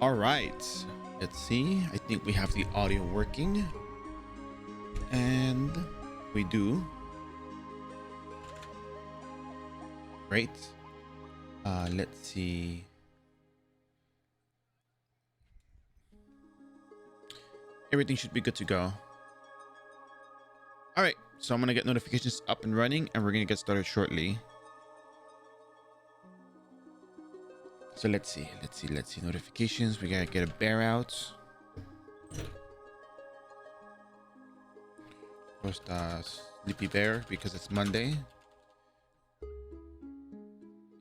All right, let's see. I think we have the audio working, and we do. Great. Let's see. Everything should be good to go. All right, so I'm gonna get notifications up and running, and we're gonna get started shortly. So let's see notifications. We gotta get a bear out. Post sleepy bear because it's Monday.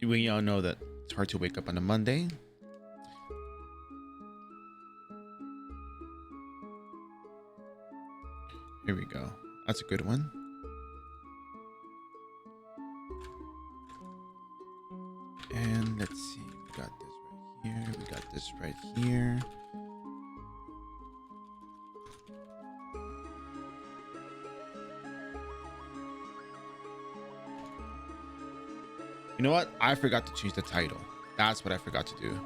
We all know that it's hard to wake up on a Monday. Here we go. That's a good one. And let's see. We got this right here. We got this right here. You know what? I forgot to change the title. That's what I forgot to do.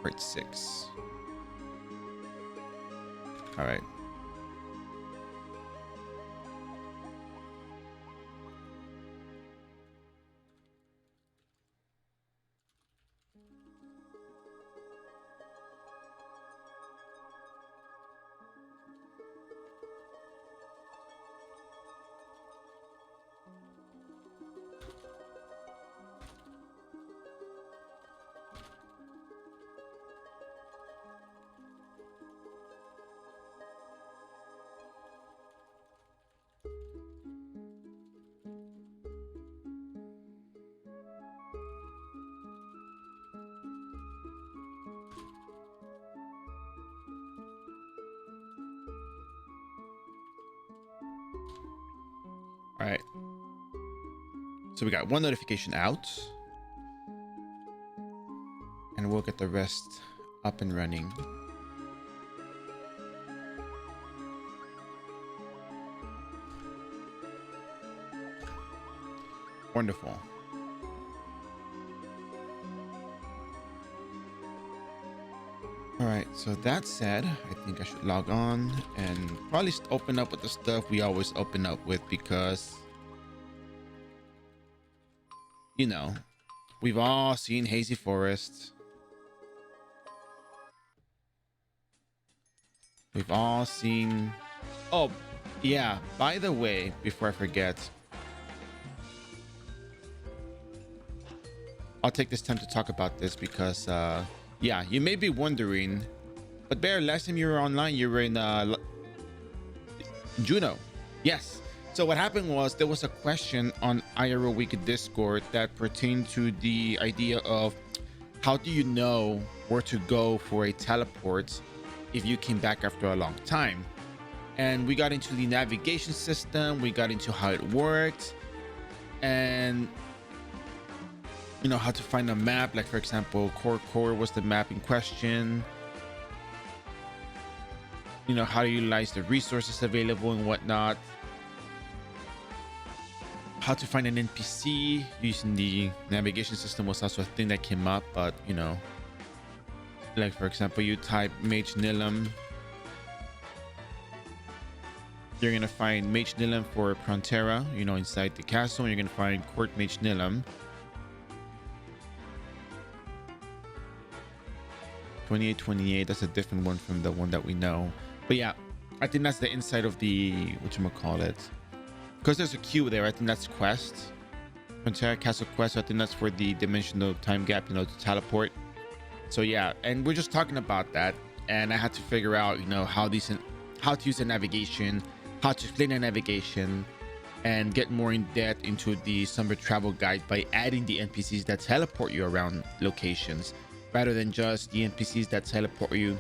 Part 6. All right. All right. So we got one notification out, and we'll get the rest up and running. Wonderful. All right, so that said, I think I should log on and probably open up with the stuff we always open up with, because, you know, we've all seen Hazy Forest. We've all seen... Oh, yeah, by the way, before I forget, I'll take this time to talk about this because, yeah, you may be wondering, but Bear, last time you were online, you were in Juno. Yes. So what happened was there was a question on iRO Wiki Discord that pertained to the idea of how do you know where to go for a teleport if you came back after a long time? And we got into the navigation system, we got into how it worked, and you know, how to find a map. Like, for example, Core was the map in question. You know, how to utilize the resources available and whatnot. How to find an NPC using the navigation system was also a thing that came up. But, you know, like, for example, you type Mage Nilam. You're going to find Mage Nilam for Prontera, you know, inside the castle. And you're going to find Court Mage Nilam. 2828, that's a different one from the one that we know. But yeah, I think that's the inside of the whatchamacallit, because there's a queue there. I think that's quest, Frontier Castle quest. I think that's for the dimensional time gap, you know, to teleport. So yeah, and we're just talking about that, and I had to figure out, you know, how to use the navigation, how to explain the navigation, and get more in depth into the Summer Travel Guide by adding the NPCs that teleport you around locations, rather than just the NPCs that teleport you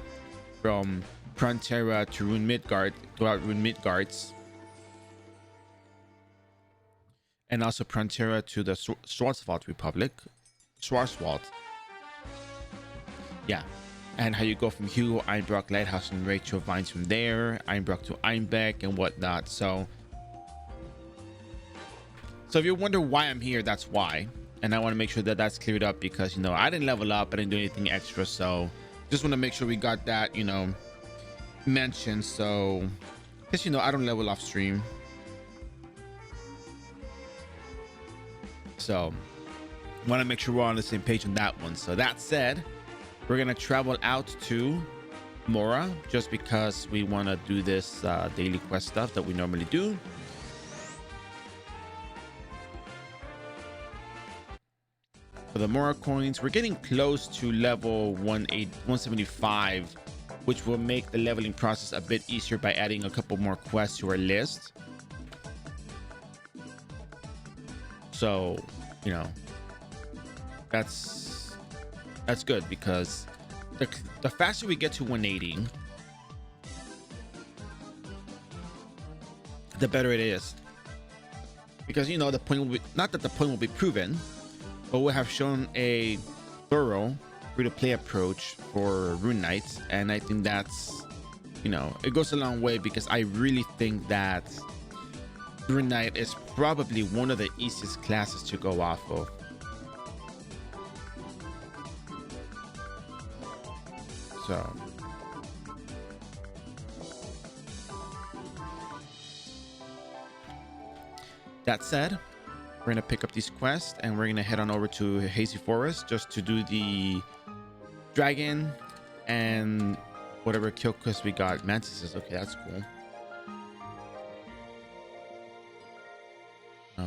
from Prontera to Rune Midgard, throughout Rune Midgards, and also Prontera to the Schwarzwald Republic, Schwarzwald. Yeah, and how you go from Hugo, Einbrock, Lighthouse, and Rachel Vines from there, Einbrock to Einbeck and whatnot. So if you wonder why I'm here, that's why. and I want to make sure that that's cleared up because, you know, I didn't level up, I didn't do anything extra, so just want to make sure we got that, you know, mentioned. So because, you know, I don't level off stream, so want to make sure we're on the same page on that one. So that said, we're gonna travel out to Mora just because we want to do this daily quest stuff that we normally do. For the Mora coins, we're getting close to level 175, which will make the leveling process a bit easier by adding a couple more quests to our list. So, you know, that's good because the faster we get to 180, the better it is. Because, you know, the point will be, not that the point will be proven, but we have shown a thorough free-to-play approach for Rune Knights, and I think that's, you know, it goes a long way because I really think that Rune Knight is probably one of the easiest classes to go off of. So that said, we're gonna pick up these quests and we're gonna head on over to Hazy Forest just to do the dragon and whatever kill quest we got. Mantises, okay, that's cool.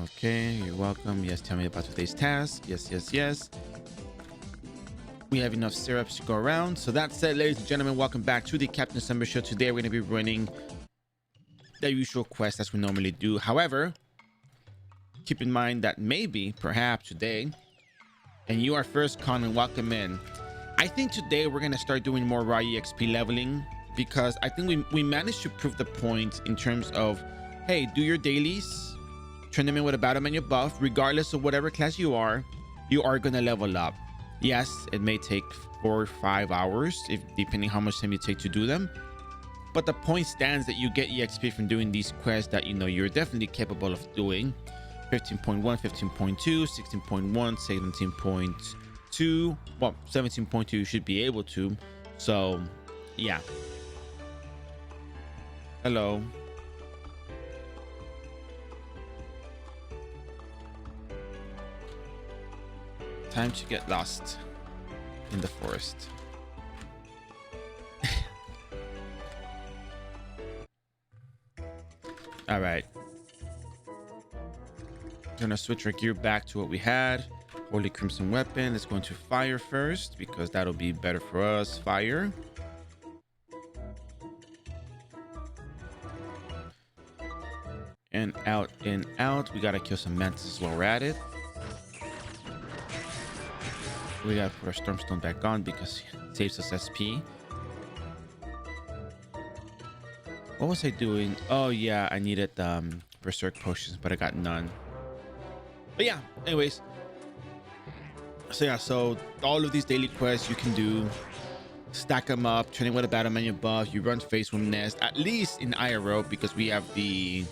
Okay, you're welcome. Yes, tell me about today's task. Yes. We have enough syrups to go around. So that said, ladies and gentlemen, welcome back to the Captain December Show. Today we're going to be running the usual quest as we normally do. However, keep in mind that maybe, perhaps today, and you are first, Con, welcome in. I think today we're going to start doing more raw EXP leveling because I think we managed to prove the point in terms of, hey, do your dailies, turn them in with a battle menu buff, regardless of whatever class you are going to level up. Yes, it may take 4 or 5 hours, depending how much time you take to do them. But the point stands that you get EXP from doing these quests that, you know, you're definitely capable of doing. 15.1, 15.2, 16.1, 17.2. Well, 17.2 you should be able to. So, yeah. Hello. Time to get lost in the forest. All right. Gonna switch our gear back to what we had. Holy Crimson Weapon. Let's go into fire first because that'll be better for us. Fire. And out, in, out. We gotta kill some mantises while we're at it. We gotta put our Stormstone back on because it saves us SP. What was I doing? Oh yeah, I needed Berserk potions, but I got none. But yeah, anyways. So yeah, so all of these daily quests you can do, stack them up, turning with a battle menu buff. You run Face Wound Nest, at least in iRO, because we have the,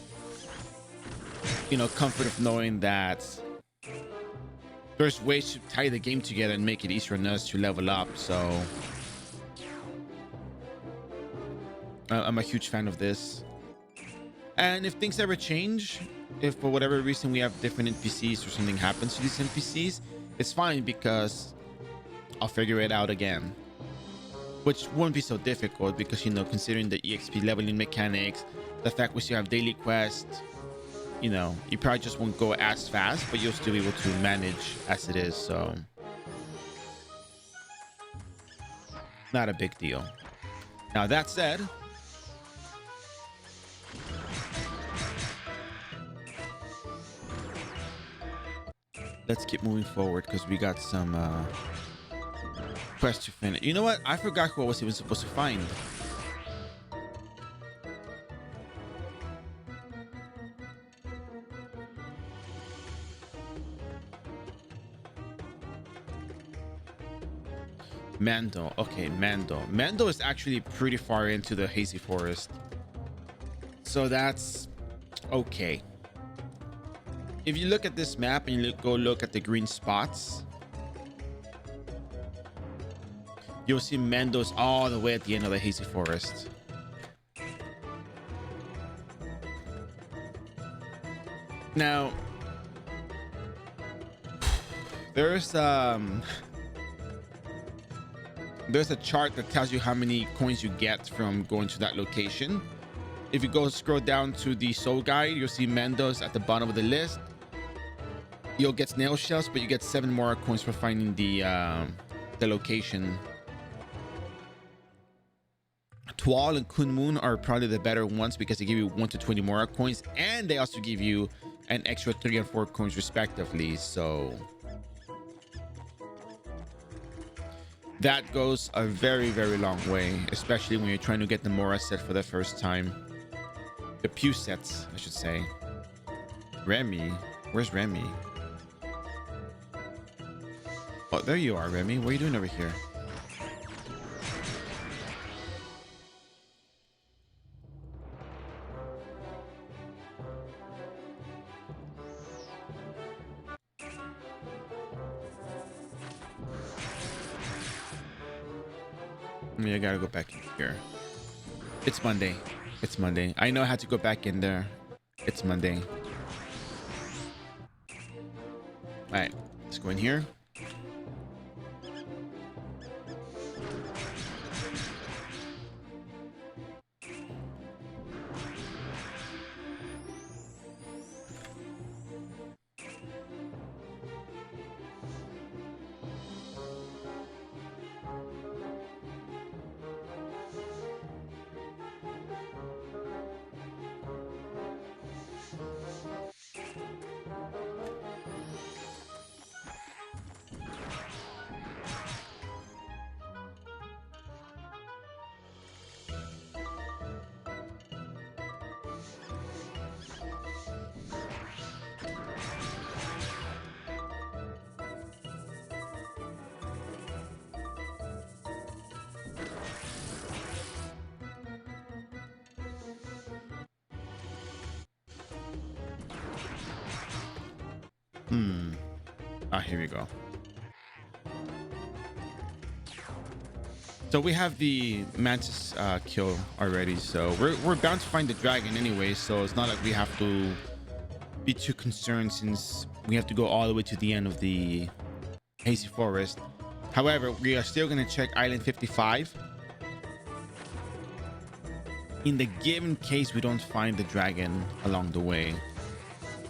you know, comfort of knowing that there's ways to tie the game together and make it easier on us to level up. So I'm a huge fan of this. And if things ever change, if for whatever reason we have different NPCs or something happens to these NPCs, it's fine because I'll figure it out again, which won't be so difficult because, you know, considering the EXP leveling mechanics, the fact we still have daily quests, you know, you probably just won't go as fast, but you'll still be able to manage as it is. So not a big deal. Now that said, let's keep moving forward because we got some quests to finish. You know what? I forgot who I was even supposed to find. Mando. Okay, Mando. Mando is actually pretty far into the Hazy Forest, so that's okay. if you look at this map and you go look at the green spots, you'll see Mendo's all the way at the end of the hazy forest. Now, there's a chart that tells you how many coins you get from going to that location. If you go scroll down to the soul guide, you'll see Mendo's at the bottom of the list. You'll get snail shells, but you get 7 more coins for finding the location. Tual and Kunmoon are probably the better ones because they give you 1 to 20 more coins, and they also give you an extra 3 and 4 coins respectively. So that goes a very, very long way, especially when you're trying to get the Mora set for the first time. The Pew sets, I should say. Remy, where's Remy? Oh, there you are, Remy. What are you doing over here? I gotta go back in here. It's Monday. It's Monday. I know I had to go back in there. It's Monday. All right, let's go in here. Here we go. So we have the Mantis kill already, so we're bound to find the dragon anyway, so it's not like we have to be too concerned since we have to go all the way to the end of the hazy forest. However, we are still going to check Island 55 in the given case we don't find the dragon along the way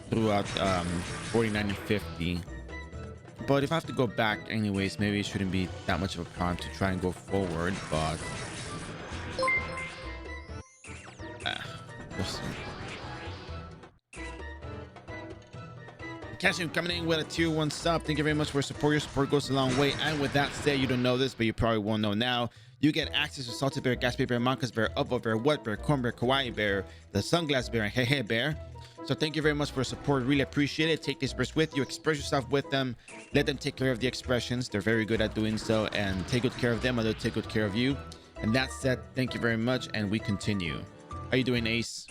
throughout 49 and 50. But if I have to go back anyways, maybe it shouldn't be that much of a problem to try and go forward, but we'll see. Cashin coming in with a tier 1 sub. Thank you very much for your support. Your support goes a long way. And with that said, you don't know this, but you probably won't know now. You get access to Salted Bear, Gaspy Bear, Monka's Bear, Upvo Bear, Wet Bear, Corn Bear, Kawaii Bear, the Sunglass Bear, and Hey Hey Bear. So thank you very much for your support. Really appreciate it. Take these bears with you. Express yourself with them. Let them take care of the expressions. They're very good at doing so. And take good care of them, or they'll take good care of you. And that said, thank you very much. And we continue. How you doing, Ace?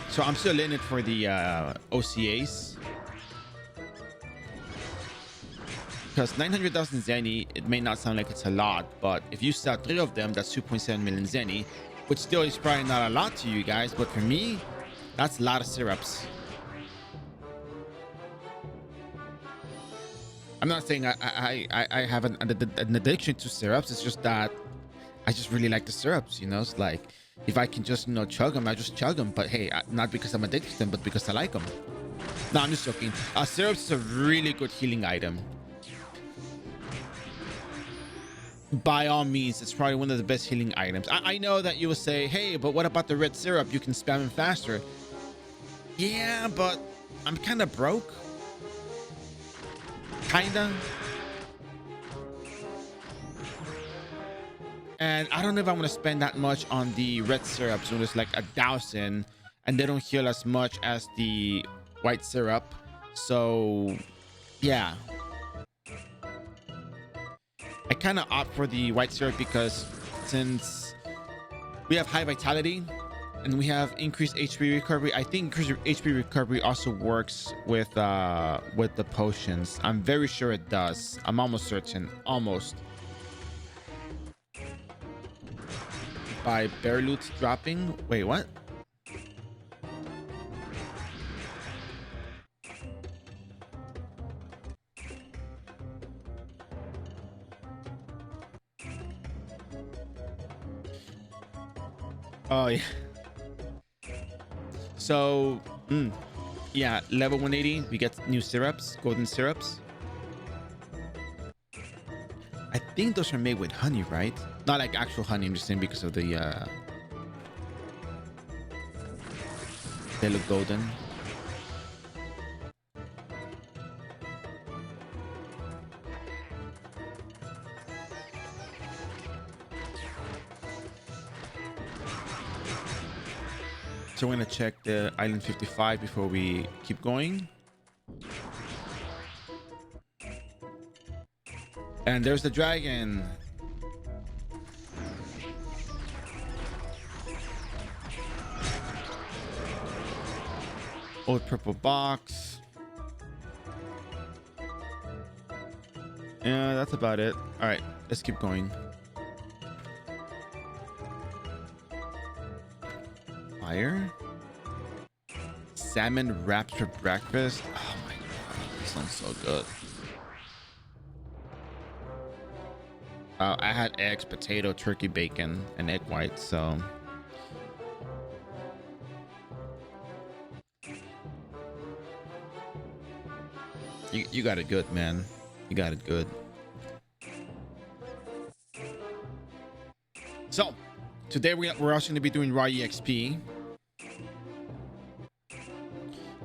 So I'm still in it for the OCAs. Because 900,000 Zenny, it may not sound like it's a lot, but if you sell 3 of them, that's 2.7 million Zenny, which still is probably not a lot to you guys, but for me, that's a lot of syrups. I'm not saying I have an addiction to syrups. It's just that I just really like the syrups, you know. It's like if I can just, you know, chug them, I just chug them. But hey, not because I'm addicted to them, but because I like them. No, I'm just joking. Syrups is a really good healing item. By all means, it's probably one of the best healing items. I know that you will say, hey, but what about the red syrup? You can spam them faster. Yeah, but I'm kind of broke. Kinda. And I don't know if I'm going to spend that much on the red syrup. So there's like 1,000 and they don't heal as much as the white syrup. So yeah. I kind of opt for the white syrup because since We have high vitality, and we have increased HP recovery. I think increased HP recovery also works with the potions. I'm very sure it does. I'm almost certain. Almost. By bear loot dropping. Wait, what? Oh yeah. So, yeah, level 180, we get new syrups, golden syrups. I think those are made with honey, right? Not like actual honey, I'm just saying because of the they look golden. So we're gonna check the island 55 before we keep going. And there's the dragon. Old purple box. Yeah, that's about it. All right, let's keep going. Fire. Salmon wraps for breakfast. Oh my god, this sounds so good. I had eggs, potato, turkey, bacon, and egg whites, so you got it good, man. You got it good. So today we're also going to be doing raw EXP.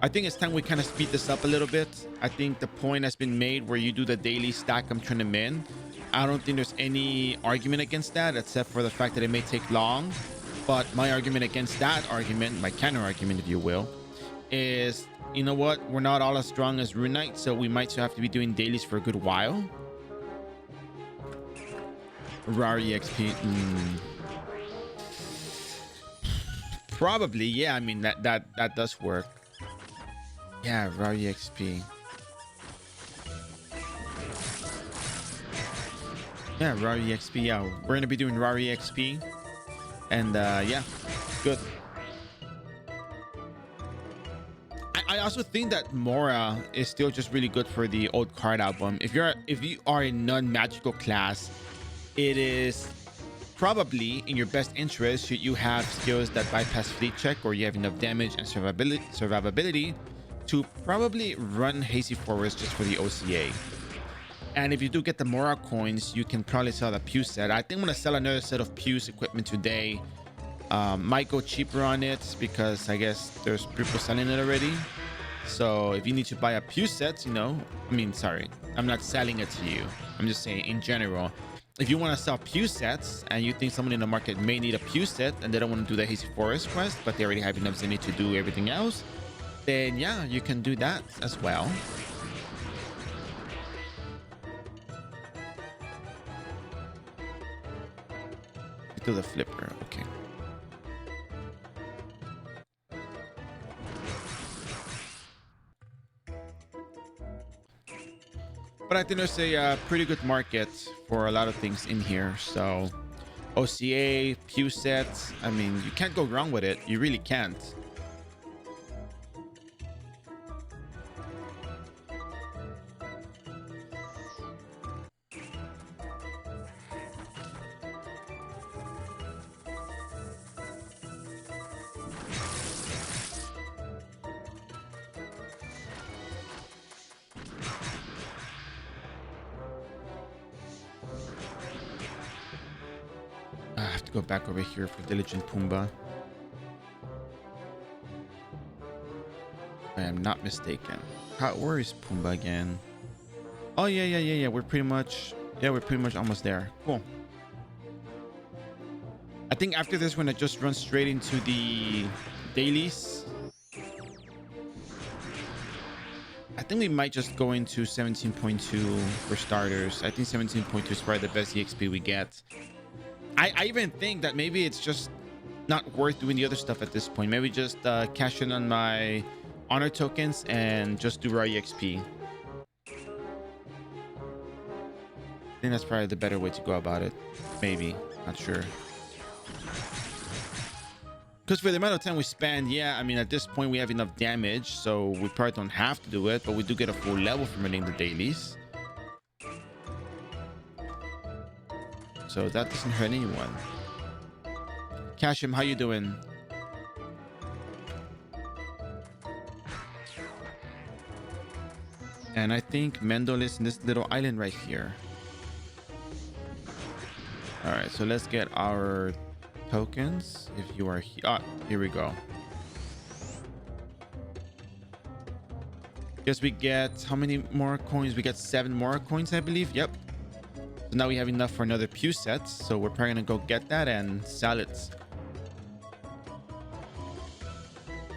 I think it's time we kind of speed this up a little bit. I think the point has been made where you do the daily stack them, turn them in. I don't think there's any argument against that, except for the fact that it may take long. But my argument against that argument, my counter argument, if you will, is, you know what? We're not all as strong as Rune Knight, so we might still have to be doing dailies for a good while. Raw EXP. Probably, yeah. I mean, that does work. Yeah, raw EXP. Yeah, raw EXP. Yeah, we're gonna be doing raw EXP, and yeah, good. I also think that Mora is still just really good for the old card album. If you are a non-magical class, it is probably in your best interest should you have skills that bypass fleet check, or you have enough damage and survivability to probably run Hazy Forest just for the OCA. And if you do get the Mora coins, you can probably sell the Pew set. I think I'm gonna sell another set of Pew's equipment today. Might go cheaper on it because I guess there's people selling it already. So if you need to buy a Pew set, you know, I mean, sorry, I'm not selling it to you. I'm just saying in general, if you want to sell Pew sets and you think someone in the market may need a Pew set and they don't want to do the Hazy Forest quest, but they already have enough Zenny to do everything else, then yeah, you can do that as well. Do the flipper, okay. But I think there's a pretty good market for a lot of things in here. So OCA, Pew sets, I mean, you can't go wrong with it. You really can't. I have to go back over here for Diligent Pumbaa. I am not mistaken. Where is Pumbaa again? Oh yeah. We're pretty much almost there. Cool. I think after this, we're gonna just run straight into the dailies. I think we might just go into 17.2 for starters. I think 17.2 is probably the best EXP we get. I even think that maybe it's just not worth doing the other stuff at this point. Maybe just cash in on my honor tokens and just do raw exp. I think that's probably the better way to go about it. Maybe, not sure. Because for the amount of time we spend, yeah, I mean, at this point we have enough damage, so we probably don't have to do it, but we do get a full level from running the dailies. So that doesn't hurt anyone. Kashim, how you doing? And I think Mendel is in this little island right here. All right, so let's get our tokens. If you are here, here we go. Guess we get how many more coins? We get 7 more coins, I believe. Yep. So now we have enough for another pew set. So we're probably gonna go get that and sell it.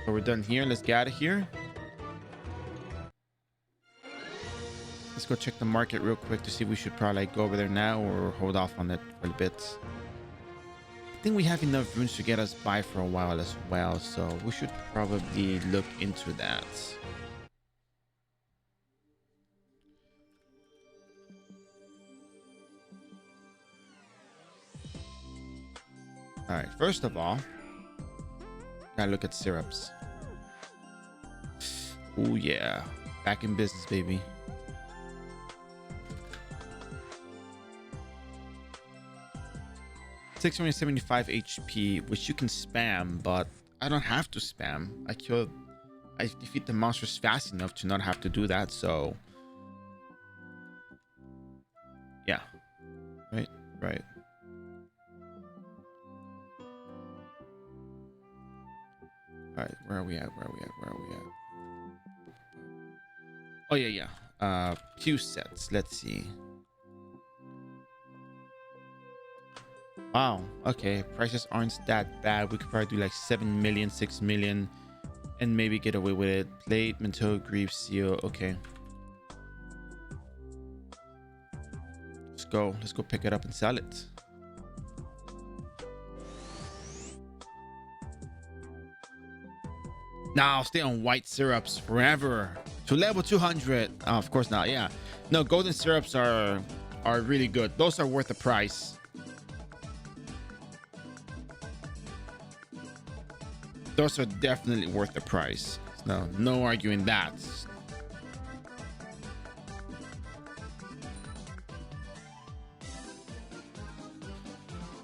So we're done here. Let's get out of here. Let's go check the market real quick to see if we should probably go over there now or hold off on it for a bit. I think we have enough runes to get us by for a while as well, so we should probably look into that. All right, first of all, gotta look at syrups. Oh yeah, back in business, baby. $675 HP, which you can spam, but I don't have to spam. I defeat the monsters fast enough to not have to do that, so yeah. Right. All right, where are we at? Oh yeah. Pew sets. Let's see. Wow. Okay, prices aren't that bad. We could probably do like 7 million, 6 million, and maybe get away with it. Plate, Mentor, Grief, Seal. Okay. Let's go pick it up and sell it. Now stay on white syrups forever to level 200. Oh, of course not. Yeah, no, golden syrups are really good. Those are worth the price. Those are definitely worth the price. No arguing that.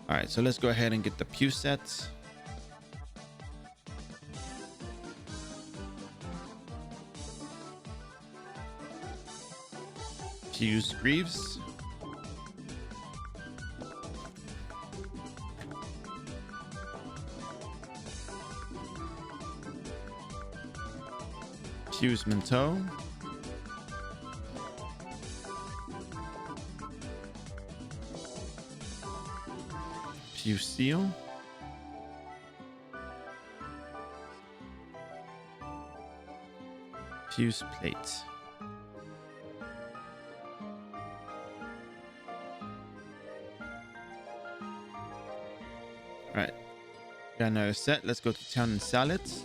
All right, so let's go ahead and get the pew sets. Fuse Greaves. Fuse Mentor. Fuse Seal. Fuse Plate. Right, got another set. Let's go to town and sell it.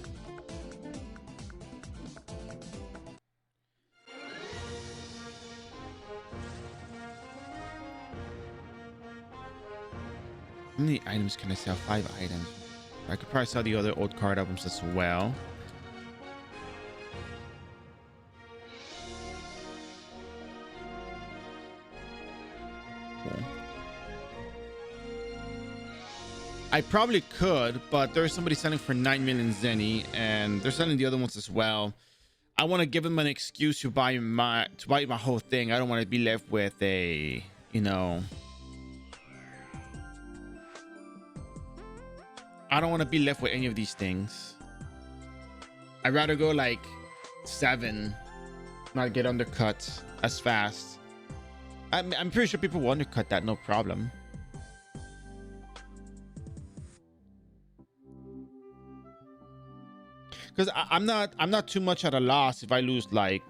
How many items can I sell? 5 items. I could probably sell the other old card albums as well. Cool. I probably could, but there's somebody selling for 9 million Zenny, and they're selling the other ones as well. I want to give them an excuse to buy my whole thing. I don't want to be left with a, you know, I don't want to be left with any of these things. I'd rather go like 7, not get undercut as fast. I'm pretty sure people will undercut that, no problem. Because I'm not too much at a loss if I lose like,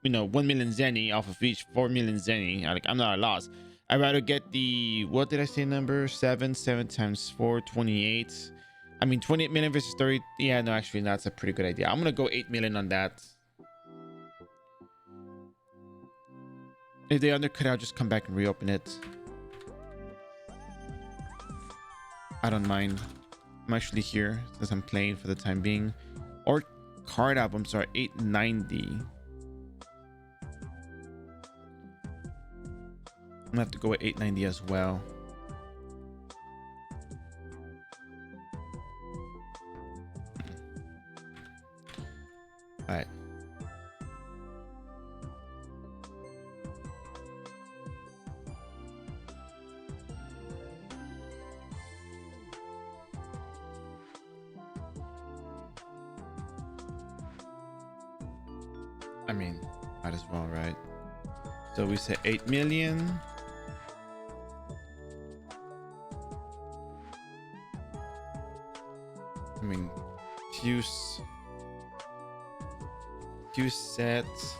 you know, 1 million Zenny off of each 4 million Zenny. Like, I'm not at a loss. I'd rather get the, what did I say number? 7 times 4, 28. I mean, 28 million versus 30. Yeah, no, actually, that's a pretty good idea. I'm gonna go 8 million on that. If they undercut, I'll just come back and reopen it. I don't mind. I'm actually here since I'm playing for the time being. Or card albums are 890. I'm gonna have to go with 890 as well. All right. I mean, might as well, right? So we say 8 million. I mean, few sets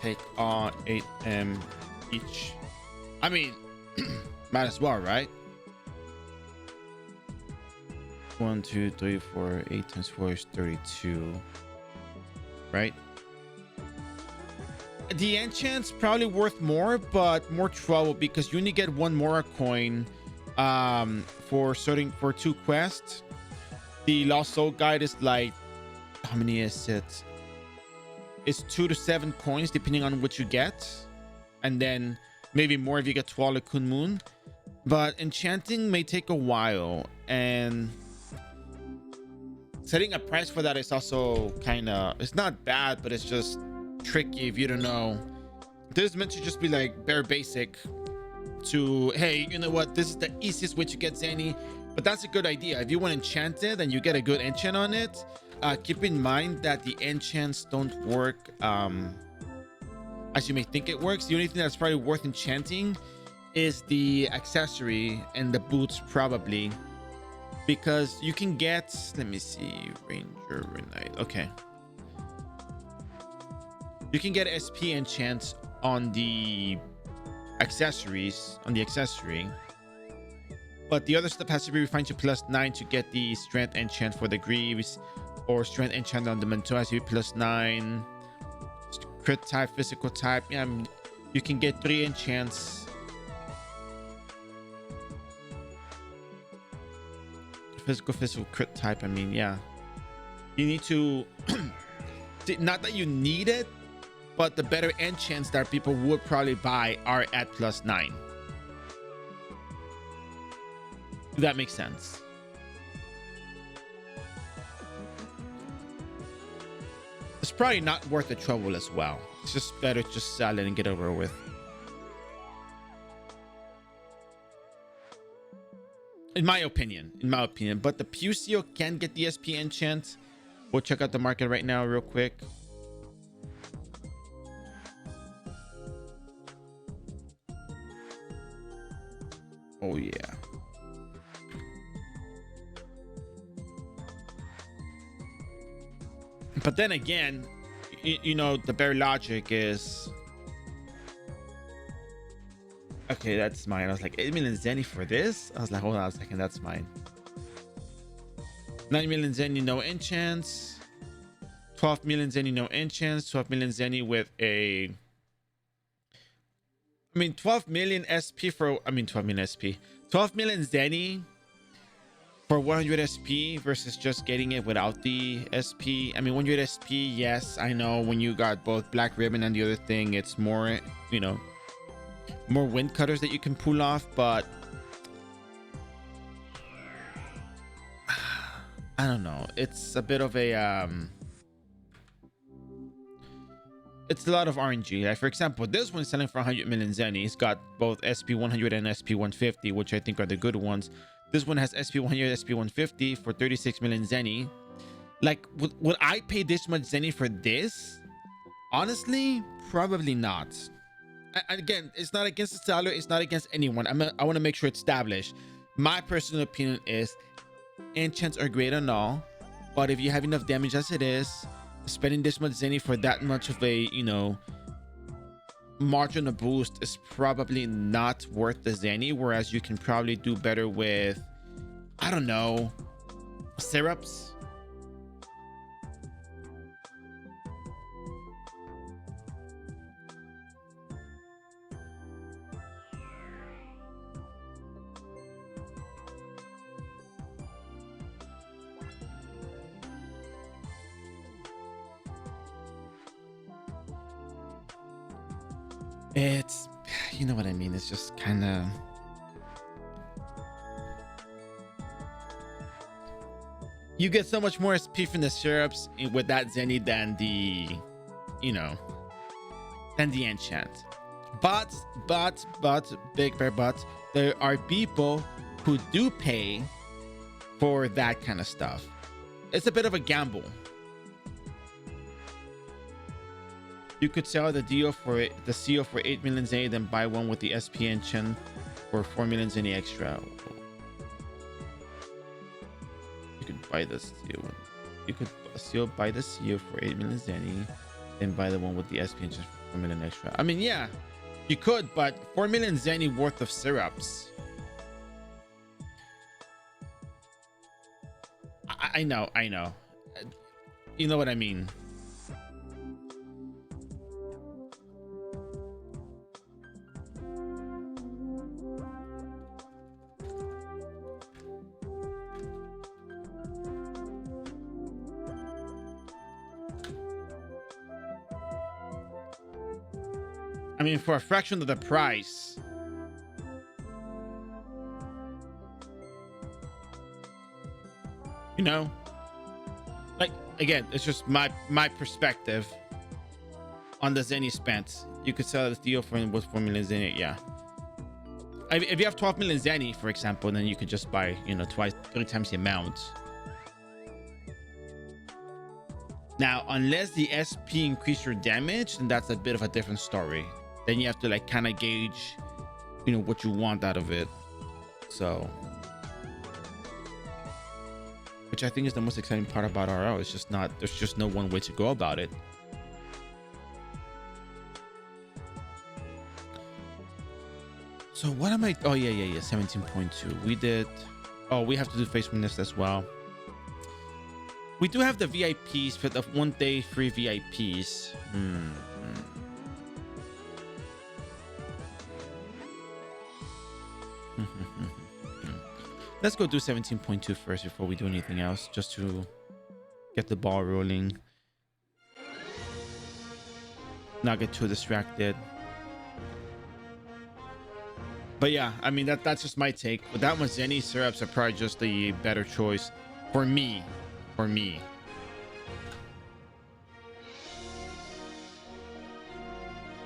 take on 8M each. I mean, might as well, right? 1, 2, 3, 4, 8 times 4 is 32, right? The enchant's probably worth more, but more trouble because you only get one Mora coin for 2 quests. The Lost Soul Guide is like, how many is it? It's 2 to 7 coins depending on what you get, and then maybe more if you get Twala Kun Moon. But enchanting may take a while, and setting a price for that is also kind of, it's not bad, but it's just tricky if you don't know. This is meant to just be like bare basic to, hey, you know what, this is the easiest way to get Zenny. But that's a good idea. If you want enchanted and you get a good enchant on it, keep in mind that the enchants don't work as you may think it works. The only thing that's probably worth enchanting is the accessory and the boots, probably, because you can get, let me see, Ranger Renite. Okay, you can get SP enchants on the accessories, on the accessory, but the other stuff has to be refined to +9 to get the strength enchant for the greaves, or strength enchant on the mantle has to be +9. Crit type, physical type, yeah, you can get 3 enchants. Physical crit type, I mean, yeah, you need to not that you need it, but the better enchants that people would probably buy are at +9. If that makes sense. It's probably not worth the trouble as well. It's just better to just sell it and get over with. In my opinion, but the Pusio can get the SP enchant. We'll check out the market right now real quick. Oh yeah. But then again, you know, the bare logic is, okay, that's mine. I was like, 8 million Zenny for this? I was like, hold on a second, that's mine. 9 million Zenny, no enchants. 12 million Zenny, no enchants. 12 million Zenny with a, I mean, 12 million SP for, I mean, 12 million SP. 12 million Zenny for 100 SP versus just getting it without the SP. I mean, 100 SP, yes, I know when you got both Black Ribbon and the other thing, it's more, you know, more wind cutters that you can pull off, but I don't know. It's a bit of a it's a lot of RNG. Like, for example, this one's selling for 100 million Zenny. It's got both SP 100 and SP 150, which I think are the good ones. This one has SP 100, SP 150 for 36 million Zenny. Like, would I pay this much Zenny for this? Honestly, probably not. Again, it's not against the seller, it's not against anyone. I want to make sure it's established. My personal opinion is enchants are great and all, but if you have enough damage as it is, spending this much Zenny for that much of a, you know, marginal boost is probably not worth the Zenny, whereas you can probably do better with, I don't know, syrups. It's, you know what I mean? It's just kind of, you get so much more SP from the syrups with that Zenny than the, you know, than the enchant. But, big bear but, there are people who do pay for that kind of stuff. It's a bit of a gamble. You could sell the deal for it, the seal for 8 million Zenny, then buy one with the SP enchant for 4 million Zenny extra. You could buy this seal. You could buy the seal for 8 million Zenny, then buy the one with the SP enchant for 4 million extra. I mean, yeah, you could, but 4 million Zenny worth of syrups. I know. You know what I mean. I mean, for a fraction of the price. You know, like, again, it's just my perspective on the Zenny spent. You could sell this deal for with 4 million Zenny. Yeah. If you have 12 million Zenny, for example, then you could just buy, you know, 3 times the amount. Now, unless the SP increase your damage, then that's a bit of a different story. Then you have to like kind of gauge, you know, what you want out of it. So, which I think is the most exciting part about iRO. It's just not, there's just no one way to go about it. So what am I? Oh yeah. 17.2. We did. Oh, we have to do face witness as well. We do have the VIPs for the 1 day free VIPs. Let's go do 17.2 first before we do anything else, just to get the ball rolling. Not get too distracted. But yeah, I mean, that's just my take. With that one, Zenny syrups are probably just the better choice for me.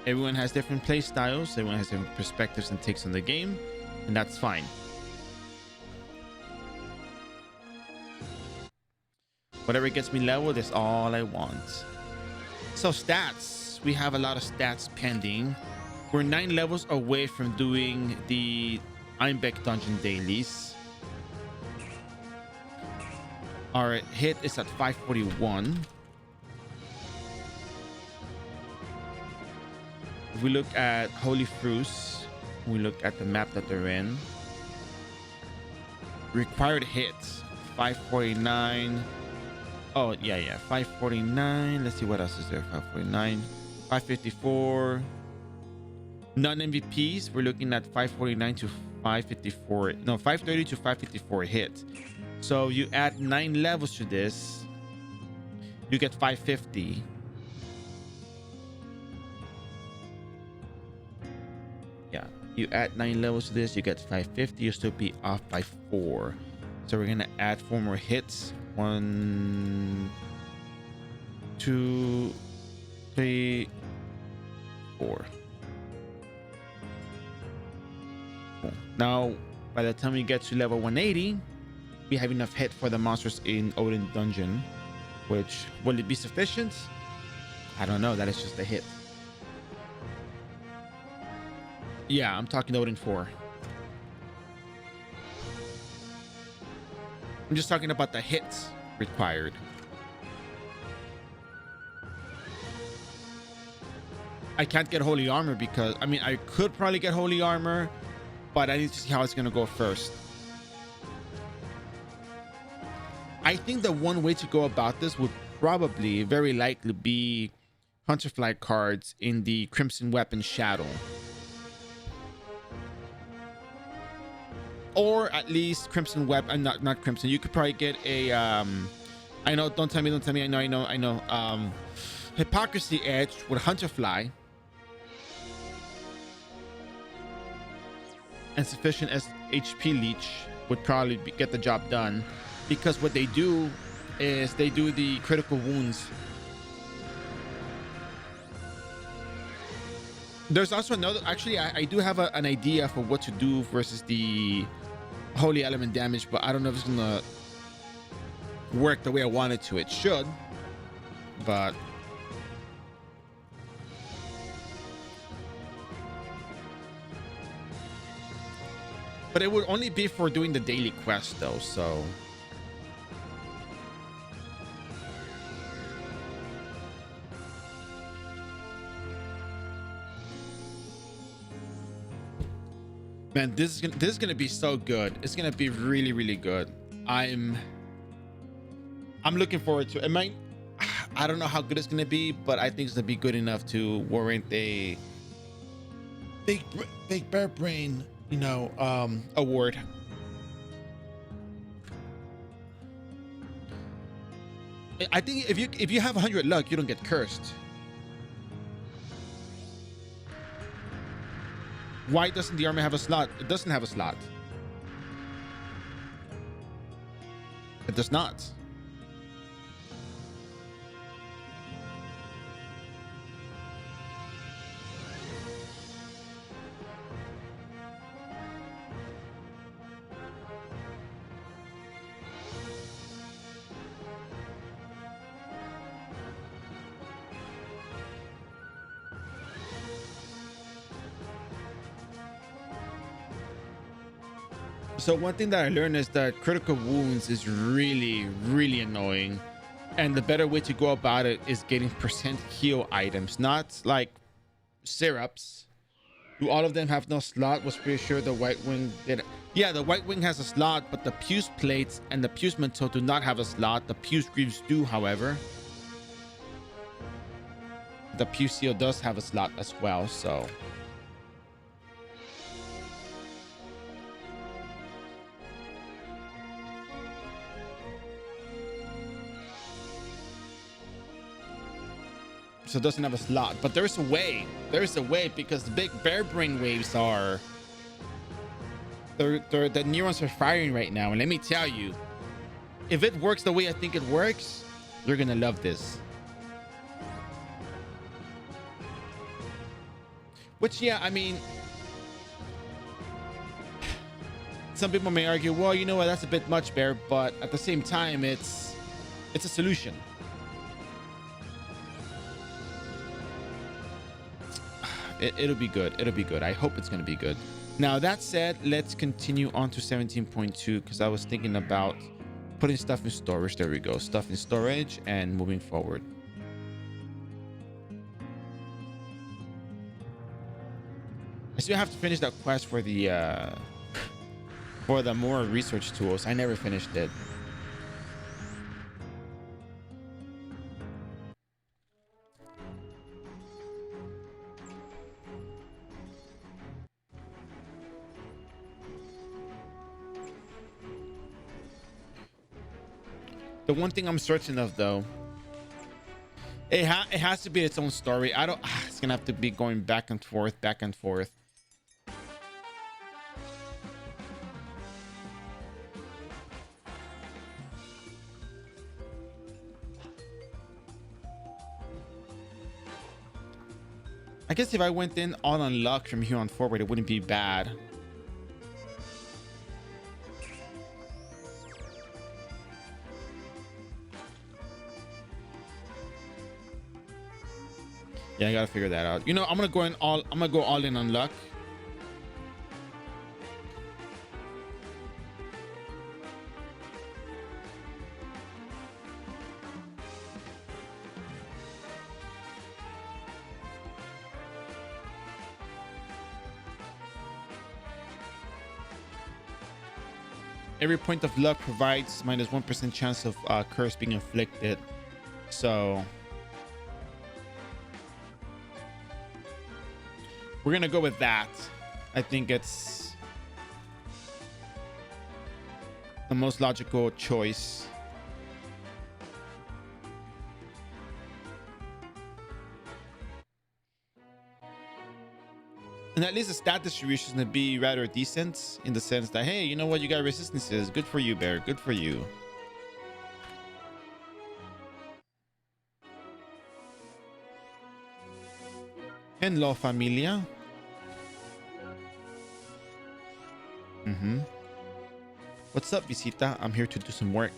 Everyone has different play styles. Everyone has different perspectives and takes on the game, and that's fine. Whatever gets me leveled is all I want. So stats, we have a lot of stats pending. We're 9 levels away from doing the Einbeck dungeon dailies. Our hit is at 541. If we look at Holy Fruits, we look at the map that they're in. Required hits 549. Oh yeah, 549. Let's see what else is there. 549, 554. Non-MVPs, we're looking at 549 to 554. No, 530 to 554 hit. So you add 9 levels to this, you get 550. Yeah, you add 9 levels to this, you get 550. You'll still be off by 4. So we're gonna add 4 more hits. 1, 2, 3, 4. Cool. Now, by the time we get to level 180, we have enough hit for the monsters in Odin dungeon. Which, will it be sufficient? I don't know. That is just a hit. Yeah, I'm talking Odin 4. I'm just talking about the hits required. I can't get holy armor because I mean I could probably get holy armor, but I need to see how it's gonna go first. I think the one way to go about this would probably very likely be Hunterfly cards in the Crimson Weapon Shadow. Or at least Crimson Weapon, not Crimson. You could probably get a I know, don't tell me, I know. Hypocrisy Edge with Hunterfly. And sufficient as HP Leech would probably get the job done. Because what they do is they do the critical wounds. There's also another, actually I do have an idea for what to do versus the holy element damage, but I don't know if it's gonna work the way I want it to. It should, but it would only be for doing the daily quest though, so man, this is gonna be so good. It's gonna be really, really good. I'm looking forward to it. It might, I don't know how good it's gonna be, but I think it's gonna be good enough to warrant a big bear brain, you know, award. I think if you have 100 luck, you don't get cursed. Why doesn't the armor have a slot? It doesn't have a slot. It does not. So one thing that I learned is that critical wounds is really, really annoying. And the better way to go about it is getting percent heal items, not like syrups. Do all of them have no slot? Was pretty sure the White Wing did. Yeah, the White Wing has a slot, but the Puce plates and the Puce Manteau do not have a slot. The Puce Greaves do, however. The Puce Seal does have a slot as well, so. So it doesn't have a slot, but there's a way. There's a way because the big bear brain waves are. The neurons are firing right now, and let me tell you, if it works the way I think it works, you're gonna love this. Which, yeah, I mean, some people may argue, well, you know what, that's a bit much, Bear, but at the same time, it's a solution. It'll be good. It'll be good. I hope it's going to be good. Now, that said, let's continue on to 17.2 because I was thinking about putting stuff in storage. There we go. Stuff in storage and moving forward. I still have to finish that quest for the more research tools. I never finished it. The one thing I'm certain of, though, it has to be its own story. It's gonna have to be going back and forth, back and forth. I guess if I went in all on luck from here on forward, it wouldn't be bad. Yeah, I gotta figure that out. You know, I'm gonna go all in on luck. Every point of luck provides -1% chance of curse being inflicted. So we're gonna go with that. I think it's the most logical choice. And at least the stat distribution is going to be rather decent in the sense that, hey, you know what? You got resistances. Good for you, Bear. Good for you. Hello, familia. What's up, Visita? I'm here to do some work.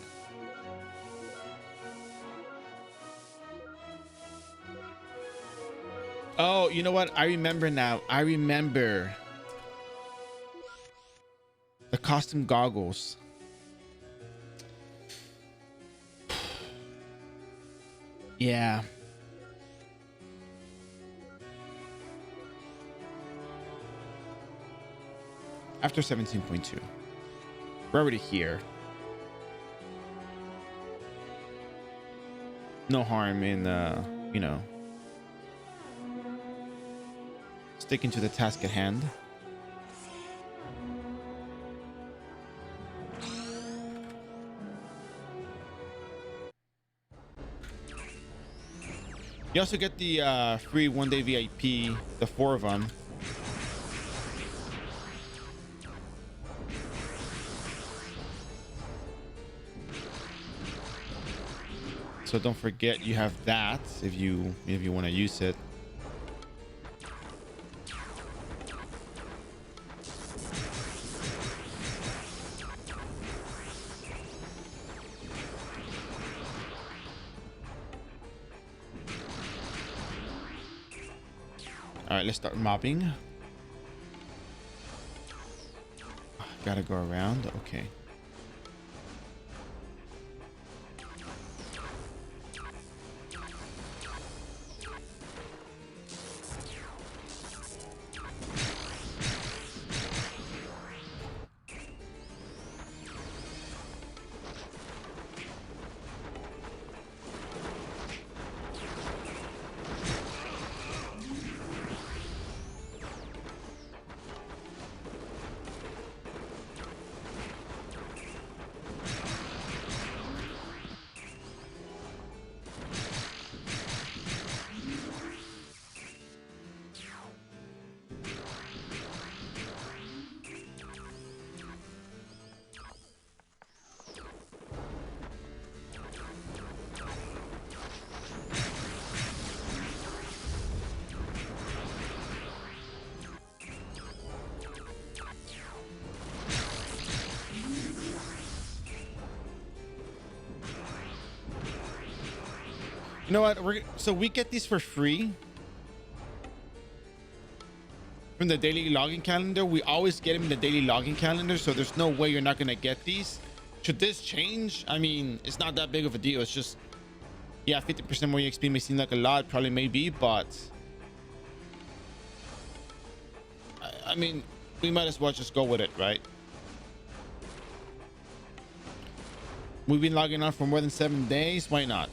Oh, you know what? I remember now. I remember the costume goggles. Yeah. After 17.2. We're already here. No harm in, you know, sticking to the task at hand. You also get the free one-day VIP, the 4 of them. So don't forget you have that if you want to use it. All right, let's start mobbing. Gotta go around. Okay. You know what? So we get these for free from the daily login calendar. We always get them in the daily login calendar, so there's no way you're not gonna get these. Should this change? I mean, it's not that big of a deal. It's just, yeah, 50% more EXP may seem like a lot, probably may be, but I mean, we might as well just go with it, right? We've been logging on for more than 7 days. Why not?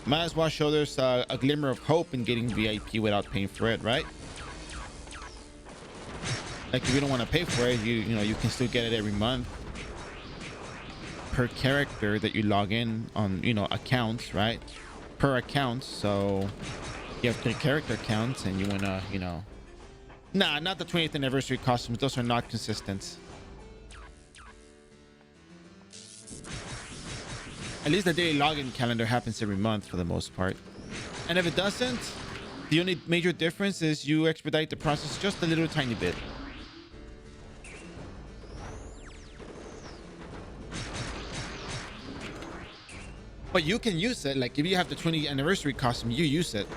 Might as well show there's a glimmer of hope in getting VIP without paying for it, right? Like if you don't want to pay for it, you know you can still get it every month per character that you log in on, you know, accounts, right? Per account. So you have 3 character accounts and you wanna, you know, nah, not the 20th anniversary costumes. Those are not consistent. At least the daily login calendar happens every month for the most part. And if it doesn't, the only major difference is you expedite the process just a little tiny bit. But you can use it. Like if you have the 20th anniversary costume, you use it.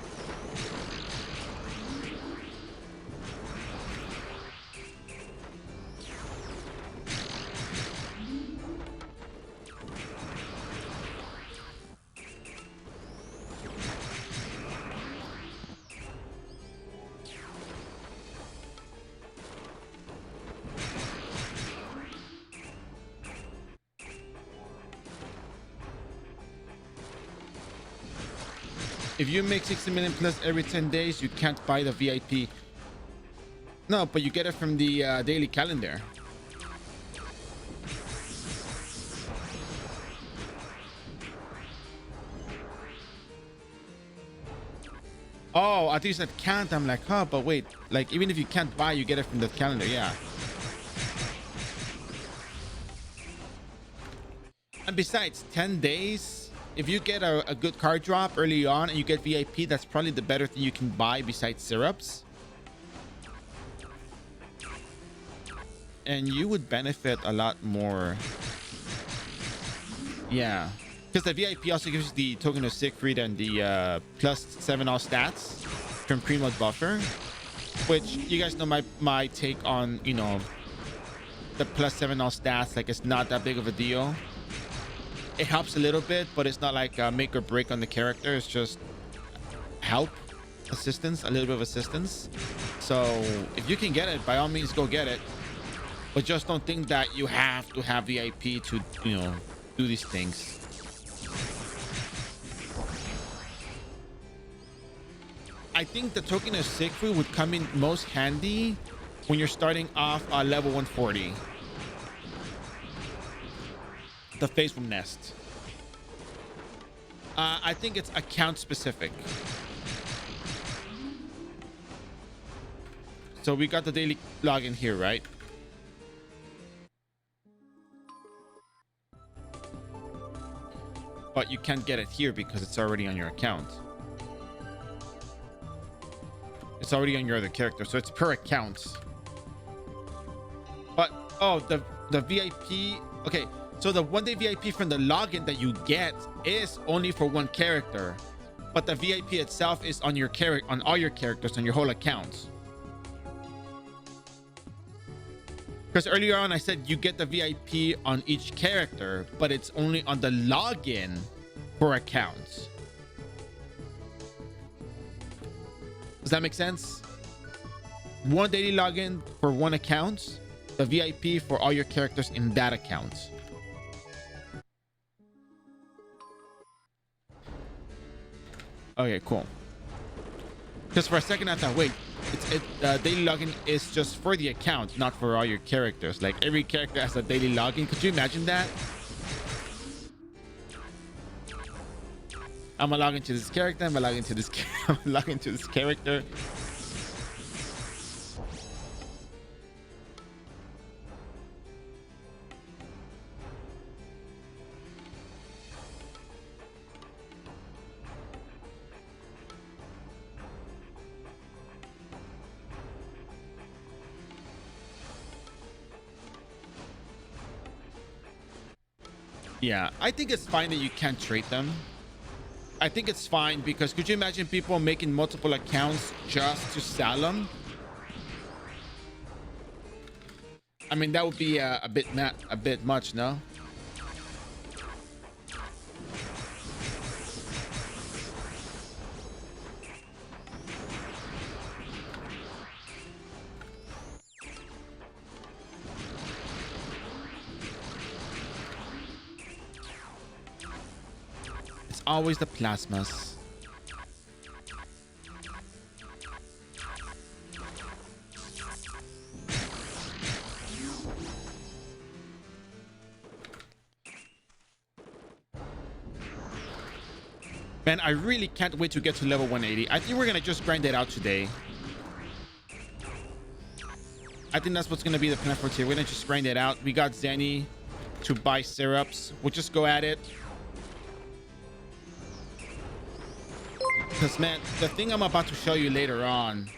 If you make 60 million plus every 10 days, you can't buy the VIP. No, but you get it from the daily calendar. Oh, I think you said can't. I'm like, huh, but wait, like even if you can't buy, you get it from the calendar. Yeah. And besides, 10 days, if you get a good card drop early on and you get VIP, that's probably the better thing you can buy besides syrups. And you would benefit a lot more. Yeah. Because the VIP also gives you the token of Siegfried and the plus 7 all stats from pre-mod buffer, which you guys know my take on, you know, the plus 7 all stats. Like, it's not that big of a deal. It helps a little bit, but it's not like make or break on the character. It's just help, assistance, a little bit of assistance. So if you can get it, by all means, go get it. But just don't think that you have to have VIP to, you know, do these things. I think the token of Siegfried would come in most handy when you're starting off level 140. The face from Nest. I think it's account specific. So we got the daily login here, right? But you can't get it here because it's already on your account. It's already on your other character, so it's per account. But oh, the VIP. Okay, so the 1 day VIP from the login that you get is only for one character, but the VIP itself is on your on all your characters on your whole account. Because earlier on I said you get the VIP on each character, but it's only on the login for accounts. Does that make sense? One daily login for one account, the VIP for all your characters in that account. Okay, cool. Because for a second I thought, wait, daily login is just for the account, not for all your characters. Like every character has a daily login. Could you imagine that? I'm gonna log into this character. I'm gonna log into this. I'm gonna log into this character. Yeah, I think it's fine that you can't trade them. I think it's fine because could you imagine people making multiple accounts just to sell them? I mean, that would be a bit much, no? Always the plasmas. Man, I really can't wait to get to level 180. I think we're gonna just grind it out today. I think that's what's gonna be the plan for today. We're gonna just grind it out. We got Zenny to buy syrups. We'll just go at it. Because, man, the thing I'm about to show you later on.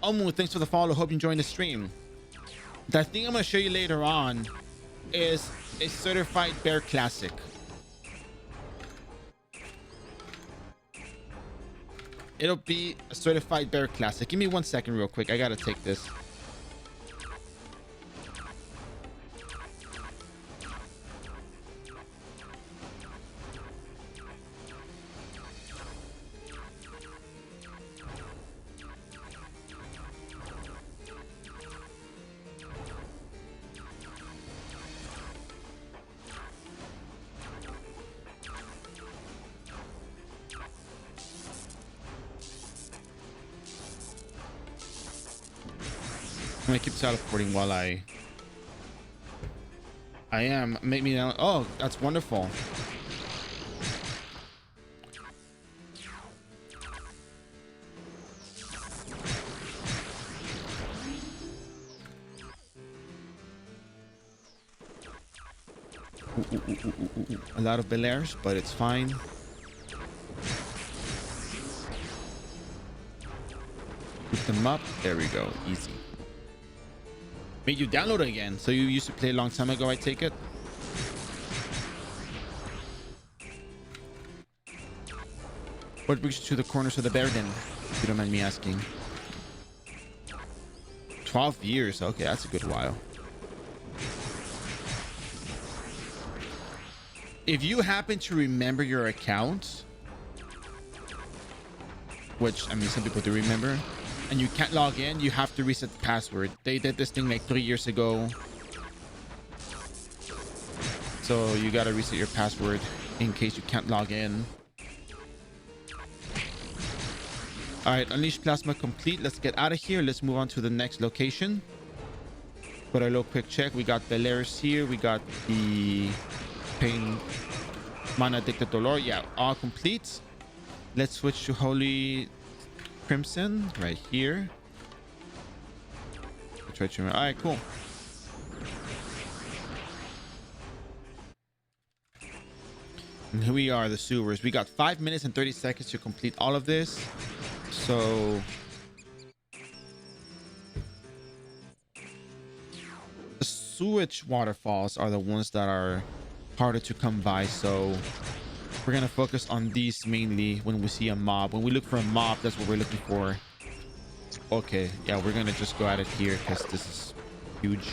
Omu, thanks for the follow. Hope you're enjoying the stream. The thing I'm going to show you later on is a certified bear classic. It'll be a certified bear classic. Give me 1 second real quick. I got to take this. I'm gonna keep teleporting while I am. Make me. Oh, that's wonderful. Ooh. A lot of Belairs, but it's fine. Put them up. There we go. Easy. Made you download it again. So you used to play a long time ago, I take it? What brings you to the corners of the bear den, if you don't mind me asking? 12 years. Okay, that's a good while. If you happen to remember your account, which, I mean, some people do remember, and you can't log in, you have to reset the password. They did this thing like 3 years ago. So you gotta reset your password in case you can't log in. All right, Unleash Plasma complete. Let's get out of here. Let's move on to the next location. Put a little quick check. We got Belairs here. We got the Pain Mana Dicta Dolor. Yeah, all complete. Let's switch to Holy Crimson right here. Try to remember. All right, cool. And here we are, the sewers. We got 5 minutes and 30 seconds to complete all of this. So the sewage waterfalls are the ones that are harder to come by. So we're gonna focus on these mainly when we see a mob. When we look for a mob, that's what we're looking for. Okay, yeah, we're gonna just go at it here because this is huge.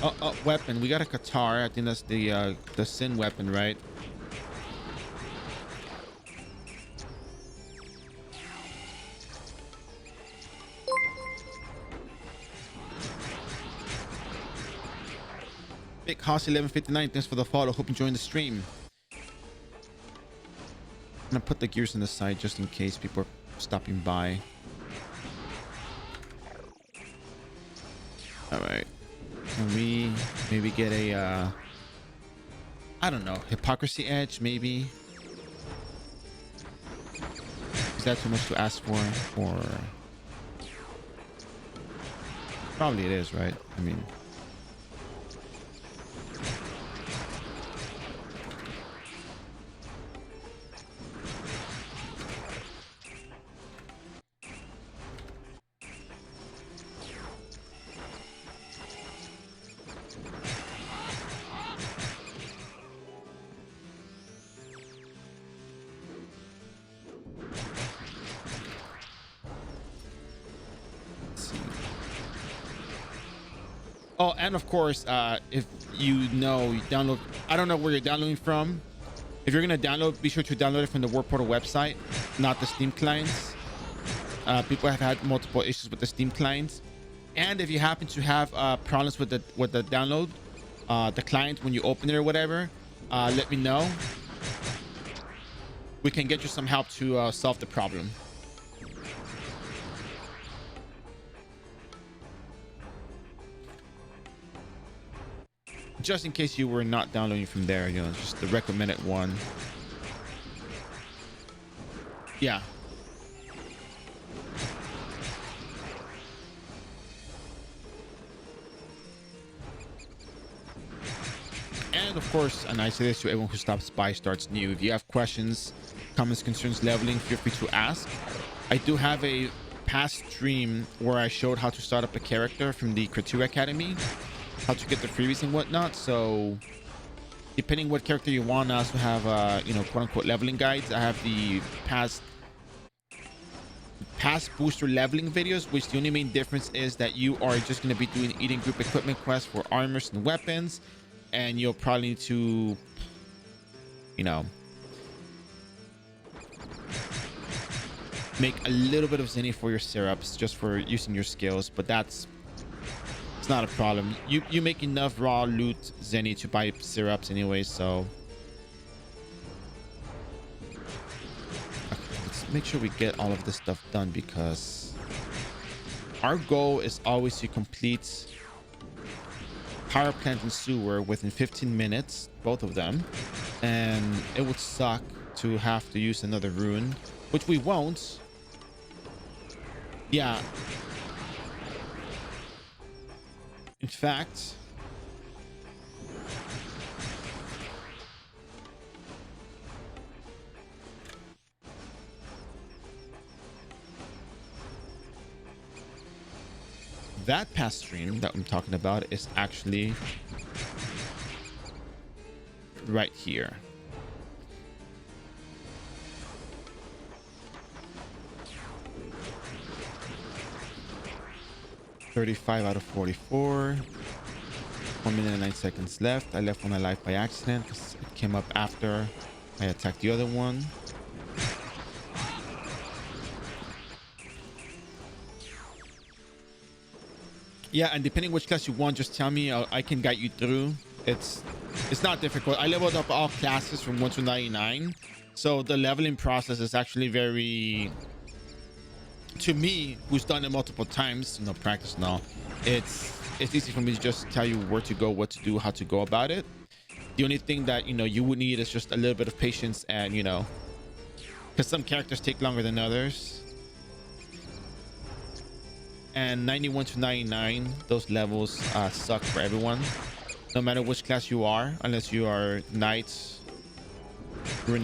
Oh, weapon. We got a Qatar. I think that's the Sin weapon, right? Big House 1159. Thanks for the follow. Hope you joined the stream. I'm gonna put the gears on the side just in case people are stopping by. All right. Can we maybe get a I don't know, hypocrisy edge maybe? Is that too much to ask for? Or probably it is, right? I mean, oh, and of course, if you know, you download, I don't know where you're downloading from. If you're gonna download, be sure to download it from the Warp Portal website, not the Steam clients. People have had multiple issues with the Steam clients, and if you happen to have problems with the download, the client when you open it or whatever, let me know. We can get you some help to solve the problem. Just in case you were not downloading from there, you know, just the recommended one. Yeah. And of course, and I say this to everyone who stops by, starts new, if you have questions, comments, concerns, leveling, feel free to ask. I do have a past stream where I showed how to start up a character from the Creature Academy, how to get the freebies and whatnot. So depending what character you want, I also have you know, quote unquote leveling guides. I have the past booster leveling videos, which the only main difference is that you are just going to be doing eating group equipment quests for armors and weapons, and you'll probably need to, you know, make a little bit of zenny for your syrups just for using your skills, but it's not a problem. You make enough raw loot zenny to buy syrups anyway, so make sure we get all of this stuff done, because our goal is always to complete power plant and sewer within 15 minutes, both of them. And it would suck to have to use another rune, which we won't. Yeah. In fact, that past stream that I'm talking about is actually right here. $35 out of 44. 1 minute and 9 seconds left. I left one alive by accident because it came up after I attacked the other one. Yeah, and depending which class you want, just tell me. I can guide you through. It's not difficult. I leveled up all classes from 1 to 99, so the leveling process is actually very, to me, who's done it multiple times, you know, practice and all, it's easy for me to just tell you where to go, what to do, how to go about it. The only thing that, you know, you would need is just a little bit of patience, and, you know, because some characters take longer than others. And 91 to 99, those levels suck for everyone, no matter which class you are, unless you are knight, lord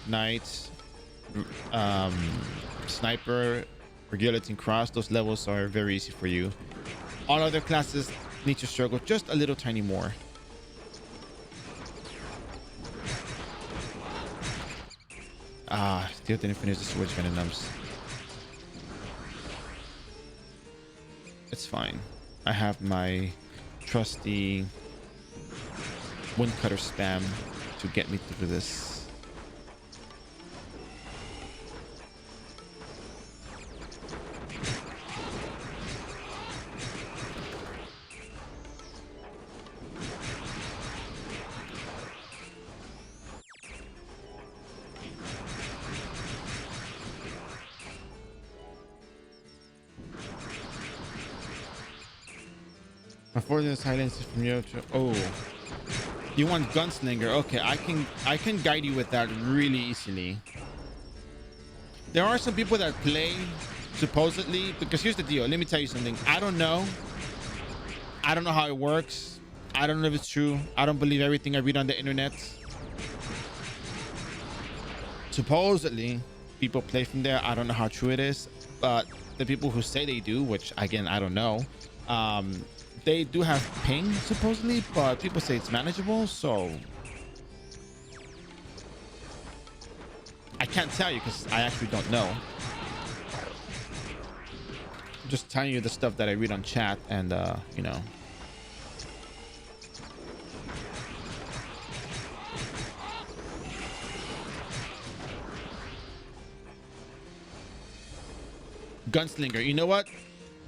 knight, sniper, or guillotine cross. Those levels are very easy for you. All other classes need to struggle just a little tiny more. Still didn't finish the switch venoms. It's fine. I have my trusty woodcutter spam to get me through this. Unfortunately, silence is from you. Oh, you want gunslinger? Okay, I can guide you with that really easily. There are some people that play supposedly, because here's the deal. Let me tell you something. I don't know how it works. I don't know if it's true. I don't believe everything I read on the internet. Supposedly people play from there. I don't know how true it is, but the people who say they do, which again I don't know, they do have ping supposedly, but people say it's manageable, so I can't tell you because I actually don't know. I'm just telling you the stuff that I read on chat, and you know. Gunslinger, you know what?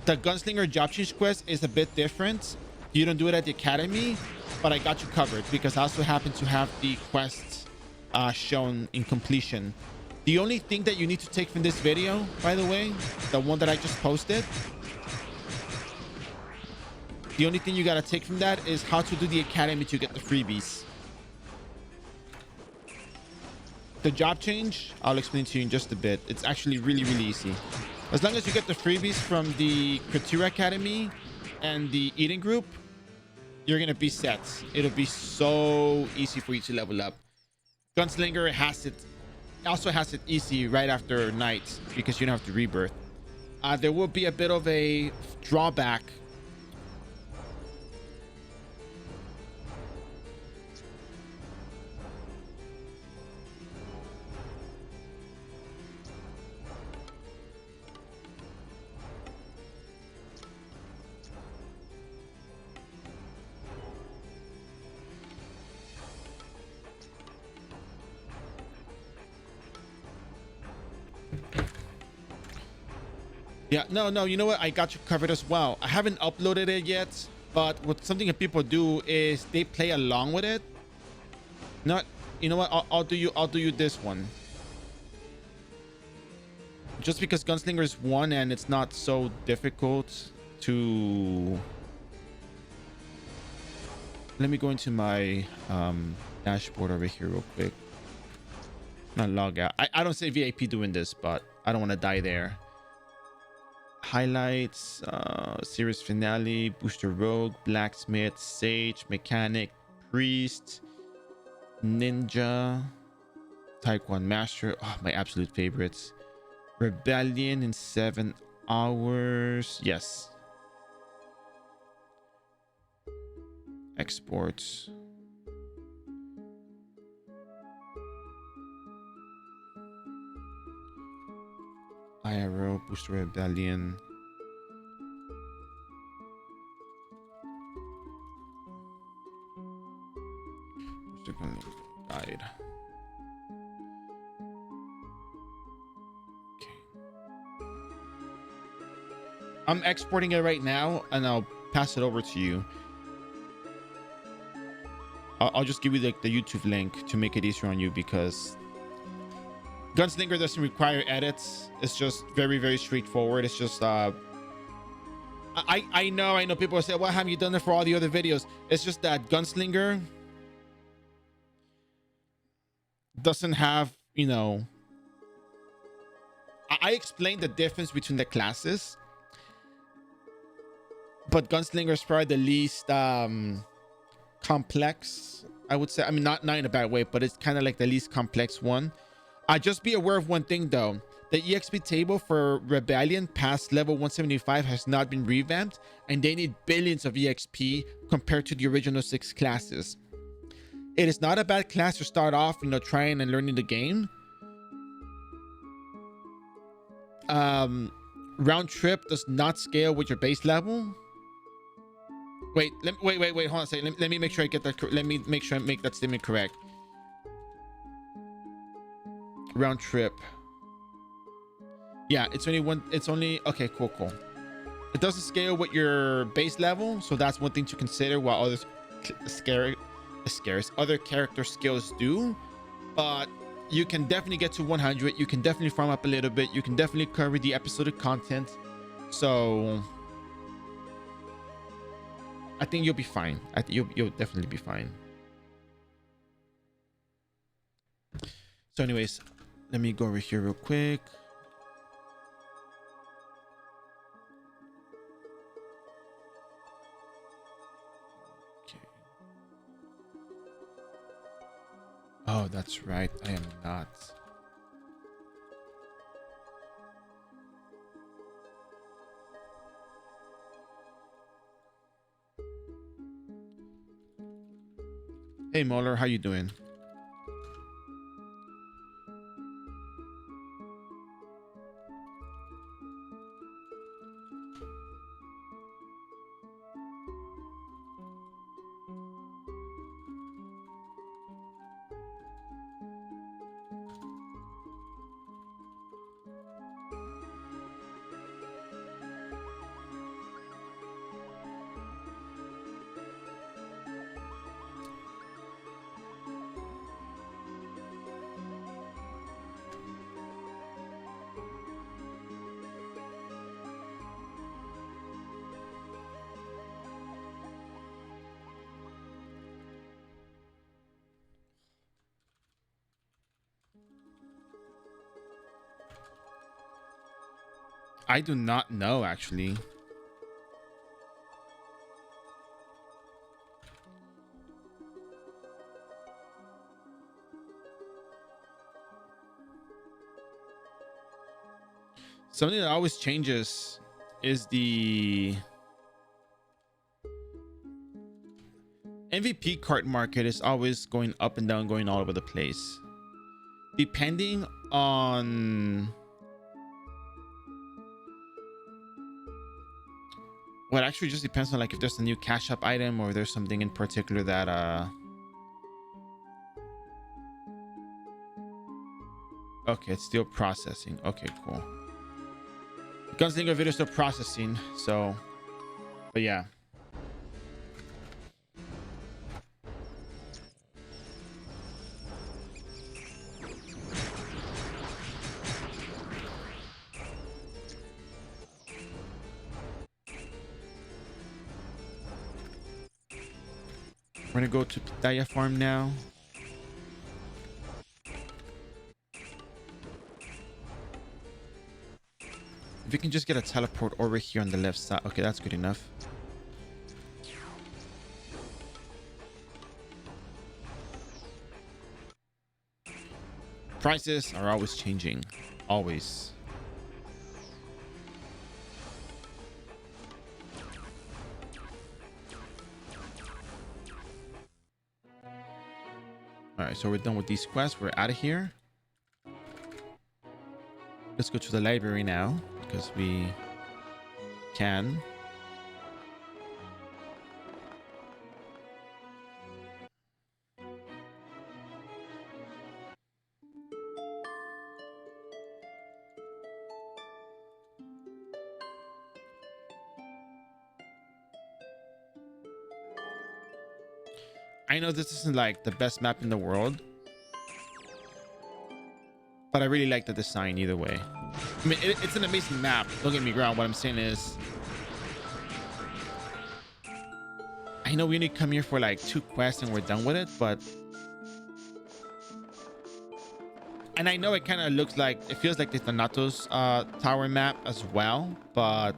The Gunslinger job change quest is a bit different. You don't do it at the academy, but I got you covered because I also happen to have the quest shown in completion. The only thing that you need to take from this video, by the way, the one that I just posted, the only thing you got to take from that is how to do the academy to get the freebies. The job change, I'll explain to you in just a bit. It's actually really, really easy. As long as you get the freebies from the Couture Academy and the Eating Group, you're going to be set. It'll be so easy for you to level up. Gunslinger also has it easy right after night because you don't have to rebirth. There will be a bit of a drawback. Yeah, no, you know what? I got you covered as well. I haven't uploaded it yet, but what something that people do is they play along with it. Not, you know what? I'll do you this one. just because Gunslinger is one and it's not so difficult to. Let me go into my dashboard over here real quick. Not log out. I don't say VIP doing this, but I don't want to die there. Highlights, series finale, booster rogue, blacksmith, sage, mechanic, priest, ninja, taekwondo master. Oh, my absolute favorites. Rebellion in 7 hours. Yes. Exports. iRO, booster rebellion. Booster guide. Okay. I'm exporting it right now and I'll pass it over to you. I'll just give you the YouTube link to make it easier on you because Gunslinger doesn't require edits. It's just very, very straightforward. It's just I know people say, why haven't you done it for all the other videos? It's just that Gunslinger doesn't have, you know, I explained the difference between the classes, but Gunslinger is probably the least complex, I would say. I mean, not in a bad way, but it's kind of like the least complex one. Just be aware of one thing though. The EXP table for Rebellion past level 175 has not been revamped, and they need billions of EXP compared to the original 6 classes. It is not a bad class to start off, you know, trying and learning the game. Round trip does not scale with your base level. Wait, wait, hold on a second. Let me make sure I get that. Let me make sure I make that statement correct. Round trip. Yeah, it's only one. It's only okay. Cool. It doesn't scale with your base level, so that's one thing to consider. While others other character skills do, but you can definitely get to 100. You can definitely farm up a little bit. You can definitely cover the episodic content. So I think you'll be fine. I think you'll definitely be fine. So anyways, let me go over here real quick. Okay. Oh, that's right. I am not. Hey Moller, how you doing? I do not know, actually. Something that always changes is the MVP card market is always going up and down, going all over the place. Depending on well, actually just depends on like if there's a new cash up item or there's something in particular that okay, it's still processing. Okay, cool. Gunslinger video still processing, so but yeah. We're gonna go to Pitaya farm now. If we can just get a teleport over here on the left side. Okay, that's good enough. Prices are always changing. Always. All right, so we're done with these quests. We're out of here. Let's go to the library now because we can. I know this isn't like the best map in the world, but I really like the design either way. I mean, it's an amazing map. Don't get me wrong. What I'm saying is, I know we only come here for like 2 quests and we're done with it, but and I know it kind of looks like it feels like the Thanatos tower map as well, but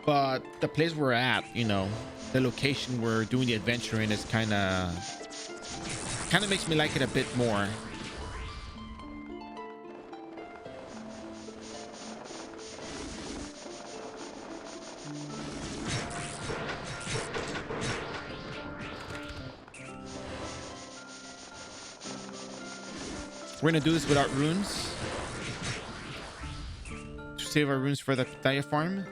the place we're at, you know, the location we're doing the adventure in is kind of makes me like it a bit more. We're gonna do this without runes to save our runes for the Pitaya farm.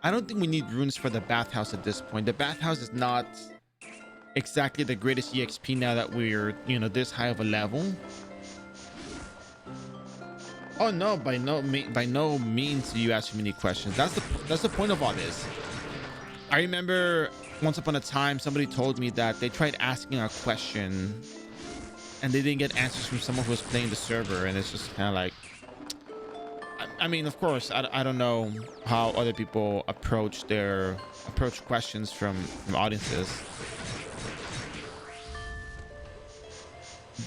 I don't think we need runes for the bathhouse at this point. The bathhouse is not exactly the greatest EXP now that we're, you know, this high of a level. Oh no, by no means do you ask too many questions. That's the point of all this. I remember once upon a time somebody told me that they tried asking a question and they didn't get answers from someone who was playing the server, and it's just kind of like, I mean, of course, I don't know how other people approach questions from audiences,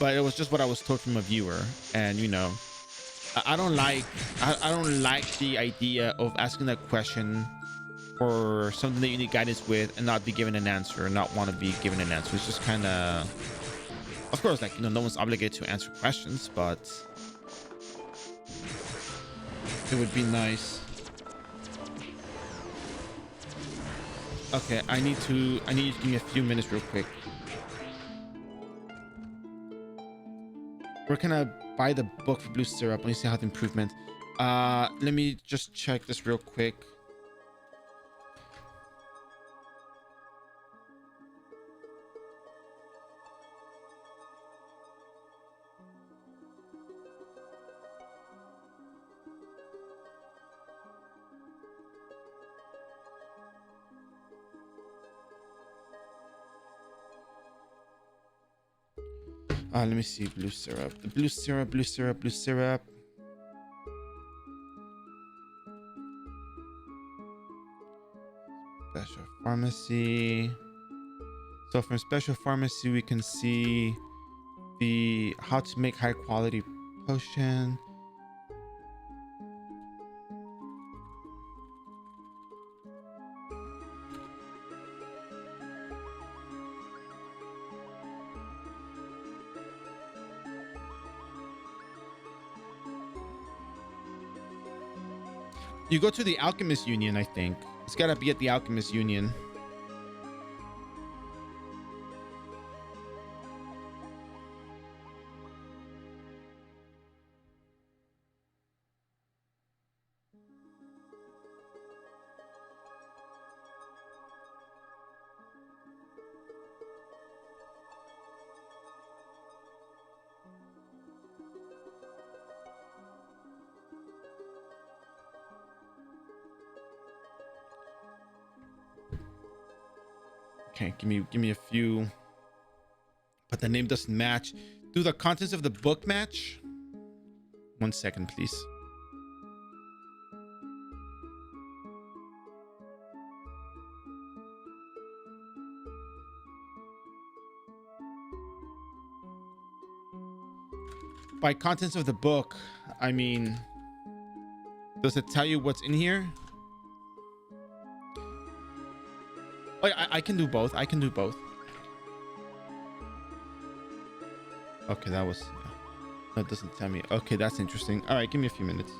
but it was just what I was told from a viewer. And you know, I don't like the idea of asking that question or something that you need guidance with and not be given an answer, or not want to be given an answer. It's just kind of course, like, you know, no one's obligated to answer questions, but it would be nice. Okay, I need you to give me a few minutes real quick. Where can I buy the book for blue syrup? Let me see health improvement. Let me just check this real quick. Let me see, blue syrup. The blue syrup. Special pharmacy. So from special pharmacy, we can see the how to make high quality potion. You go to the Alchemist Union, I think. It's gotta be at the Alchemist Union. Okay, give me a few. But the name doesn't match. Do the contents of the book match? 1 second, please. . By contents of the book, I mean, does it tell you what's in here? Oh, I can do both. I can do both. Okay, that was... No, it doesn't tell me. Okay, that's interesting. All right, give me a few minutes.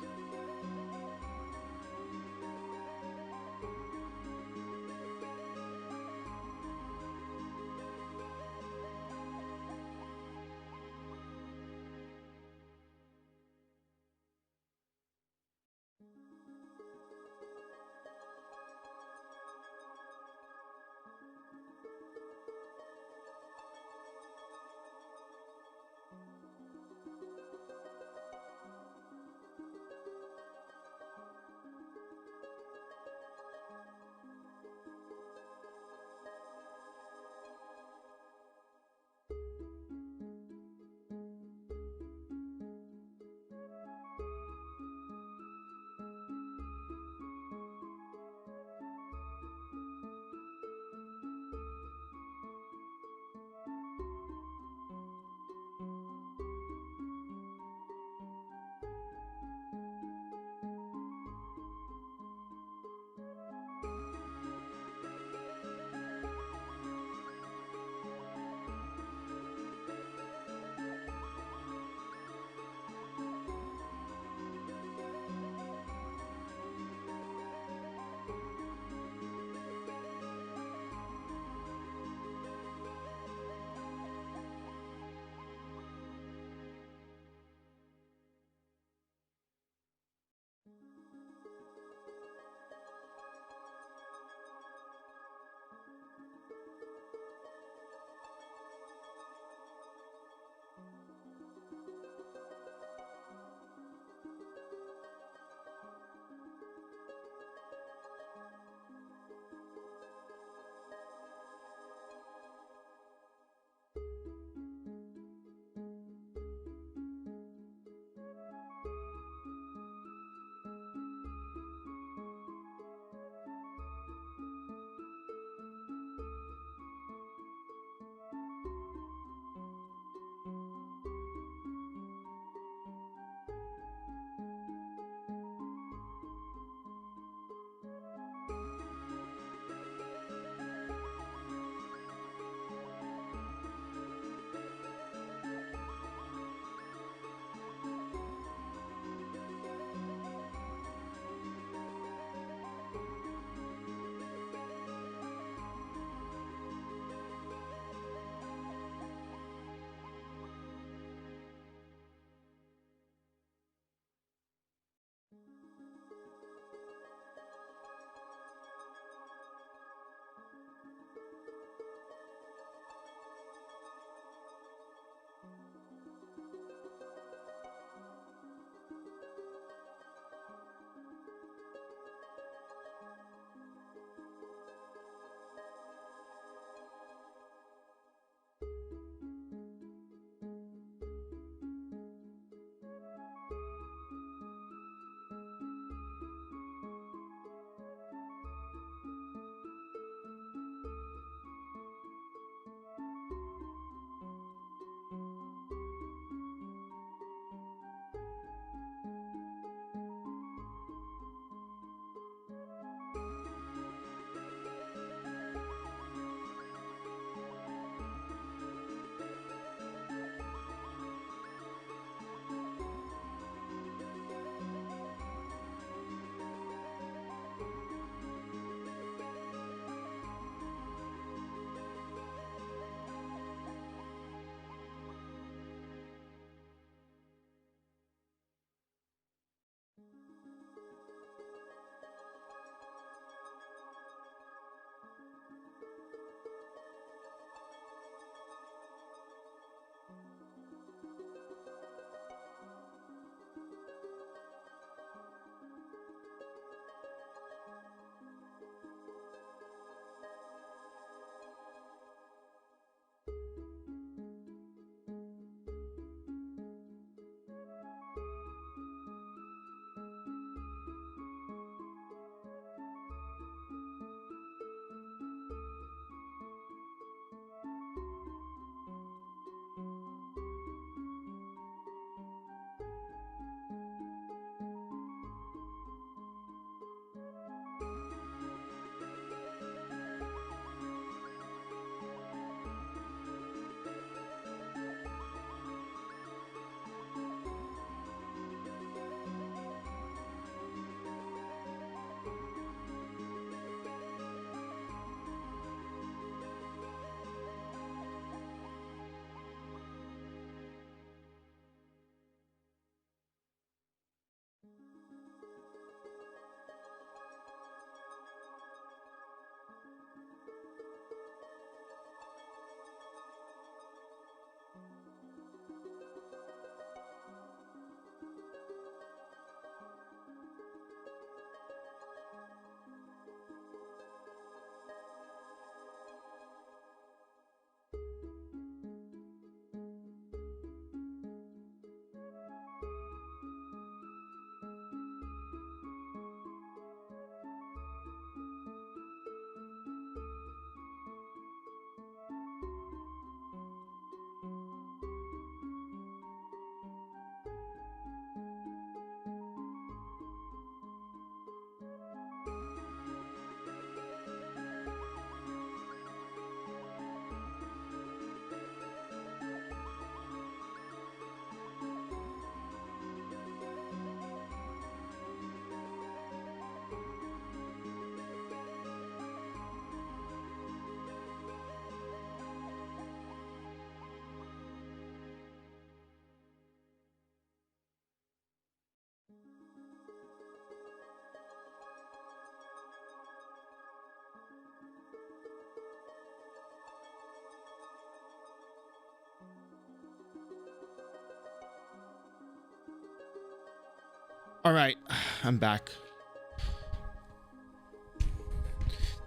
All right, I'm back.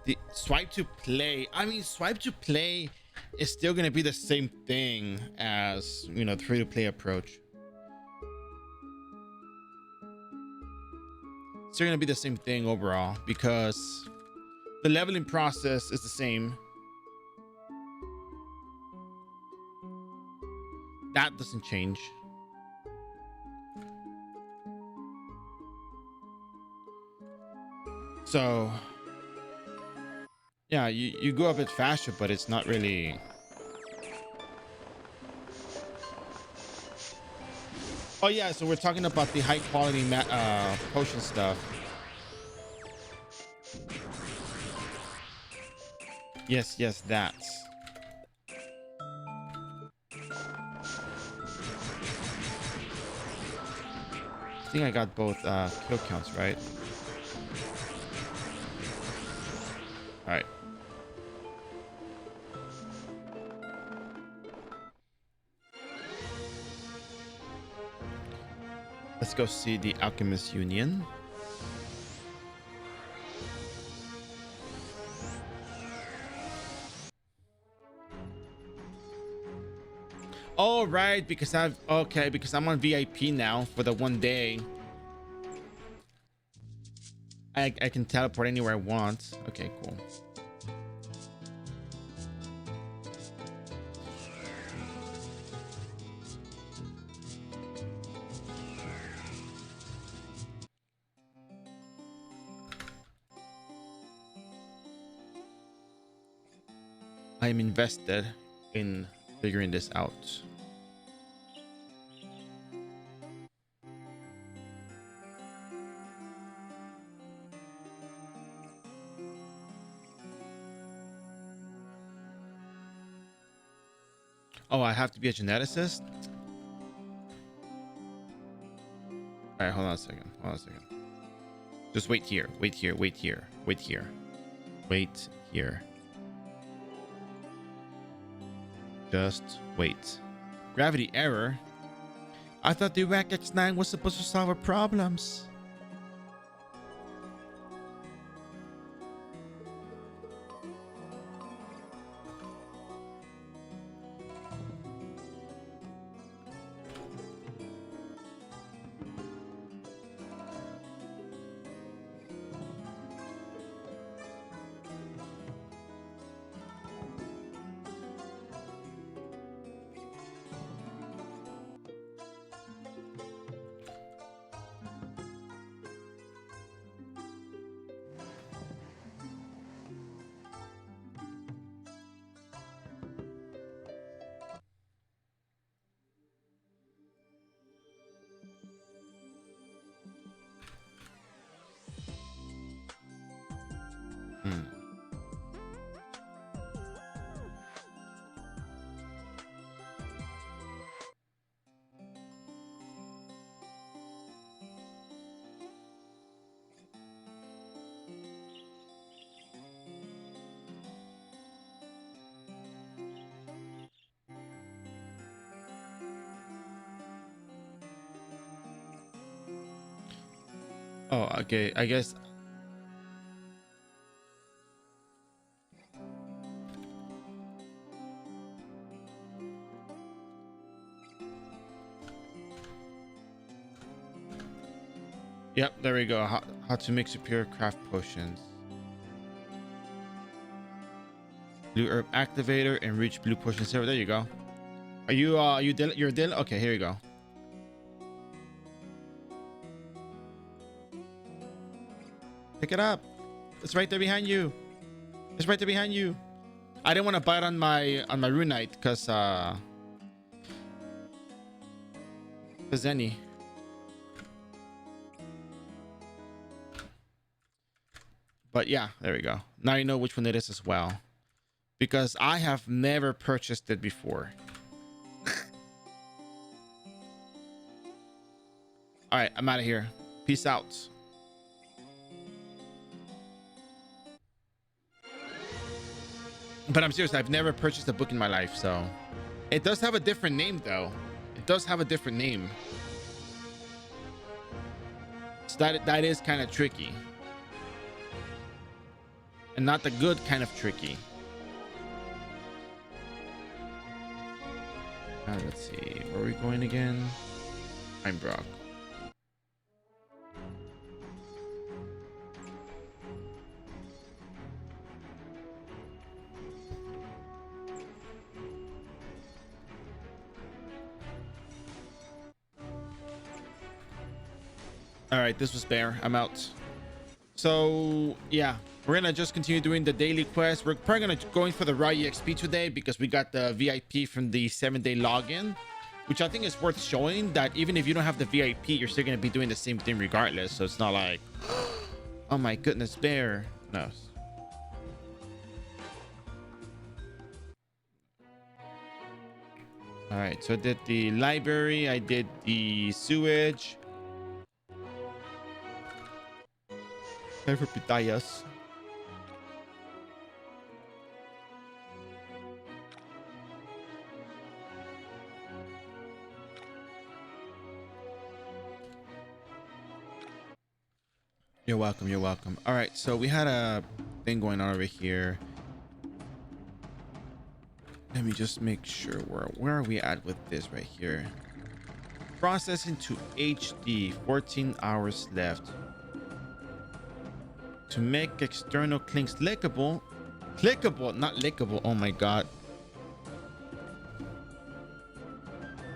The swipe to play. I mean, swipe to play is still going to be the same thing as, you know, the free to play approach. It's still going to be the same thing overall because the leveling process is the same. That doesn't change. So yeah, you go a bit faster, but it's not really. Oh yeah, so we're talking about the high quality potion stuff. Yes, that's. I think I got both kill counts, right? All right. Let's go see the Alchemist Union. Oh, right, because because I'm on VIP now for the 1 day. I can teleport anywhere I want. Okay, cool. I'm invested in figuring this out. Oh, I have to be a geneticist? All right, hold on a second. Just wait here. Wait here. Just wait. Gravity error? I thought the WAC X9 was supposed to solve our problems. Oh, okay. I guess. Yep, there we go. How to make superior craft potions. Blue herb activator and reach blue potion server. There you go. Are you you're Dylan? Okay, here you go. Pick it up. It's right there behind you. It's right there behind you. I didn't want to bite on my Runite because any. But yeah, there we go. Now you know which one it is as well. Because I have never purchased it before. All right, I'm out of here. Peace out. But I'm serious, I've never purchased a book in my life, so. It does have a different name, though. It does have a different name. So that is kind of tricky, and not the good kind of tricky. Let's see, where are we going again? I'm Brock. All right, this was Bear. I'm out. So yeah, we're gonna just continue doing the daily quest. We're probably gonna going for the raw exp today because we got the VIP from the 7-day login, which I think is worth showing, that even if you don't have the VIP, you're still gonna be doing the same thing regardless. So it's not like oh my goodness, Bear. No. All right, so I did the library, I did the sewage. Time for pitayas. You're welcome. You're welcome. All right, so we had a thing going on over here. Let me just make sure where are we at with this right here. Processing to HD, 14 hours left. To make external links clickable, not lickable. Oh my god.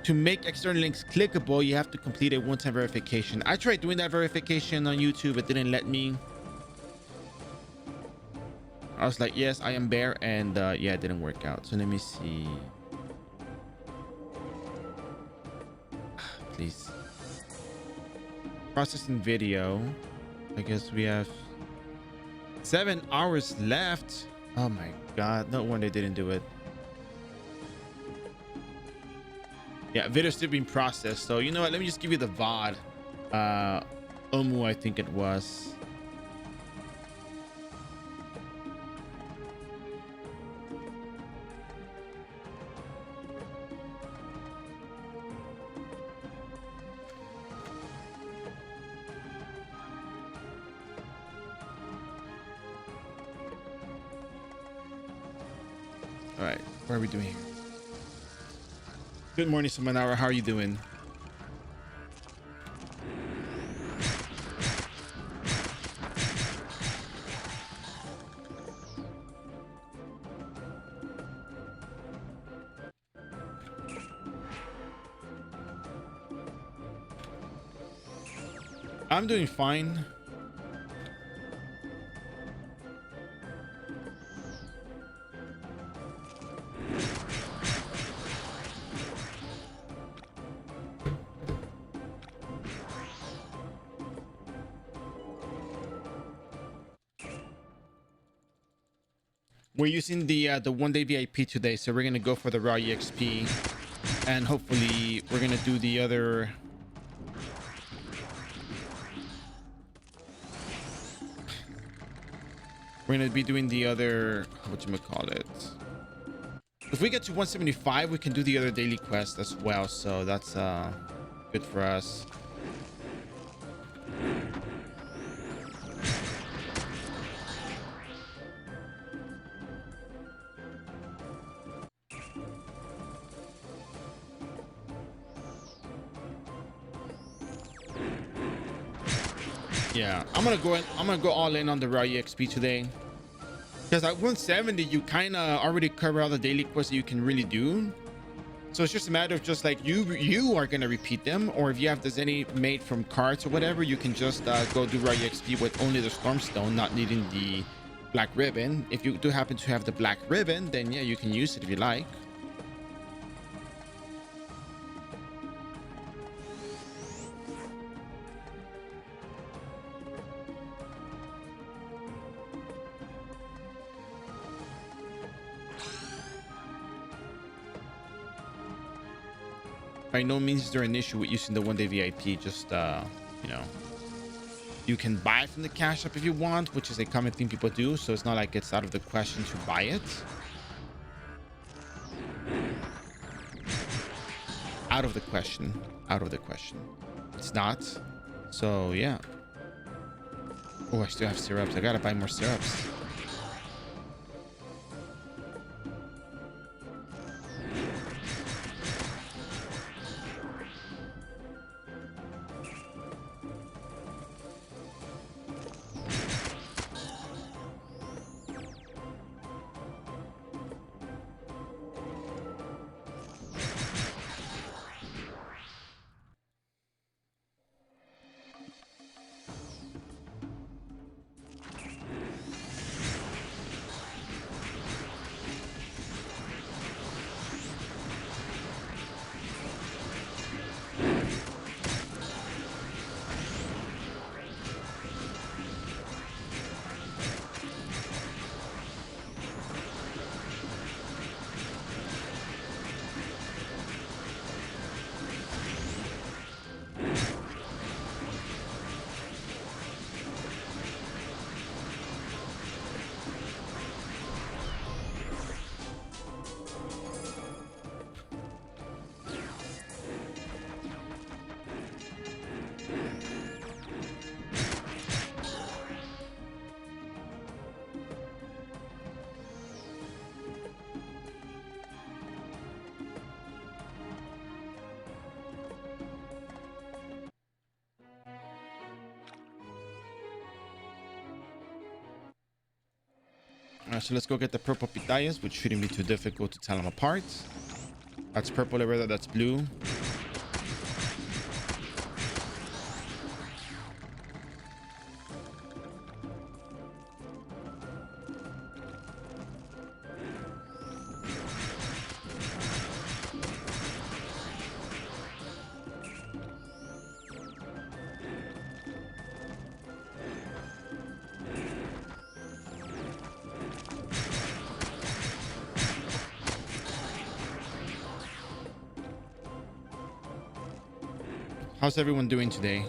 To make external links clickable, you have to complete a one-time verification. I tried doing that verification on YouTube. It didn't let me. I was like, yes, I am Bear, and yeah, it didn't work out. So let me see. Please. Processing video. I guess we have 7 hours left. Oh my god, no wonder they didn't do it. Yeah, video's still being processed. So you know what, let me just give you the VOD. Omu, I think it was. All right, what are we doing here? Good morning, Samanara. How are you doing? I'm doing fine. We're using the 1-day VIP today, so we're gonna go for the raw EXP, and hopefully we're gonna do the other. We're gonna be doing the other. Whatchamacallit? If we get to 175, we can do the other daily quest as well. So that's good for us. Yeah, I'm gonna go all in on the raw EXP today, because at 170 you kind of already cover all the daily quests that you can really do. So it's just a matter of just like you are gonna repeat them, or if you have there's any made from cards or whatever, you can just go do raw EXP with only the Stormstone, not needing the black ribbon. If you do happen to have the black ribbon, then yeah, you can use it if you like. By no means is there an issue with using the 1-day VIP. Just you know, you can buy it from the cash app if you want, which is a common thing people do, so it's not like it's out of the question to buy it. Out of the question. It's not. So yeah, Oh, I still have syrups. I gotta buy more syrups. So let's go get the purple pitayas, which shouldn't be too difficult to tell them apart. That's purple over there. That's blue. How's everyone doing today?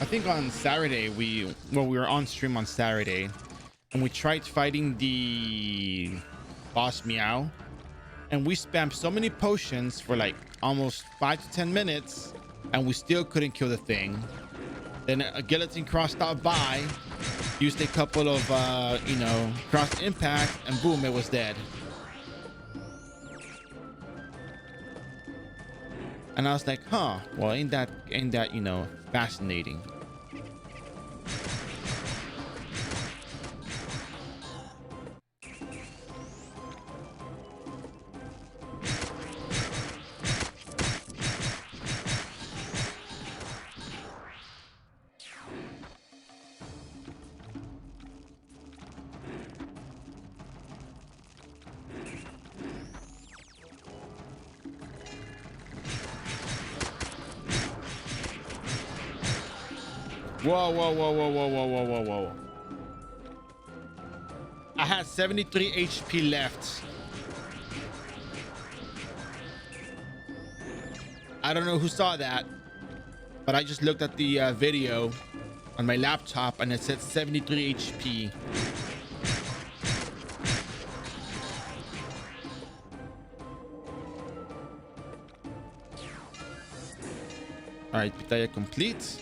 I think on Saturday we were on stream on Saturday and we tried fighting the boss Meow and we spammed so many potions for like almost 5 to 10 minutes and we still couldn't kill the thing. Then a guillotine cross stopped by, used a couple of cross impact, and boom, it was dead. And I was like, huh, well, ain't that fascinating. Whoa, whoa, whoa, whoa, whoa, whoa, whoa, whoa, whoa. I had 73 HP left. I don't know who saw that, but I just looked at the video on my laptop and it said 73 HP. All right, Pitaya complete.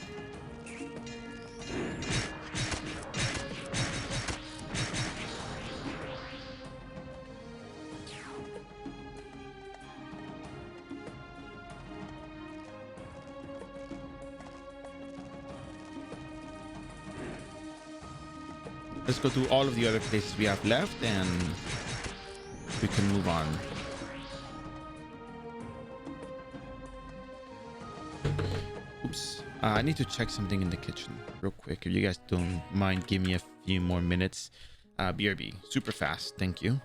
Let's go to all of the other places we have left and we can move on. Oops. I need to check something in the kitchen real quick. If you guys don't mind, give me a few more minutes. BRB. Super fast. Thank you.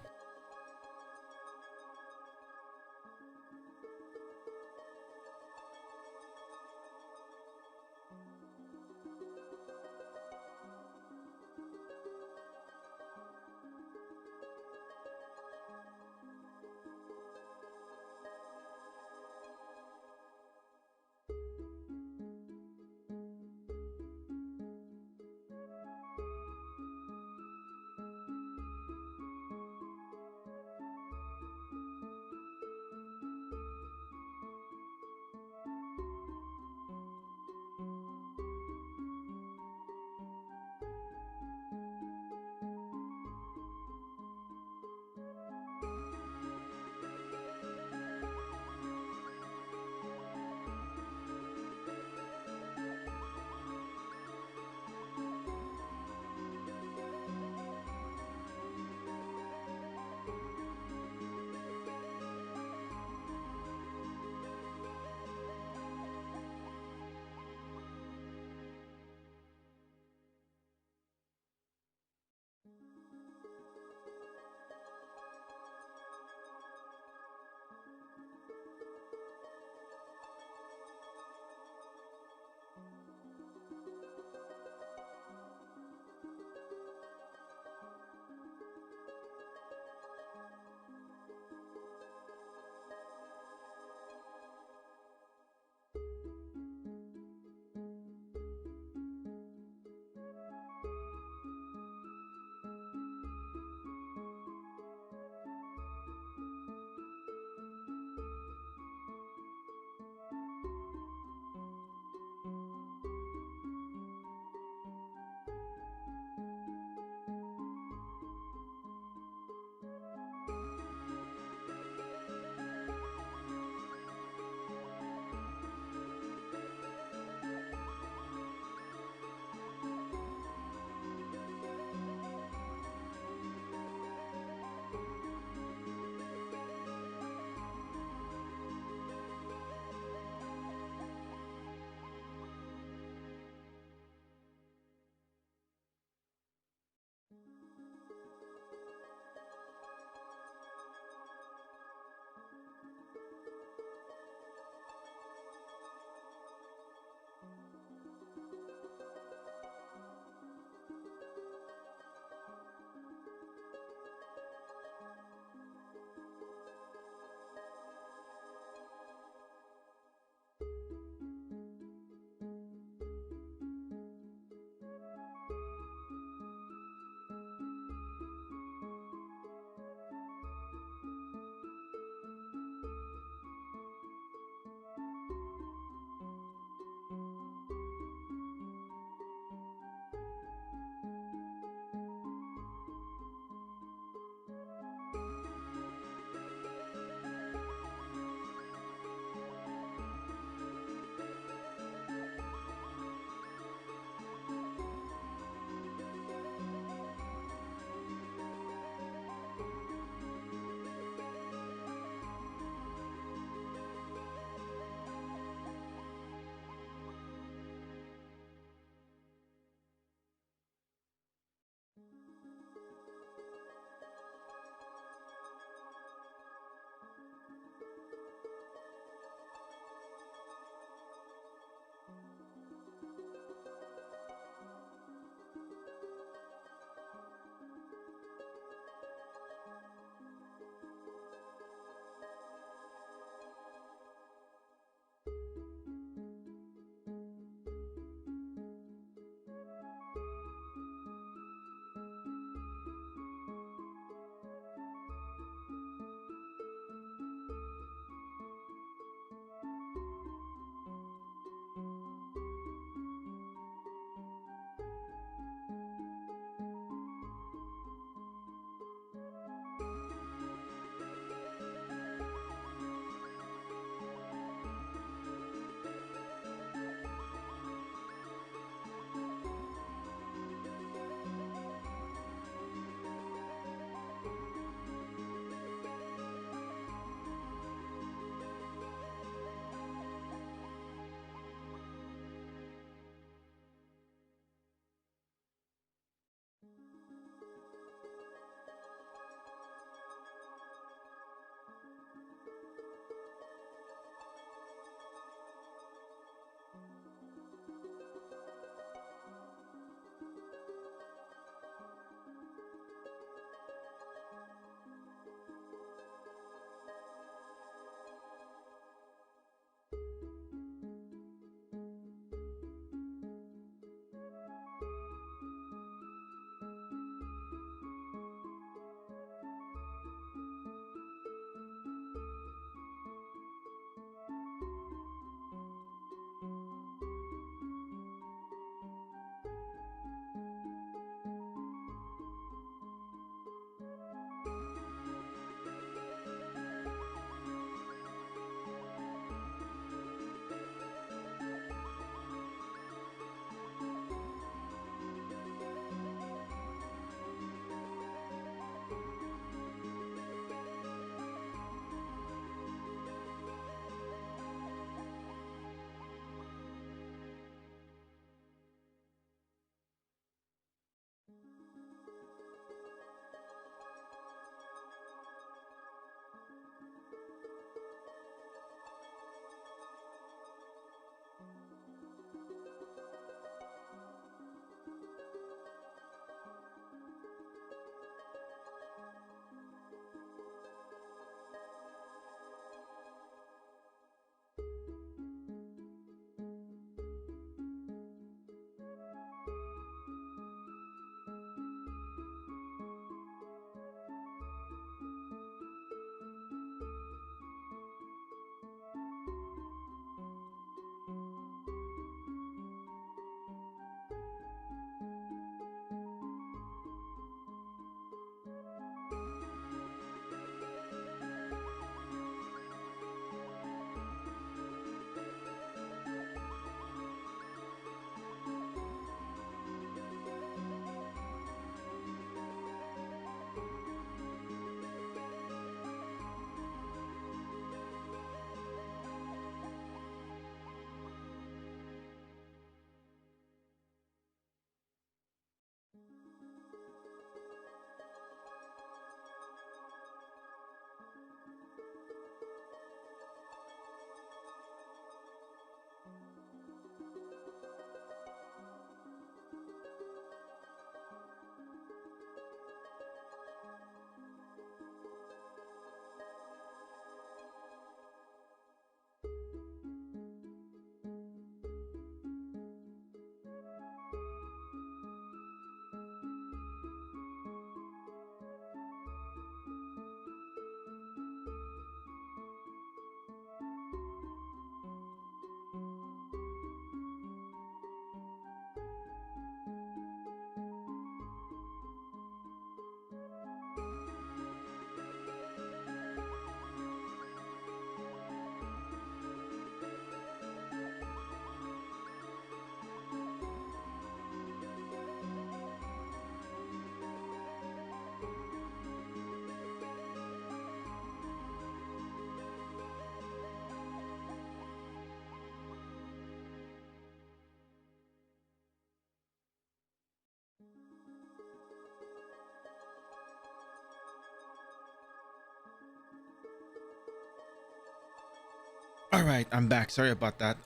All right, I'm back. Sorry about that.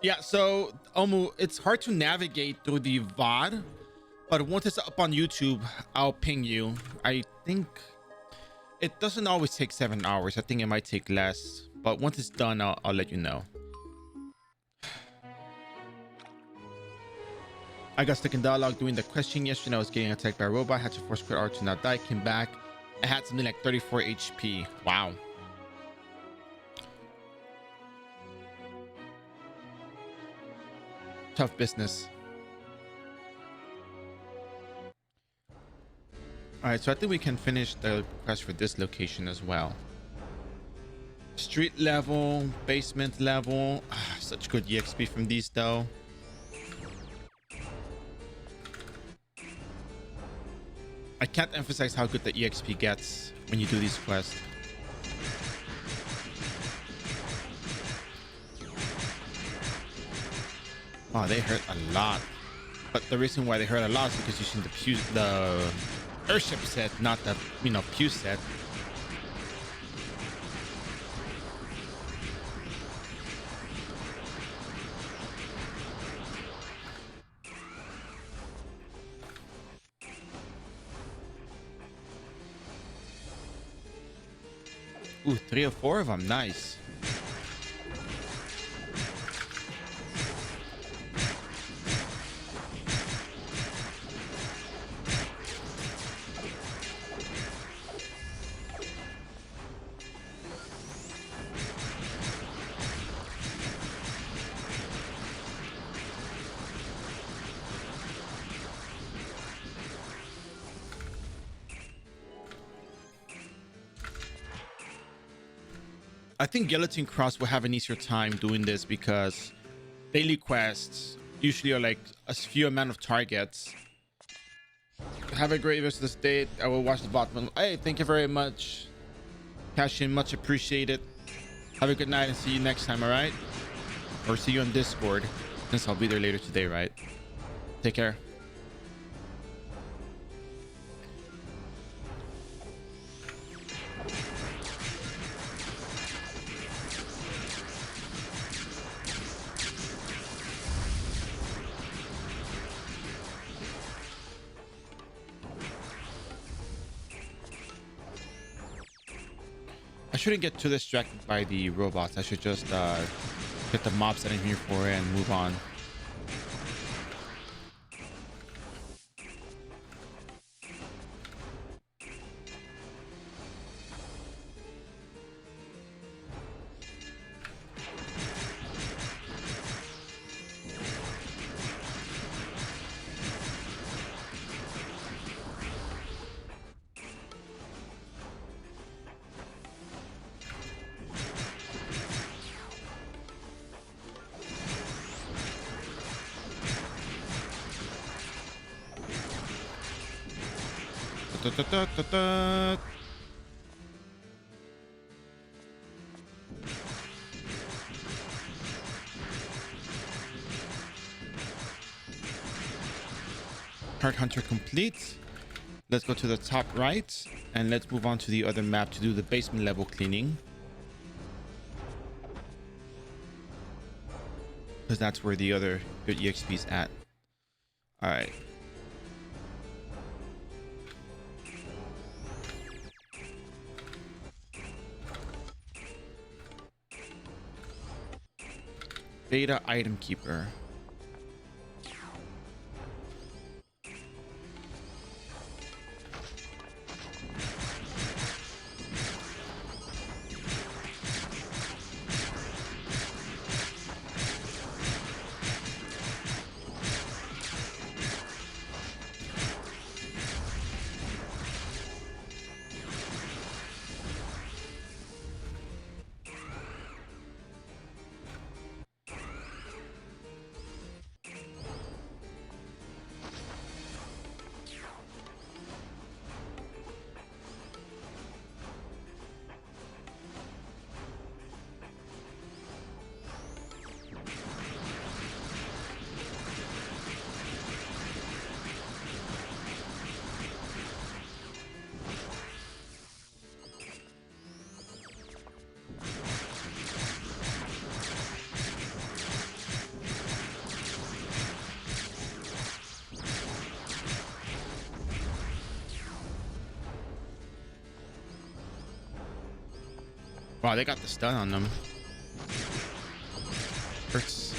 Yeah, so Omu, it's hard to navigate through the VOD, but once it's up on YouTube, I'll ping you. I think it doesn't always take 7 hours. I think it might take less, but once it's done, I'll let you know. I got stuck in dialogue doing the question yesterday. I was getting attacked by a robot, had to force quit art to not die, came back. I had something like 34 HP. Wow. Tough business. All right, so I think we can finish the quest for this location as well. Street level, basement level. Such good EXP from these though. I can't emphasize how good the EXP gets when you do these quests. Wow, they hurt a lot. But the reason why they hurt a lot is because you're using the airship set, not the Pew set. Ooh, 3 or 4 of them. Nice. I think Guillotine Cross will have an easier time doing this because daily quests usually are like a few amount of targets. Have a great rest of the day. I will watch the bottom. Hey, thank you very much. Cash in, much appreciated. Have a good night and see you next time, all right? Or see you on Discord, since I'll be there later today, right? Take care. I shouldn't get too distracted by the robots. I should just get the mobs that I'm here for and move on. Card Hunter complete. Let's go to the top right and let's move on to the other map to do the basement level cleaning, because that's where the other good EXP is at. All right. Beta item keeper. Wow, they got the stun on them. Hurts.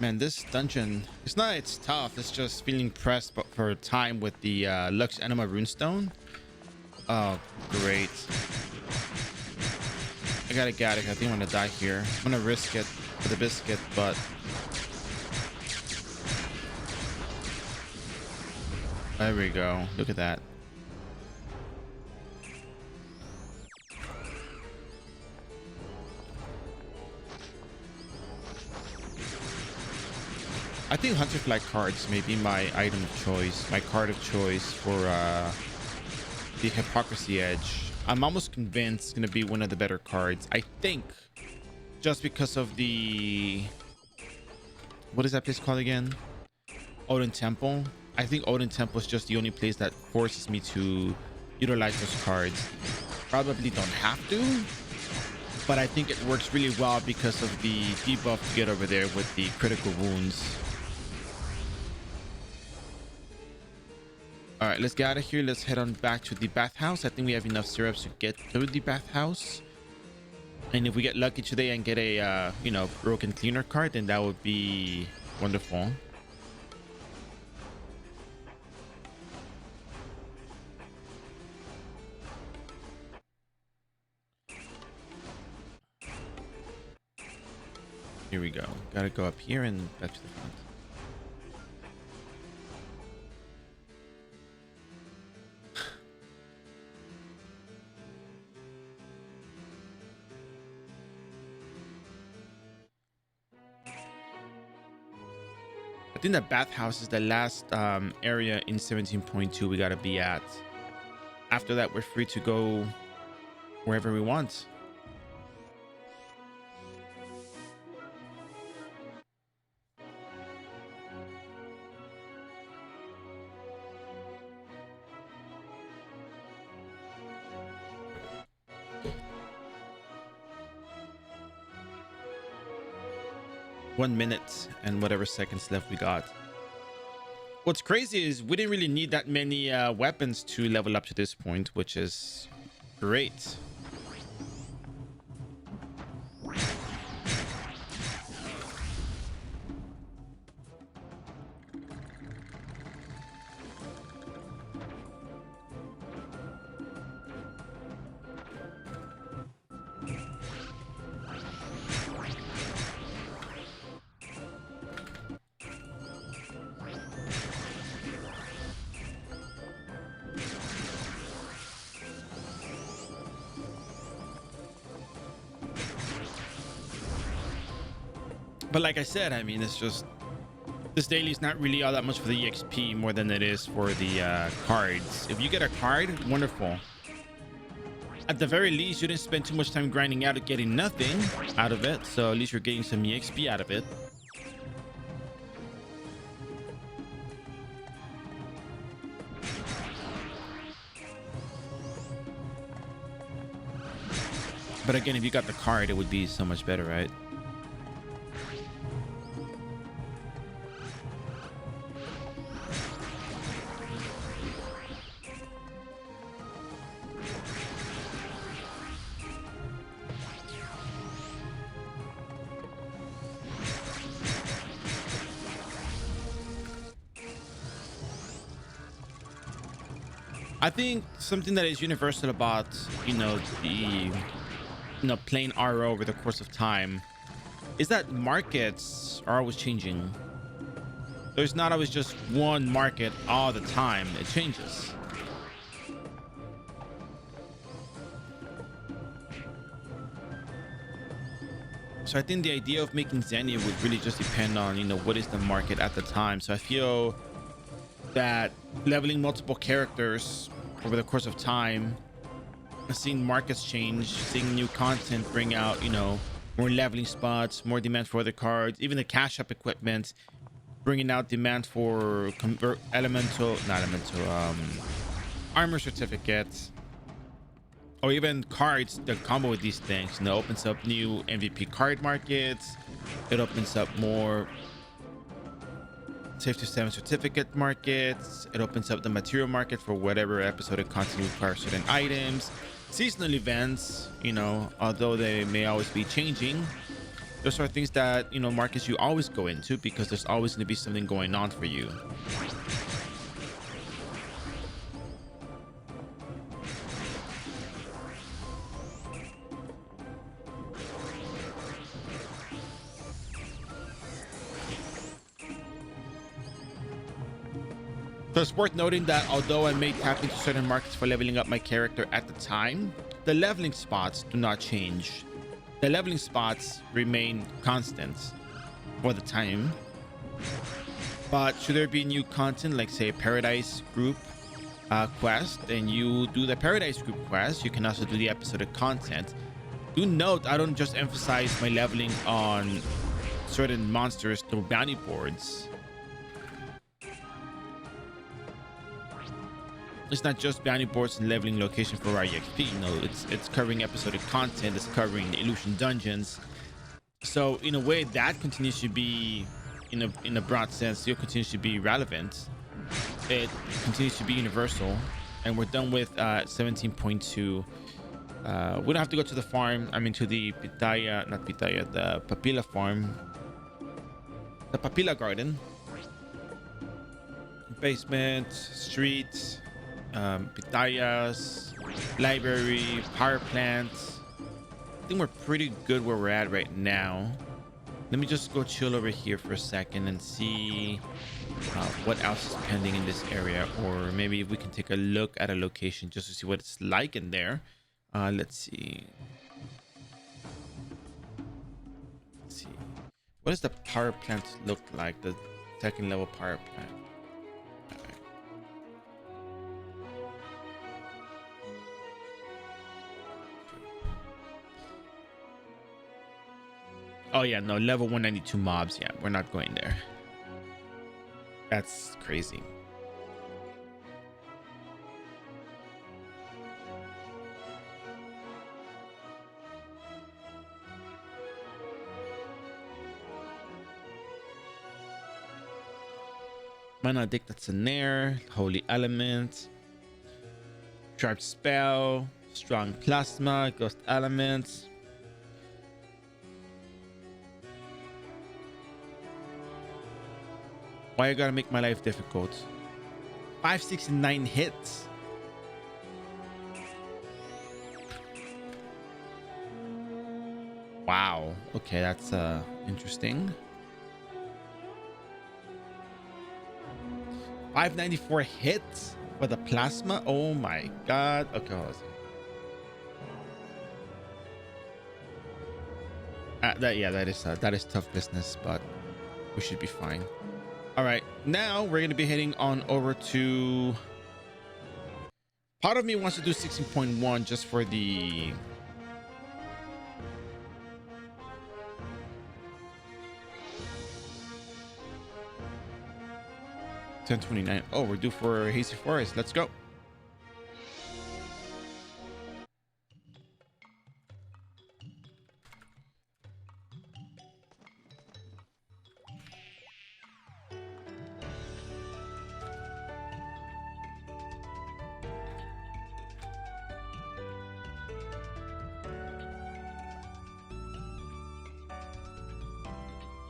Man, this dungeon, it's tough. It's just feeling pressed but for time with the Lux Anima Runestone. Oh, great. I gotta get it. I think I'm gonna die here. I'm gonna risk it for the biscuit, but there we go. Look at that. I think Hunterfly cards may be my item of choice, my card of choice for the Hypocrisy Edge. I'm almost convinced it's going to be one of the better cards. I think just because of the... What is that place called again? Odin Temple. I think Odin Temple is just the only place that forces me to utilize those cards. Probably don't have to, but I think it works really well because of the debuff you get over there with the critical wounds. All right, let's get out of here. Let's head on back to the bathhouse. I think we have enough syrups to get through the bathhouse. And if we get lucky today and get a, broken cleaner card, then that would be wonderful. Here we go. Gotta go up here and back to the front. I think the bathhouse is the last area in 17.2 we gotta be at. After that, we're free to go wherever we want. One minute and whatever seconds left we got. What's crazy is we didn't really need that many weapons to level up to this point, which is great. But like I said, I mean, it's just this daily is not really all that much for the EXP more than it is for the cards. If you get a card, wonderful. At the very least, you didn't spend too much time grinding out and getting nothing out of it. So at least you're getting some EXP out of it. But again, if you got the card, it would be so much better, right? I think something that is universal about, the, playing RO over the course of time is that markets are always changing. There's not always just one market all the time. It changes. So I think the idea of making Xenia would really just depend on, what is the market at the time. So I feel that leveling multiple characters over the course of time, seeing markets change, seeing new content bring out, more leveling spots, more demand for other cards, even the cash up equipment, bringing out demand for armor certificates, or even cards that combo with these things, opens up new MVP card markets. It opens up more Safe to 7 certificate markets. It opens up the material market for whatever episodic content requires certain items. Seasonal events, although they may always be changing, those are things that, markets you always go into because there's always going to be something going on for you. So it's worth noting that although I may tap into certain markets for leveling up my character at the time, the leveling spots do not change. The leveling spots remain constant for the time. But should there be new content, like say a Paradise Group quest, then you do the Paradise Group quest. You can also do the episodic content. Do note, I don't just emphasize my leveling on certain monsters through bounty boards. It's not just bounty boards and leveling location for REXP. It's covering episodic content. It's covering the illusion dungeons. So in a way, that continues to be, in a broad sense, still continues to be relevant. It continues to be universal. And we're done with 17.2. We don't have to go to the farm. I mean, to the the Papilla farm. The Papilla garden. Basement, streets, pitayas, library, power plants. I think we're pretty good where we're at right now. Let me just go chill over here for a second and see what else is pending in this area, or maybe if we can take a look at a location just to see what it's like in there. Let's see. What does the power plant look like? The second level power plant. Oh yeah, no, level 192 mobs. Yeah, we're not going there. That's crazy. Mana Dick, that's in there. Holy Element. Sharp Spell. Strong Plasma. Ghost Element. Why you gotta make my life difficult? 569 hits. Wow. Okay, that's interesting. 594 hits for the plasma. Oh my god. Okay, hold on. That is tough business, but we should be fine. All right, now we're going to be heading on over to... Part of me wants to do 16.1 just for the... $10.29. Oh, we're due for Hazy Forest. Let's go.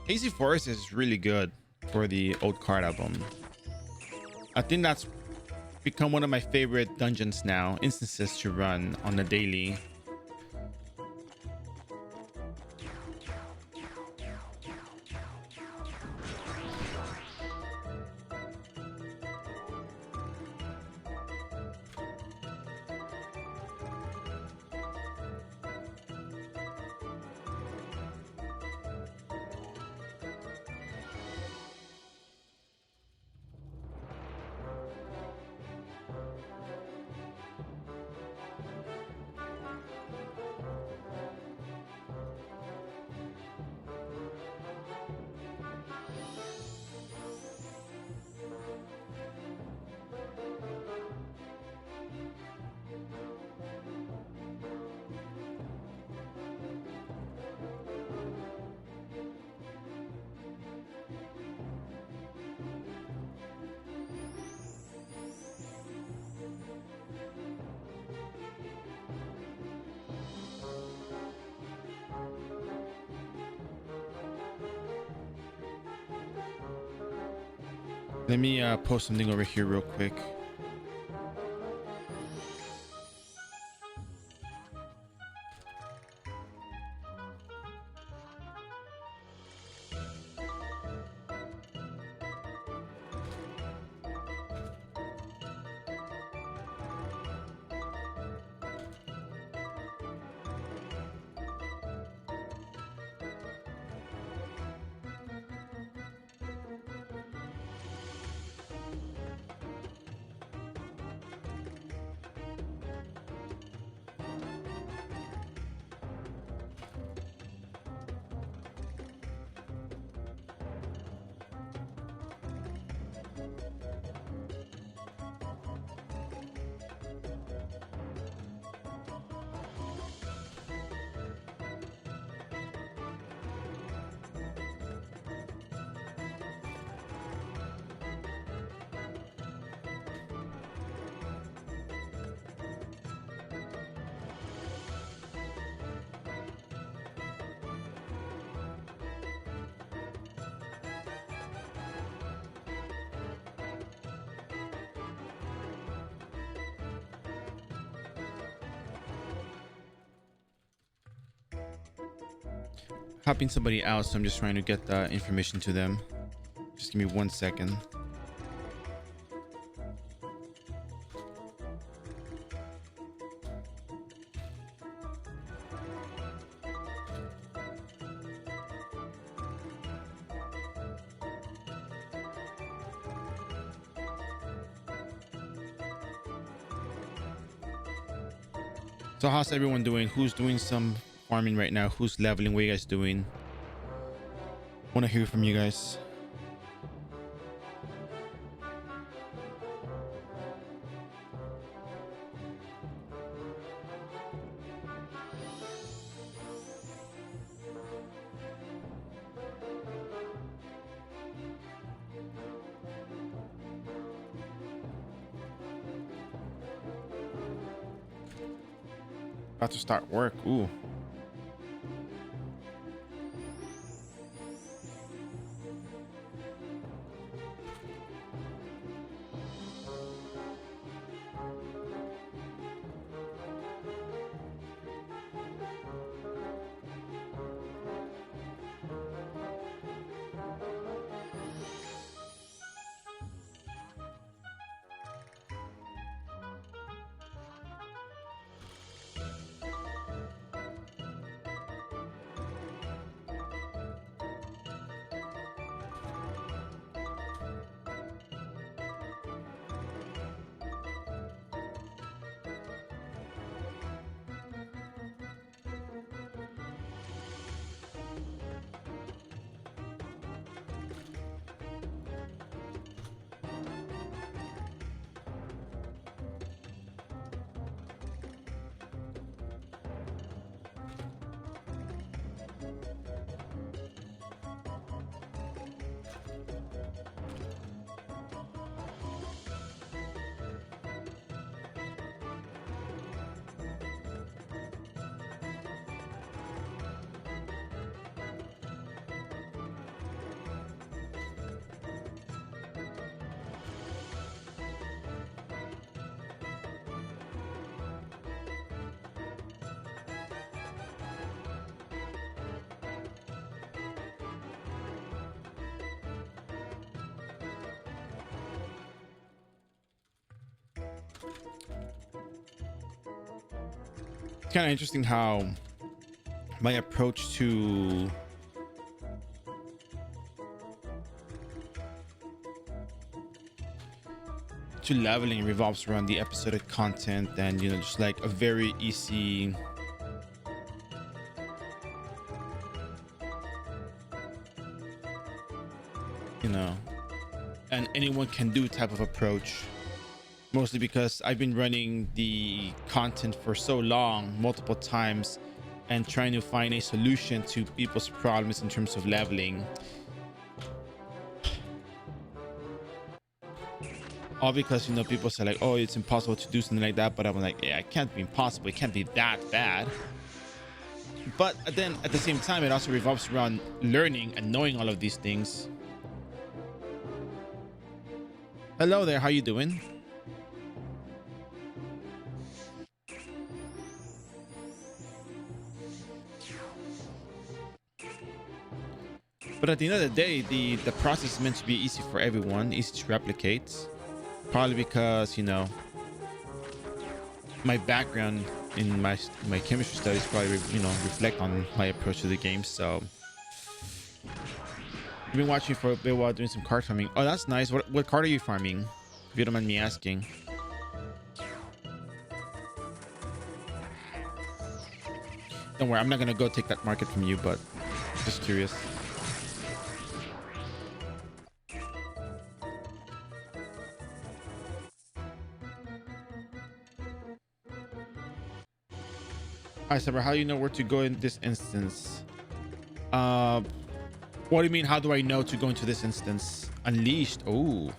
Hazy Forest is really good for the old card album. I think that's become one of my favorite dungeons now, instances to run on the daily. Let me post something over here real quick. Helping somebody out, so I'm just trying to get the information to them. Just give me 1 second. So how's everyone doing? Who's doing some farming right now? Who's leveling? What are you guys doing? Want to hear from you guys. About to start work. Ooh. It's kind of interesting how my approach to leveling revolves around the episodic content, and you know, just like a very easy you know, and anyone can do type of approach, mostly because I've been running the content for so long, multiple times, and trying to find a solution to people's problems in terms of leveling. All because, you know, people say like, oh, it's impossible to do something like that, but I'm like, yeah, it can't be impossible, it can't be that bad. But then at the same time, it also revolves around learning and knowing all of these things. Hello there, how you doing? But at the end of the day, the process is meant to be easy for everyone, easy to replicate. Probably because, you know, my background in my chemistry studies probably, you know, reflect on my approach to the game. So I've been watching for a bit while doing some card farming. Oh, that's nice. What card are you farming, if you don't mind me asking? Don't worry, I'm not gonna go take that market from you, but just curious. Hi, Saber. How do you know where to go in this instance? What do you mean? How do I know to go into this instance? Unleashed. Oh.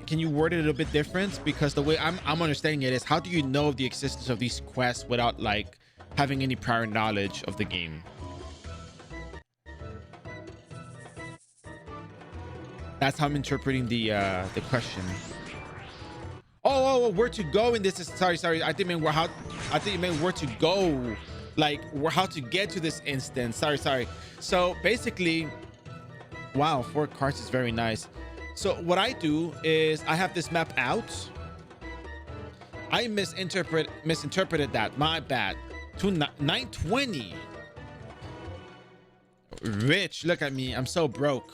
Can you word it a little bit different? Because the way I'm understanding it is, how do you know the existence of these quests without like having any prior knowledge of the game? That's how I'm interpreting the question. Oh, where to go in this is sorry. I think you meant where to go, like how to get to this instance. Sorry. So basically, wow, 4 cards is very nice. So what I do is I have this map out. I misinterpreted that. My bad. To 920. Rich, look at me. I'm so broke.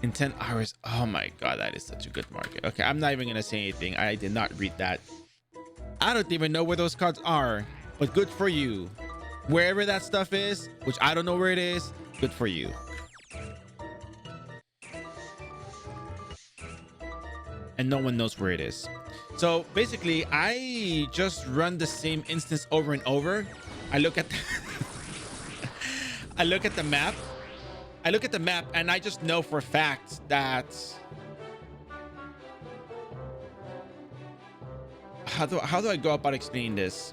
In 10 hours. Oh my god, that is such a good market. Okay, I'm not even gonna say anything. I did not read that. I don't even know where those cards are, but good for you. Wherever that stuff is, which I don't know where it is, good for you. And no one knows where it is. So basically, I just run the same instance over and over. I look at the I look at the map and I just know for a fact that how do I go about explaining this?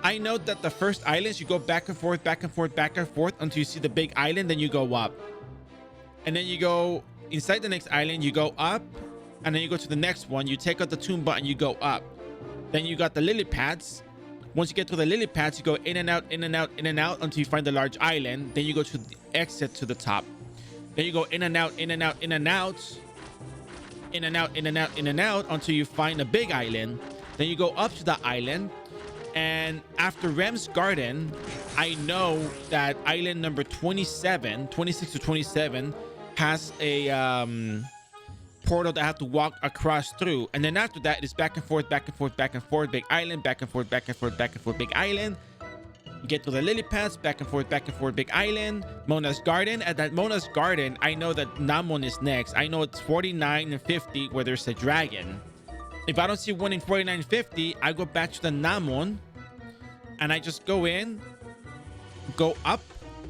I know that the first islands, you go back and forth until you see the big island, then you go up. And then you go inside the next island, you go up, and then you go to the next one, you take out the tomb button, you go up. Then you got the lily pads. Once you get to the lily pads, you go in and out until you find the large island. Then you go to the exit to the top. Then you go in and out until you find a big island. Then you go up to the island. And after Rem's Garden, I know that island number 26 to 27 has a portal that I have to walk across through. And then after that, it's back and forth, big island, back and forth, big island. You get to the lily pads, back and forth, big island. Mona's Garden. At that Mona's Garden, I know that Namon is next. I know it's 49 and 50 where there's a dragon. If I don't see one in 49 and 50, I go back to the Namon and I just go in, go up,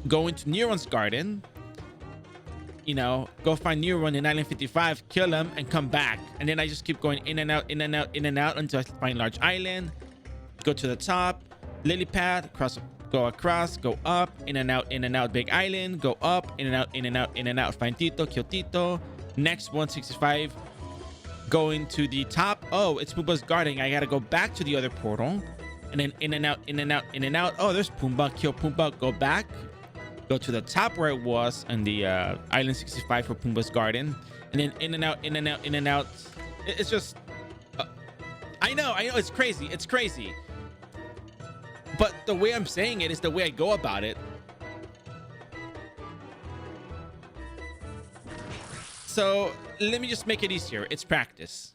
go into Neuron's Garden, you know, go find Neuron in Island 55, kill him, and come back. And then I just keep going in and out until I find Large Island, go to the top, lily pad, go across, go up, in and out, big island, go up, in and out, find Tito, kill Tito. Next 165, going to the top. Oh, it's Pumbaa's Garden. I gotta go back to the other portal. And then in and out. Oh, there's Pumbaa, kill Pumbaa, go back. go to the top where it was on the Island 65 for Pumbaa's Garden, and then in and out, in and out, in and out. It's just, I know, it's crazy, but the way I'm saying it is the way I go about it. So let me just make it easier. It's practice.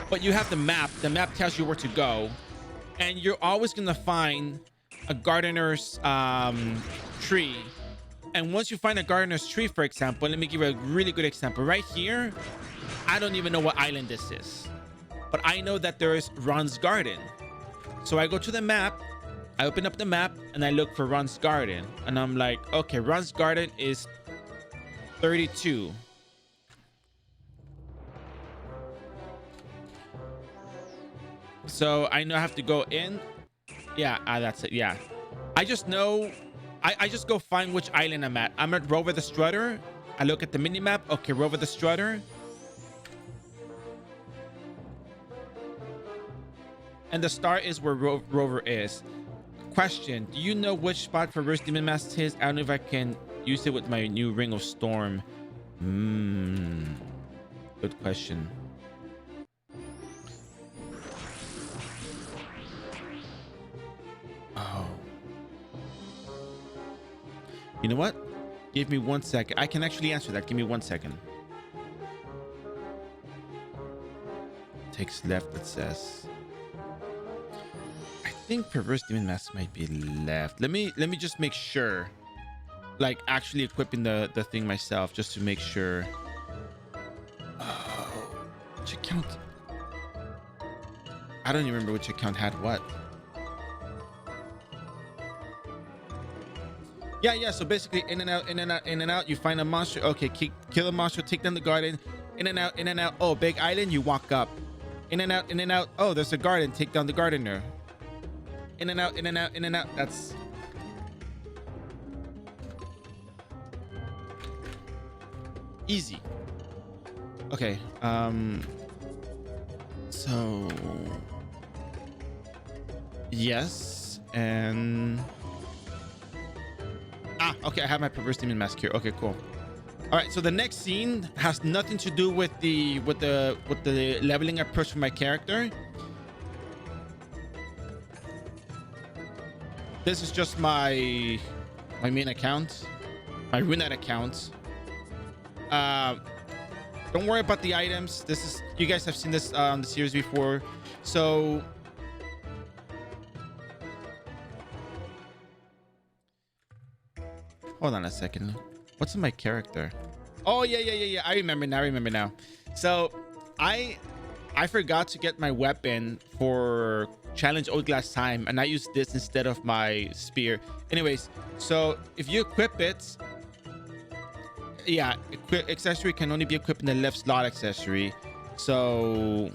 But you have the map. The map tells you where to go, and you're always gonna find a gardener's tree. And once you find a gardener's tree, for example, let me give you a really good example. Right here, I don't even know what island this is, but I know that there is Run's garden. So I go to the map, I open up the map, and I look for Run's garden, and I'm like, okay, Run's garden is 32. So I know I have to go in. Yeah, that's it. Yeah, I just know. I just go find which island I'm at. I'm at Rover the Strutter. I look at the mini map. Okay, Rover the Strutter. And the star is where Rover is. Question: do you know which spot for Reverse Demon Mask is? I don't know if I can use it with my new Ring of Storm. Good question. Oh. You know what? Give me 1 second. I can actually answer that. Give me 1 second. Takes left, it says. I think Perverse Demon Mask might be left. Let me just make sure. Like actually equipping the thing myself just to make sure. Oh, which account? I don't even remember which account had what. Yeah. So basically, in and out, in and out, in and out. You find a monster. Okay, kill a monster. Take down the garden. In and out, in and out. Oh, big island. You walk up. In and out, in and out. Oh, there's a garden. Take down the gardener. In and out, in and out, in and out. That's easy. Okay. So yes, and. Okay, I have my Perverse Demon Mask here. Okay, cool. All right, so the next scene has nothing to do with the leveling approach for my character. This is just my main account, my Rune account. Don't worry about the items. This is, you guys have seen this on the series before, so. Hold on a second. What's in my character? Oh, yeah. I remember now. So I forgot to get my weapon for challenge Old Glass time, and I used this instead of my spear. Anyways, so if you equip it, yeah, accessory can only be equipped in the left slot accessory. So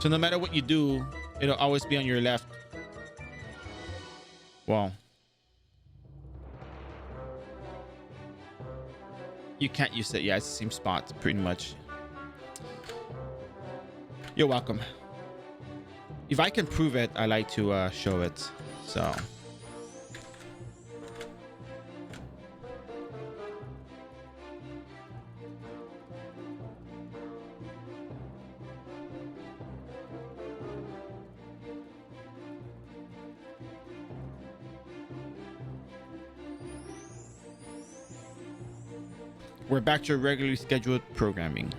no matter what you do, it'll always be on your left. Wow. You can't use it. Yeah, it's the same spot pretty much. You're welcome. If I can prove it, I like to show it. So we're back to regularly scheduled programming.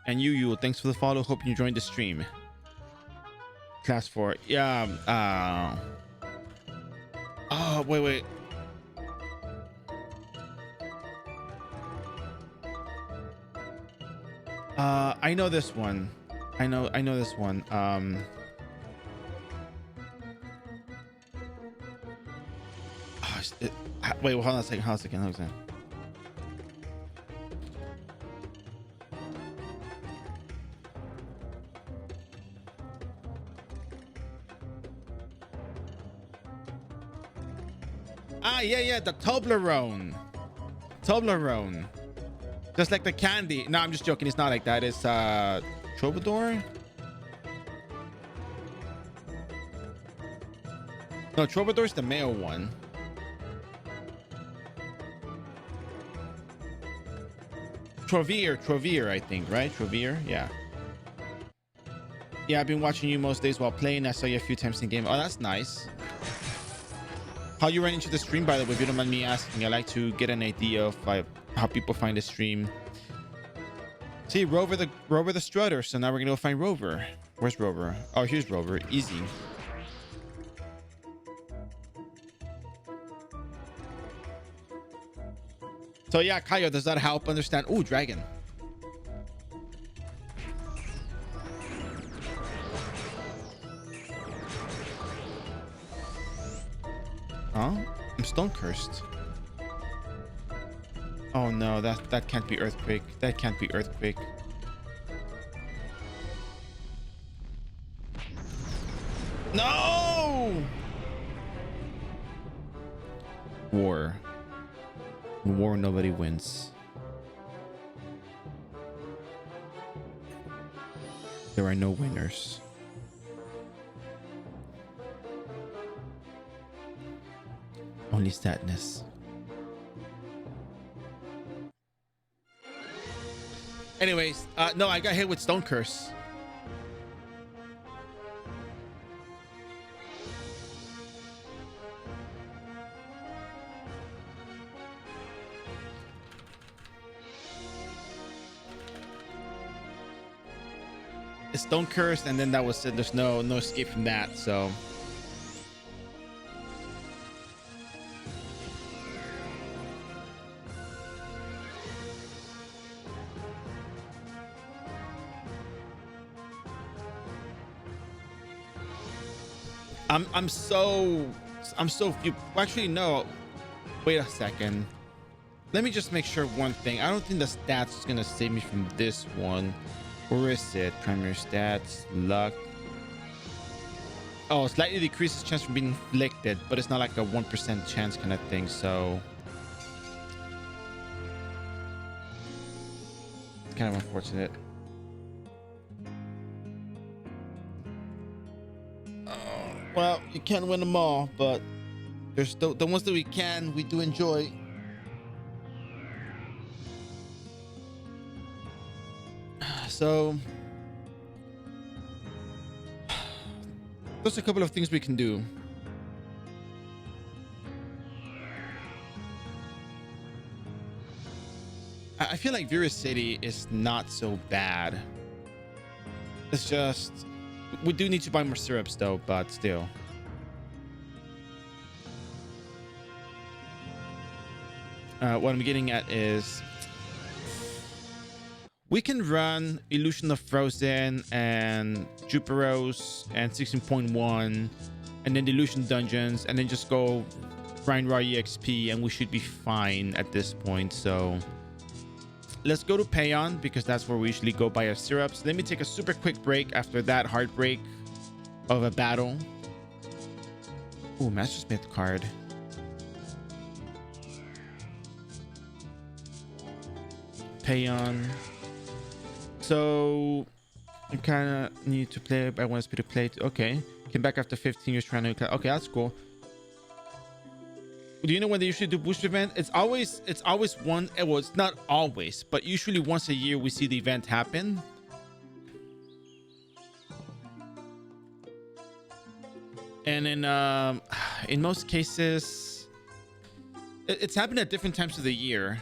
And you, thanks for the follow. Hope you enjoyed the stream. Class 4. Yeah. Oh, wait. I know this one. I know this one. Wait, hold on a second. Ah, yeah, yeah, the Toblerone. Toblerone. Just like the candy. No, I'm just joking. It's not like that. It's Troubadour. No, Troubadour's the male one. Trovier, I think, right? Trovier, yeah. Yeah, I've been watching you most days while playing. I saw you a few times in game. Oh, that's nice. How you ran into the stream, by the way, if you don't mind me asking. I like to get an idea of like how people find the stream. See, Rover the Strutter. So now we're gonna go find Rover. Where's Rover? Oh, here's Rover. Easy. So yeah, Kaio, does that help understand? Ooh, dragon. Huh? I'm stone cursed. Oh no, that can't be earthquake. That can't be earthquake. No! War. In war, nobody wins. There are no winners. Only sadness. Anyways, no, I got hit with Stone Curse. It's Stone Curse, and then that was it. There's no escape from that, so. I'm so few. Actually, no. Wait a second. Let me just make sure one thing. I don't think the stats is gonna save me from this one. Where is it? Primary stats, luck. Oh, slightly decreases chance from being inflicted, but it's not like a 1% chance kind of thing. So it's kind of unfortunate. Well, you can't win them all, but there's the ones that we can, we do enjoy. So there's a couple of things we can do. I feel like Vera City is not so bad. It's just we do need to buy more syrups though, but still. What I'm getting at is we can run Illusion of Frozen and Juperos and 16.1 and then the Illusion Dungeons and then just go grind raw EXP and we should be fine at this point. So let's go to Payon because that's where we usually go buy our syrups. Let me take a super quick break after that heartbreak of a battle. Ooh, Master Smith card. Payon. So I kind of need to play. I want to play. Okay, came back after 15 years trying to. Okay, that's cool. Do you know when they usually do booster event? It's always one. Well, it's not always, but usually once a year we see the event happen. And in most cases, it's happened at different times of the year.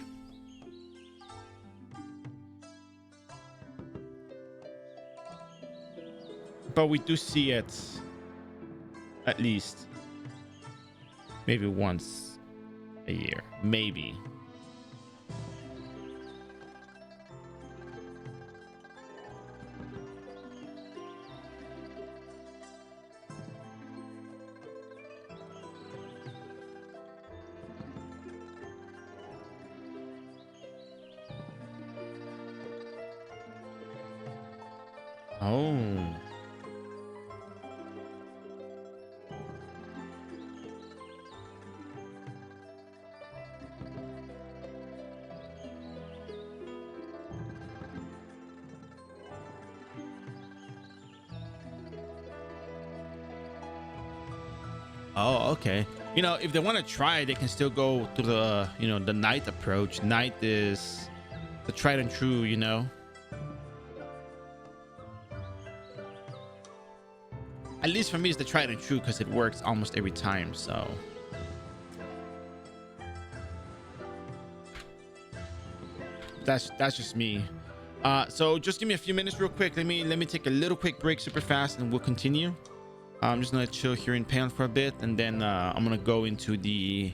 But we do see it at least maybe once a year, maybe. Oh. Oh, okay. You know, if they want to try, they can still go to the, you know, the knight approach. Knight is the tried and true, you know. At least for me, it's the tried and true because it works almost every time. So that's just me. So just give me a few minutes real quick. Let me take a little quick break super fast and we'll continue. I'm just gonna chill here in Payon for a bit, and then I'm gonna go into the,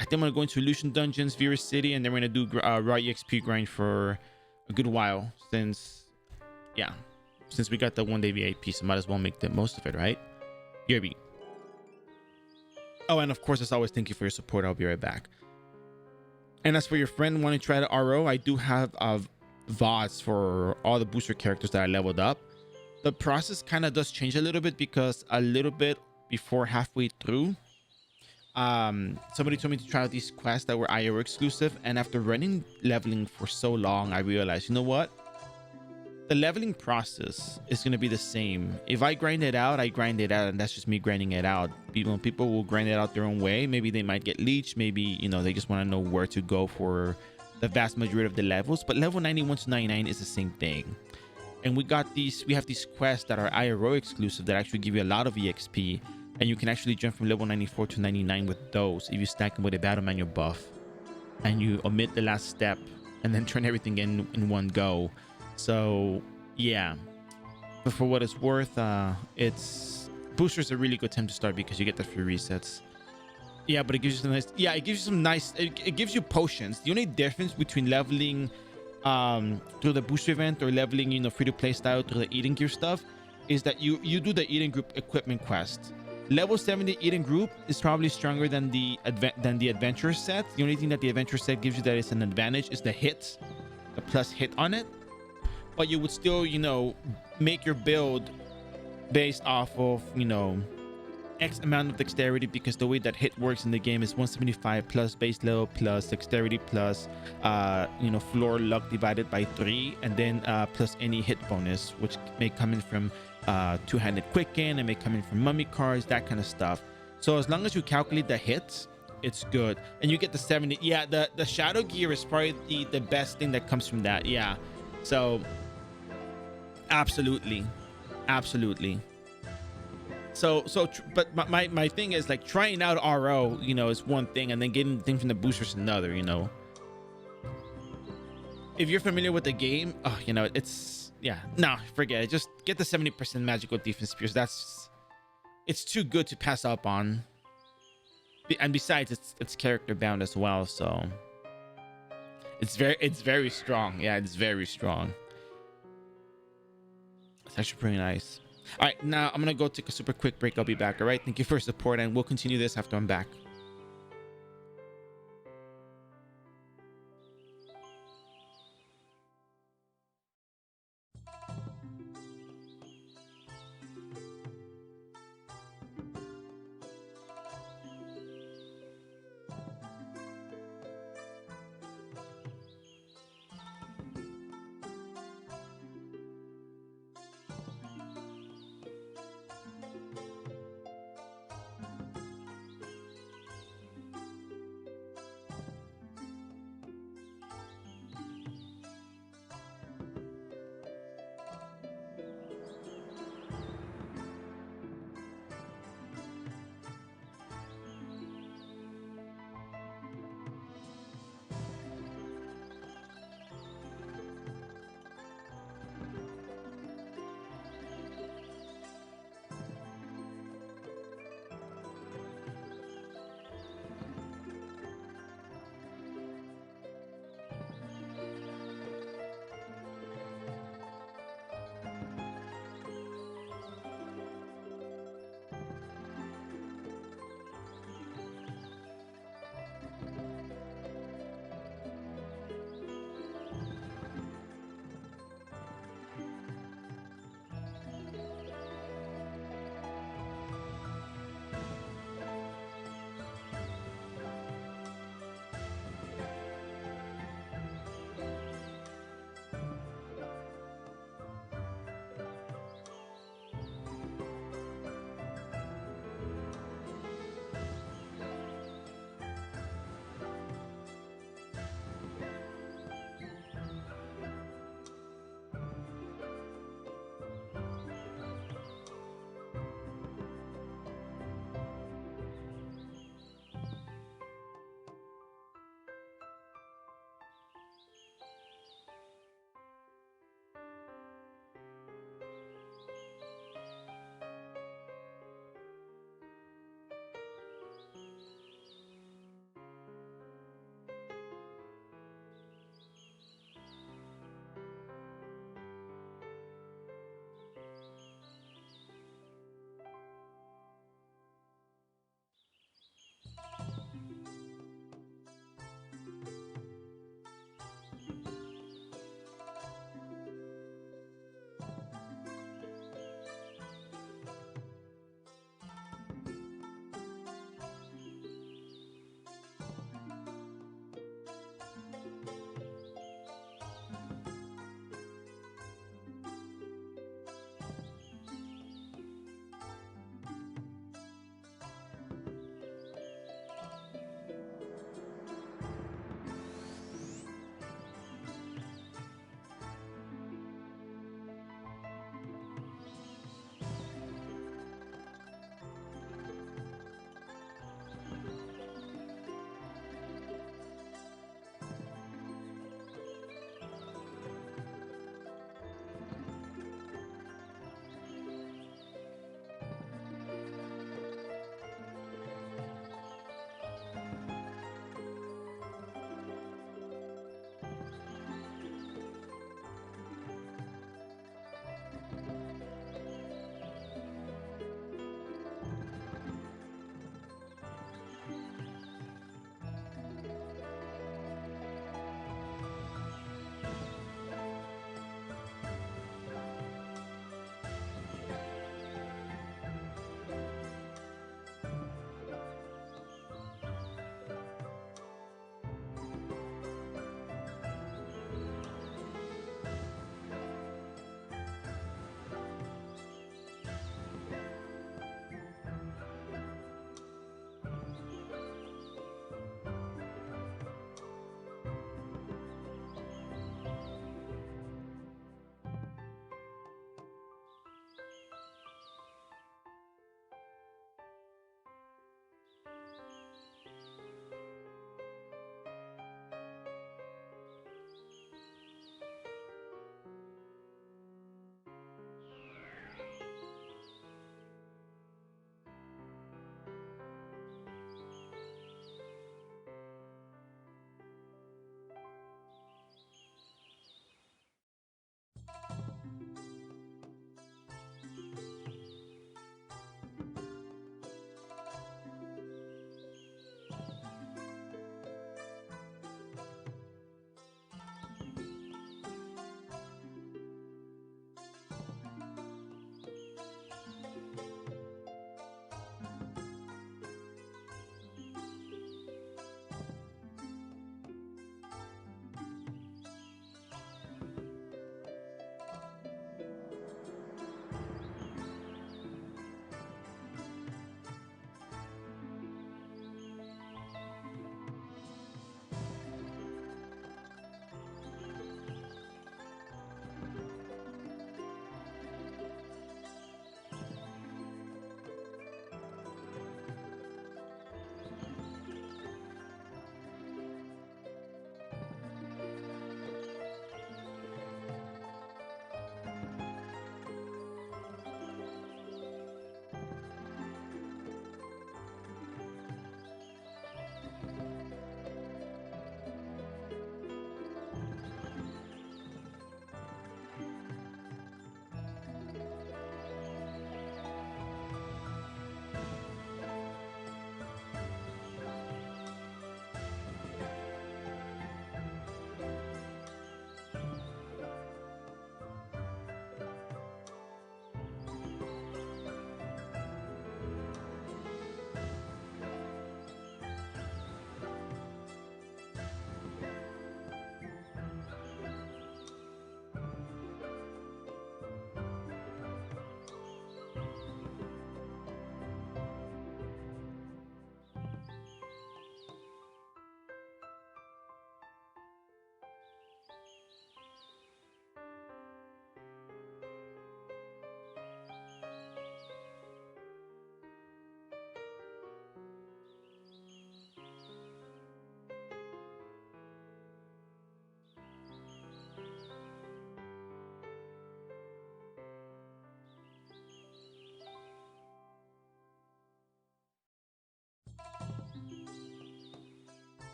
I think I'm gonna go into Illusion Dungeons, Vera City, and then we're gonna do raw EXP grind for a good while since we got the 1 day VIP, so might as well make the most of it, right? BRB. Oh, and of course, as always, thank you for your support. I'll be right back. And as for your friend wanting to try the RO, I do have VODs for all the booster characters that I leveled up. The process kind of does change a little bit because a little bit before halfway through, somebody told me to try out these quests that were iRO exclusive, and after running leveling for so long, I realized, you know what? The leveling process is going to be the same. If I grind it out, I grind it out, and that's just me grinding it out. People will grind it out their own way. Maybe they might get leeched. Maybe, you know, they just want to know where to go for the vast majority of the levels. But level 91 to 99 is the same thing. And we have these quests that are iRO exclusive that actually give you a lot of EXP, and you can actually jump from level 94 to 99 with those if you stack them with a battle manual buff and you omit the last step and then turn everything in one go. So yeah, but for what it's worth, it's booster's a really good time to start because you get the free resets. Yeah, but it gives you it gives you potions. The only difference between leveling through the booster event or leveling, you know, free to play style through the Eden gear stuff is that you do the Eden group equipment quest. Level 70 Eden group is probably stronger than the adventure set. The only thing that the adventure set gives you that is an advantage is the plus hit on it. But you would still, you know, make your build based off of, you know, X amount of dexterity, because the way that hit works in the game is 175 plus base level plus dexterity plus you know, floor luck divided by 3, and then plus any hit bonus, which may come in from two-handed quicken, and may come in from mummy cards, that kind of stuff. So as long as you calculate the hits, it's good, and you get the 70. Yeah, the shadow gear is probably the best thing that comes from that. Yeah, so absolutely. But my thing is, like, trying out RO, you know, is one thing, and then getting things from the boosters another, you know. If you're familiar with the game, you know, it's, yeah, no, forget it. Just get the 70% magical defense spears. It's too good to pass up on. And besides, it's character bound as well, so it's very strong. Yeah, it's very strong. It's actually pretty nice. All right, now I'm gonna go take a super quick break. I'll be back. All right, thank you for your support, and we'll continue this after I'm back.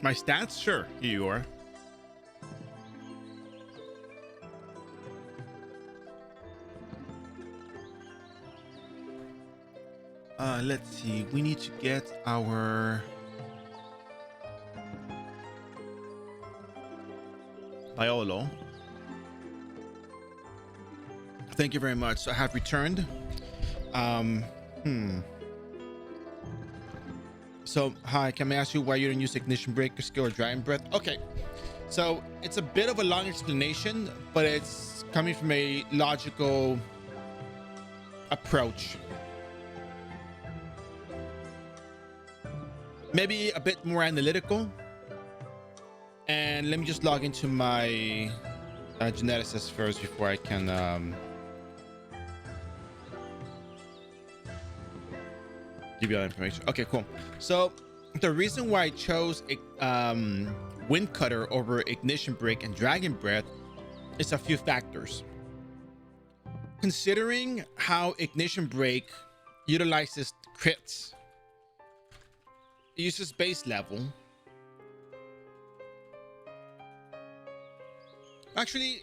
My stats? Sure, here you are. Let's see. We need to get our Biolo. Thank you very much. So I have returned. So, hi, can I ask you why you don't use Ignition Breaker skill or Dragon Breath? Okay, so it's a bit of a long explanation, but it's coming from a logical approach. Maybe a bit more analytical. And let me just log into my geneticist first before I can give you all that information. Okay, cool. So the reason why I chose Wind Cutter over Ignition Break and Dragon Breath is a few factors. Considering how Ignition Break utilizes crits, it uses base level. Actually,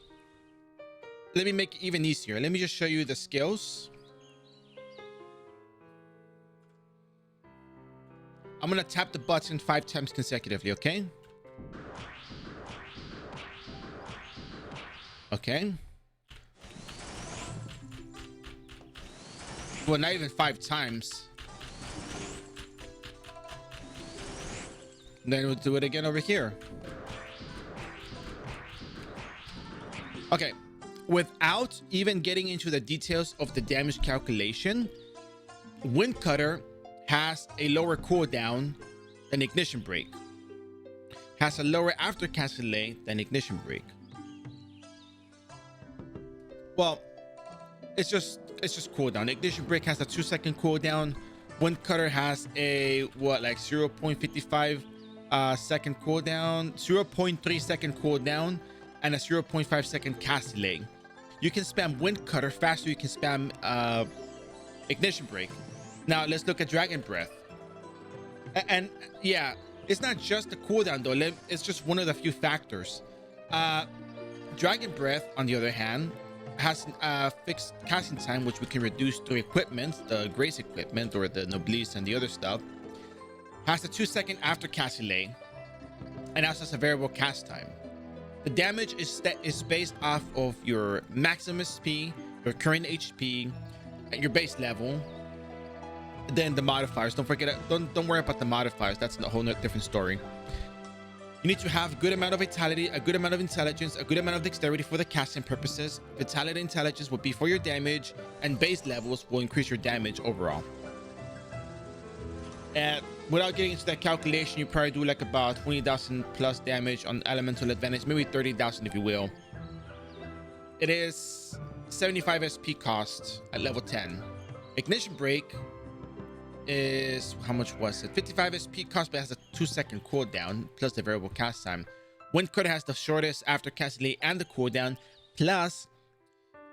let me make it even easier. Let me just show you the skills. I'm gonna tap the button 5 times consecutively, okay? Okay. Well, not even 5 times. Then we'll do it again over here. Okay. Without even getting into the details of the damage calculation, Wind Cutter has a lower cooldown than Ignition Break. Has a lower aftercast delay than Ignition Break. Well, it's just cooldown. Ignition Break has a 2-second cooldown. Wind Cutter has a what, like 0.55 second cooldown, 0.3 second cooldown, and a 0.5 second cast delay. You can spam Wind Cutter faster. You can spam Ignition Break. Now let's look at Dragon Breath. And yeah, it's not just the cooldown though. It's just one of the few factors. Dragon Breath, on the other hand, has fixed casting time, which we can reduce through equipment, the Grace equipment or the Noblesse and the other stuff. Has a 2-second after cast delay, and also has a variable cast time. The damage is based off of your maximum SP, your current HP, and your base level. Then the modifiers. Don't forget. Don't worry about the modifiers. That's a whole different story. You need to have a good amount of vitality, a good amount of intelligence, a good amount of dexterity for the casting purposes. Vitality and intelligence will be for your damage, and base levels will increase your damage overall. And without getting into that calculation, you probably do like about 20,000 plus damage on elemental advantage, maybe 30,000 if you will. It is 75 SP cost at level 10. Ignition Break is, how much was it? 55 SP cost, but it has a 2-second cooldown plus the variable cast time. Wind Cutter has the shortest after cast delay and the cooldown, plus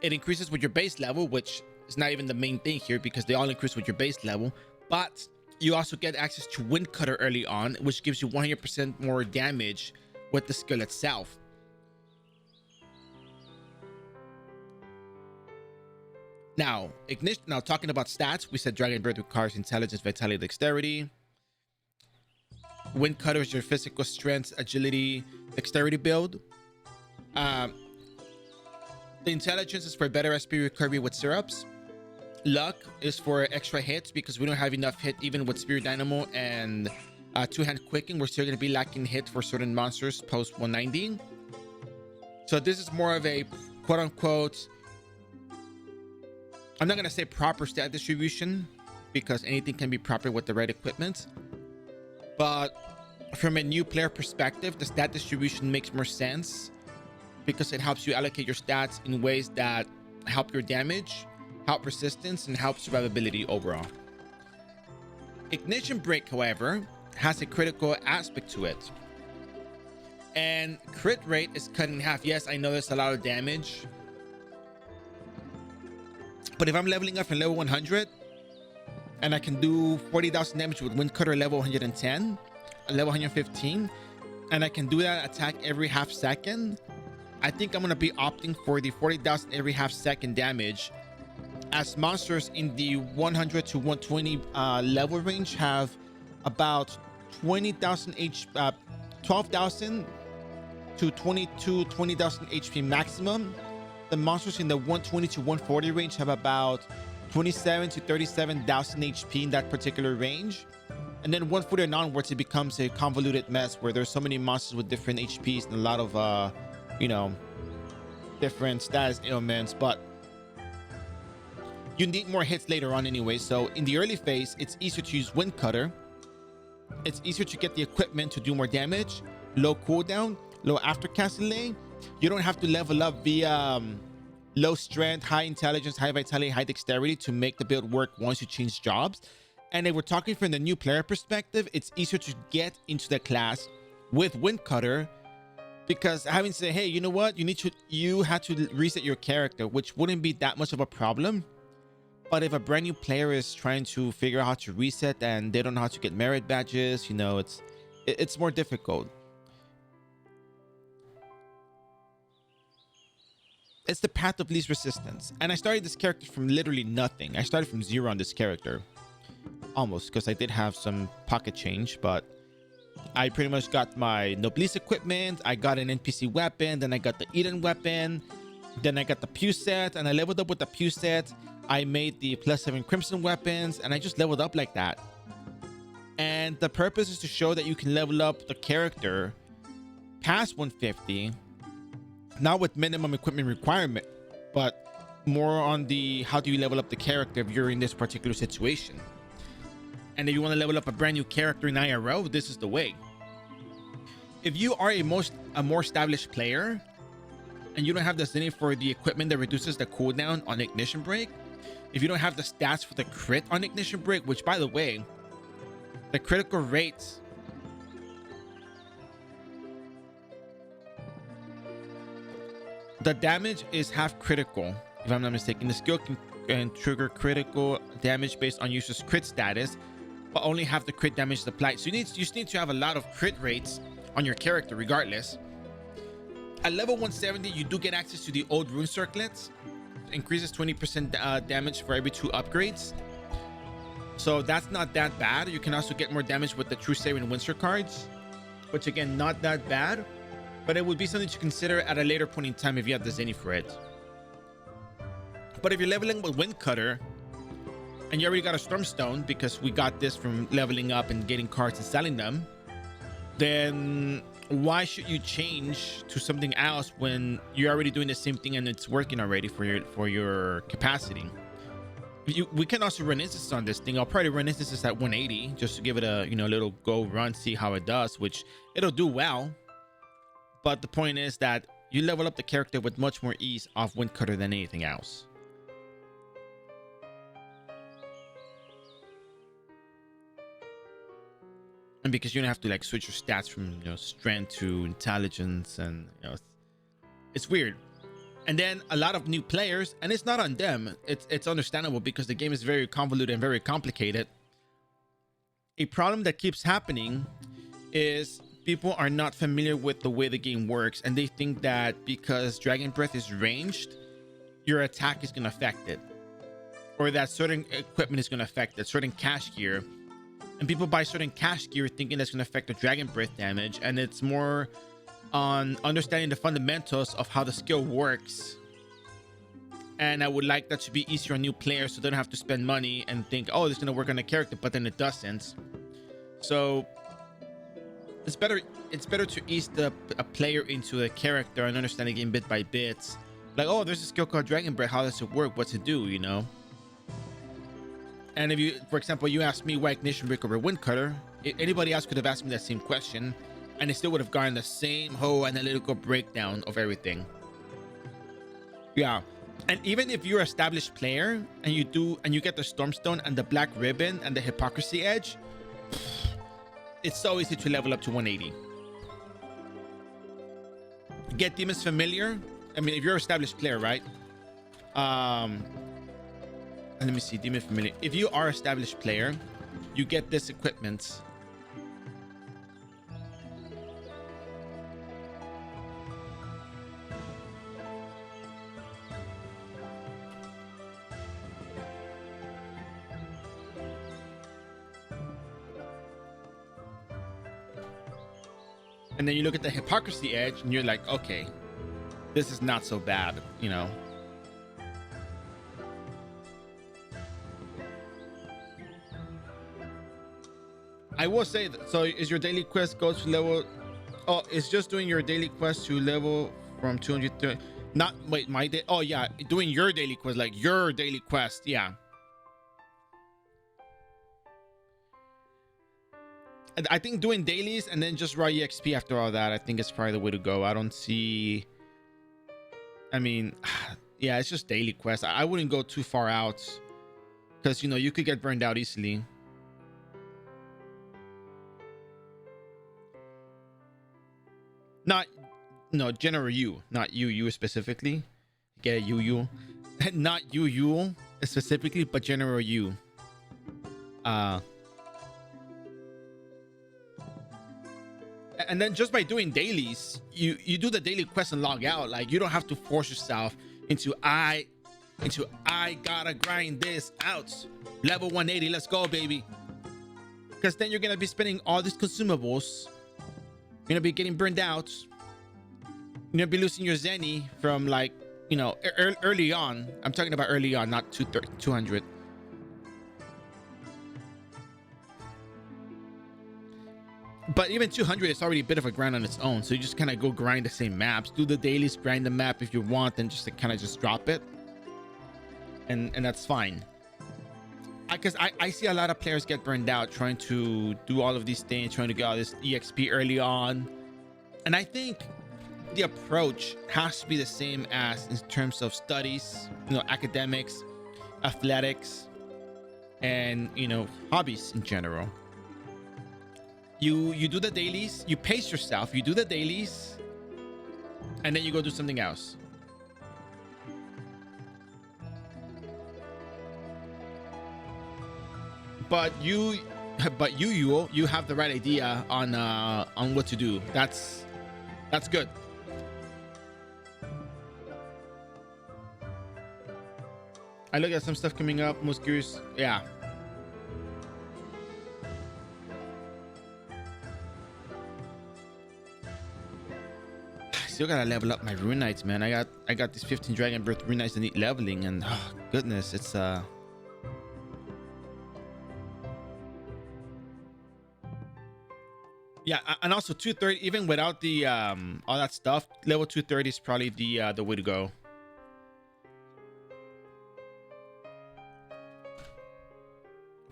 it increases with your base level, which is not even the main thing here because they all increase with your base level. But you also get access to Wind Cutter early on, which gives you 100% more damage with the skill itself. Now, Ignition. Now, talking about stats, we said Dragon Breath requires intelligence, vitality, dexterity. Wind Cutter is your physical strength, agility, dexterity build. The intelligence is for better SP recovery with syrups. Luck is for extra hits because we don't have enough hit even with Spirit Dynamo and two-hand quicken. We're still going to be lacking hit for certain monsters post 190. So this is more of a quote-unquote, I'm not going to say proper stat distribution because anything can be proper with the right equipment. But from a new player perspective, the stat distribution makes more sense because it helps you allocate your stats in ways that help your damage, help resistance, and help survivability overall. Ignition Break, however, has a critical aspect to it. And crit rate is cut in half. Yes, I know there's a lot of damage. But if I'm leveling up from level 100 and I can do 40,000 damage with Wind Cutter level 110, level 115, and I can do that attack every half second, I think I'm gonna be opting for the 40,000 every half second damage, as monsters in the 100 to 120 level range have about 20,000 12,000 to 20,000 HP maximum. The monsters in the 120 to 140 range have about 27 to 37,000 HP in that particular range. And then 140 and onwards, it becomes a convoluted mess where there's so many monsters with different HPs and a lot of, you know, different status ailments. But you need more hits later on anyway. So in the early phase, it's easier to use Wind Cutter. It's easier to get the equipment to do more damage, low cooldown, low aftercast delay. You don't have to level up via low strength, high intelligence, high vitality, high dexterity to make the build work once you change jobs. And if we're talking from the new player perspective, it's easier to get into the class with Wind Cutter, because having to say, hey, you know what, you had to reset your character, which wouldn't be that much of a problem. But if a brand new player is trying to figure out how to reset and they don't know how to get merit badges, you know, it's more difficult. It's the path of least resistance. And I started this character from literally nothing. I started from 0 on this character. Almost, because I did have some pocket change, but I pretty much got my Noblesse equipment. I got an NPC weapon, then I got the Eden weapon, then I got the Pew set, and I leveled up with the Pew set. I made the +7 Crimson weapons, and I just leveled up like that. And the purpose is to show that you can level up the character past 150, not with minimum equipment requirement, but more on the how do you level up the character if you're in this particular situation. And if you want to level up a brand new character in iRO, this is the way. If you are a more established player and you don't have the zenith for the equipment that reduces the cooldown on Ignition Break, if you don't have the stats for the crit on Ignition Break, which by the way, the critical rates the damage is half critical, if I'm not mistaken. The skill can trigger critical damage based on user's crit status, but only half the crit damage is applied. So you just need to have a lot of crit rates on your character regardless. At level 170, you do get access to the old rune circlets. Increases 20% damage for every 2 upgrades. So that's not that bad. You can also get more damage with the True Saber and Windsor cards, which again, not that bad. But it would be something to consider at a later point in time if you have the zenith for it. But if you're leveling with Wind Cutter and you already got a Stormstone, because we got this from leveling up and getting cards and selling them, then why should you change to something else when you're already doing the same thing and it's working already for your capacity? We can also run instances on this thing. I'll probably run instances at 180 just to give it a little go run, see how it does, which it'll do well. But the point is that you level up the character with much more ease off Wind Cutter than anything else. And because you don't have to like switch your stats from strength to intelligence, and it's weird. And then a lot of new players, and it's not on them, it's understandable because the game is very convoluted and very complicated. A problem that keeps happening is people are not familiar with the way the game works, and they think that because Dragon Breath is ranged, your attack is going to affect it, or that certain equipment is going to affect it, certain cash gear. And people buy certain cash gear thinking that's going to affect the Dragon Breath damage, and it's more on understanding the fundamentals of how the skill works. And I would like that to be easier on new players, so they don't have to spend money and think, oh, this is going to work on a character, but then it doesn't. So it's better to ease a player into a character and understand the game bit by bit. Like, oh, there's a skill called Dragon Breath. How does it work? What's it do? And if you, for example, you asked me why Ignition Break over Wind Cutter, anybody else could have asked me that same question, and it still would have gotten the same whole analytical breakdown of everything. Yeah, and even if you're an established player and you get the Stormstone and the Black Ribbon and the Hypocrisy Edge, it's so easy to level up to 180. Get Demon's Familiar. I mean, if you're an established player, right? And let me see, Demon Familiar. If you are an established player, you get this equipment. And then you look at the hypocrisy edge and you're like, okay, this is not so bad, you know. I will say that, so is your daily quest go to level? Oh, it's just doing your daily quest to level from 200 not wait my day. Oh yeah, doing your daily quest, like your daily quest. Yeah, I think doing dailies and then just raw exp after all that, I think is probably the way to go. I don't see, I mean, yeah, it's just daily quest. I wouldn't go too far out because, you know, you could get burned out easily. Not, no, general you, not you specifically. Get it, you, not you specifically, but general you. And then just by doing dailies, you do the daily quest and log out. Like, you don't have to force yourself into I gotta grind this out. Level 180, let's go, baby. Because then you're gonna be spending all these consumables. You're gonna be getting burned out. You're gonna be losing your zenny from, like, you know, early on. I'm talking about early on, not 200. But even 200 is already a bit of a grind on its own. So you just kind of go grind the same maps, do the dailies, grind the map if you want, and just kind of just drop it. And that's fine. Because I see a lot of players get burned out trying to do all of these things, trying to get all this EXP early on. And I think the approach has to be the same as in terms of studies, you know, academics, athletics, and, you know, hobbies in general. You do the dailies, you pace yourself, you do the dailies, and then you go do something else. But you have the right idea on what to do. That's good. I look at some stuff coming up. Most curious, yeah. Still gotta level up my Rune Knights, man. I got these 15 Dragon Birth Rune Knights that need leveling, and oh, goodness, it's yeah, and also 230, even without the all that stuff, level 230 is probably the way to go.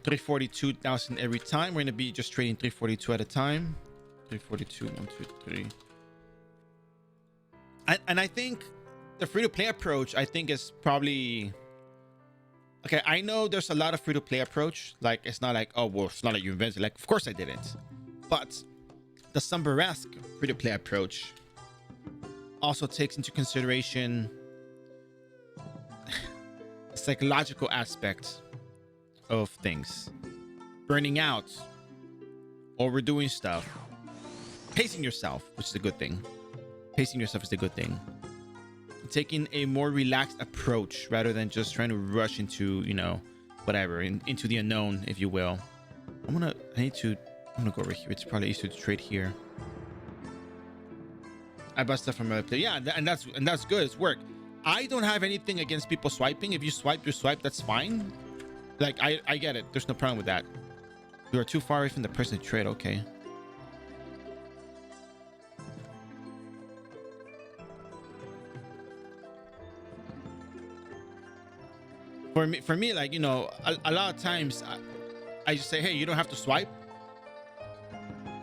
$342,000 every time. We're gonna be just trading 342 at a time. 342, 1, 2, 3. And I think the free-to-play approach, I think, is probably okay. I know there's a lot of free-to-play approach. Like, it's not like, oh well, it's not like you invented. Like, of course I didn't. But the Sumberesque free-to-play approach also takes into consideration the psychological aspect of things, burning out, overdoing stuff, pacing yourself, which is a good thing. Pacing yourself is a good thing. Taking a more relaxed approach rather than just trying to rush into, you know, whatever, into the unknown, if you will. I'm gonna go over here. It's probably easier to trade here. I bought stuff from other player. Yeah, and that's good. It's work. I don't have anything against people swiping. If you swipe, that's fine. Like, I get it. There's no problem with that. You are too far away from the person to trade. Okay. For me, like, you know, a lot of times I just say, hey, you don't have to swipe.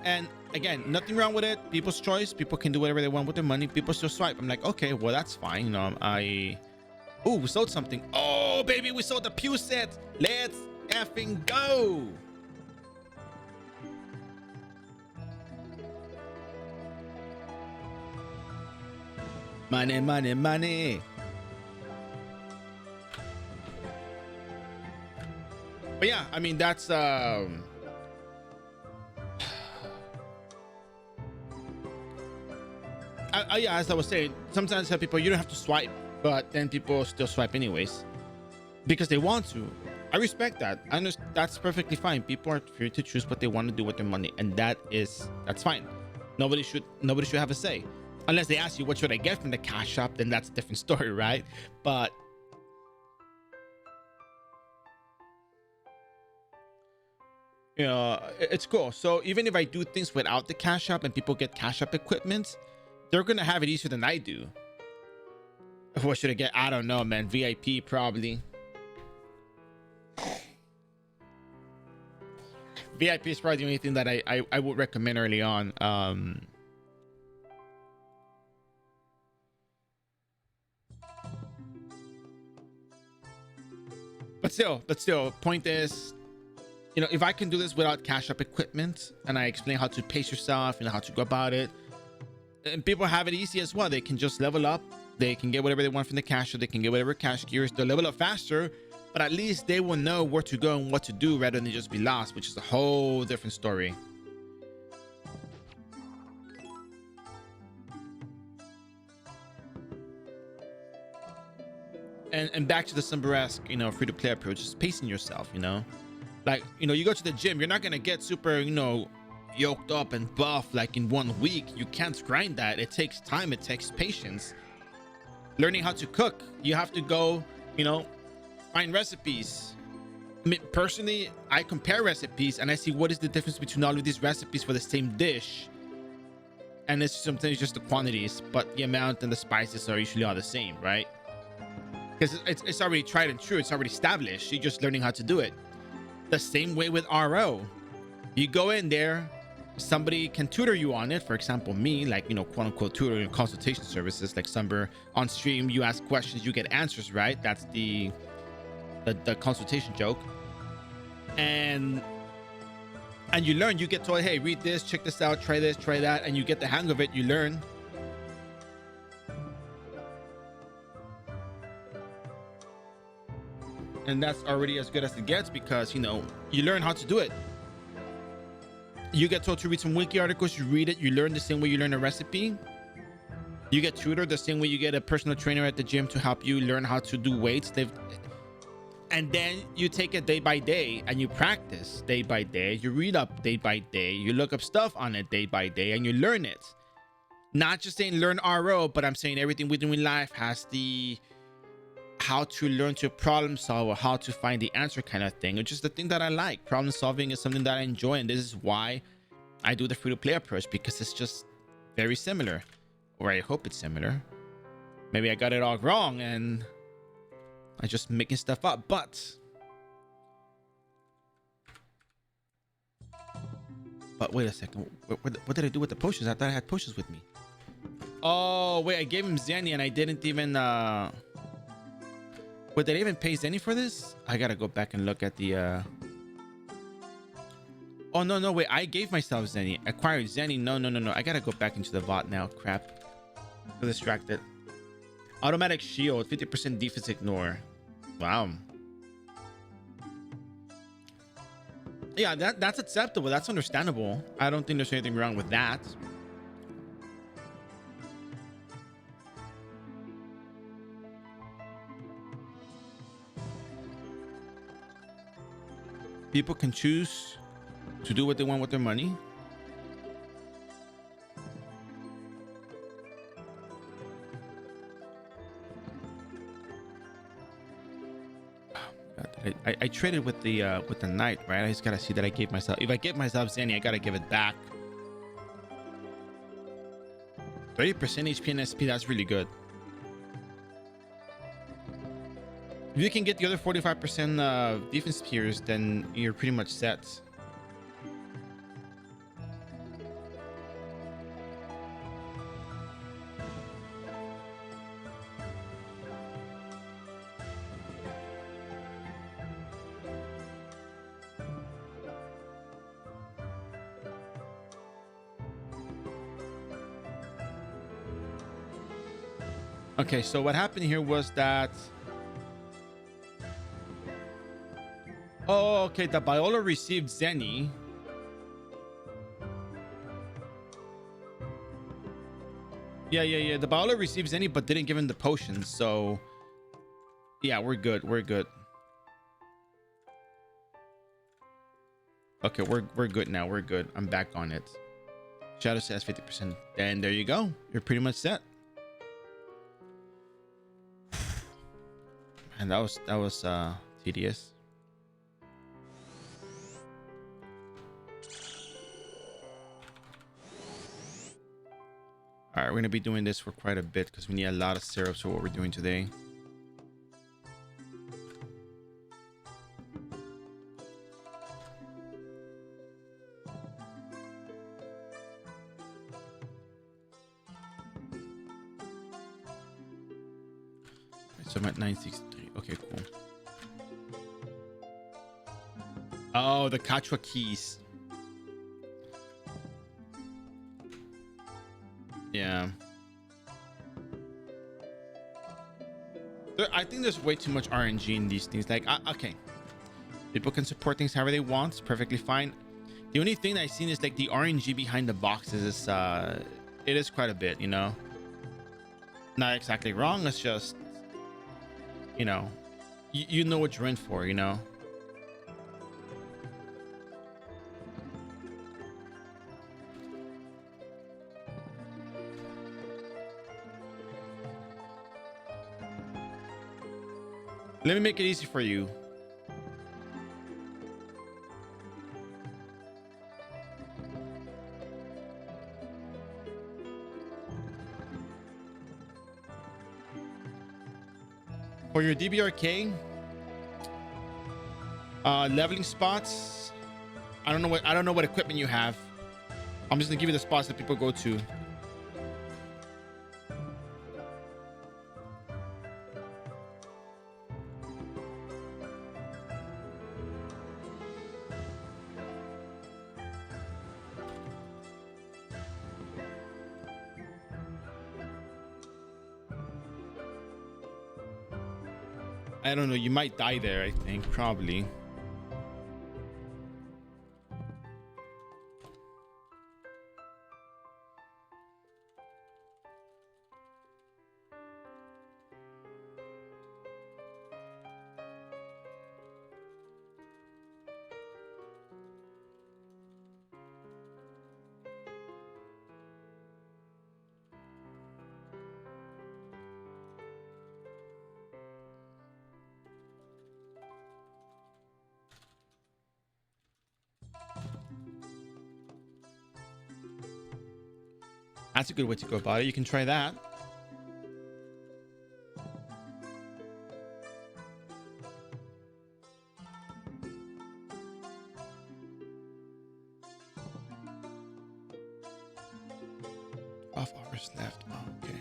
And again, nothing wrong with it. People's choice. People can do whatever they want with their money. People still swipe. I'm like, okay, well, that's fine. You know, oh, we sold something. Oh, baby, we sold the Pew set. Let's effing go. Money, money, money. But yeah, I mean, that's yeah, as I was saying, sometimes I tell people you don't have to swipe, but then people still swipe anyways because they want to. I respect that. I understand. That's perfectly fine. People are free to choose what they want to do with their money, and that's fine. Nobody should have a say, unless they ask you what should I get from the cash shop. Then that's a different story, right? But you know, it's cool. So even if I do things without the cash shop and people get cash shop equipment, they're gonna have it easier than I do. What should I get? I don't know, man. VIP probably. VIP is probably the only thing that I would recommend early on. But still, point is, you know, if I can do this without cash up equipment and I explain how to pace yourself, you know, how to go about it, and people have it easy as well. They can just level up. They can get whatever they want from the cash, or they can get whatever cash gears. They'll level up faster, but at least they will know where to go and what to do rather than just be lost, which is a whole different story. And back to the Summer-esque, you know, free-to-play approach, just pacing yourself, you know? Like, you know, you go to the gym, you're not going to get super, you know, yoked up and buff like in 1 week. You can't grind that. It takes time. It takes patience. Learning how to cook, you have to go, you know, find recipes. I mean, personally, I compare recipes and I see what is the difference between all of these recipes for the same dish. And it's sometimes just the quantities, but the amount and the spices are usually all the same, right? Because it's already tried and true. It's already established. You're just learning how to do it. The same way with RO. You go in there, somebody can tutor you on it. For example, me, like, you know, quote unquote tutor and consultation services, like Summer on stream, you ask questions, you get answers, right? That's the consultation joke. And you learn, you get told, hey, read this, check this out, try this, try that, and you get the hang of it, you learn. And that's already as good as it gets because, you know, you learn how to do it. You get told to read some wiki articles, you read it, you learn the same way you learn a recipe. You get tutored the same way you get a personal trainer at the gym to help you learn how to do weights. And then you take it day by day and you practice day by day. You read up day by day. You look up stuff on it day by day and you learn it. Not just saying learn RO, but I'm saying everything we do in life has the how to learn to problem solve or how to find the answer kind of thing, which is the thing that I like. Problem solving is something that I enjoy, and this is why I do the free-to-play approach, because it's just very similar, or I hope it's similar. Maybe I got it all wrong and I'm just making stuff up, but wait a second, what did I do with the potions? I thought I had potions with me. Oh wait, I gave him Zenny and I didn't even Wait, did I even pay Zenny for this? I gotta go back and look at the oh no, wait, I gave myself Zenny. Acquired Zenny. No, I gotta go back into the VOD now. Crap, I'm distracted. Automatic shield, 50% defense ignore. Wow. Yeah, that's acceptable. That's understandable. I don't think there's anything wrong with that. People can choose to do what they want with their money. I traded with the knight, right? I just gotta see that I gave myself. If I give myself Zenny, I gotta give it back. 30% HP and SP. That's really good. If you can get the other 45% defense tiers, then you're pretty much set. Okay, so what happened here was that... Oh, okay, the Biola received Zenny. Yeah. The Biola received Zenny, but didn't give him the potions. So, yeah, we're good. Okay, we're good now. We're good. I'm back on it. Shadow says 50%. Then there you go. You're pretty much set. And that was tedious. All right, we're gonna be doing this for quite a bit because we need a lot of syrups for what we're doing today. So I'm at 963. Okay, cool. Oh, the Kachwa keys. Yeah. I think there's way too much RNG in these things. Like, okay. People can support things however they want. It's perfectly fine. The only thing that I've seen is like the RNG behind the boxes is, it is quite a bit, you know? Not exactly wrong. It's just, you know, you know what you're in for, you know? Let me make it easy for you. For your DBRK, leveling spots. I don't know what equipment you have. I'm just gonna give you the spots that people go to. I don't know. You might die there. I think probably. That's a good way to go about it. You can try that. Off hours left. Oh, okay.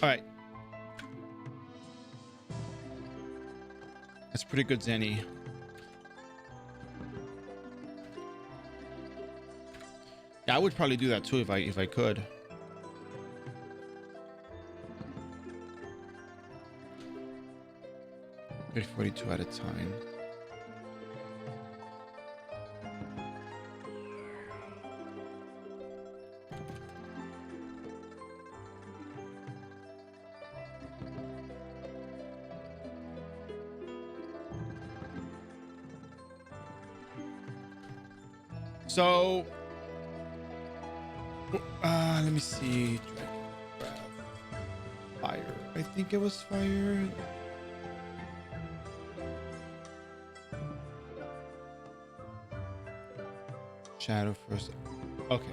All right. That's pretty good, Zenny. Yeah, I would probably do that too if I could. Get 42 at a time. So, let me see. Fire. I think it was fire. Shadow first. Okay.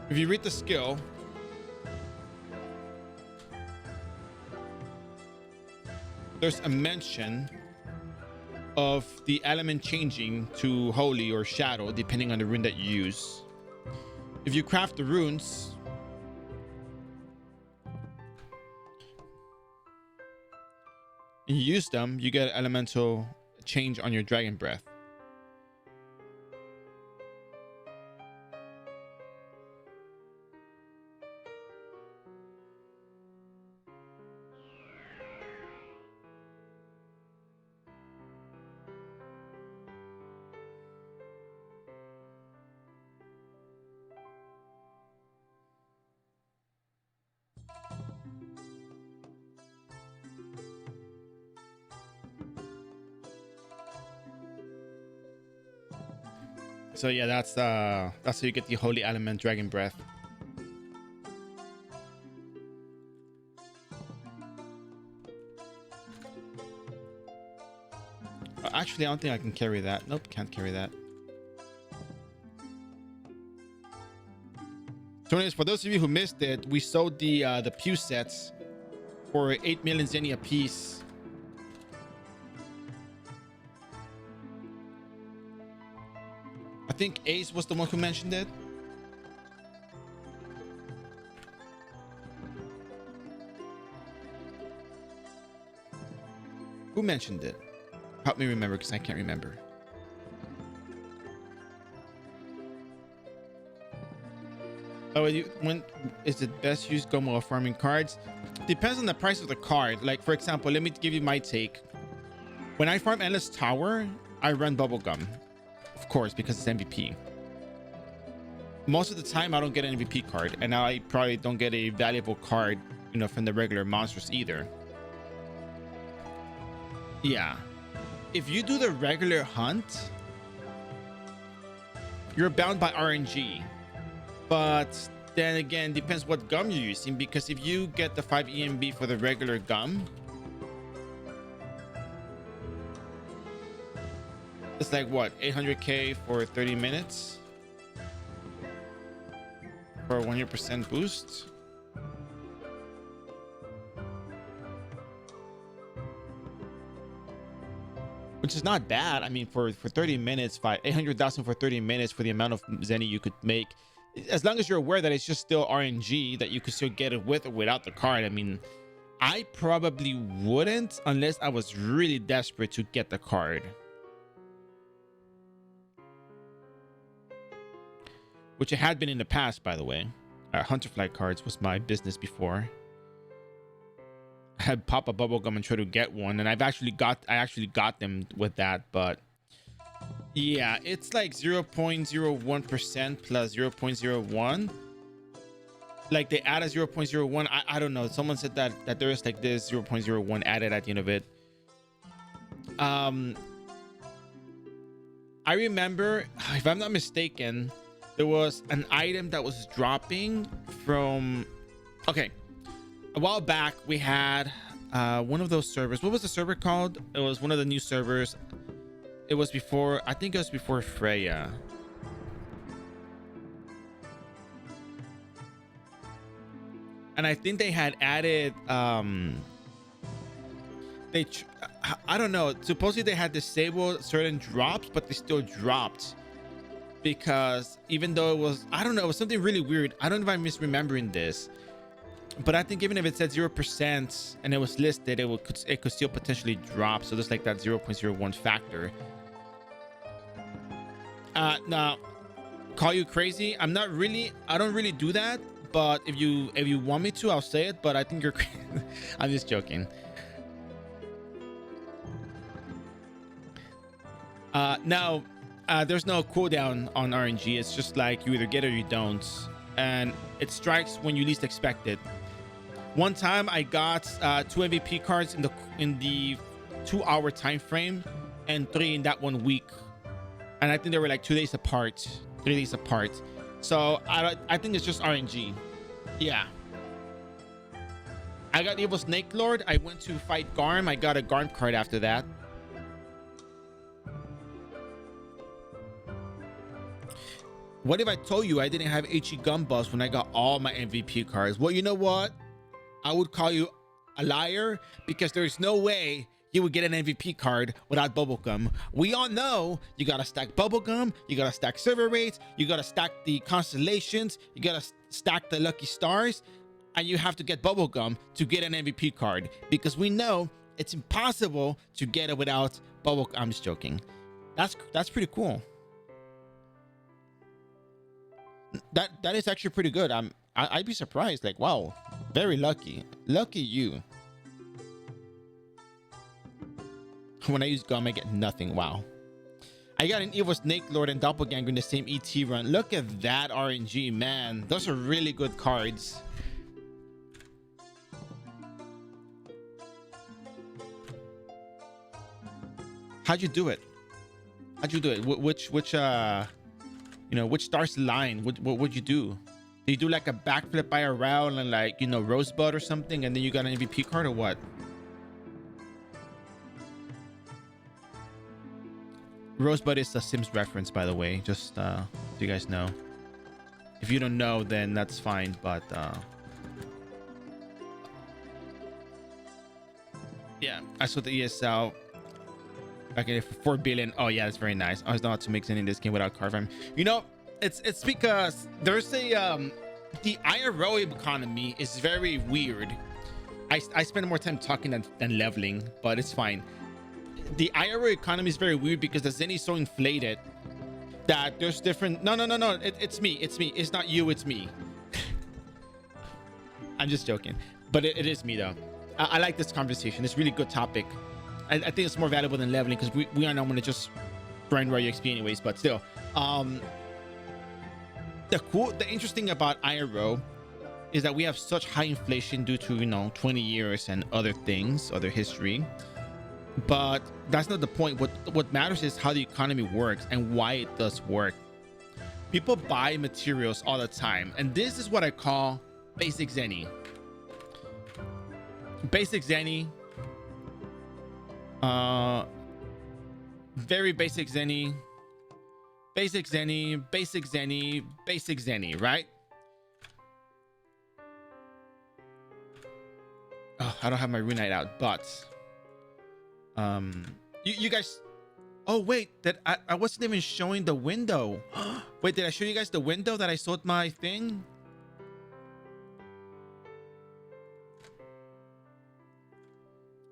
If you read the skill, there's a mention of the element changing to holy or shadow depending on the rune that you use. If you craft the runes and you use them, you get elemental change on your dragon breath. So yeah, that's how you get the Holy Element Dragon Breath. Actually, I don't think I can carry that. Nope, can't carry that. So anyways, for those of you who missed it, we sold the Pew sets for 8 million Zenny a piece. I think Ace was the one who mentioned it. Who mentioned it? Help me remember, because I can't remember. Oh, when is it best used Gum while farming cards? Depends on the price of the card. Like, for example, let me give you my take. When I farm Endless Tower, I run Bubblegum. Of course, because it's MVP. Most of the time, I don't get an MVP card. And now I probably don't get a valuable card, you know, from the regular monsters either. Yeah. If you do the regular hunt, you're bound by RNG. But then again, depends what gum you're using, because if you get the 5 EMB for the regular gum, it's like what, 800k for 30 minutes for a 100% boost. Which is not bad. I mean, for 30 minutes, 800,000 for 30 minutes for the amount of Zenny you could make. As long as you're aware that it's just still RNG, that you could still get it with or without the card. I mean, I probably wouldn't unless I was really desperate to get the card. Which it had been in the past, by the way. Hunterfly cards was my business before. I had pop a bubblegum and try to get one, and I actually got them with that, but yeah, it's like 0.01% plus 0.01. Like they add a 0.01. I don't know. Someone said that there is like this 0.01 added at the end of it. I remember, if I'm not mistaken, there was an item that was dropping from, okay, a while back we had one of those servers. What was the server called? It was one of the new servers. It was before, I think it was before Freya. And I think they had added I don't know, supposedly they had disabled certain drops, but they still dropped, because even though it was, I don't know, it was something really weird. I don't know if I'm misremembering this, but I think even if it said 0% and it was listed, it could still potentially drop. So there's like that 0.01 factor. Now, call you crazy, I don't really do that, but if you want me to, I'll say it, but I think you're crazy. I'm just joking. Now, there's no cooldown on RNG. It's just like you either get it or you don't, and it strikes when you least expect it. One time I got 2 MVP cards in the 2-hour time frame, and 3 in that 1 week, and I think they were like 2 days apart, 3 days apart. So I think it's just RNG. Yeah, I got Evil Snake Lord. I went to fight Garm. I got a Garm card after that. What if I told you I didn't have HE Gun Buffs when I got all my MVP cards? Well, you know what? I would call you a liar, because there's no way you would get an MVP card without Bubblegum. We all know you gotta stack Bubblegum, you gotta stack server rates, you gotta stack the constellations, you gotta stack the lucky stars, and you have to get Bubblegum to get an MVP card, because we know it's impossible to get it without Bubblegum. I'm just joking. That's pretty cool. That is actually pretty good. I'd be surprised. Like, wow, very lucky you. When I use gum, I get nothing. Wow. I got an Evil Snake Lord and Doppelganger in the same ET run. Look at that RNG, man. Those are really good cards. How'd you do it? Which You know, which stars line? What would you do? Do you do like a backflip IRL and like, you know, Rosebud or something, and then you got an MVP card, or what? Rosebud is a Sims reference, by the way, just so you guys know. If you don't know, then that's fine, but yeah, I saw the ESL back in for 4 billion. Oh yeah, that's very nice. I was not to make any in this game without card farm. You know, it's because there's a the iRO economy is very weird. I spend more time talking than leveling, but it's fine. The iRO economy is very weird because the Zen is so inflated that there's different. No. It's me. It's not you. It's me. I'm just joking, but it is me though. I like this conversation. It's a really good topic. I think it's more valuable than leveling because we are not going to just grind your XP anyways. But still, the interesting about iRO is that we have such high inflation due to, you know, 20 years and other things, other history. But that's not the point. What matters is how the economy works and why it does work. People buy materials all the time, and this is what I call basic Zenny. Basic Zenny. Very basic Zenny. Basic Zenny, basic Zenny, basic Zenny, right? Oh, I don't have my Rune Knight out, but you guys, oh wait, that I wasn't even showing the window. Wait, did I show you guys the window that I sold my thing?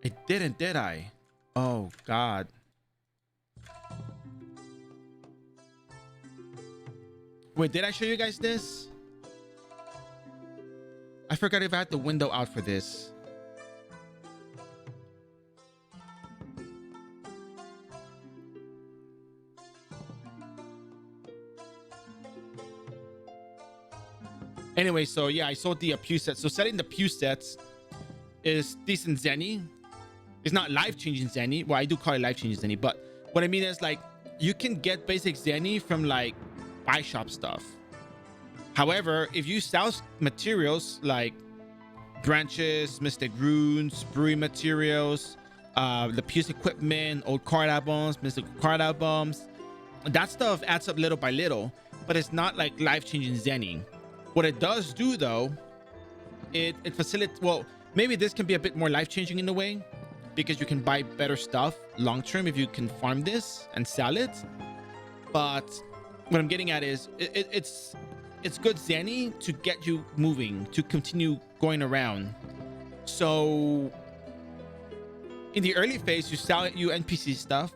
I didn't, did I? Oh god. Wait, did I show you guys this? I forgot if I had the window out for this. Anyway, so yeah, I sold the Pew set. So selling the Pew sets is decent Zenny. It's not life-changing Zenny. Well, I do call it life-changing Zenny, but what I mean is like you can get basic Zenny from like buy shop stuff. However, if you sell materials like branches, mystic runes, brewery materials, the Pew's equipment, old card albums, mystical card albums, that stuff adds up little by little, but it's not like life-changing Zenny. What it does do though, it facilitates, well, maybe this can be a bit more life-changing in a way because you can buy better stuff long-term if you can farm this and sell it. But what I'm getting at is it's good Zenny to get you moving, to continue going around. So in the early phase, you sell you NPC stuff,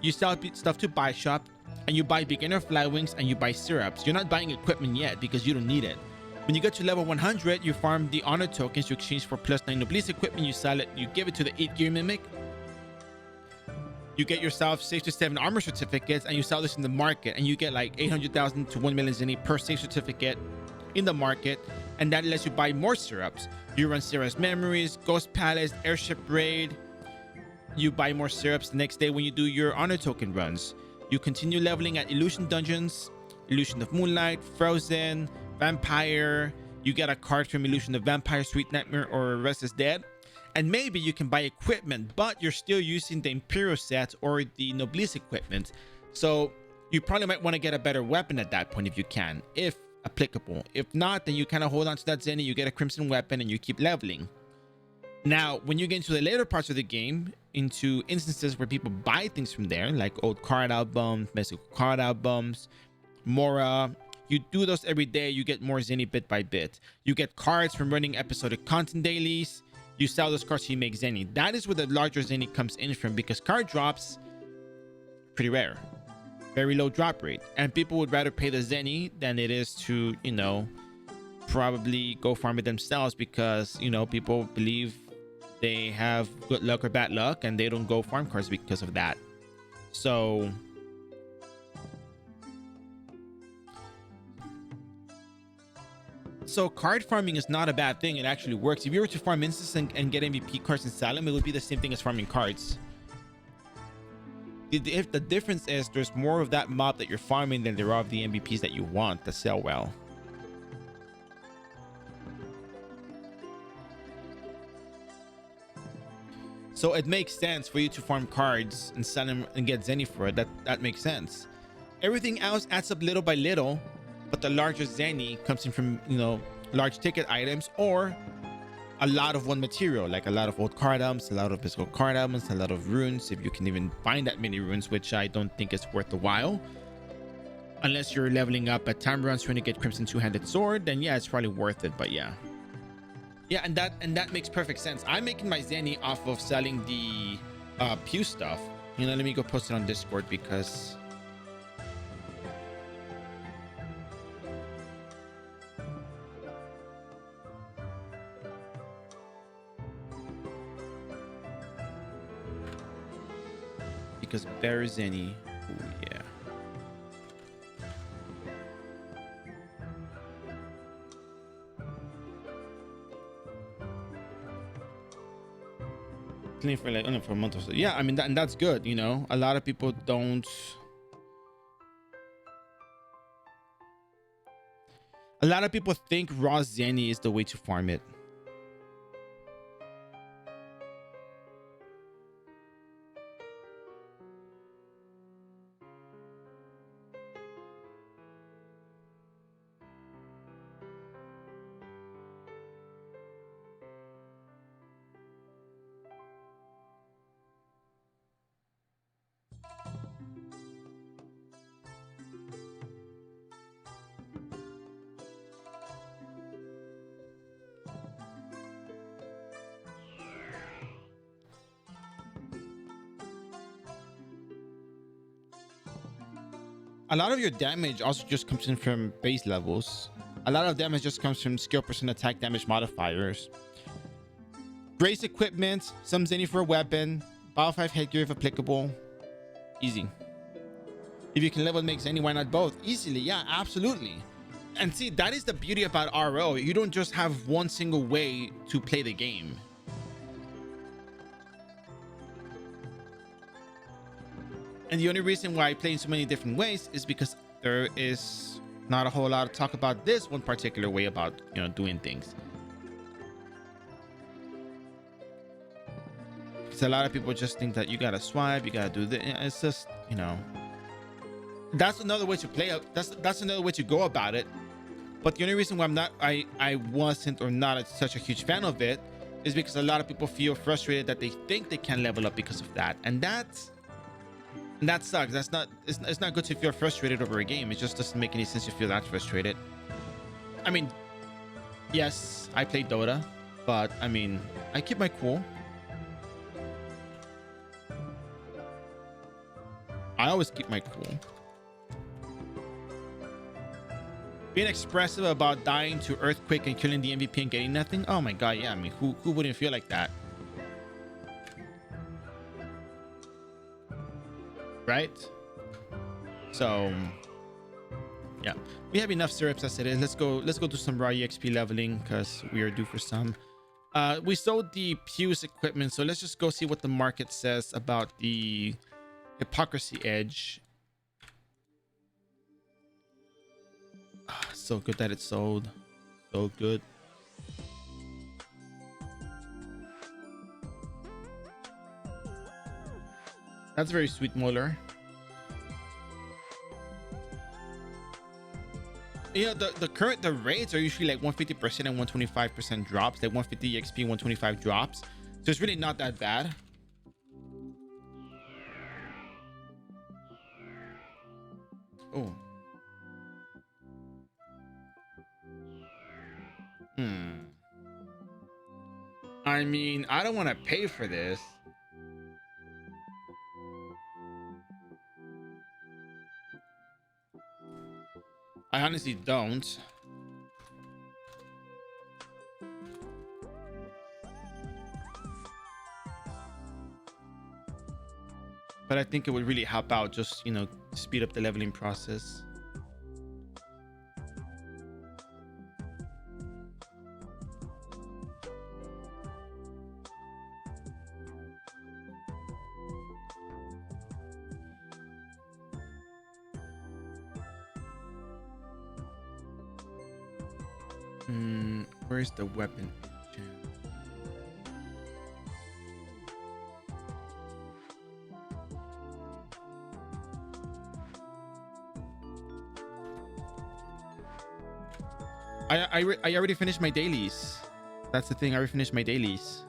you sell stuff to buy shop, and you buy beginner fly wings and you buy syrups. You're not buying equipment yet because you don't need it. When you get to level 100, you farm the honor tokens, you exchange for +9 noblesse equipment, you sell it, you give it to the 8 gear mimic, you get yourself safe to 7 armor certificates, and you sell this in the market, and you get like 800,000 to 1 million Zenny per safe certificate in the market, and that lets you buy more syrups. You run Sarah's Memories, Ghost Palace, Airship Raid, you buy more syrups the next day when you do your honor token runs. You continue leveling at Illusion Dungeons, Illusion of Moonlight, Frozen, Vampire. You get a card from Illusion of Vampire, Sweet Nightmare, or Rest is Dead. And maybe you can buy equipment, but you're still using the Imperial set or the Noblesse equipment. So you probably might want to get a better weapon at that point if you can, if applicable. If not, then you kind of hold on to that Zenny, you get a Crimson weapon, and you keep leveling. Now, when you get into the later parts of the game, into instances where people buy things from there, like old card albums, mystical card albums, Mora, you do those every day, you get more Zenny bit by bit. You get cards from running episodic content dailies, you sell those cards so you make Zenny. That is where the larger Zenny comes in from, because card drops, pretty rare. Very low drop rate. And people would rather pay the Zenny than it is to, you know, probably go farm it themselves, because, you know, people believe they have good luck or bad luck and they don't go farm cards because of that. So card farming is not a bad thing. It actually works. If you were to farm instants and get MVP cards and sell them, it would be the same thing as farming cards. If the difference is there's more of that mob that you're farming than there are of the MVPs that you want that sell well. So it makes sense for you to farm cards and sell them and get Zenny for it. That makes sense. Everything else adds up little by little, but the largest Zenny comes in from, you know, large ticket items or a lot of one material, like a lot of old card items, a lot of physical card items, a lot of runes, if you can even find that many runes, which I don't think is worth the while. Unless you're leveling up at time runs trying to get Crimson Two-Handed Sword, then yeah, it's probably worth it, but yeah. Yeah, and that makes perfect sense. I'm making my Zenny off of selling the Pew stuff. You know, let me go post it on Discord because Bear Zenny. Oh yeah. Clean for like only for a month or so. Yeah, I mean and that's good, you know. A lot of people don't. A lot of people think raw Zenny is the way to farm it. A lot of your damage also just comes in from base levels. A lot of damage just comes from skill percent attack damage modifiers. Brace equipment, some Zenny for a weapon, Bio 5 headgear if applicable. Easy. If you can level make Zenny, why not both? Easily, yeah, absolutely. And see, that is the beauty about RO. You don't just have one single way to play the game. And the only reason why I play in so many different ways is because there is not a whole lot of talk about this one particular way about, you know, doing things. Because a lot of people just think that you gotta swipe, you gotta do this. It's just, you know, that's another way to play it. That's another way to go about it. But the only reason why I wasn't or not such a huge fan of it is because a lot of people feel frustrated that they think they can level up because of that, and that sucks. It's not good to feel frustrated over a game. It just doesn't make any sense to feel that frustrated. I mean, yes, I play Dota, but I mean, I keep my cool. I always keep my cool. Being expressive about dying to earthquake and killing the MVP and getting nothing. Oh my god, yeah. I mean, who wouldn't feel like that? Right? So yeah, we have enough syrups as it is. Let's go do some raw EXP leveling because we are due for some. We sold the Pew's equipment, so let's just go see what the market says about the hypocrisy edge. So good that it's sold. So good. That's very sweet, Molar. Yeah, the rates are usually like 150% and 125% drops, like 150 EXP, 125 drops. So it's really not that bad. Oh. I mean, I don't want to pay for this. I honestly don't. But I think it would really help out, just, you know, speed up the leveling process. Where's the weapon? I already finished my dailies. That's the thing. I already finished my dailies.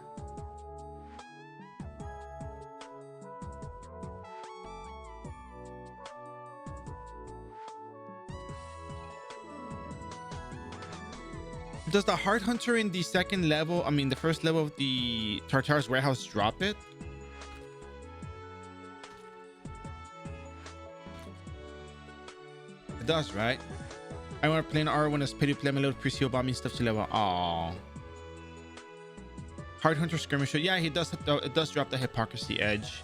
Does the Heart Hunter in the second level, I mean the first level of the Tartarus warehouse, drop it? It does, right? I want to play an R when it's pity play my little pre-seal bombing stuff to level. Aww. Heart Hunter skirmisher. Yeah, he does. It does drop the hypocrisy edge.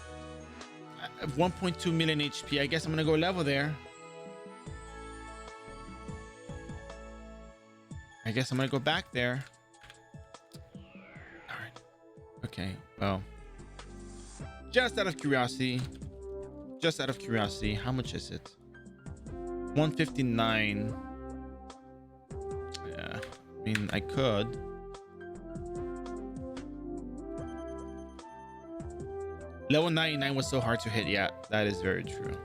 1.2 million HP. I guess I'm gonna go level there. I guess I'm gonna go back there. All right. Okay. Well, just out of curiosity, how much is it? 159. Yeah. I mean, I could. Level 99 was so hard to hit. Yeah, that is very true.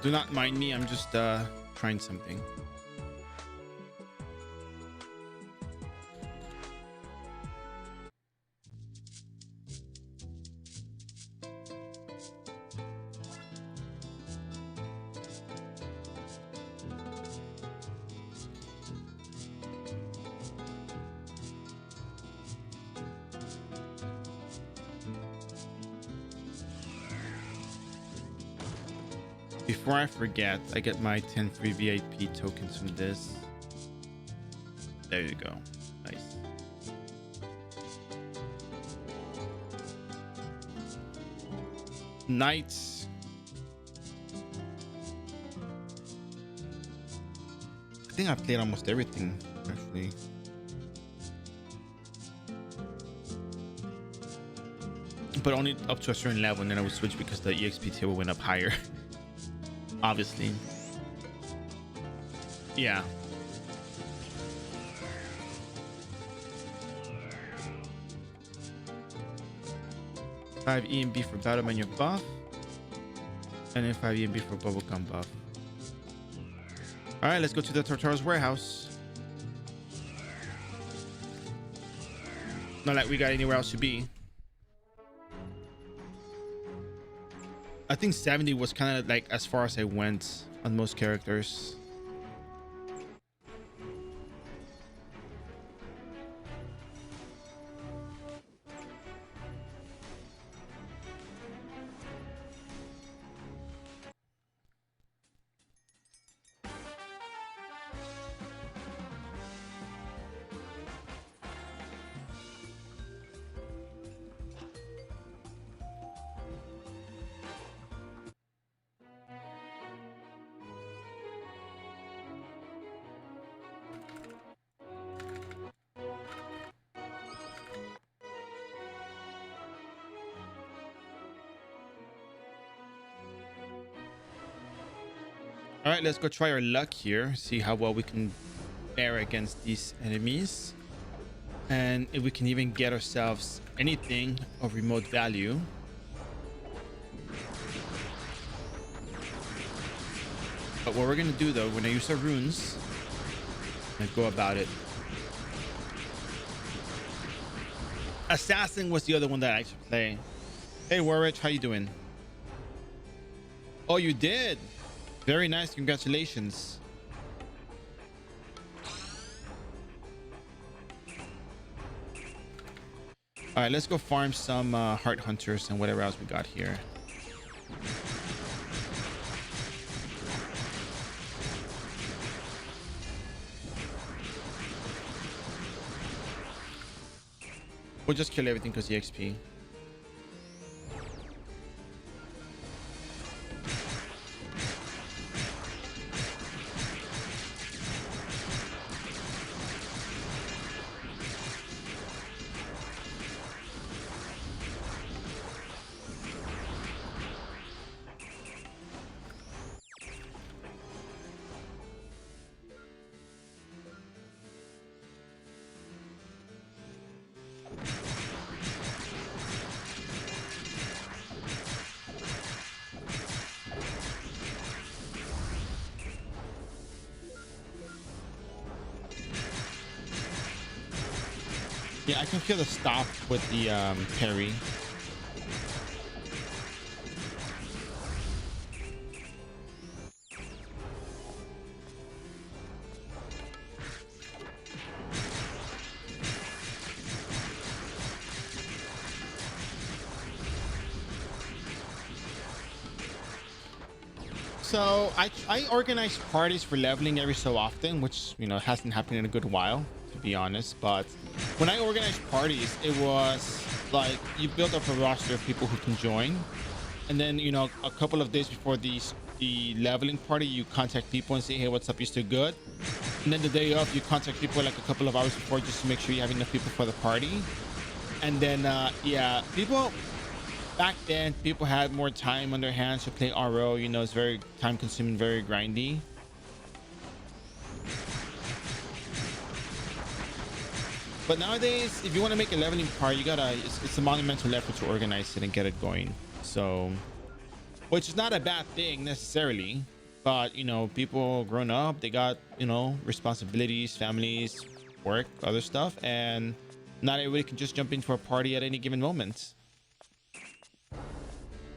Do not mind me. I'm just trying something. Before I forget, I get my 10 free VIP tokens from this. There you go. Nice. Knights. I think I played almost everything, actually. But only up to a certain level, and then I would switch because the EXP table went up higher. Obviously. Yeah. Five EMB for battle menu buff. And then 5 EMB for bubblegum buff. Alright, let's go to the Tartarus warehouse. Not like we got anywhere else to be. I think 70 was kind of like as far as I went on most characters. All right, let's go try our luck here. See how well we can bear against these enemies. And if we can even get ourselves anything of remote value. But what we're going to do, though, we're going to use our runes and go about it. Assassin was the other one that I should play. Hey, Warwick, how you doing? Oh, you did? Very nice. Congratulations. All right, let's go farm some Heart Hunters and whatever else we got here. We'll just kill everything because EXP. Yeah, I can feel the stop with the parry. So I organize parties for leveling every so often, which, you know, hasn't happened in a good while, to be honest. But when I organized parties, it was like you build up a roster of people who can join, and then, you know, a couple of days before the leveling party, you contact people and say, hey, what's up, you still good? And then the day of, you contact people like a couple of hours before just to make sure you have enough people for the party. And then yeah, people back then, people had more time on their hands to play RO. You know, it's very time consuming, very grindy. But nowadays, if you want to make a leveling part, you gotta, it's a monumental effort to organize it and get it going. So, which is not a bad thing necessarily, but, you know, people grown up, they got, you know, responsibilities, families, work, other stuff, and not everybody can just jump into a party at any given moment.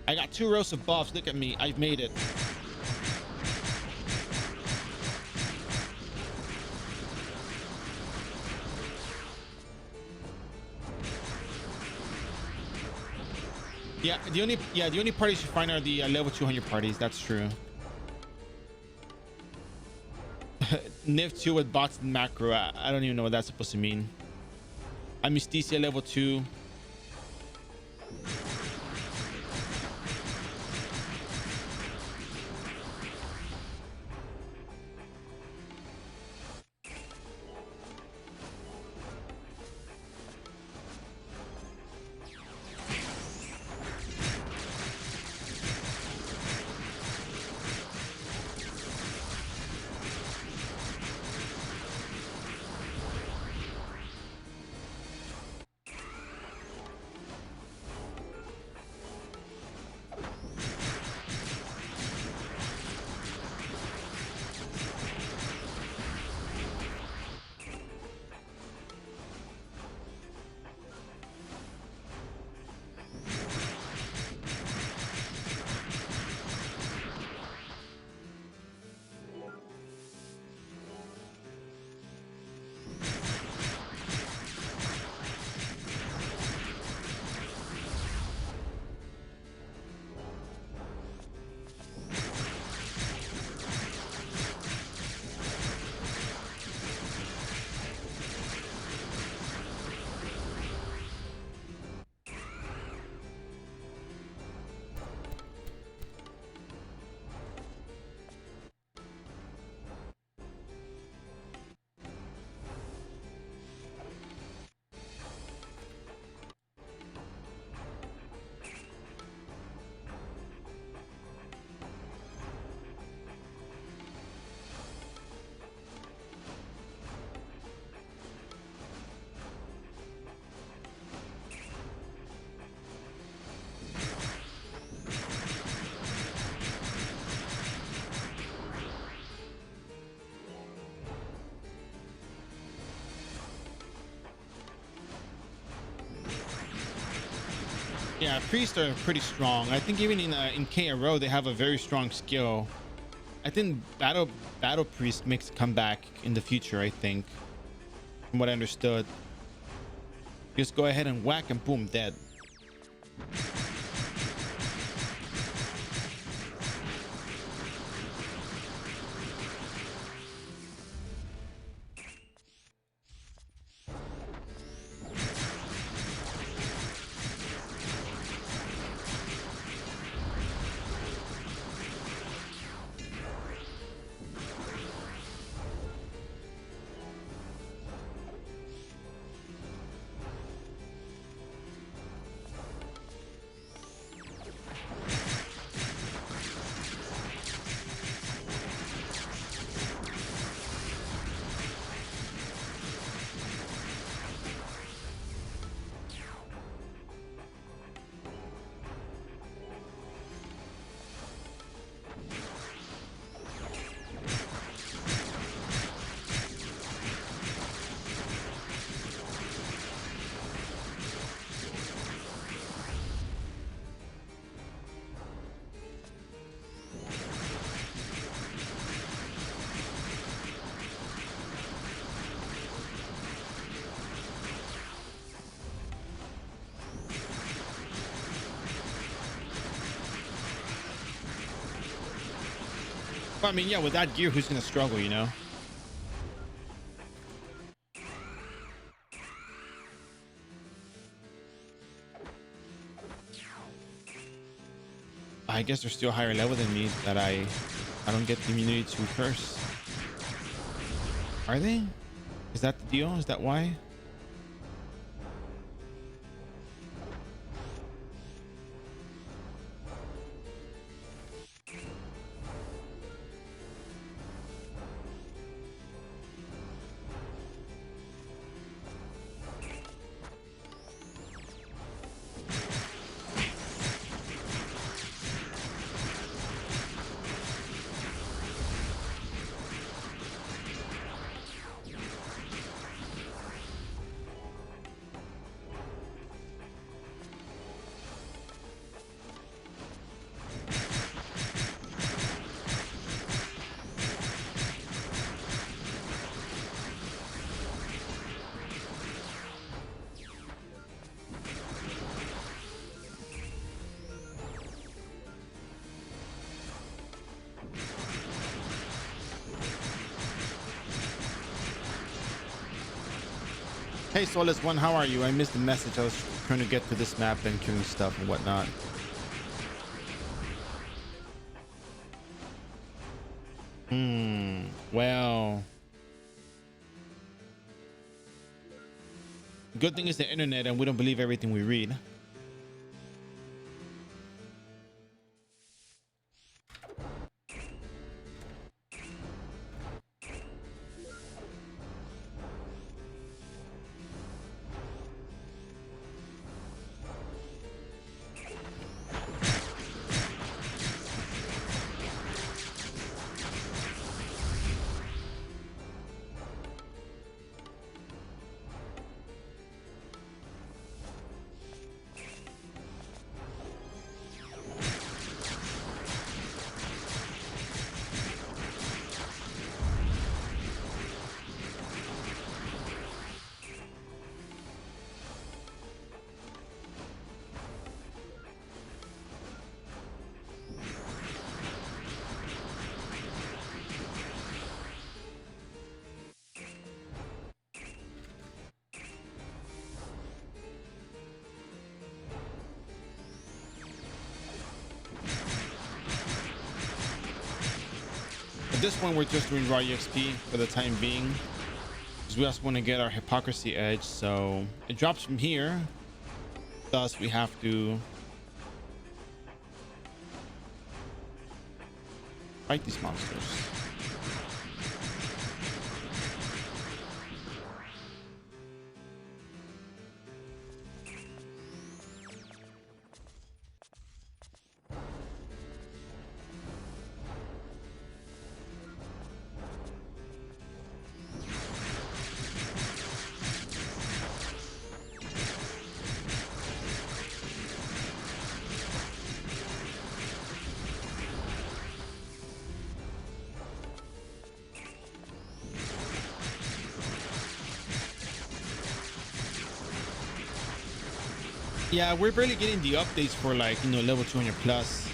I got 2 rows of buffs. Look at me. I've made it. Yeah, the only parties you find are the level 200 parties. That's true. Niv 2 with bots and macro. I don't even know what that's supposed to mean. I'm Mysticia level 2. Yeah, priests are pretty strong. I think even in KRO they have a very strong skill. I think battle priest makes a comeback in the future, I think, from what I understood. Just go ahead and whack and boom, dead. Well, I mean, yeah, with that gear, who's gonna struggle, you know? I guess they're still higher level than me that I don't get the immunity to curse. Are they? Is that the deal? Is that why? Hey, Soulless One, how are you? I missed the message. I was trying to get to this map and killing stuff and whatnot. Well, good thing is the internet and we don't believe everything we read. At this point, we're just doing raw EXP for the time being, because we also want to get our hypocrisy edge. So it drops from here, thus we have to fight these monsters. Yeah, we're barely getting the updates for, like, you know, level 200 plus.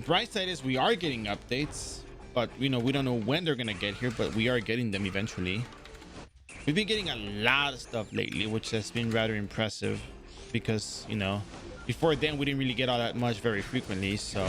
Bright side is we are getting updates, but you know, we don't know when they're gonna get here, but we are getting them eventually. We've been getting a lot of stuff lately, which has been rather impressive, because, you know, before then we didn't really get all that much very frequently. So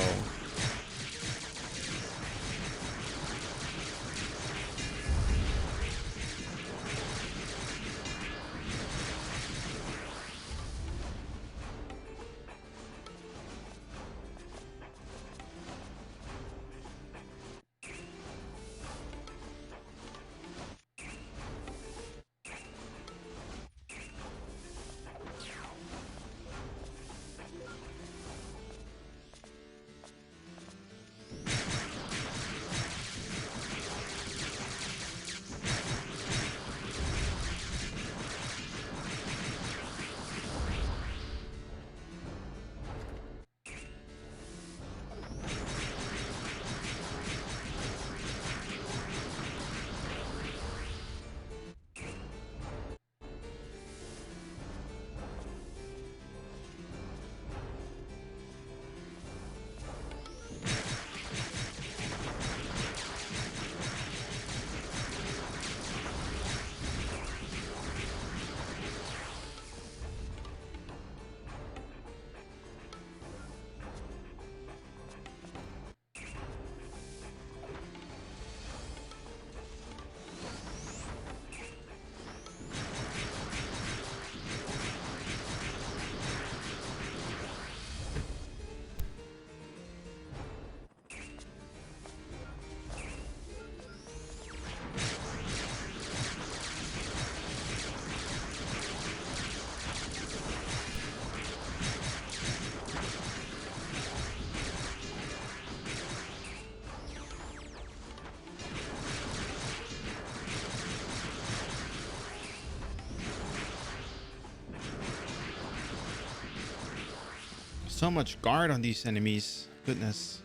so much guard on these enemies. Goodness.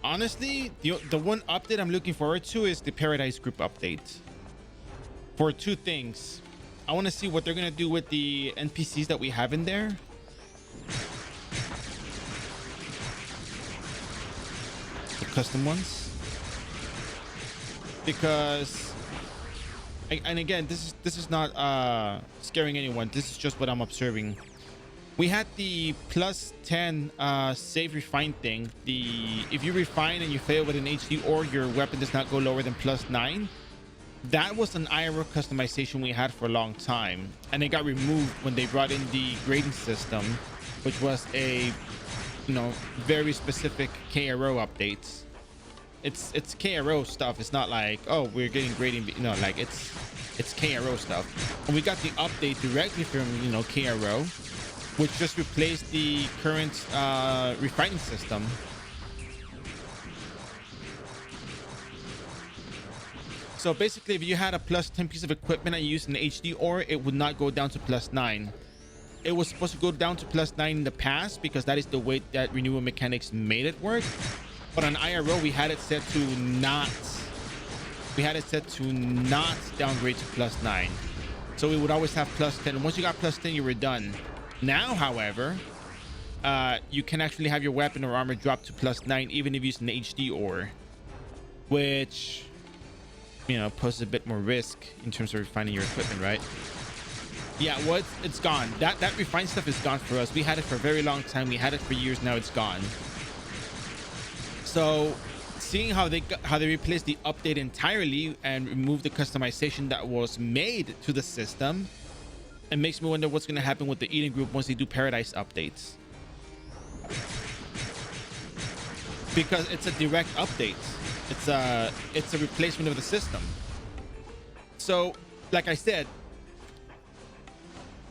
Honestly, the one update I'm looking forward to is the Paradise Group update. For two things. I want to see what they're going to do with the NPCs that we have in there. The custom ones. Because... And again, this is not scaring anyone. This is just what I'm observing. We had the plus 10 save refine thing. If you refine and you fail with an HD or your weapon does not go lower than plus 9, that was an iRO customization we had for a long time, and it got removed when they brought in the grading system, which was a very specific KRO updates. It's KRO stuff. It's not like, oh, we're getting grading, like it's KRO stuff. And we got the update directly from KRO, which just replaced the current refining system. So basically, if you had a plus 10 piece of equipment and you used an HD ore, it would not go down to plus 9. It was supposed to go down to plus 9 in the past because that is the way that renewal mechanics made it work. But on iRO, we had it set to not downgrade to plus 9. So we would always have plus 10. Once you got plus 10, you were done. Now, however, you can actually have your weapon or armor drop to plus 9 even if you use an HD ore, which poses a bit more risk in terms of refining your equipment, right? Yeah, well, it's gone. That refined stuff is gone for us. We had it for a very long time. We had it for years. Now it's gone. So seeing how they replaced the update entirely and removed the customization that was made to the system, it makes me wonder what's going to happen with the Eden group once they do Paradise updates, because it's a direct update. It's a replacement of the system. So like I said,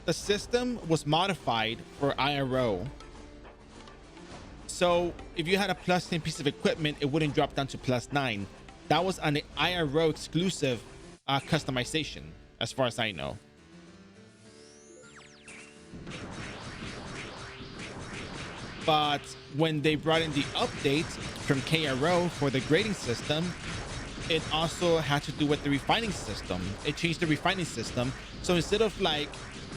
the system was modified for iRO. So if you had a plus 10 piece of equipment, it wouldn't drop down to plus 9. That was an iRO exclusive customization, as far as I know. But when they brought in the update from KRO for the grading system, it also had to do with the refining system. It changed the refining system. So instead of like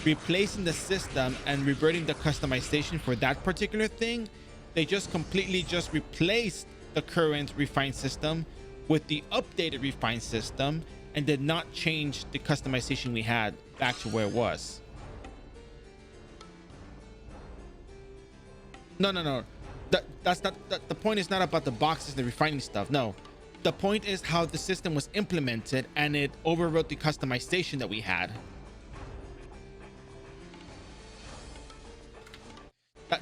replacing the system and reverting the customization for that particular thing, they just completely just replaced the current refined system with the updated refined system and did not change the customization we had back to where it was. No. That's not the point. Is not about the boxes, the refining stuff. No, the point is how the system was implemented and it overwrote the customization that we had.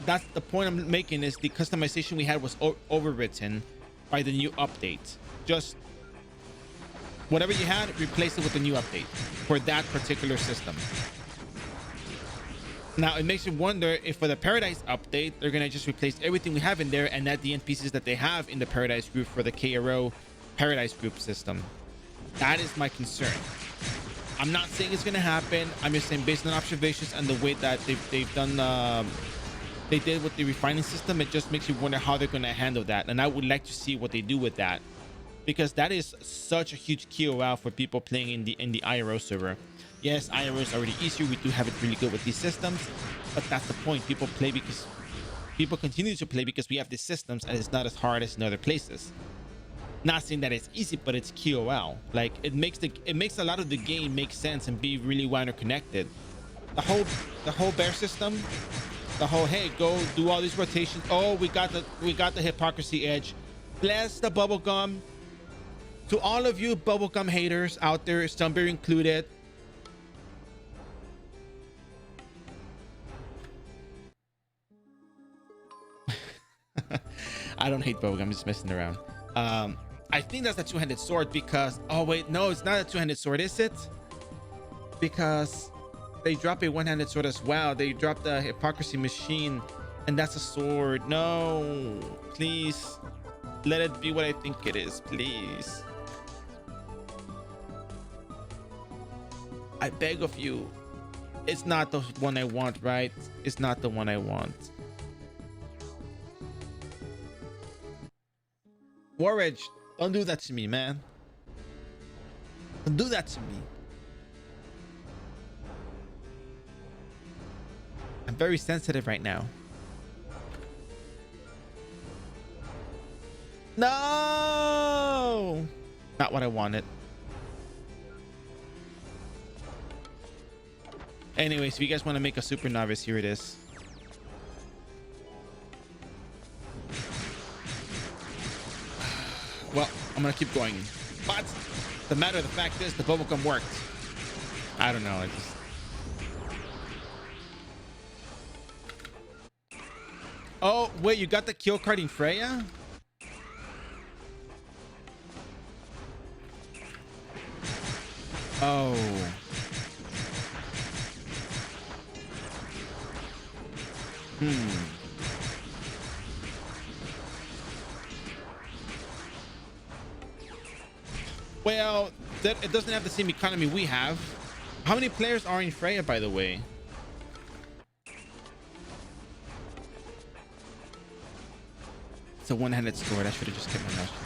That's the point I'm making, is the customization we had was overwritten by the new update. Just whatever you had, replace it with the new update for that particular system. Now it makes me wonder if for the Paradise update, they're going to just replace everything we have in there and add the NPCs that they have in the Paradise group for the KRO Paradise group system. That is my concern. I'm not saying it's going to happen. I'm just saying, based on observations and the way that they've done, they did with the refining system, it just makes you wonder how they're going to handle that. And I would like to see what they do with that, because that is such a huge KOL for people playing in the iRO server. Yes, iRO is already easier. We do have it really good with these systems, but that's the point. People continue to play because we have these systems and it's not as hard as in other places. Not saying that it's easy, but it's KOL. Like it makes a lot of the game make sense and be really well interconnected. The whole bear system, the whole, hey, go do all these rotations. Oh, we got the hypocrisy edge. Bless the bubblegum. To all of you bubblegum haters out there, Stumber included, I don't hate Vogue. I'm just messing around. I think that's a two-handed sword because... Oh, wait. No, it's not a two-handed sword, is it? Because they drop a one-handed sword as well. They drop the Hypocrisy Machine, and that's a sword. No. Please. Let it be what I think it is, please. I beg of you. It's not the one I want, right? It's not the one I want. Warridge, don't do that to me, man. Don't do that to me. I'm very sensitive right now. No! Not what I wanted. Anyways, if you guys want to make a super novice, here it is. Well, I'm gonna keep going, but the matter of the fact is the bubblegum worked. I don't know. I just... Oh wait, you got the kill card in Freya? Oh. Well, it doesn't have the same economy we have. How many players are in Freya, by the way? It's a one-handed sword. I should have just kept my mouth shut.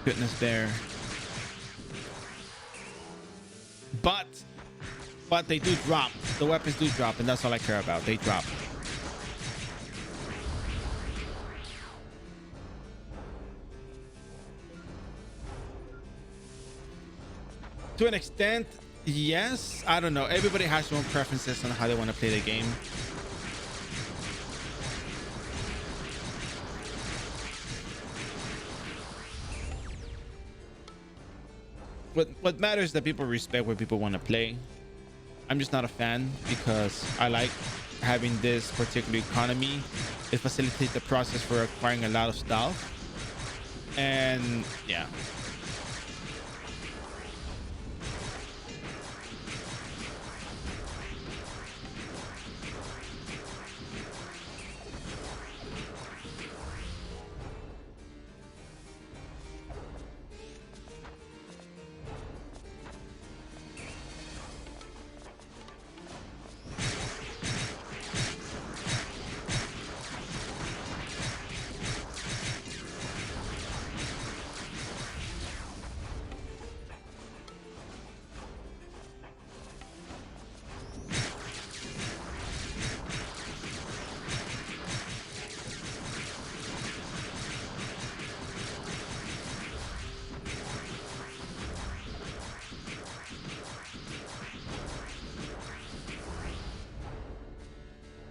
Goodness there. But they do drop. The weapons do drop, and that's all I care about. They drop. To an extent, yes. I don't know. Everybody has their own preferences on how they want to play the game. What matters is that people respect what people want to play. I'm just not a fan because I like having this particular economy. It facilitates the process for acquiring a lot of stuff. And yeah.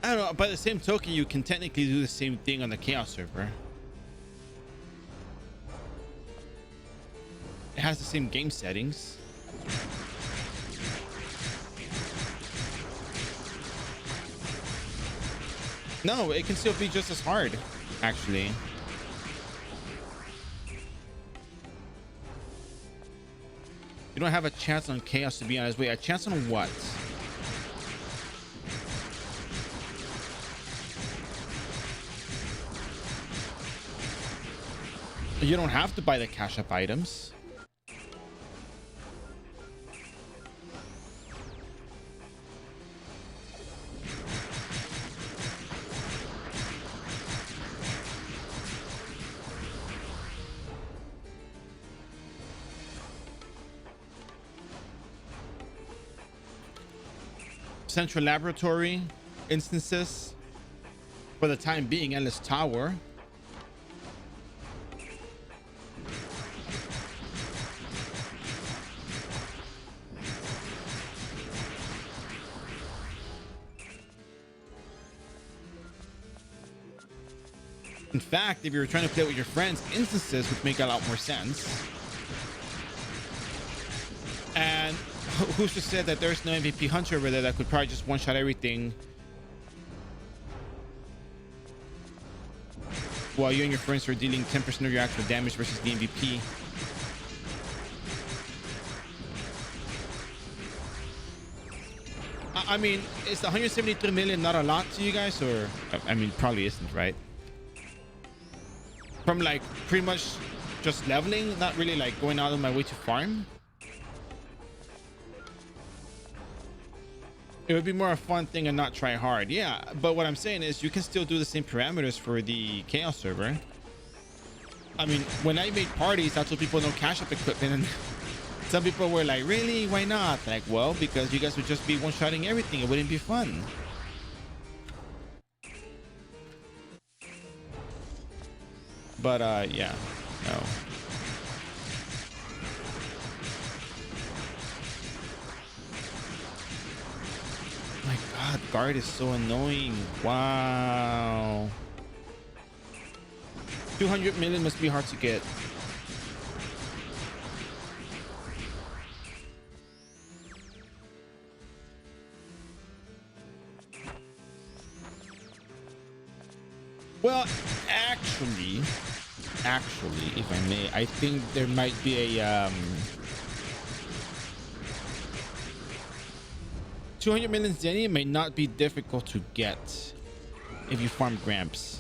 I don't know. By the same token, you can technically do the same thing on the Chaos server. It has the same game settings. No, it can still be just as hard, actually. You don't have a chance on Chaos, to be honest. Wait, a chance on what? You don't have to buy the cash up items. Central Laboratory instances for the time being. Endless Tower. In fact, if you were trying to play with your friends, instances would make a lot more sense. And who's to say that there's no MVP hunter over there that could probably just one-shot everything while you and your friends are dealing 10% of your actual damage versus the MVP. I mean, is the 173 million not a lot to you guys? Or, I mean, probably isn't, right? From like pretty much just leveling, not really like going out of my way to farm. It would be more a fun thing and not try hard. Yeah, but what I'm saying is you can still do the same parameters for the Chaos server. I mean, when I made parties, I told people no cash up equipment, and some people were like, really? Why not? Like, well, because you guys would just be one-shotting everything. It wouldn't be fun. But yeah, no. My god, guard is so annoying. Wow. 200 million must be hard to get. Well, actually, if I may, I think there might be a 200 million Zenny may not be difficult to get if you farm Gramps.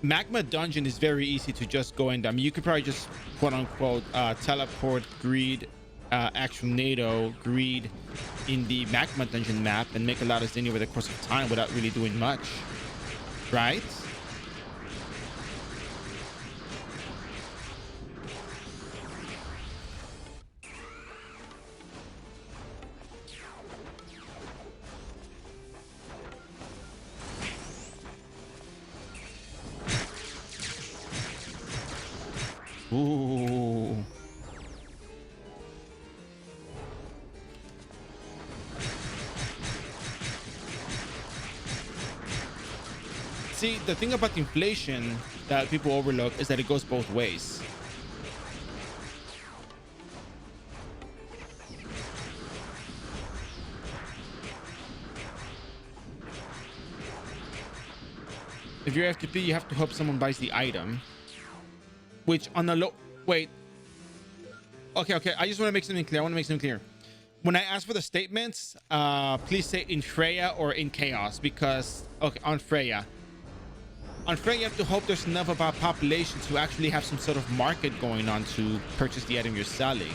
Magma Dungeon is very easy to just go in. I mean, you could probably just quote unquote teleport greed, actual NATO greed in the Magma Dungeon map and make a lot of Zenny over the course of time without really doing much, right? Ooh. See, the thing about inflation that people overlook is that it goes both ways. If you're F2P, you have to hope someone buys the item. Which on the low... Wait. Okay. I just want to make something clear. When I ask for the statements, please say in Freya or in Chaos. Because... Okay, on Freya. On Freya, you have to hope there's enough of a population to actually have some sort of market going on to purchase the item you're selling.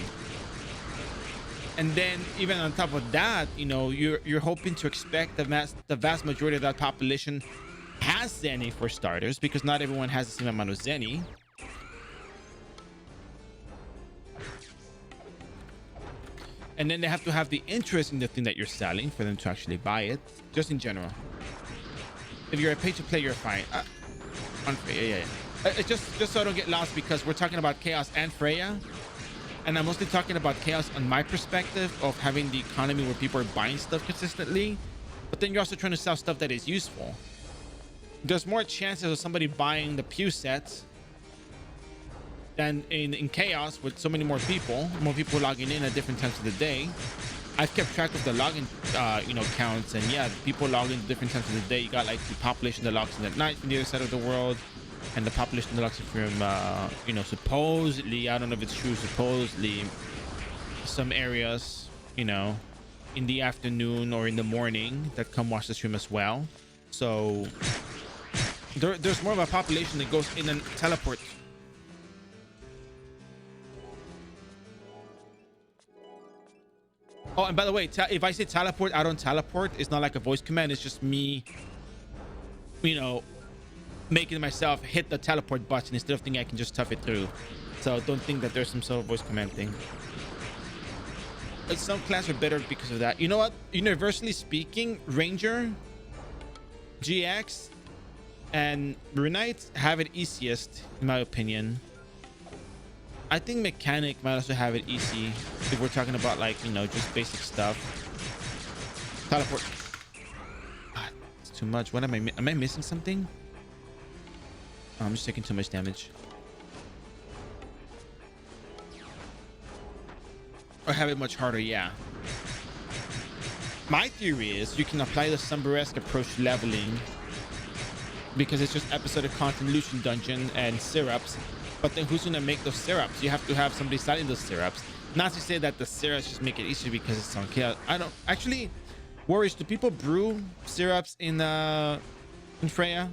And then, even on top of that, you know, you're hoping to expect the vast majority of that population has Zenny for starters. Because not everyone has the same amount of Zenny. And then they have to have the interest in the thing that you're selling for them to actually buy it. Just in general. If you're a pay-to-play, you're fine. On Freya, yeah. It's just so I don't get lost, because we're talking about Chaos and Freya. And I'm mostly talking about Chaos on my perspective of having the economy where people are buying stuff consistently. But then you're also trying to sell stuff that is useful. There's more chances of somebody buying the Pew sets than in Chaos, with so many more people logging in at different times of the day. I've kept track of the login counts, and yeah, people log in at different times of the day. You got like the population that logs in at night from the other side of the world, and the population that logs in from supposedly, I don't know if it's true, supposedly some areas, you know, in the afternoon or in the morning that come watch the stream as well. So there's more of a population that goes in and teleports. Oh, and by the way, if I say teleport, I don't teleport. It's not like a voice command. It's just me, you know, making myself hit the teleport button instead of thinking I can just tough it through. So don't think that there's some sort of voice command thing. But some clans are better because of that. You know what? Universally speaking, Ranger, GX, and Runite have it easiest, in my opinion. I think Mechanic might also have it easy if we're talking about, like, you know, just basic stuff. Teleport. God, it's too much. What am I missing something? Oh, I'm just taking too much damage. Or have it much harder, yeah. My theory is you can apply the Sumberesque approach to leveling because it's just episodic content, Lucian dungeon, and syrups. But then who's gonna make those syrups? You have to have somebody selling those syrups. Not to say that the syrups just make it easier because it's on chaos. I don't actually. Warriors, do people brew syrups in Freya?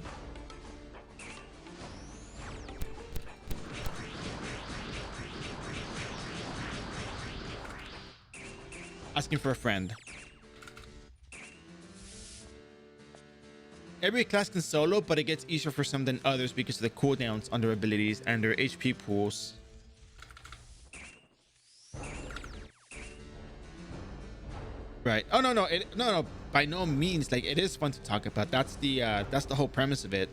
Asking for a friend. Every class can solo, but it gets easier for some than others because of the cooldowns on their abilities and their HP pools. Right. Oh no, no. By no means. Like, it is fun to talk about. That's the whole premise of it.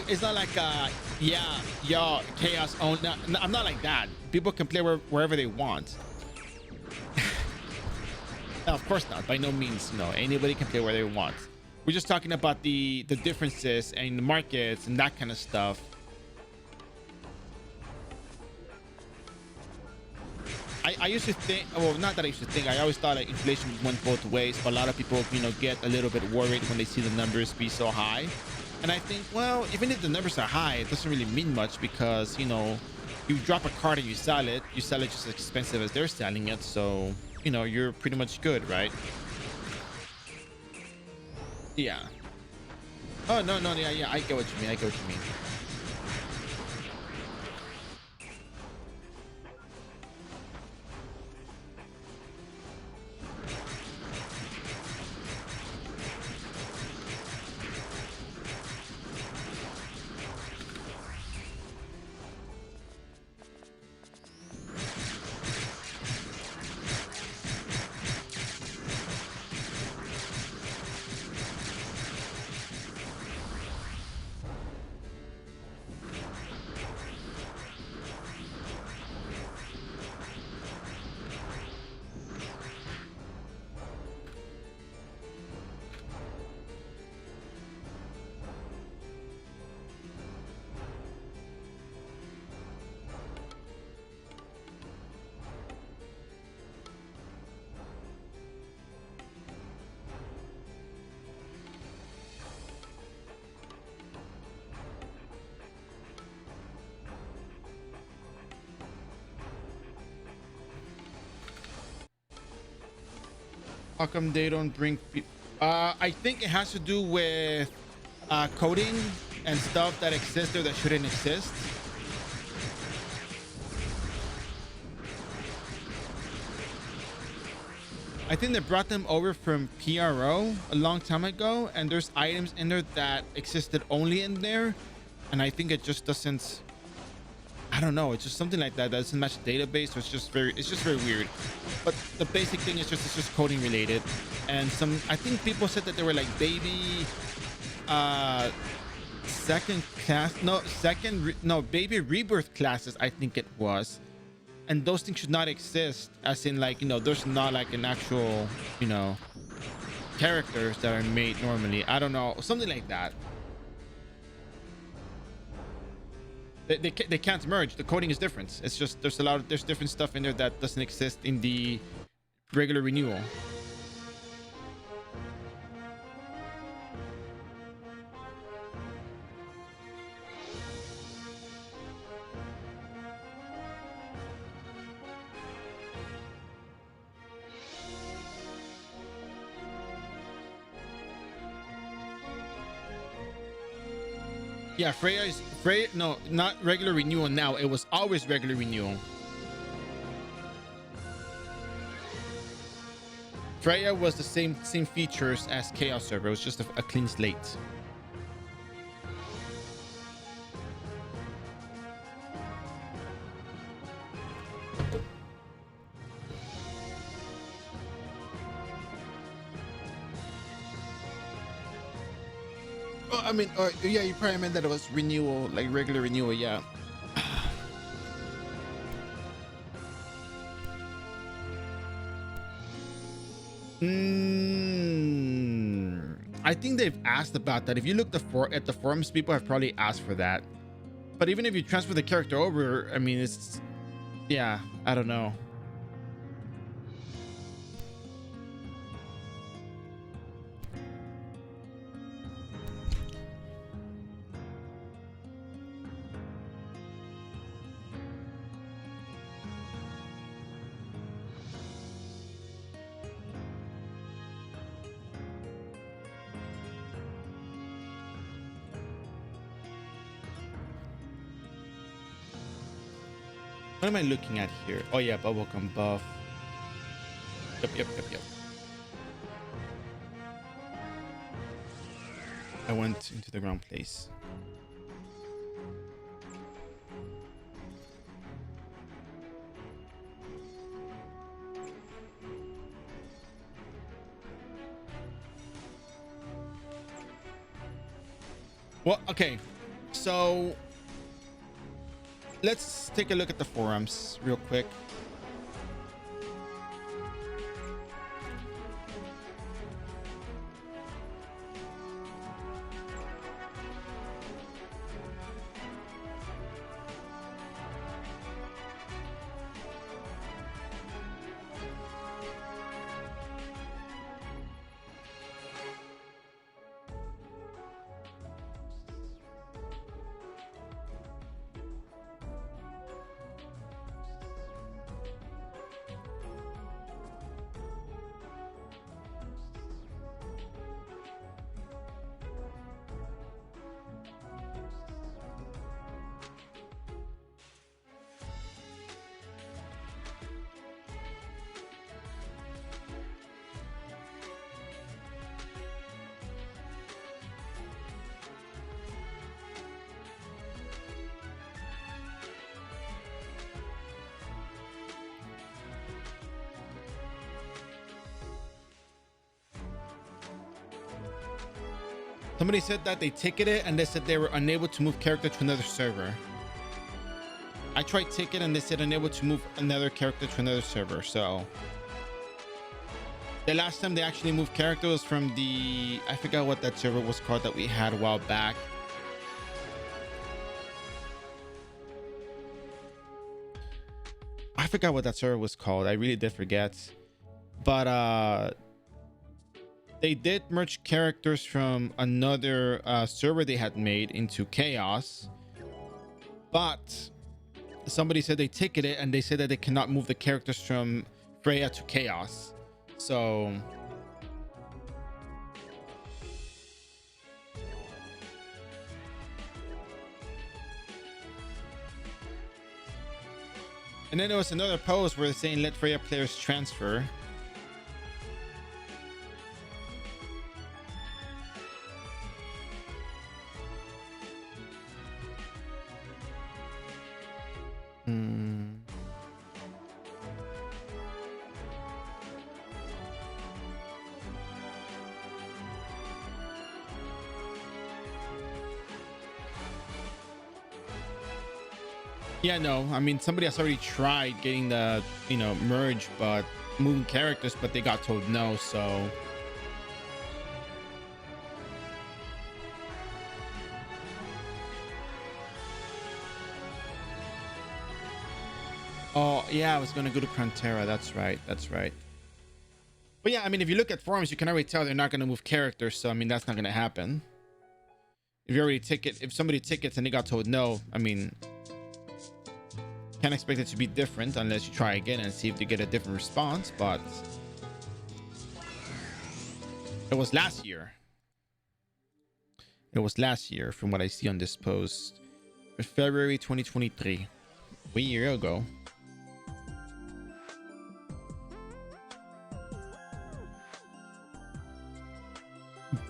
It's not like yeah, chaos own. No, I'm not like that. People can play wherever they want. No, of course not. By no means. No, anybody can play where they want. We're just talking about the differences and the markets and that kind of stuff. I used to think, well, not that I used to think, I always thought that inflation went both ways, but a lot of people, get a little bit worried when they see the numbers be so high. And I think, well, even if the numbers are high, it doesn't really mean much because, you drop a card and you sell it just as expensive as they're selling it. So, you're pretty much good, right? Yeah. Oh, no, yeah, I get what you mean. How come they don't bring I think it has to do with coding and stuff that exists there that shouldn't exist. I think they brought them over from PRO a long time ago, and there's items in there that existed only in there, and I think it just doesn't, I don't know, it's just something like that doesn't match the database. So it's just very weird. But the basic thing is it's just coding related. And I think people said that they were like baby baby rebirth classes, I think it was. And those things should not exist, as in, like, there's not like an actual, characters that are made normally. I don't know, something like that. They can't merge. The coding is different. It's just there's different stuff in there that doesn't exist in the regular renewal. Yeah, Freya, no, not regular renewal now. It was always regular renewal. Freya was the same features as Chaos Server. It was just a clean slate. I mean, yeah, you probably meant that it was renewal, like regular renewal, yeah. I think they've asked about that. If you look at the forums, people have probably asked for that. But even if you transfer the character over, I mean, it's, yeah, I don't know. What am I looking at here? Oh yeah, bubblegum buff. Yep. I went into the wrong place. Well, okay. So let's take a look at the forums real quick. Somebody said that they ticketed and they said they were unable to move character to another server. I tried ticket and they said unable to move another character to another server. So the last time they actually moved character was from the, I forgot what that server was called that we had a while back. I forgot what that server was called. I really did forget. But they did merge characters from another server they had made into Chaos, but somebody said they ticketed and they said that they cannot move the characters from Freya to Chaos. So and then there was another post where they're saying let Freya players transfer. Yeah, no, I mean, somebody has already tried getting the, merge, but moving characters, but they got told no, so. Oh, yeah, I was going to go to Frontera. That's right. But yeah, I mean, if you look at forums, you can already tell they're not going to move characters. So, I mean, that's not going to happen. If somebody tickets and they got told no, I mean, can't expect it to be different unless you try again and see if they get a different response. But it was last year. From what I see on this post. February 2023. A year ago.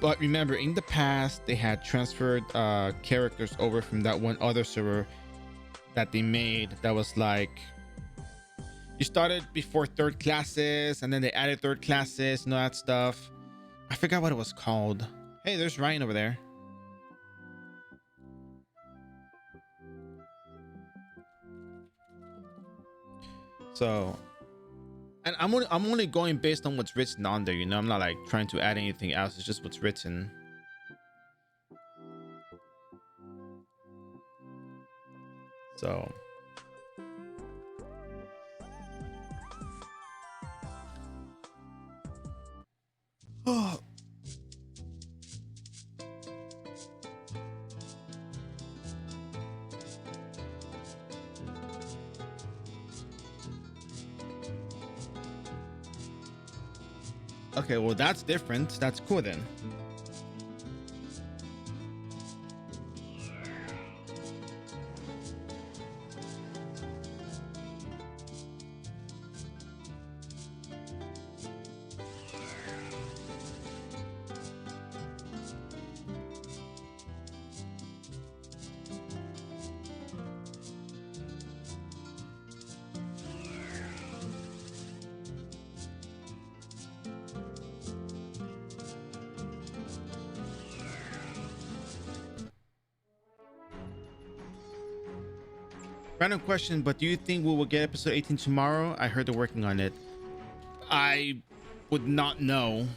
But remember, in the past, they had transferred characters over from that one other server that they made that was like, you started before third classes and then they added third classes and all that stuff. I forgot what it was called. Hey, there's Ryan over there. So, and I'm only going based on what's written on there, I'm not like trying to add anything else. It's just what's written. So oh. Okay, well, that's different. That's cool then. Random question, but do you think we will get episode 18 tomorrow? I heard they're working on it. I would not know.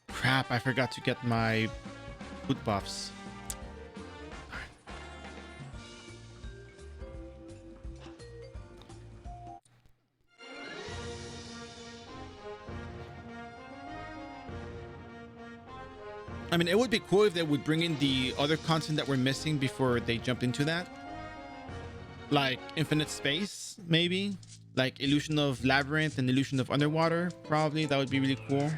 Crap, I forgot to get my boot buffs. I mean, it would be cool if they would bring in the other content that we're missing before they jump into that. Like infinite space, maybe. Like illusion of labyrinth and illusion of underwater, probably. That would be really cool.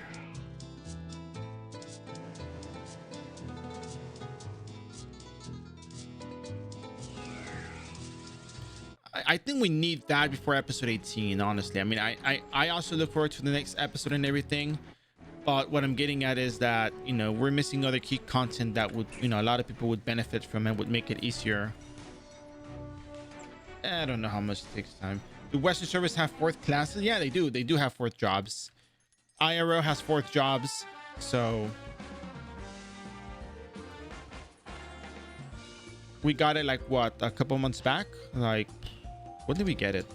I think we need that before episode 18, honestly. I mean, I also look forward to the next episode and everything. But what I'm getting at is that, you know, we're missing other key content that would, you know, a lot of people would benefit from and would make it easier. I don't know how much it takes time. Do Western servers have fourth classes? Yeah, they do. They do have fourth jobs. iRO has fourth jobs. So we got it like what, a couple months back? Like, when did we get it?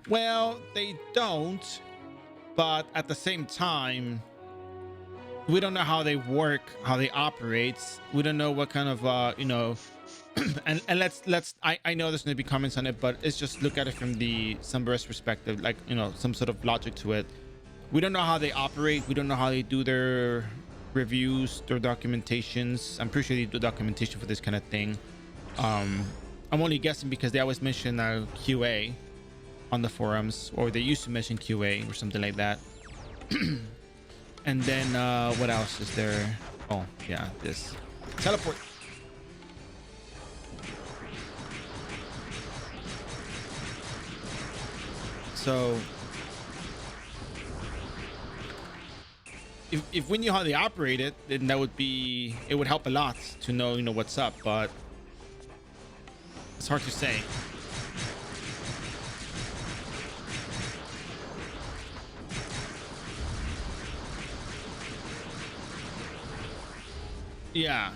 Well, they don't, but at the same time, we don't know how they work, how they operate. We don't know what kind of you know, and let's I know there's going to be comments on it, but let's just look at it from the Sunburst perspective, like, you know, some sort of logic to it. We don't know how they operate. We don't know how they do their reviews, their documentations. I'm pretty sure they do documentation for this kind of thing. I'm only guessing because they always mention QA on the forums, or they used to mention QA or something like that. And then what else is there? Oh yeah, this teleport. So if we knew how they operate it, then that would be, it would help a lot to know, you know, what's up, but it's hard to say. Yeah.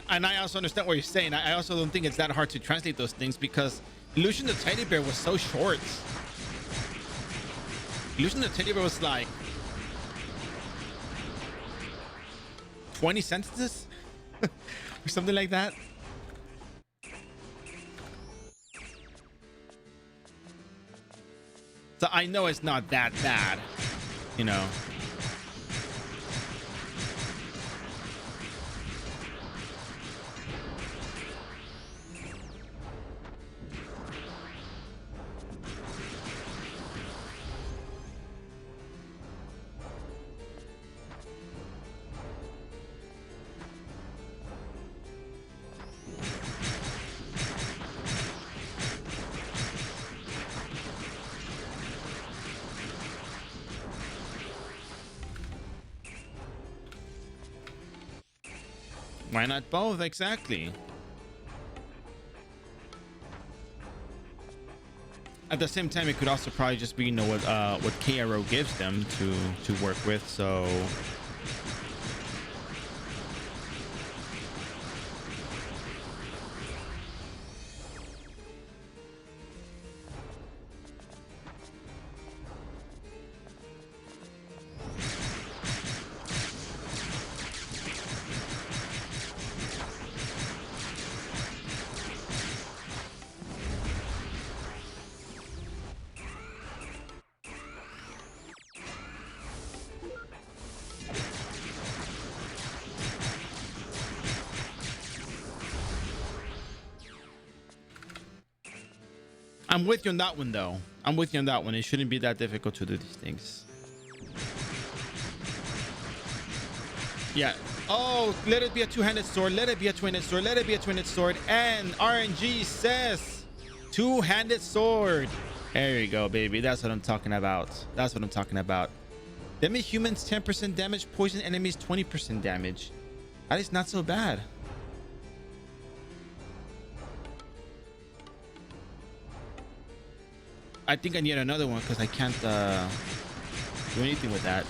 And I also understand what you're saying. I also don't think it's that hard to translate those things, because Illusion the Teddy Bear was so short. Illusion the Teddy Bear was like 20 sentences or something like that. So I know it's not that bad, you know. Why not both? Exactly. At the same time, it could also probably just be, you know, what iRO gives them to work with. So I'm with you on that one, though. I'm with you on that one. It shouldn't be that difficult to do these things. Yeah. Oh, let it be a two-handed sword. Let it be a two-handed sword. Let it be a two-handed sword. And RNG says two-handed sword. There you go, baby. That's what I'm talking about. That's what I'm talking about. Damage humans 10% damage. Poison enemies 20% damage. That is not so bad. I think I need another one because I can't do anything with that.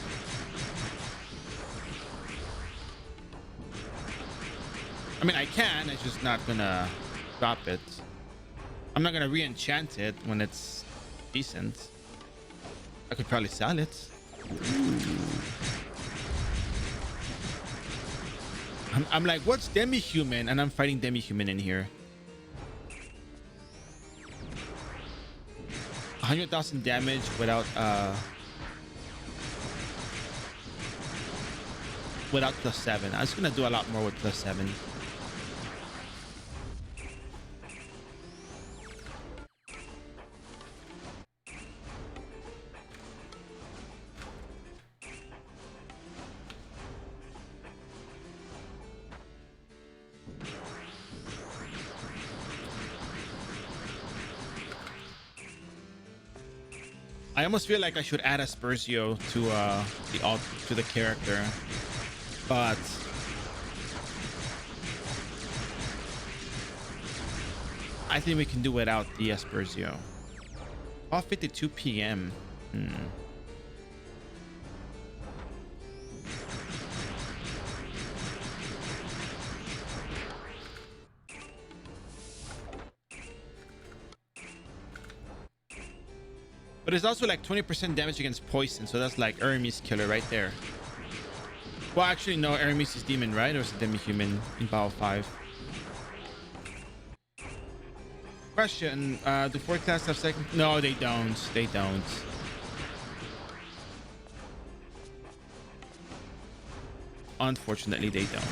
I mean, I can. It's just not gonna drop it. I'm not gonna re-enchant it when it's decent. I could probably sell it. I'm like, what's demi-human? And I'm fighting demi-human in here. 100,000 damage without +7. I was gonna do a lot more with +7. I almost feel like I should add Aspersio to the character, but I think we can do without the Aspersio. 12:52 p.m. But it's also like 20% damage against poison, so that's like Aramis killer right there. Well, actually, no, Aramis is demon, right? Or is it demi-human in Battle 5? Question, do 4th class have second? No, they don't. They don't. Unfortunately, they don't.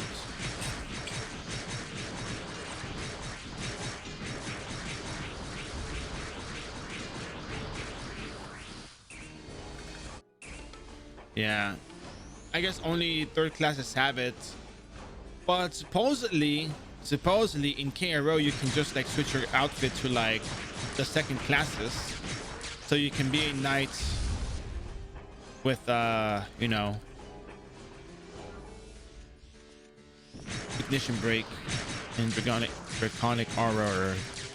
Yeah, I guess only 3rd classes have it, but supposedly in iRO you can just like switch your outfit to like the 2nd classes, so you can be a knight with you know, ignition break and draconic aura or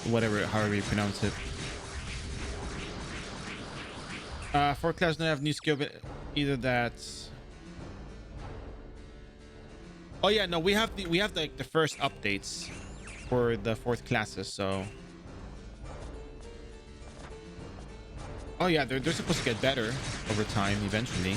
whatever, however you pronounce it. 4th class don't have new skill, but either that. Oh yeah, no, we have like the first updates for the 4th classes, so. Oh yeah, they're supposed to get better over time eventually.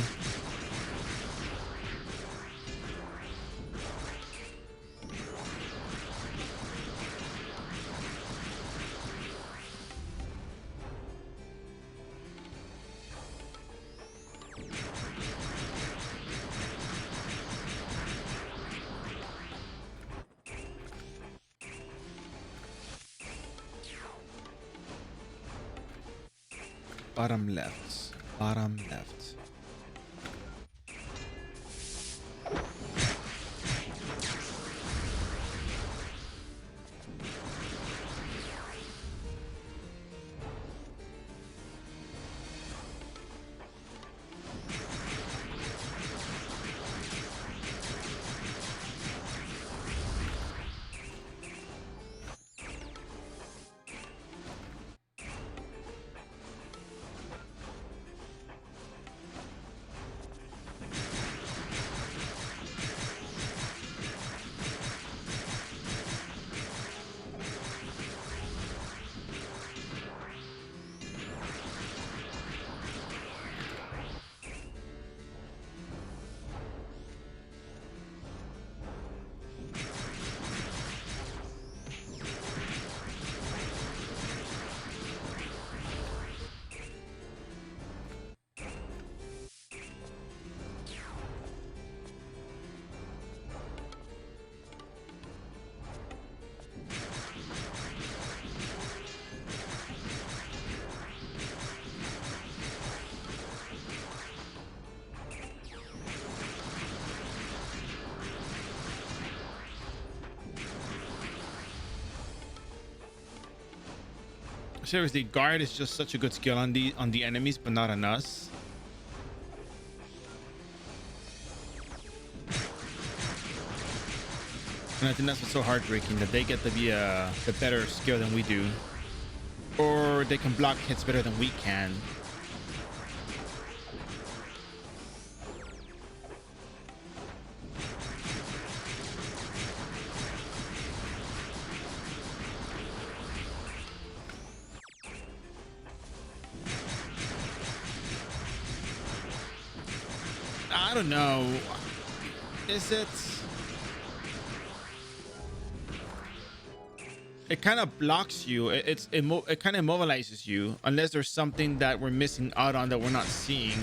Bottom left. Bottom left. Seriously, guard is just such a good skill on the enemies, but not on us. And I think that's what's so heartbreaking, that they get to be the better skill than we do, or they can block hits better than we can. I don't know. Is it? It kind of blocks you. It kind of immobilizes you unless there's something that we're missing out on that we're not seeing.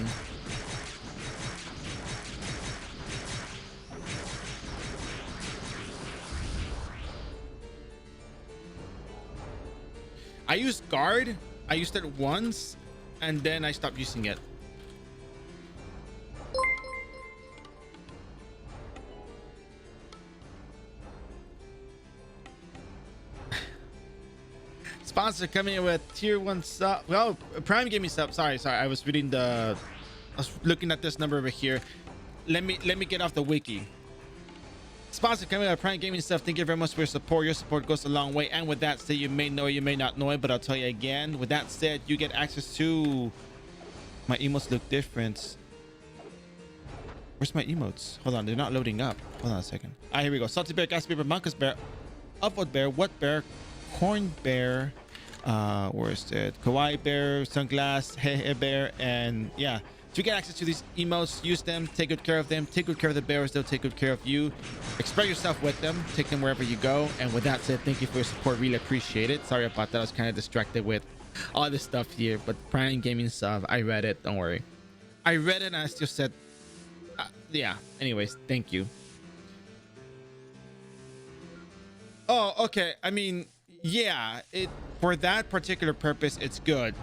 I used guard. I used it once, and then I stopped using it. Sponsor coming in with tier 1 sub. Well, Prime gave me sub. Sorry. I was reading I was looking at this number over here. Let me get off the wiki. Sponsor coming out, Prime Gaming stuff. Thank you very much for your support. Your support goes a long way. And with that said, you may know, you may not know it, but I'll tell you again. With that said, you get access to my emotes. Look different. Where's my emotes? Hold on, they're not loading up. Hold on a second. Here we go. Salty bear, gas bear, Monkus bear, upvote bear, what bear, corn bear. Where is it? Kawaii bear, sunglass, hey bear, and yeah. So you get access to these emotes, use them, take good care of them, take good care of the bears, they'll take good care of you. Express yourself with them, take them wherever you go. And with that said, thank you for your support, really appreciate it. Sorry about that, I was kind of distracted with all this stuff here, but Prime Gaming stuff, I read it, don't worry. I read it and I still said, yeah, anyways, thank you. Oh, okay, I mean, yeah, for that particular purpose, it's good.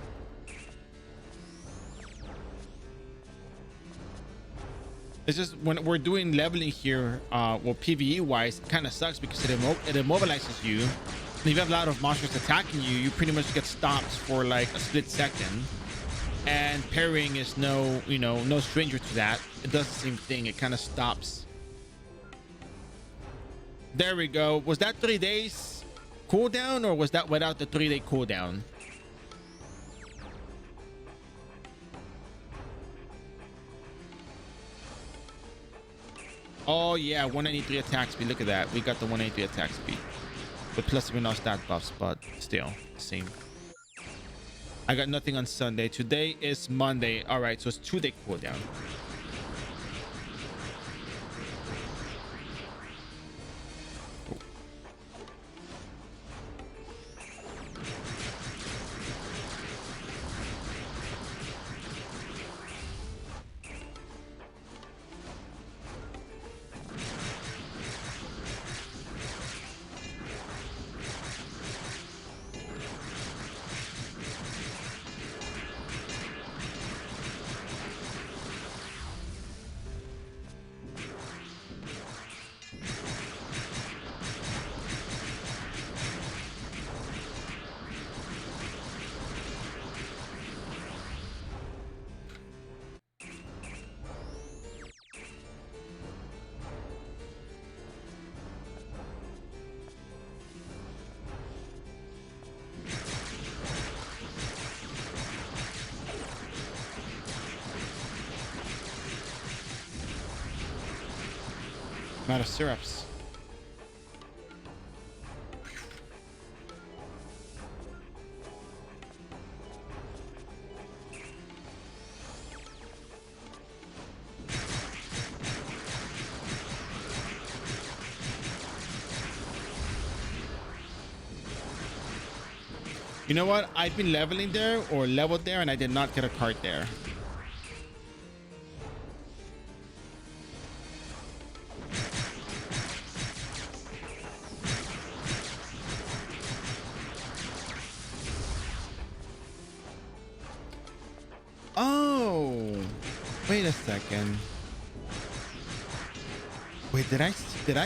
It's just when we're doing leveling here, well, PvE wise, it kind of sucks because it immobilizes you. And if you have a lot of monsters attacking you, you pretty much get stopped for like a split second. And parrying is no stranger to that. It does the same thing. It kind of stops. There we go. Was that 3 days cooldown, or was that without the 3-day cooldown? Oh yeah, 193 attack speed. Look at that. We got the 183 attack speed. But plus even our stat buffs, but still same. I got nothing on Sunday. Today is Monday. All right, so it's 2-day cooldown. I'm out of syrups. You know what? I've been leveling there or leveled there and I did not get a card there. Oh, wait a second. Wait, did I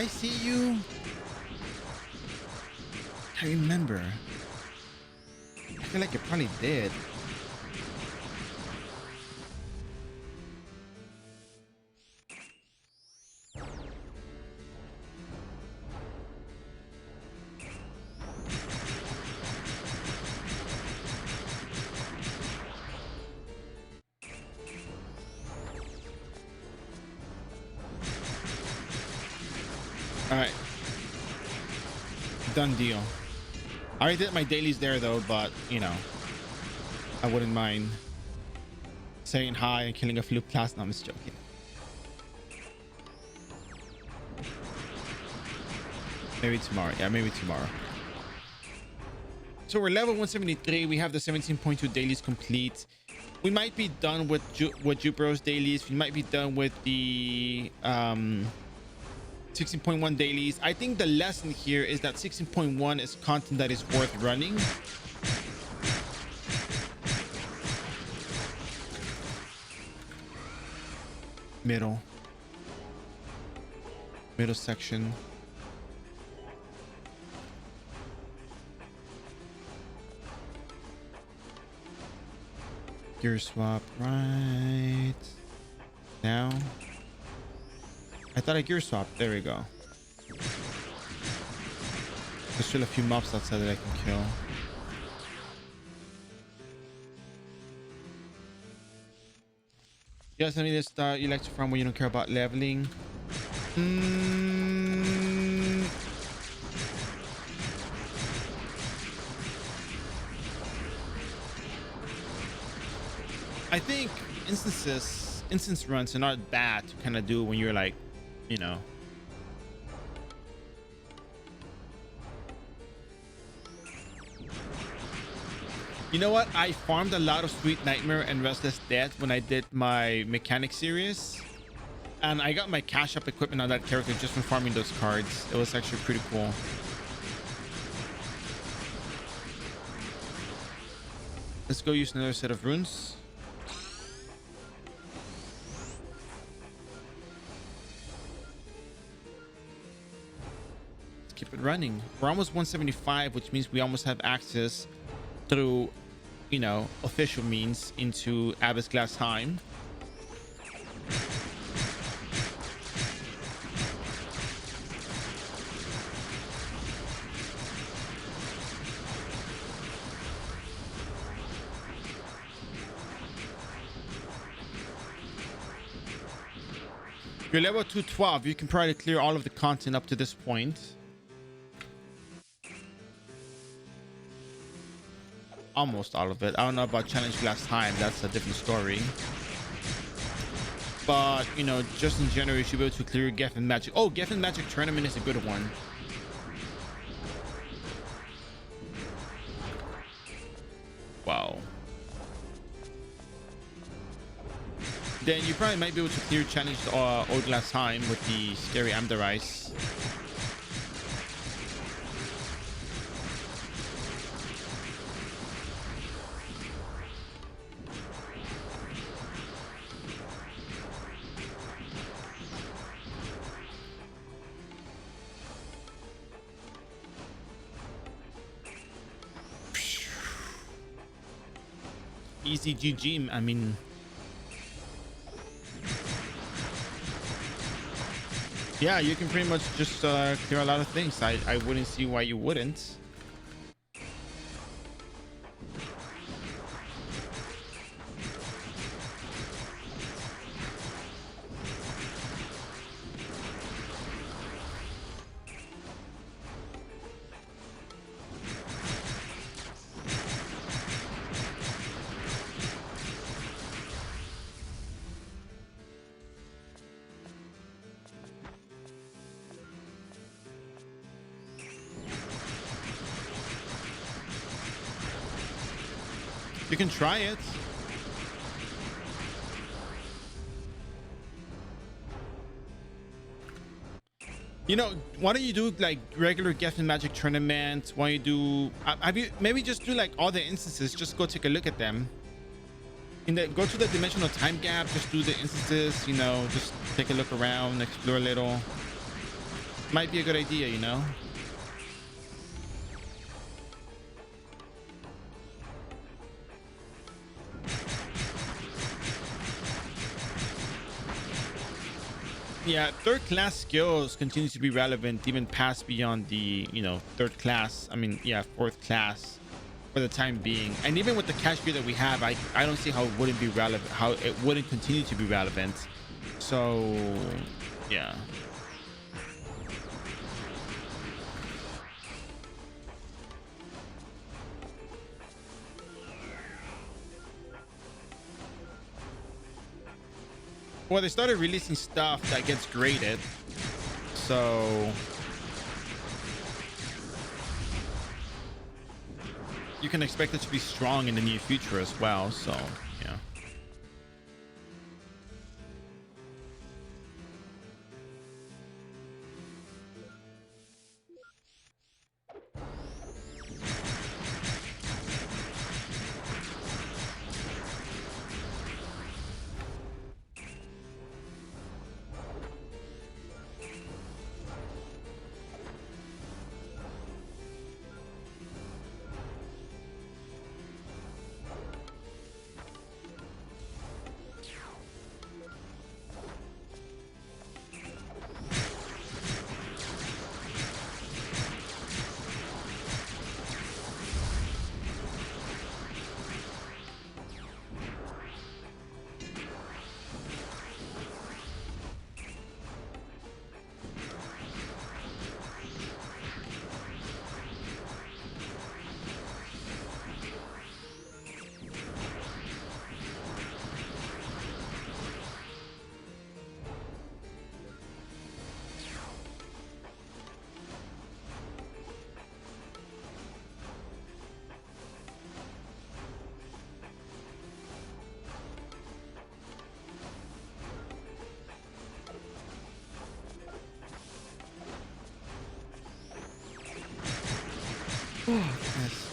see you? I remember. I feel like you probably did. All right, done deal. I already did my dailies there though, but you know, I wouldn't mind saying hi and killing a flute class. No, I'm just joking. Maybe tomorrow. Yeah, maybe tomorrow. So we're level 173. We have the 17.2 dailies complete. We might be done with Jupiter's dailies. We might be done with the 16.1 dailies. I think the lesson here is that 16.1 is content that is worth running. Middle section. Gear swap right now. I thought I gear swapped. There we go. There's still a few mobs outside that I can kill. You guys need to start you like to farm when you don't care about leveling. I think instance runs are not bad to kind of do when you're like, you know. You know what? I farmed a lot of Sweet Nightmare and Restless Death when I did my mechanic series. And I got my cash up equipment on that character just from farming those cards. It was actually pretty cool. Let's go use another set of runes. Let's keep it running. We're almost 175, which means we almost have access through, you know, official means into Abyss Glass Time. You're level 212. You can probably clear all of the content up to this point. Almost all of it. I don't know about challenge last time. That's a different story. But, you know, just in general, you should be able to clear Geffen Magic. Oh, Geffen Magic Tournament is a good one. Wow. Then you probably might be able to clear challenge Old Glass Time with the scary Amdarice. Easy GG. I mean, yeah, you can pretty much just clear a lot of things. I wouldn't see why you wouldn't. You can try it. You know, why don't you do like regular Geffen Magic tournament? Why don't you do have you maybe just do like all the instances, just go take a look at them. Go to the dimensional time gap, just do the instances, you know, just take a look around, explore a little. Might be a good idea, you know. Yeah, third class skills continue to be relevant even past beyond the, you know, third class. I mean, yeah, fourth class for the time being. And even with the cash gear that we have, I don't see how it wouldn't be relevant, how it wouldn't continue to be relevant. So yeah. Well, they started releasing stuff that gets graded, so you can expect it to be strong in the near future as well. So yeah. Oh, goodness.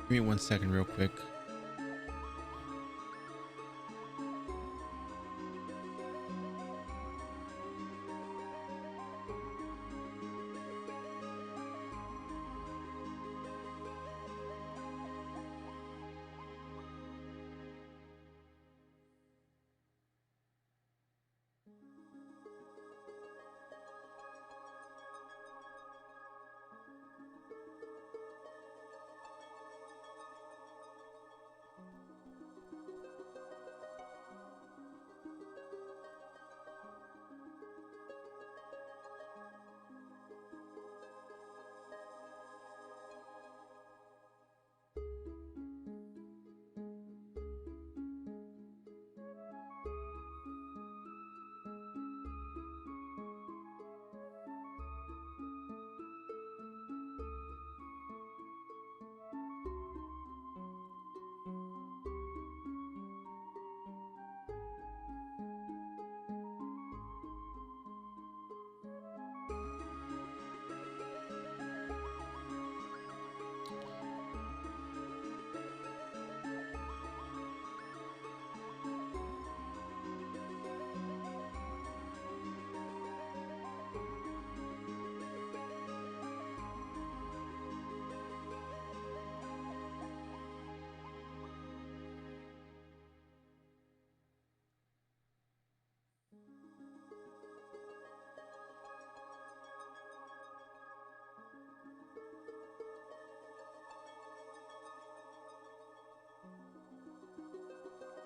Give me 1 second real quick.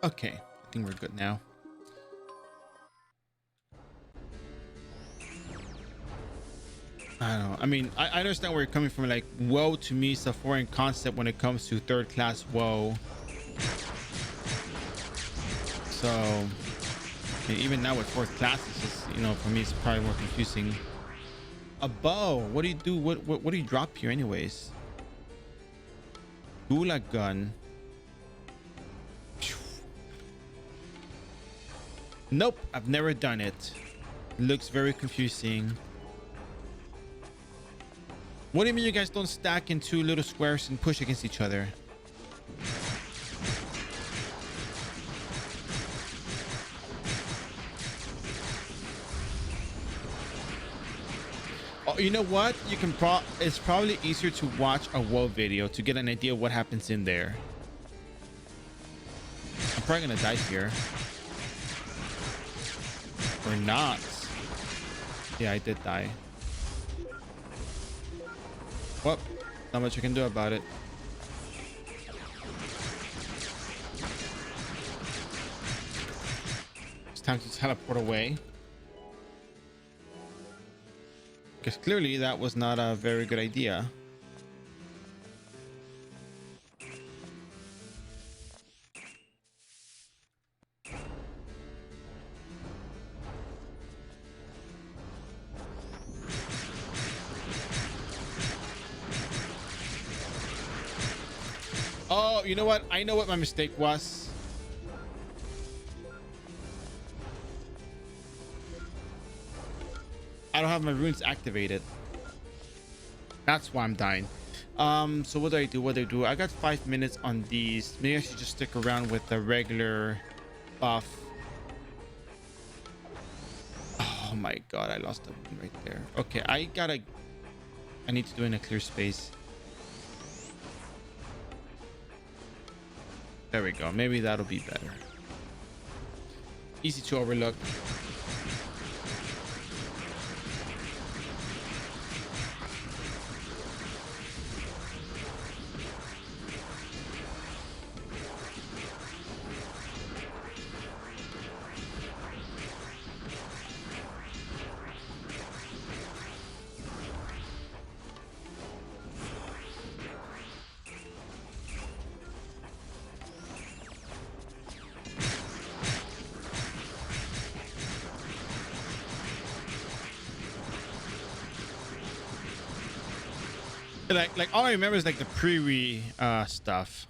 Okay, I think we're good now. I don't know. I mean, I understand where you're coming from. Like, WoW to me is a foreign concept when it comes to third class WoW. So, I mean, even now with fourth class, it's just, you know, for me, it's probably more confusing. A bow. What do you do? What do you drop here, anyways? Gulag gun. Nope, I've never done it. Looks very confusing. What do you mean you guys don't stack in two little squares and push against each other? Oh, you know what? You can it's probably easier to watch a WoW video to get an idea of what happens in there. I'm probably gonna die here. Or not. Yeah, I did die. Well, not much you can do about it. It's time to teleport away. Because clearly that was not a very good idea. Oh, you know what? I know what my mistake was. I don't have my runes activated. That's why I'm dying. So what do I do? What do I do? I got 5 minutes on these. Maybe I should just stick around with the regular buff. Oh my god, I lost the one right there. Okay, I need to do it in a clear space. There we go. Maybe that'll be better. Easy to overlook. Like all I remember is like the pre stuff.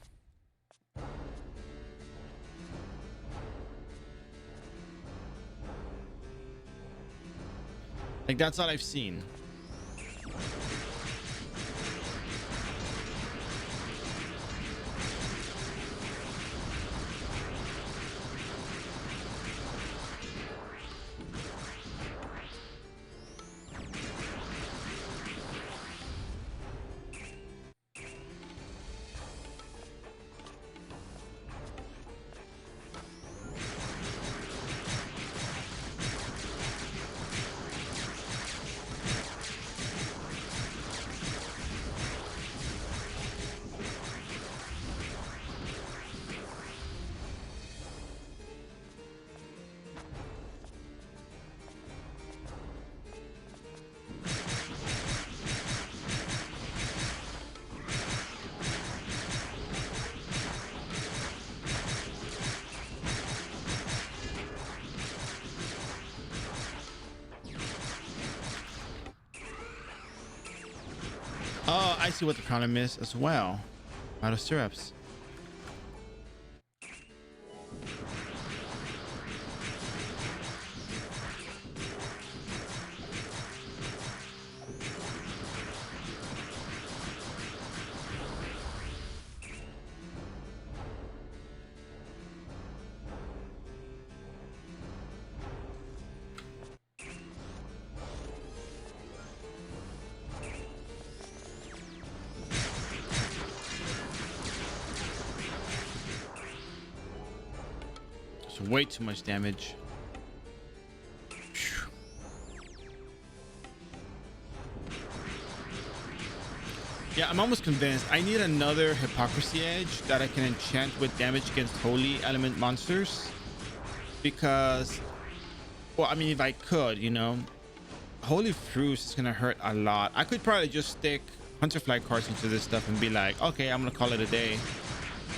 Like that's all I've seen. Oh, I see what the problem is as well. Out of syrups. Way too much damage. Yeah, I'm almost convinced. I need another Hypocrisy Edge that I can enchant with damage against Holy Element monsters. Because, well, I mean, if I could, you know, Holy Fruits is going to hurt a lot. I could probably just stick Hunterfly cards into this stuff and be like, okay, I'm going to call it a day.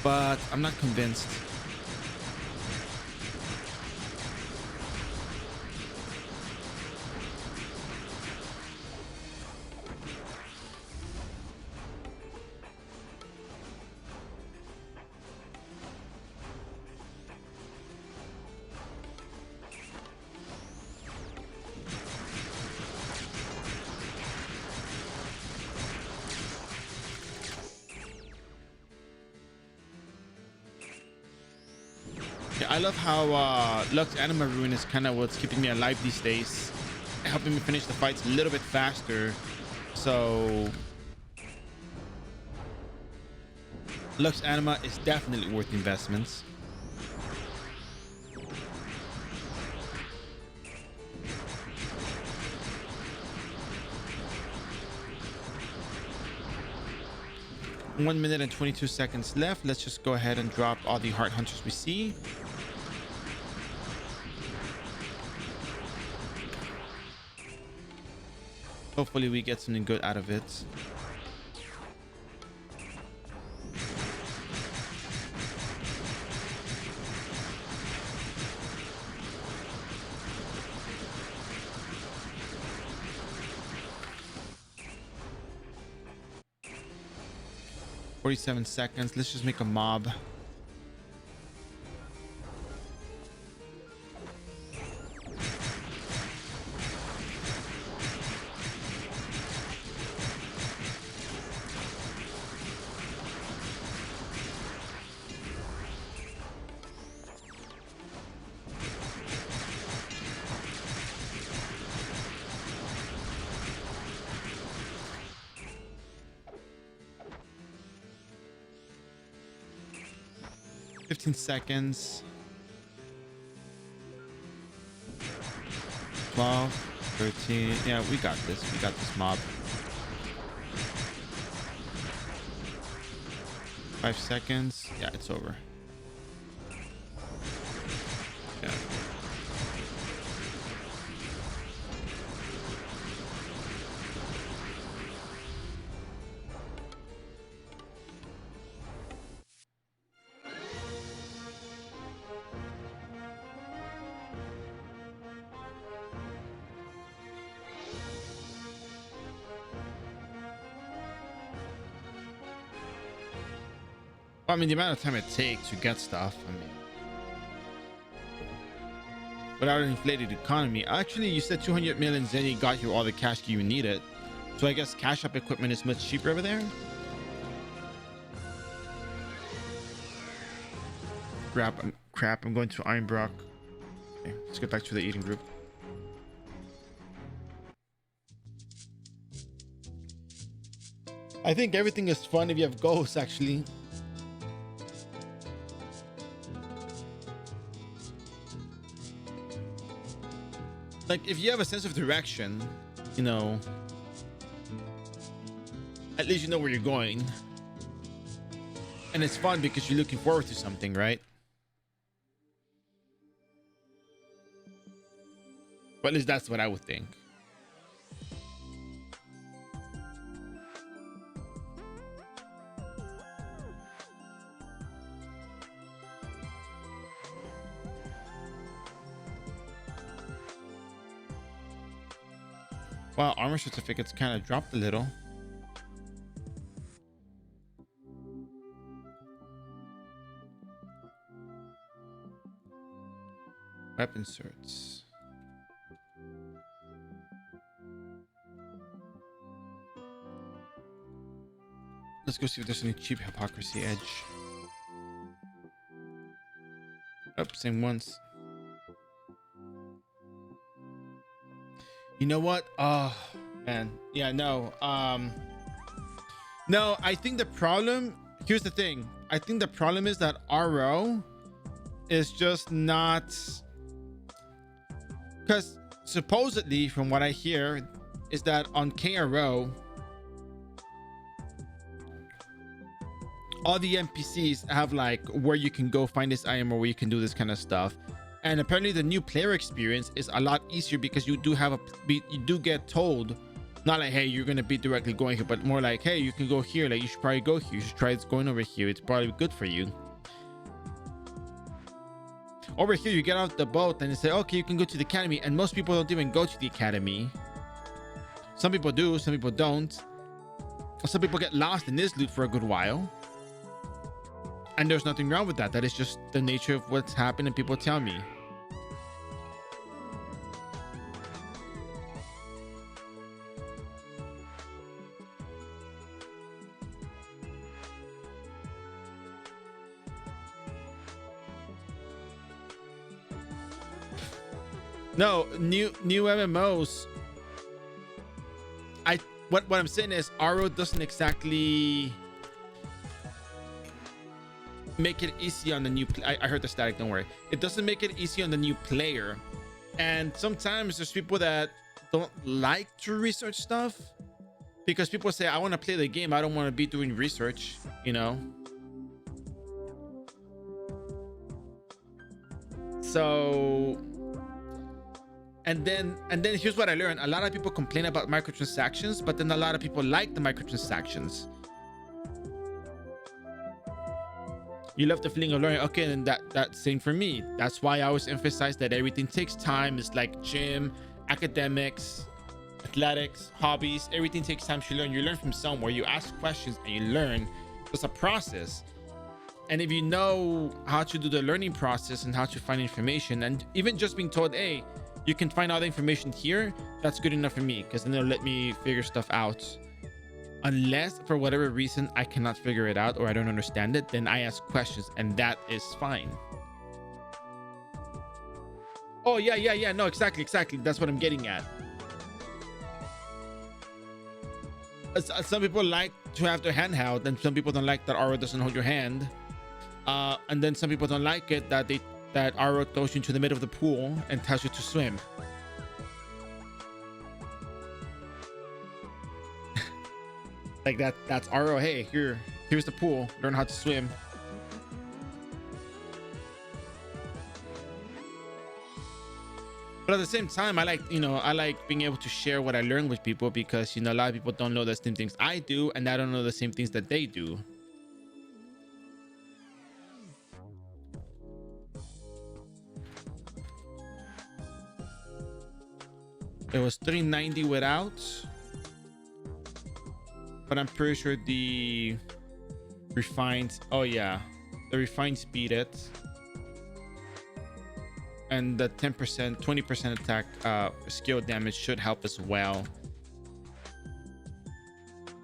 But I'm not convinced. I love how Lux Anima Rune is kind of what's keeping me alive these days, helping me finish the fights a little bit faster. So Lux Anima is definitely worth investments. One minute and 22 seconds left. Let's just go ahead and drop all the Heart Hunters we see. Hopefully we get something good out of it. "47 seconds. Let's just make a mob. Seconds. 12, 13. Yeah, we got this. We got this mob. 5 seconds. Yeah, it's over. Yeah. I mean, the amount of time it takes to get stuff, I mean, without an inflated economy. Actually, you said 200 million Zenny got you all the cash you needed. So I guess cash up equipment is much cheaper over there. Crap, I'm going to Ironbrock. Okay, let's get back to the eating group. I think everything is fun if you have goals, actually. Like, if you have a sense of direction, you know, at least you know where you're going. And it's fun because you're looking forward to something, right? But at least that's what I would think. Well, armor certificates kind of dropped a little. Weapon certs. Let's go see if there's any cheap Hypocrisy Edge. Oh, same ones. You know what? Oh, man. Yeah, no. No, I think the problem... Here's the thing. I think the problem is that iRO is just not... Because supposedly, from what I hear, is that on KRO, all the NPCs have like where you can go find this item or where you can do this kind of stuff. And apparently the new player experience is a lot easier because you do get told, not like, hey, you're gonna be directly going here, but more like, hey, you can go here, like you should probably go here, you should try going over here, it's probably good for you. Over here you get off the boat and they say, okay, you can go to the academy, and most people don't even go to the academy. Some people do, some people don't. Some people get lost in this loot for a good while, and there's nothing wrong with that. That is just the nature of what's happened, and people tell me. No, new MMOs. What I'm saying is iRO doesn't exactly make it easy on the new I heard the static, don't worry. It doesn't make it easy on the new player. And sometimes there's people that don't like to research stuff because people say, I want to play the game, I don't want to be doing research, you know. So and then here's what I learned. A lot of people complain about microtransactions, but then a lot of people like the microtransactions. You love the feeling of learning. Okay, then that's same for me. That's why I always emphasize that everything takes time. It's like gym, academics, athletics, hobbies. Everything takes time to learn. You learn from somewhere. You ask questions and you learn. It's a process. And if you know how to do the learning process and how to find information, and even just being told, hey, you can find all the information here, that's good enough for me, because then they'll let me figure stuff out. Unless for whatever reason I cannot figure it out or I don't understand it, then I ask questions, and that is fine. Oh yeah, no, exactly, that's what I'm getting at. Some people like to have their hand held, and some people don't like that iRO doesn't hold your hand, and then some people don't like it that iRO throws you into the middle of the pool and tells you to swim. Like that's iRO. Hey, here's the pool, learn how to swim. But at the same time, I like being able to share what I learn with people, because a lot of people don't know the same things I do, and I don't know the same things that they do. It was 390 without, but I'm pretty sure the refined, oh yeah, the refined speed it, and the 10%, 20% attack skill damage should help as well.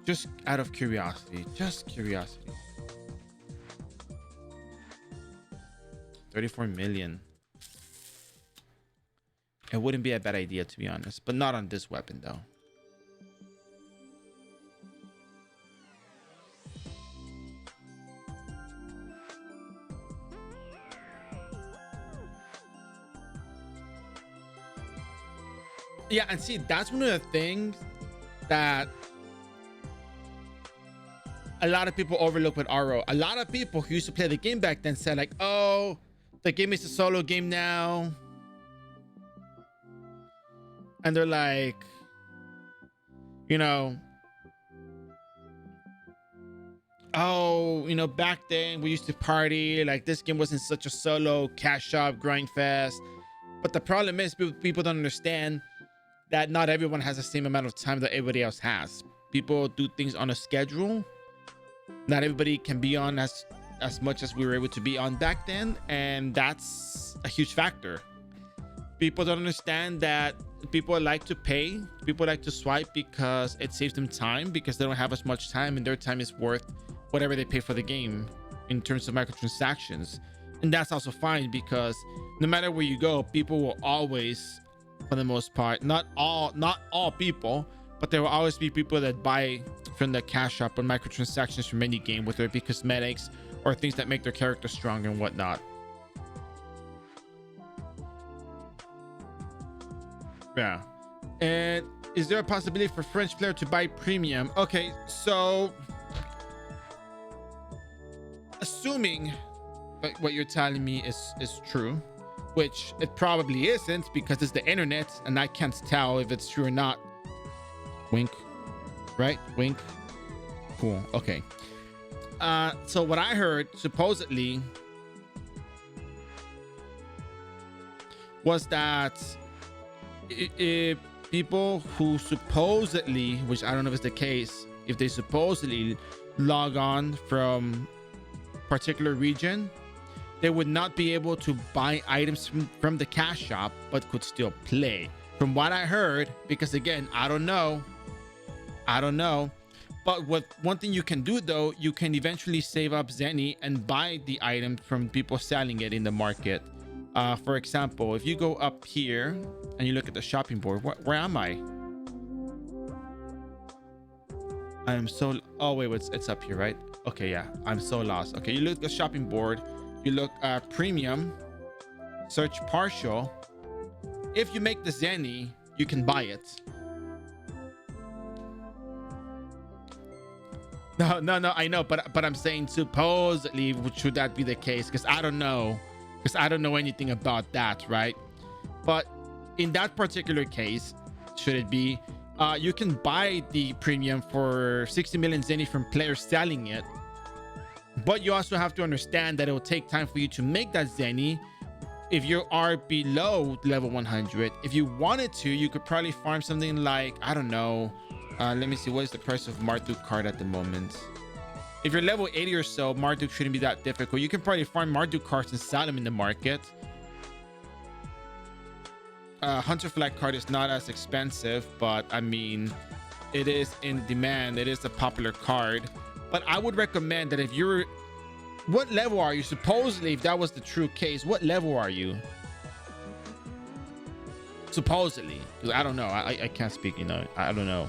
Just out of curiosity, 34 million. It wouldn't be a bad idea, to be honest, but not on this weapon though. Yeah, and see, that's one of the things that a lot of people overlook with iRO. A lot of people who used to play the game back then said like, oh, the game is a solo game now. And they're like, oh, back then we used to party, like this game wasn't such a solo cash up grind fest. But the problem is people don't understand that not everyone has the same amount of time that everybody else has. People do things on a schedule. Not everybody can be on as much as we were able to be on back then, and that's a huge factor. People don't understand that people like to pay, people like to swipe because it saves them time, because they don't have as much time, and their time is worth whatever they pay for the game in terms of microtransactions. And that's also fine, because no matter where you go, people will always, for the most part, not all people, but there will always be people that buy from the cash shop or microtransactions from any game, whether it be cosmetics or things that make their character stronger and whatnot. Yeah. And is there a possibility for French player to buy premium? Okay, so assuming what you're telling me is true, which it probably isn't because it's the internet and I can't tell if it's true or not. Wink, right? Wink. Cool. Okay. So what I heard supposedly was that people who supposedly, which I don't know if it's the case, if they supposedly log on from particular region, they would not be able to buy items from the cash shop, but could still play. From what I heard, because again, I don't know. But one thing you can do though, you can eventually save up Zenny and buy the item from people selling it in the market. For example, if you go up here and you look at the shopping board, where am I? I'm so, oh wait, it's up here, right? Okay, yeah, I'm so lost. Okay, you look at the shopping board, you look at premium, search partial. If you make the Zenny, you can buy it. No, I know, but I'm saying supposedly should that be the case? Because I don't know anything about that, right? But in that particular case, should it be, you can buy the premium for 60 million Zenny from players selling it, but you also have to understand that it will take time for you to make that Zenny. If you are below level 100, if you wanted to, you could probably farm something like, I don't know, let me see, what is the price of Marduk card at the moment? If you're level 80 or so, Marduk shouldn't be that difficult. You can probably farm Marduk cards and sell them in the market. Hunter flag card is not as expensive, but I mean, it is in demand. It is a popular card. But I would recommend that if you're, what level are you? Supposedly, if that was the true case, what level are you? Supposedly, because I don't know. I can't speak, you know, I don't know.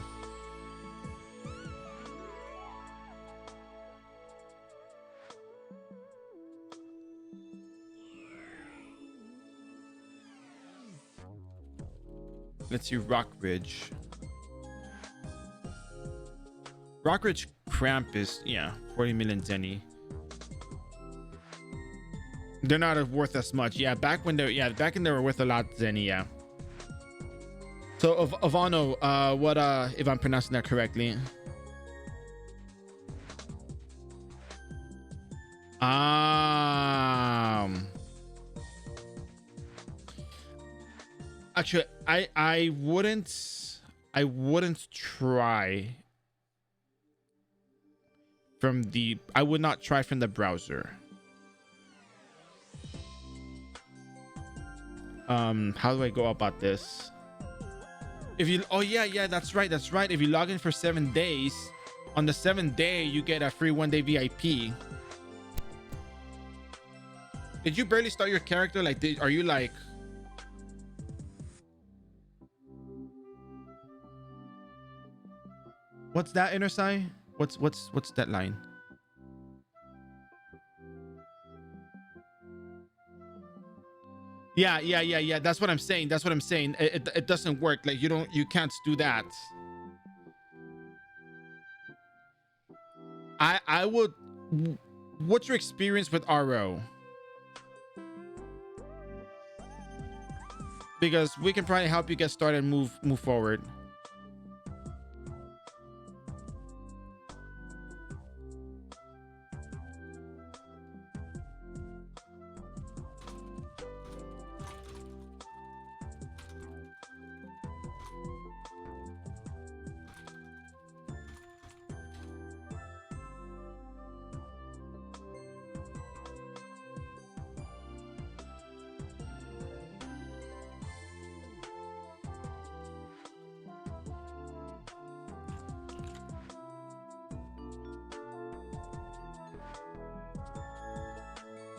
Let's see, Rockridge. Rockridge Cramp is, yeah, 40 million Zenny. They're not worth as much. Yeah, back when they were worth a lot Zenny, yeah. So Avano, what if I'm pronouncing that correctly? Actually, I wouldn't try from the, I would not try from the browser. How do I go about this? If you, oh yeah, that's right. If you log in for 7 days, on the 7th day you get a free 1-day VIP. Did you barely start your character? Like, are you like, what's that, Intersci? What's that line? Yeah. That's what I'm saying. It doesn't work. Like, you can't do that. I would, what's your experience with iRO? Because we can probably help you get started and move forward.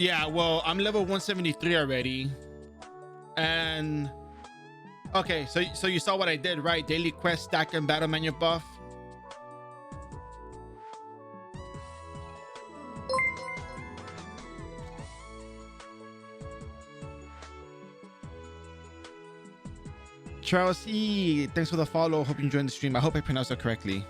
Yeah, well, I'm level 173 already. And okay, so you saw what I did, right? Daily quest, stack, and battle menu buff. Charles E, thanks for the follow. Hope you enjoyed the stream. I hope I pronounced that correctly.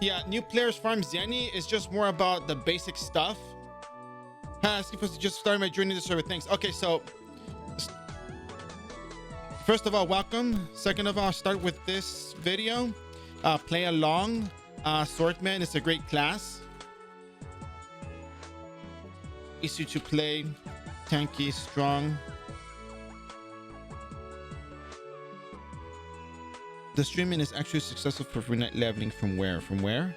Yeah, new players farm Zenny is just more about the basic stuff. Supposed to just start my journey to server. Thanks. Okay, so first of all, welcome. Second of all, I'll start with this video. Play along. Swordman is a great class. Easy to play. Tanky, strong. The streaming is actually successful for free night leveling from where? From where?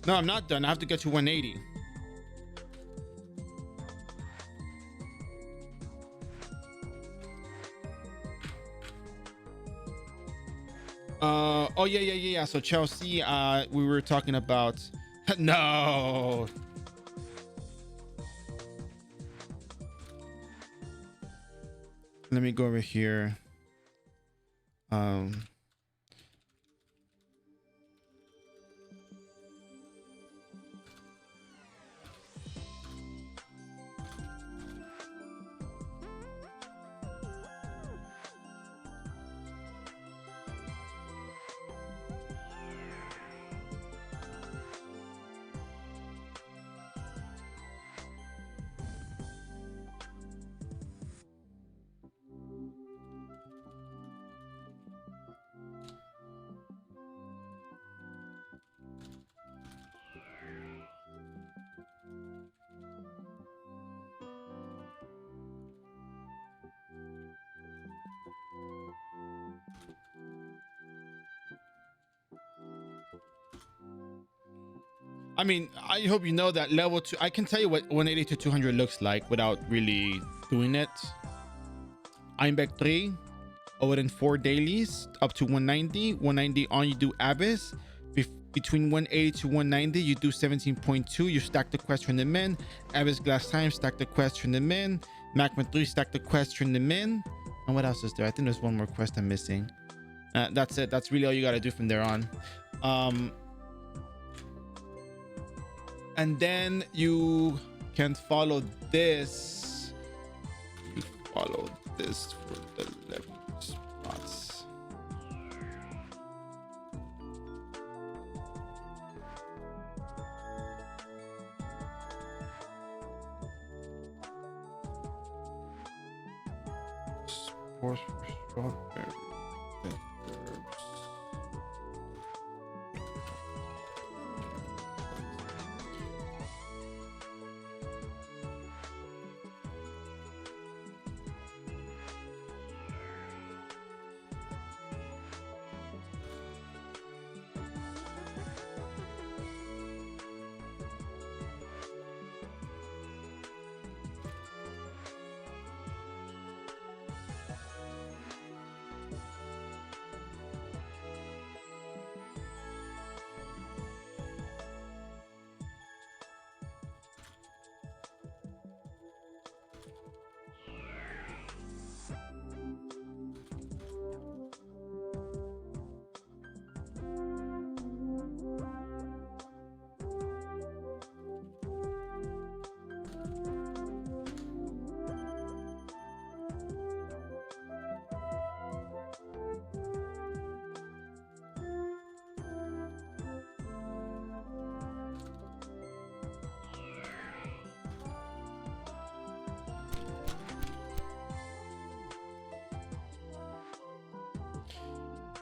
No, I'm not done. I have to get to 180. Oh yeah. So Chelsea, we were talking about no. Let me go over here. I mean, I hope you know that level 2. I can tell you what 180 to 200 looks like without really doing it. I'm back 3, Odin 4 dailies up to 190. 190 on, you do Abyss. Between 180 to 190, you do 17.2. You stack the quest from the min. Abyss glass time, stack the quest from the min. Magma 3, stack the quest from the min. And what else is there? I think there's one more quest I'm missing. That's it. That's really all you got to do from there on. And then you can follow this. You follow this for the level spots. Sports for strawberry.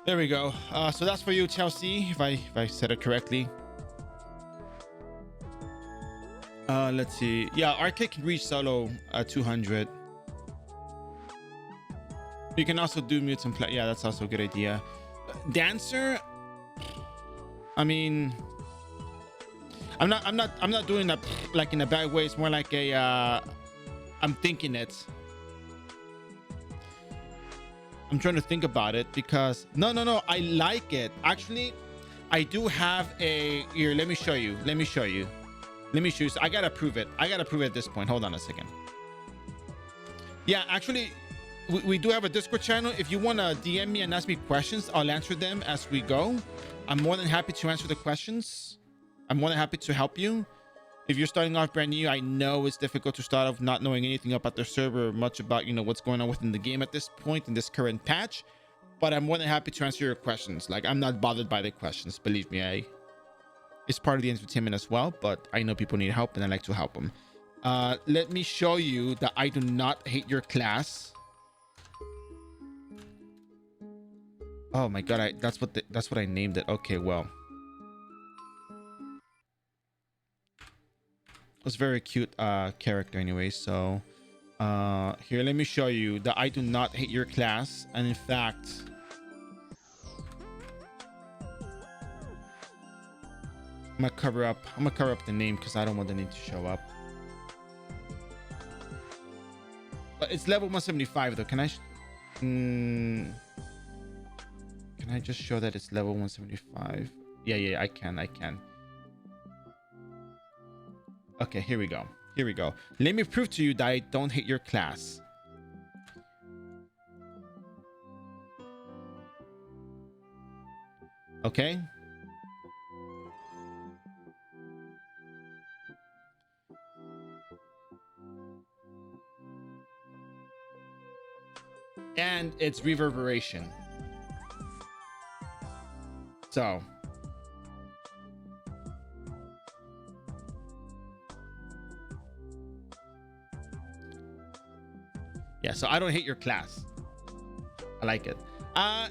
There we go. So that's for you, Chelsea, if I said it correctly. Let's see. Yeah, Arcade can reach solo 200. You can also do mutes and play. Yeah, that's also a good idea. Dancer. I mean, I'm not doing that like in a bad way. It's more like a I'm thinking it. I'm trying to think about it because no, I like it. Actually, I do have a here. Let me show you. Let me choose. I gotta prove it. I gotta prove it at this point. Hold on a second. Yeah, actually, we do have a Discord channel. If you want to DM me and ask me questions, I'll answer them as we go. I'm more than happy to answer the questions. I'm more than happy to help you. If you're starting off brand new, I know it's difficult to start off not knowing anything about the server, much about, you know, what's going on within the game at this point in this current patch. But I'm more than happy to answer your questions. Like, I'm not bothered by the questions. Believe me, it's part of the entertainment as well. But I know people need help and I like to help them. Let me show you that I do not hate your class. Oh my god, that's what I named it. Okay, well. It was a very cute character anyway, so here, let me show you that I do not hate your class, and in fact, I'm gonna cover up the name because I don't want the name to show up. But it's level 175 though. Can I just show that it's level 175? Yeah, I can. Okay, here we go. Let me prove to you that I don't hate your class. Okay. And it's reverberation. So. Yeah, so I don't hate your class. I like it. I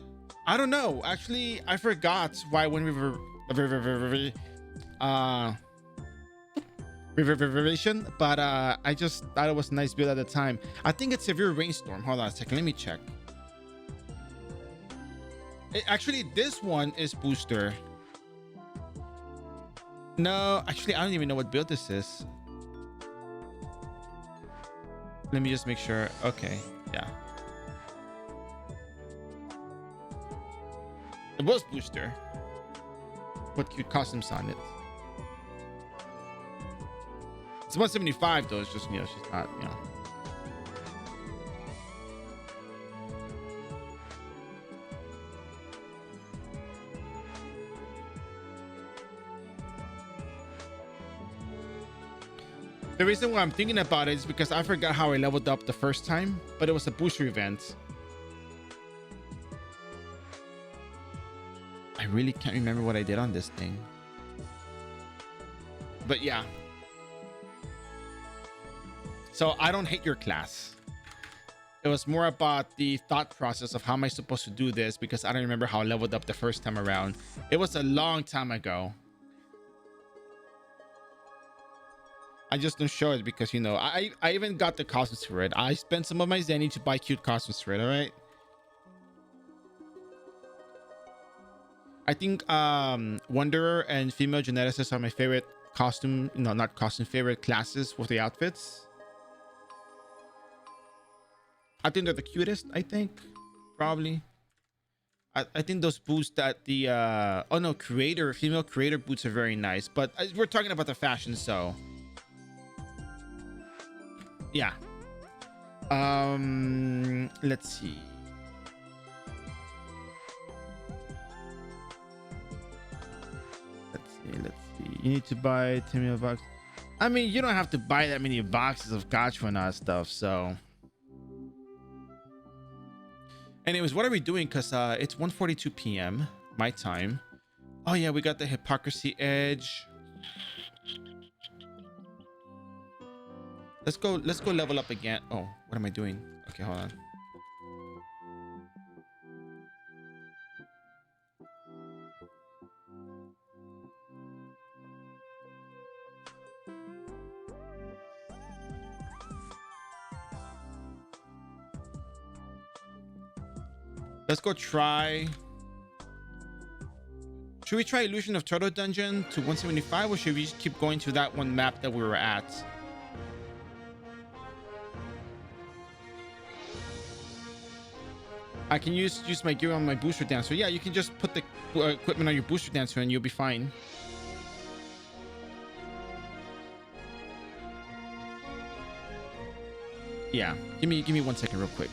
don't know. Actually, I forgot why when reverberation, but I just thought it was a nice build at the time. I think it's severe rainstorm. Hold on a second. Let me check. Actually, this one is booster. No, actually, I don't even know what build this is. Let me just make sure. Okay, yeah. It was booster. What cute costumes on it. It's 175 though. It's just, you know, she's not, you know. The reason why I'm thinking about it is because I forgot how I leveled up the first time, but it was a booster event. I really can't remember what I did on this thing. But yeah. So I don't hate your class. It was more about the thought process of how am I supposed to do this, because I don't remember how I leveled up the first time around. It was a long time ago. I just don't show it because, you know, I even got the costumes for it. I spent some of my Zenny to buy cute costumes for it. All right. I think Wanderer and Female Geneticist are my favorite costume. No, not costume. Favorite classes with the outfits. I think they're the cutest. I think probably. I think those boots that the oh no, female creator boots are very nice. But we're talking about the fashion, so. Yeah. Let's see. Let's see. You need to buy 10 million bucks. I mean, you don't have to buy that many boxes of Gachwana stuff, so. Anyways, what are we doing? Because it's 1:42 p.m. my time. Oh yeah, we got the hypocrisy edge. Let's go level up again. Oh, what am I doing? Okay, hold on. Let's go try. Should we try Illusion of Turtle Dungeon to 175, or should we just keep going to that one map that we were at? I can use my gear on my booster dancer. Yeah, you can just put the equipment on your booster dancer and you'll be fine. Yeah, give me 1 second real quick.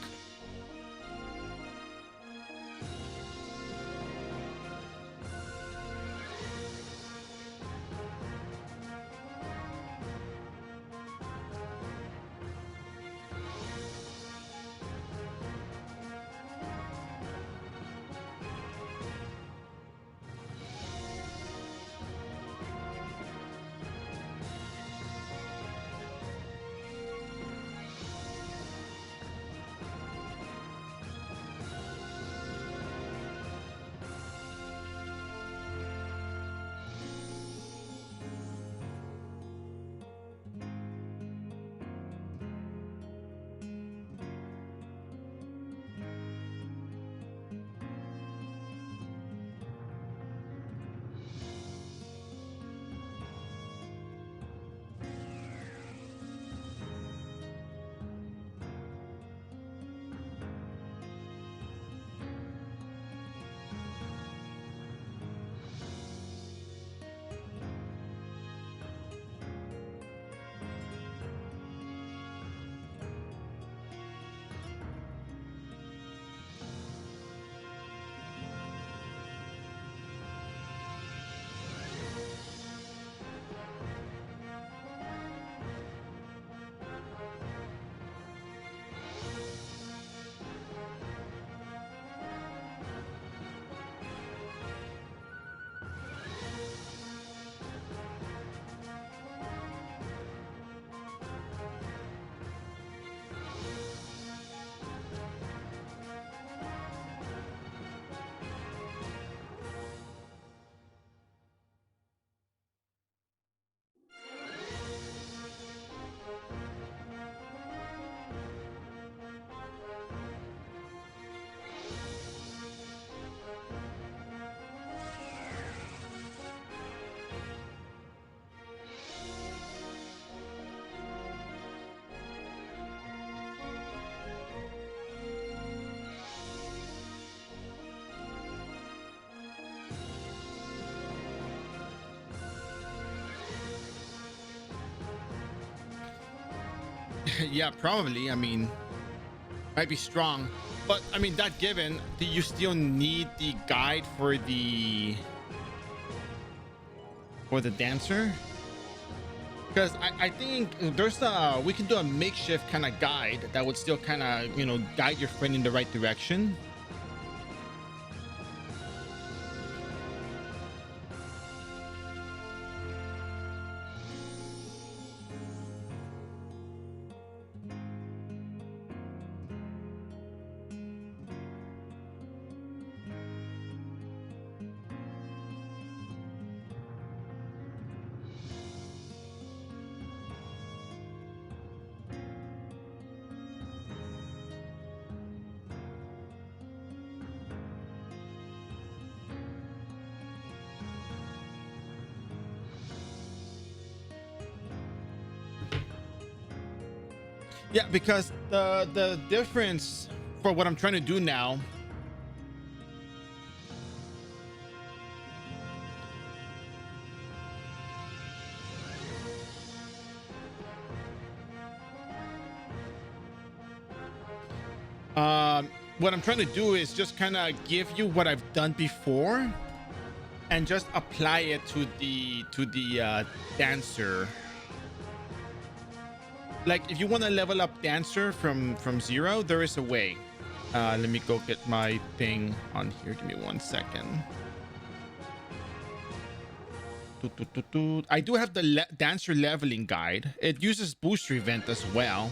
Yeah, probably. I mean, might be strong, but I mean, that given, do you still need the guide for the dancer? Because I think there's we can do a makeshift kind of guide that would still kind of, you know, guide your friend in the right direction. Yeah, because the difference for what I'm trying to do now, what I'm trying to do is just kind of give you what I've done before and just apply it to the dancer. Like, if you want to level up dancer from 0, there is a way. Let me go get my thing on here. Give me 1 second. I do have the dancer leveling guide. It uses booster event as well,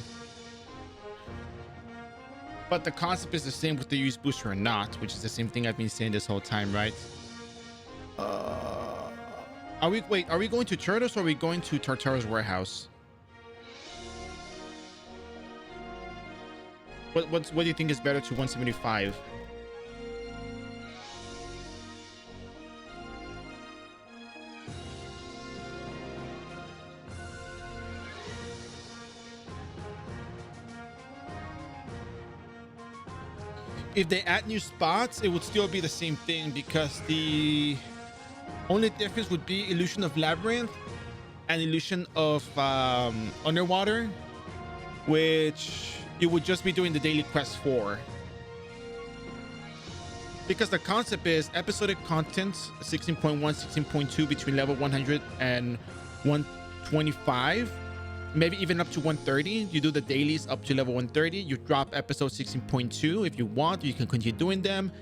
but the concept is the same whether you use booster or not, which is the same thing I've been saying this whole time, right? Are we going to Turtles or are we going to Tartaro's warehouse? What do you think is better to 175? If they add new spots, it would still be the same thing, because the only difference would be illusion of labyrinth and illusion of underwater. which you would just be doing the daily quest for. Because the concept is episodic content 16.1, 16.2 between level 100 and 125, maybe even up to 130. You do the dailies up to level 130. You drop episode 16.2 if you want. You can continue doing them.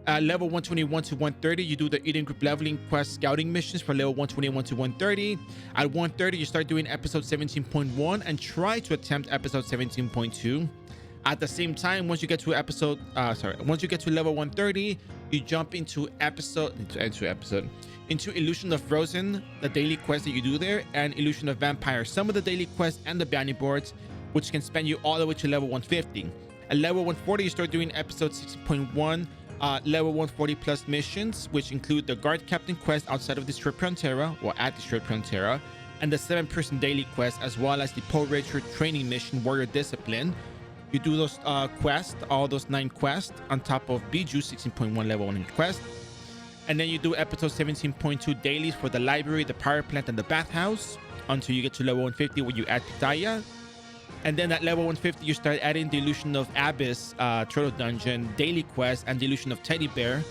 Level 121 to 130, you do the Eden Group leveling quest scouting missions for level 121 to 130. At 130, you start doing episode 17.1 and try to attempt episode 17.2. At the same time, once you get to level 130, you jump into Illusion of Frozen, the daily quest that you do there, and Illusion of Vampire, some of the daily quests and the bounty boards, which can spend you all the way to level 150. At level 140, you start doing episode 6.1, level 140 plus missions, which include the Guard Captain quest outside of Destroy Prontera, or at Destroy Prontera, and the 7-person daily quest, as well as the Poe Richard training mission, Warrior Discipline. You do those quests, all those 9 quests, on top of Bijou 16.1 level 1 quest. And then you do episode 17.2 dailies for the library, the power plant, and the bathhouse until you get to level 150 where you add Pitaya. And then at level 150, you start adding the Illusion of Abyss, Turtle Dungeon, daily quest, and the Illusion of Teddy Bear.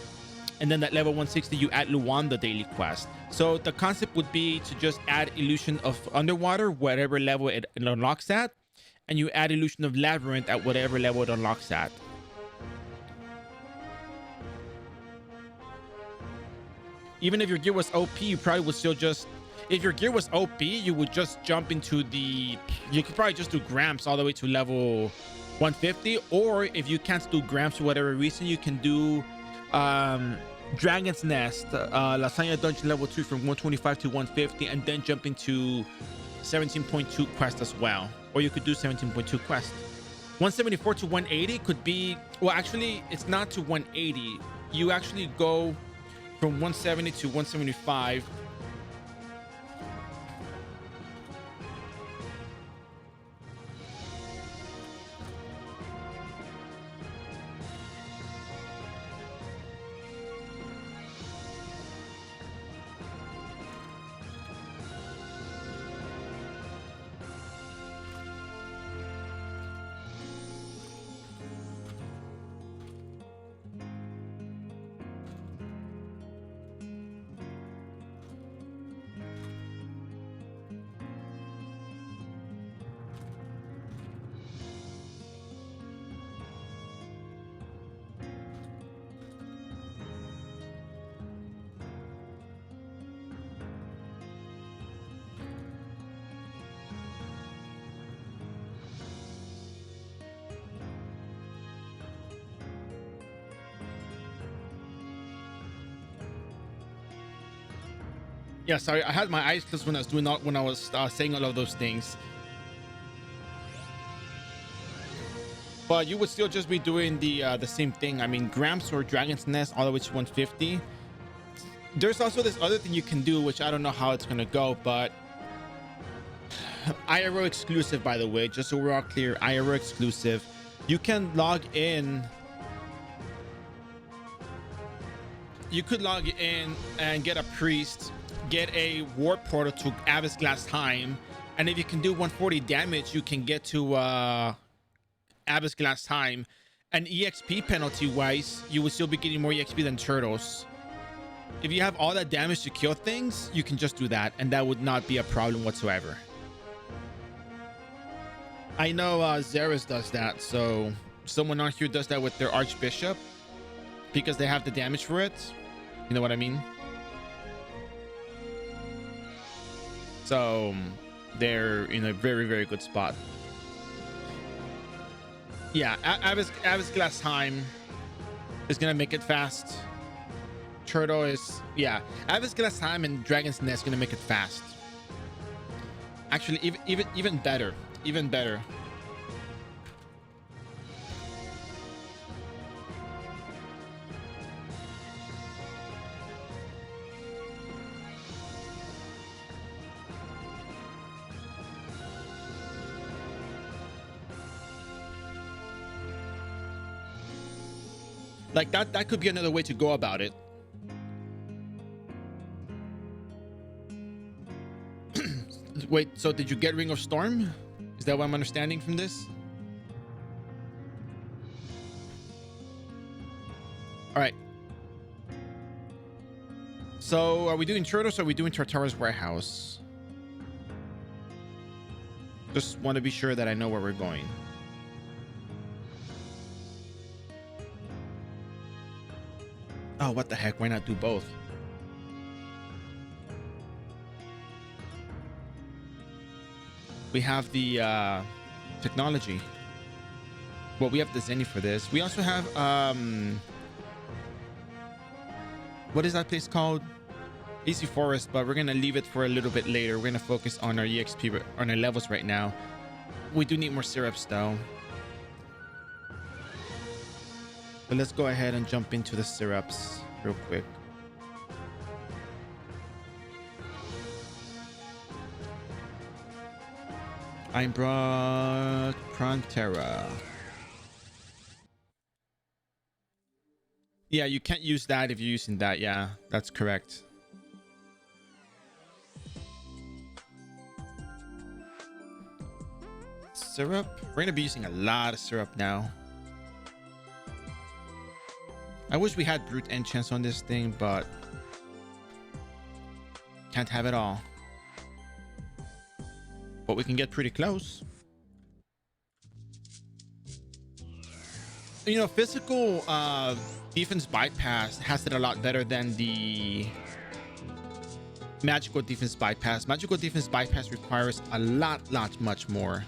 And then at level 160, you add Luanda daily quest. So the concept would be to just add Illusion of Underwater, whatever level it unlocks at. And you add Illusion of Labyrinth at whatever level it unlocks at. Even if your gear was OP, you probably would still just... If your gear was OP, you would just jump into the... You could probably just do Gramps all the way to level 150. Or if you can't do Gramps for whatever reason, you can do Dragon's Nest, Lasagna Dungeon level 2 from 125 to 150, and then jump into 17.2 quest as well. Or you could do 17.2 quest. 174 to 180 could be... Well, actually, it's not to 180. You actually go from 170 to 175. Yeah, sorry, I had my eyes closed when I was doing all, when I was saying all of those things. But you would still just be doing the same thing. I mean, Gramps or Dragon's Nest all the way to 150. There's also this other thing you can do, which I don't know how it's gonna go, but iRO exclusive, by the way, just so we're all clear, iRO exclusive. You can log in. You could log in and get a priest, get a warp portal to Abyss Glass Time, and if you can do 140 damage, you can get to Abyss Glass Time. And EXP penalty wise, you will still be getting more EXP than turtles. If you have all that damage to kill things, you can just do that, and that would not be a problem whatsoever. I know Xeris does that, so someone on here does that with their Archbishop because they have the damage for it. You know what I mean? So they're in a very, very good spot. Yeah, Abyss Glass Time is gonna make it fast. Turtle is, yeah, Abyss Glass Time and Dragon's Nest gonna make it fast. Actually, even better, even better. Like that could be another way to go about it. Wait, so did you get Ring of Storm? Is that what I'm understanding from this? All right. So are we doing Turtles or are we doing Tartaro's Warehouse? Just want to be sure that I know where we're going. Oh, what the heck? Why not do both? We have the technology. Well, we have the Zenny for this. We also have what is that place called? Easy Forest, but we're gonna leave it for a little bit later. We're gonna focus on our EXP, on our levels right now. We do need more syrups though. But let's go ahead and jump into the syrups real quick. I brought Prontera. Yeah, you can't use that if you're using that. Yeah, that's correct. Syrup. We're gonna be using a lot of syrup now. I wish we had brute enchants on this thing, but can't have it all. But we can get pretty close. You know, physical defense bypass has it a lot better than the magical defense bypass. Magical defense bypass requires a much more.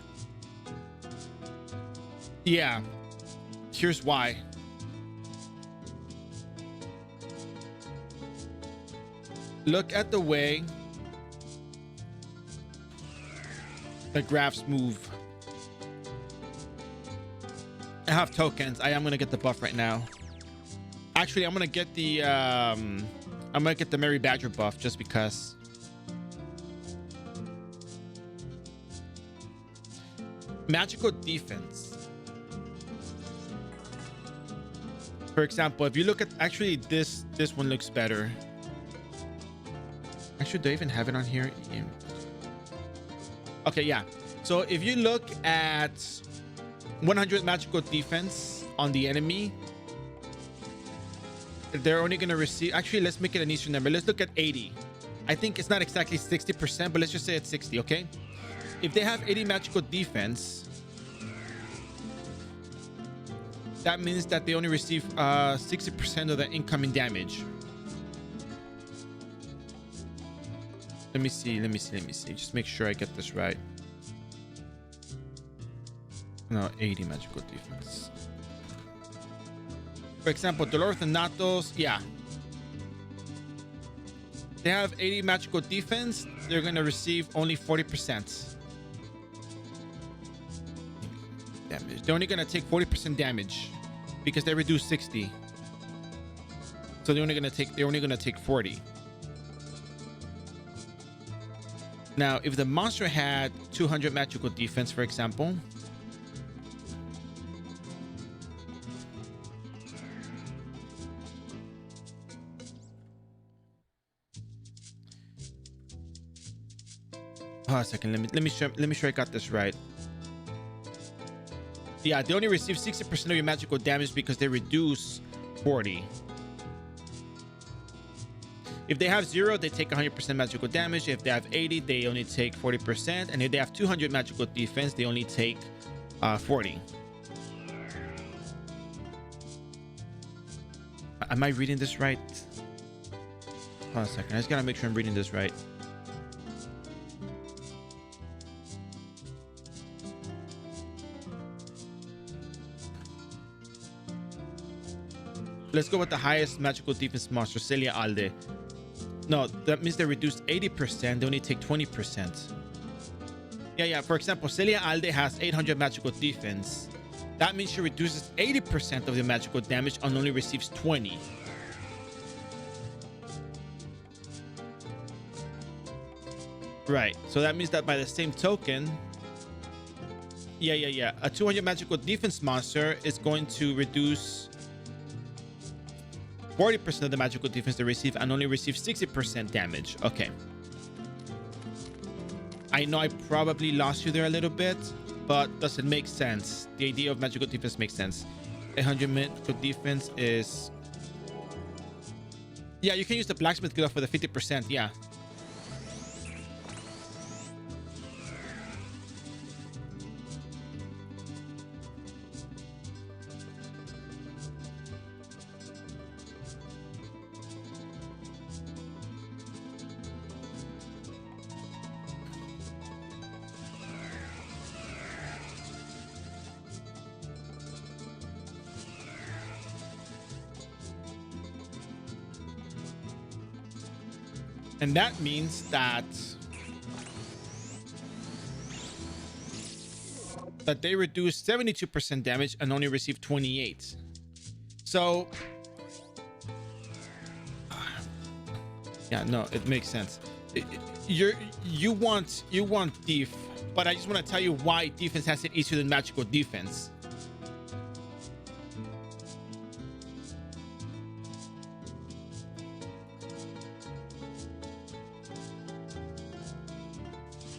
Yeah, here's why. Look at the way the graphs move. I have tokens. I am gonna get the buff right now. Actually, I'm gonna get the Mary Badger buff just because. Magical defense. For example, if you look at actually this one looks better. Actually, do I even have it on here? Yeah. Okay, yeah. So if you look at 100 magical defense on the enemy, they're only going to receive. Actually, let's make it an easier number. Let's look at 80. I think it's not exactly 60%, but let's just say it's 60. Okay. If they have 80 magical defense, that means that they only receive 60% of the incoming damage. Let me see. Just make sure I get this right. No, 80 magical defense. For example, Dolores and Natos, yeah. They have 80 magical defense. They're going to receive only 40% damage. They're only going to take 40% damage because they reduce 60. So they're only going to take 40. Now, if the monster had 200 magical defense, for example, a second. Let me sure I got this right. Yeah, they only receive 60% of your magical damage because they reduce 40. If they have 0, they take 100% magical damage. If they have 80, they only take 40%. And if they have 200 magical defense, they only take 40. Am I reading this right? Hold on a second. I just gotta make sure I'm reading this right. Let's go with the highest magical defense monster, Celia Alde. No, that means they reduced 80%. They only take 20%. Yeah. For example, Celia Alde has 800 magical defense. That means she reduces 80% of the magical damage and only receives 20. Right. So that means that by the same token, yeah. A 200 magical defense monster is going to reduce 40% of the magical defense they receive and only receive 60% damage. Okay. I know I probably lost you there a little bit. but does it make sense? The idea of magical defense makes sense. 800 magical defense is... Yeah, you can use the blacksmith glove for the 50%. Yeah. And that means that they reduce 72% damage and only receive 28. So yeah, no, it makes sense. You want def, but I just want to tell you why defense has it easier than magical defense.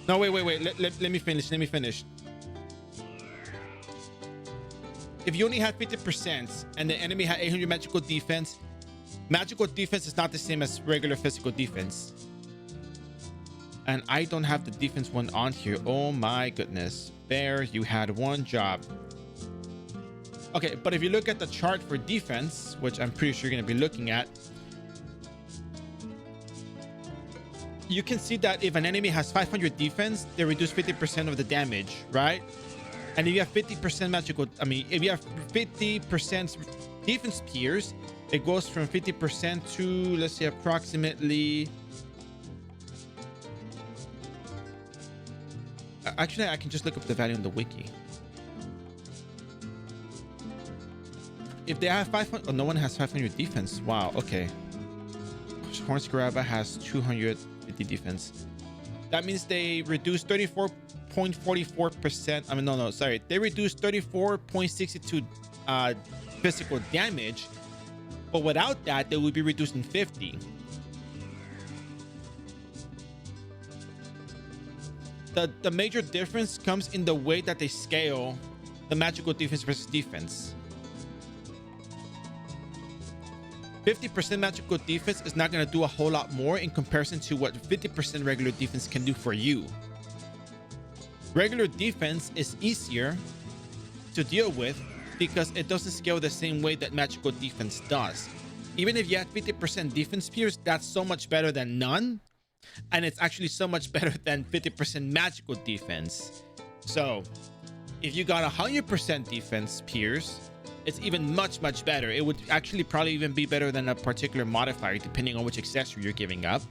No, wait. Let me finish. If you only had 50% and the enemy had 800 magical defense is not the same as regular physical defense. And I don't have the defense one on here. Oh my goodness. Bear, you had one job. Okay, but if you look at the chart for defense, which I'm pretty sure you're going to be looking at, you can see that if an enemy has 500 defense, they reduce 50% of the damage, right? And if you have 50% magical, if you have 50% defense pierce, it goes from 50% to, let's say, approximately... Actually, I can just look up the value on the wiki. If they have 500... Oh, no one has 500 defense. Wow, okay. Hornscaraba has 250 defense. That means they reduce 34.44%. They reduce 34.62 physical damage, but without that, they would be reducing 50. The major difference comes in the way that they scale the magical defense versus defense. 50% magical defense is not going to do a whole lot more in comparison to what 50% regular defense can do for you. Regular defense is easier to deal with because it doesn't scale the same way that magical defense does. Even if you have 50% defense pierce, that's so much better than none. And it's actually so much better than 50% magical defense. So if you got 100% defense pierce, it's even much better. It would actually probably even be better than a particular modifier depending on which accessory you're giving up.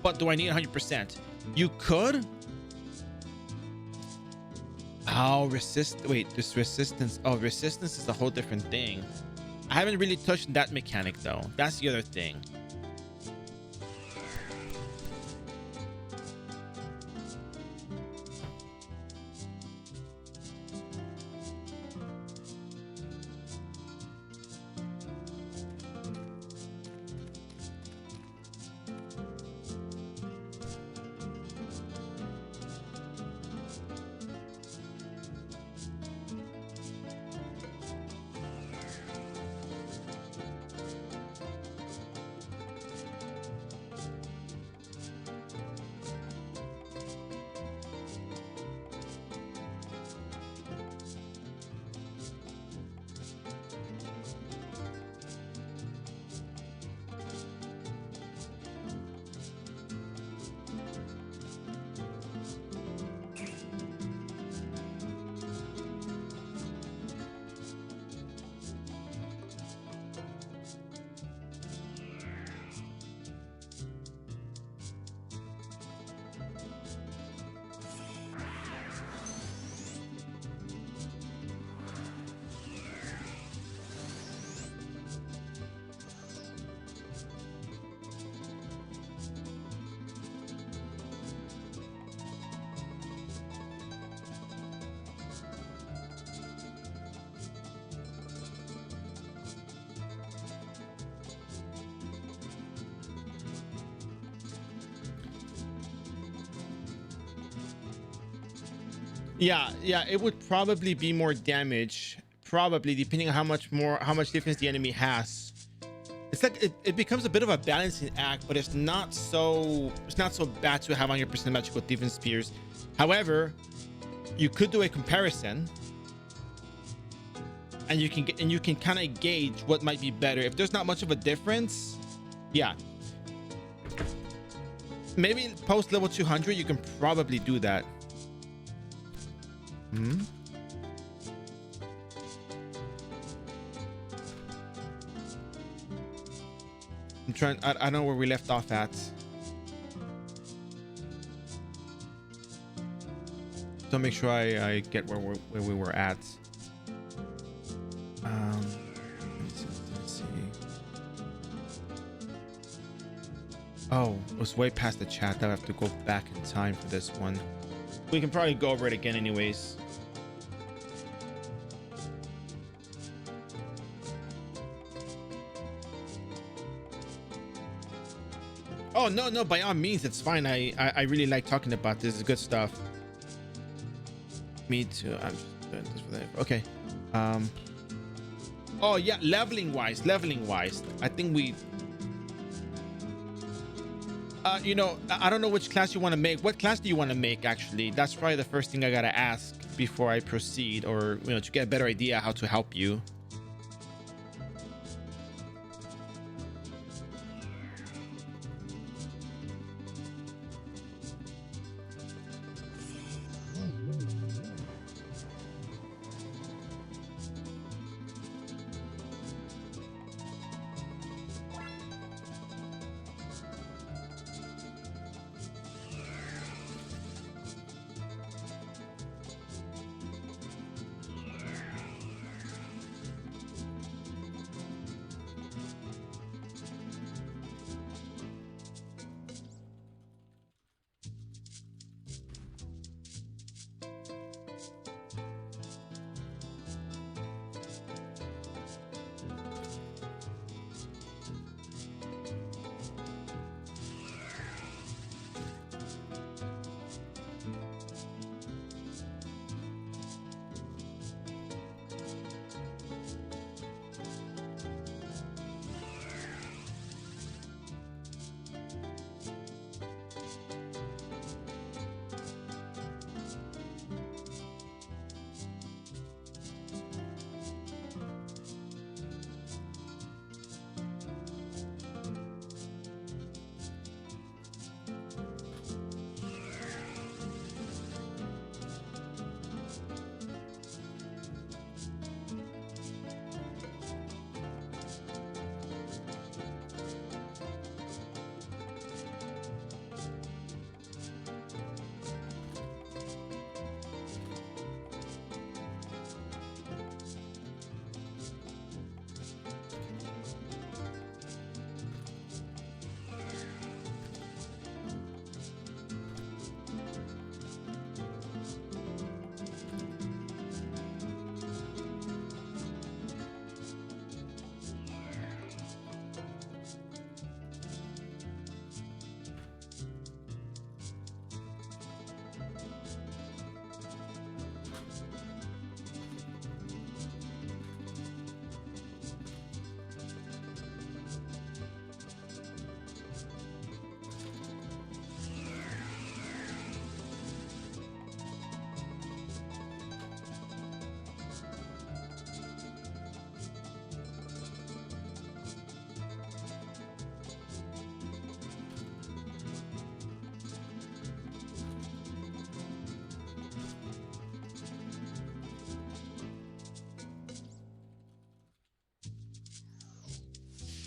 But do I need 100%? You could. Oh, this resistance. Oh, resistance is a whole different thing. I haven't really touched that mechanic though. That's the other thing. Yeah, it would probably be more damage, probably, depending on how much defense the enemy has. It's like it becomes a bit of a balancing act, but it's not so bad to have 100% magical defense spears. However, you could do a comparison, and you can kind of gauge what might be better. If there's not much of a difference, yeah, maybe post level 200 you can probably do that. I'm trying. I don't know where we left off at. So make sure I get where we were at. Let's see. Oh, it was way past the chat. I have to go back in time for this one. We can probably go over it again anyways. Oh, no, by all means, it's fine. I really like talking about this. It's good stuff. Me too. I'm just doing this for that. Okay. Oh yeah, leveling wise, I think we you know, I don't know which class you want to make. What class do you want to make? Actually, that's probably the first thing I gotta ask before I proceed, or you know, to get a better idea how to help you.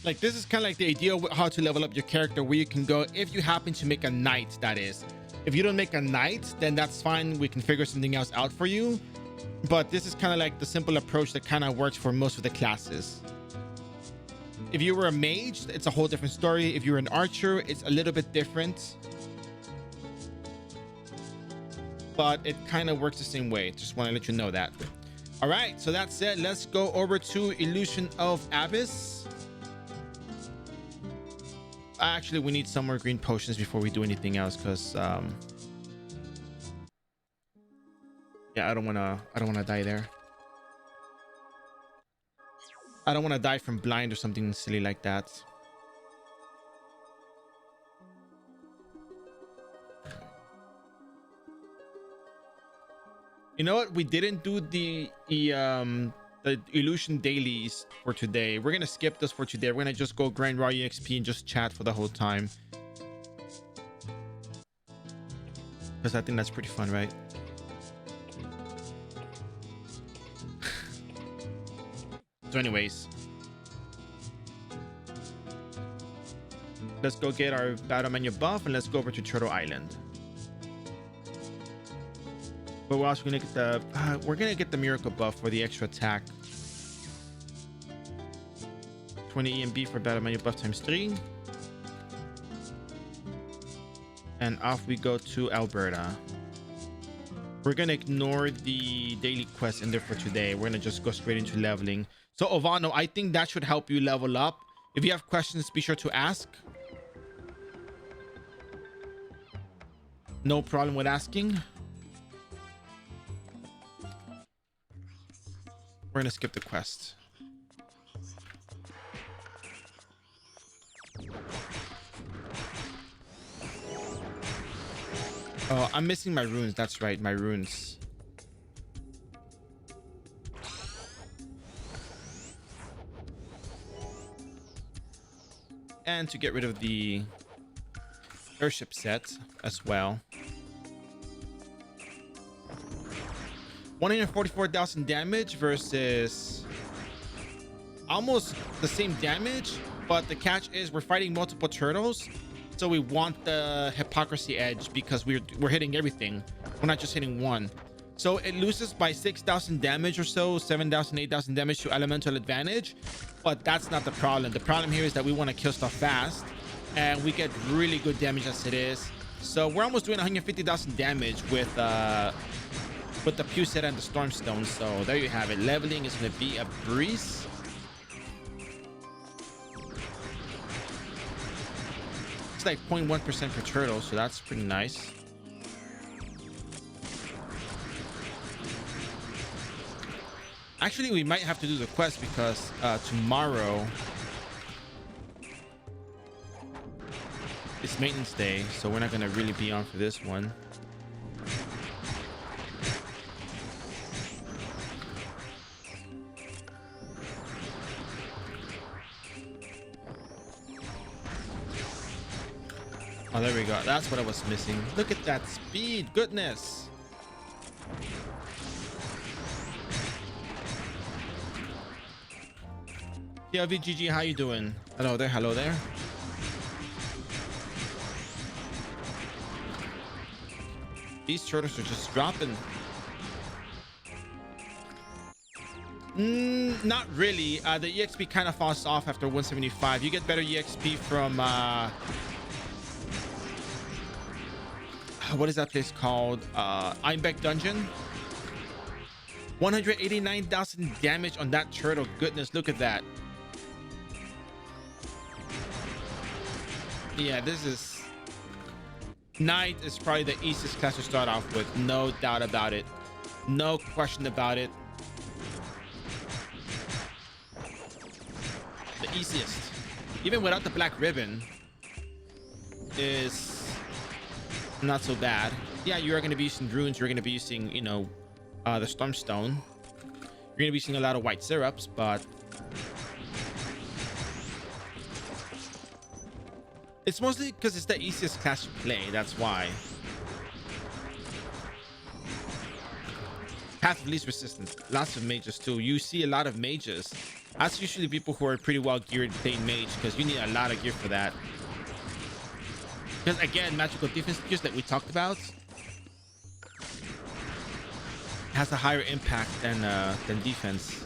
Like, this is kind of like the idea of how to level up your character, where you can go if you happen to make a knight. That is, if you don't make a knight, then that's fine, we can figure something else out for you. But this is kind of like the simple approach that kind of works for most of the classes. If you were a mage, it's a whole different story. If you're an archer, it's a little bit different, but it kind of works the same way. Just want to let you know that. All right, so that's it. Let's go over to Illusion of Abyss. Actually, we need some more green potions before we do anything else, because Yeah, I don't wanna die there. I don't want to die from blind or something silly like that. You know what? We didn't do the illusion dailies for today. We're gonna skip this for today. We're gonna just go grind raw exp and just chat for the whole time, because I think that's pretty fun, right? So anyways, let's go get our battle menu buff and let's go over to Turtle Island. But we're also gonna get the miracle buff for the extra attack. 20 EMB for battle menu buff times 3. And off we go to Alberta. We're gonna ignore the daily quest in there for today. We're gonna just go straight into leveling. So Ovano, I think that should help you level up. If you have questions, be sure to ask. No problem with asking. We're gonna skip the quest. Oh, I'm missing my runes. That's right, my runes. And to get rid of the airship set as well. 144,000 damage versus almost the same damage, but the catch is we're fighting multiple turtles, so we want the hypocrisy edge because we're hitting everything. We're not just hitting one. So it loses by 6,000 damage or so, 7,000, 8,000 damage to elemental advantage, but that's not the problem. The problem here is that we want to kill stuff fast, and we get really good damage as it is. So we're almost doing 150,000 damage with the Pew set and the Stormstone. So there you have it. Leveling is going to be a breeze. It's like 0.1% per turtle, so that's pretty nice. Actually, we might have to do the quest because tomorrow is maintenance day, so we're not going to really be on for this one. Oh, there we go. That's what I was missing. Look at that speed. Goodness. TLVGG, how you doing? Hello there. Hello there. These turtles are just dropping. Not really. The EXP kind of falls off after 175. You get better EXP from what is that place called? Einbeck Dungeon. 189,000 damage on that turtle. Goodness, look at that. Yeah, this is... Knight is probably the easiest class to start off with. No doubt about it. No question about it. The easiest. Even without the black ribbon is not so bad. Yeah, you are going to be using runes. You're going to be using, you know, the Stormstone. You're going to be using a lot of white syrups, but it's mostly because it's the easiest class to play. That's why. Path of least resistance. Lots of mages too. You see a lot of mages. That's usually people who are pretty well geared playing mage, because you need a lot of gear for that. Because again, magical defense gears that we talked about has a higher impact than defense.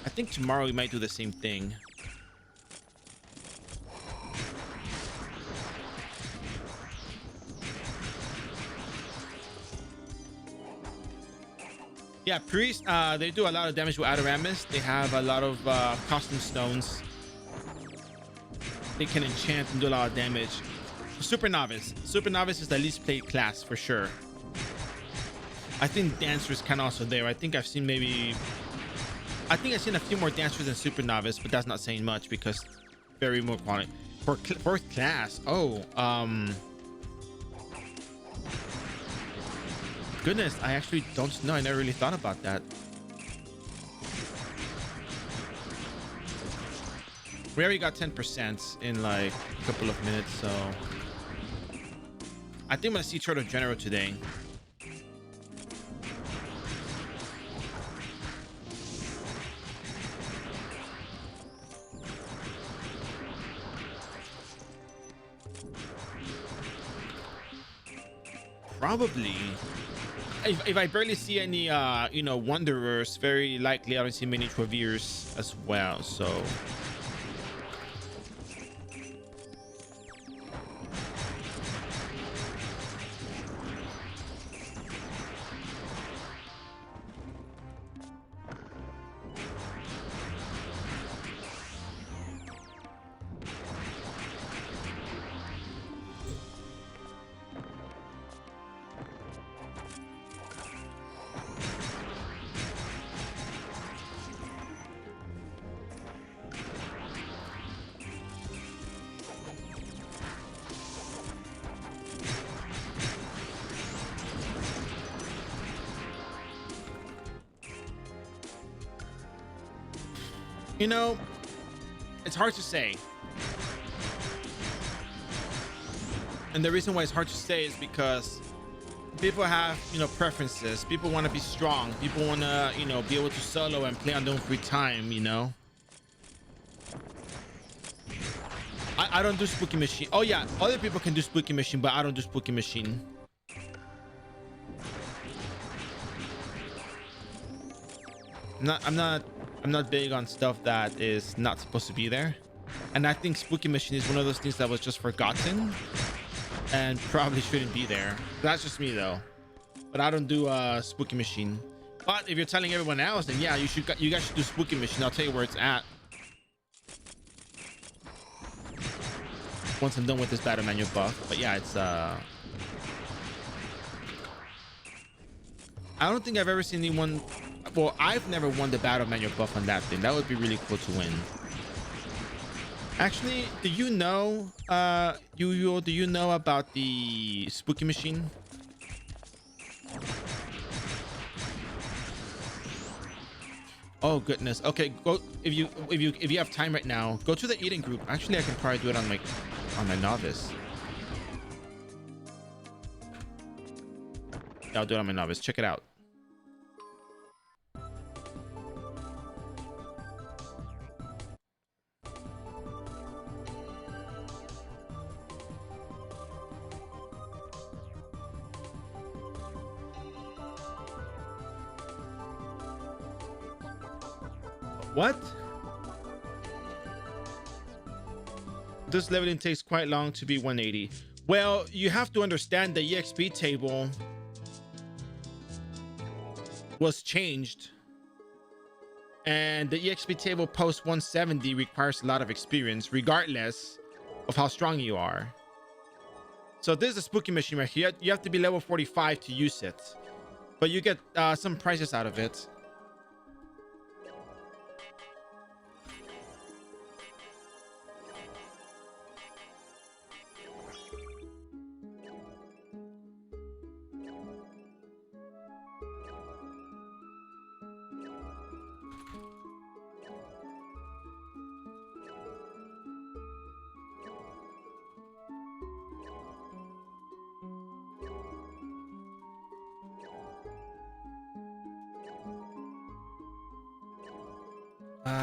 I think tomorrow we might do the same thing. Yeah, priest, they do a lot of damage with Adoramus. They have a lot of custom stones. They can enchant and do a lot of damage. Super Novice. Super Novice is the least played class for sure. I think Dancer is kind of also there. I think I've seen maybe... I think I've seen a few more Dancers than Super Novice, but that's not saying much because very more quality. For fourth class, goodness, I actually don't know. I never really thought about that. We already got 10% in like a couple of minutes, so I think I'm gonna see Turtle General today. Probably. If I barely see any you know, Wanderers, very likely I don't see many Traveers as well, so you know, it's hard to say. And the reason why it's hard to say is because people have, you know, preferences. People want to be strong. People want to, you know, be able to solo and play on their own free time, you know. I don't do Spooky Machine. Oh yeah, other people can do Spooky Machine, but I don't do Spooky Machine. I'm not big on stuff that is not supposed to be there. And I think Spooky Machine is one of those things that was just forgotten and probably shouldn't be there. That's just me though. But I don't do Spooky Machine. But if you're telling everyone else, then yeah, you guys should do Spooky Machine. I'll tell you where it's at once I'm done with this battle manual buff. But yeah, it's I don't think I've ever seen anyone. Well, I've never won the battle manual buff on that thing. That would be really cool to win. Actually, do you know do you know about the Spooky Machine? Oh goodness. Okay, go if you have time right now, go to the eating group. Actually, I can probably do it on my novice. Yeah, I'll do it on my novice. Check it out. What? This leveling takes quite long to be 180. Well, you have to understand the EXP table was changed, and the EXP table post 170 requires a lot of experience regardless of how strong you are. So this is a Spooky Machine right here. You have to be level 45 to use it, but you get some prizes out of it.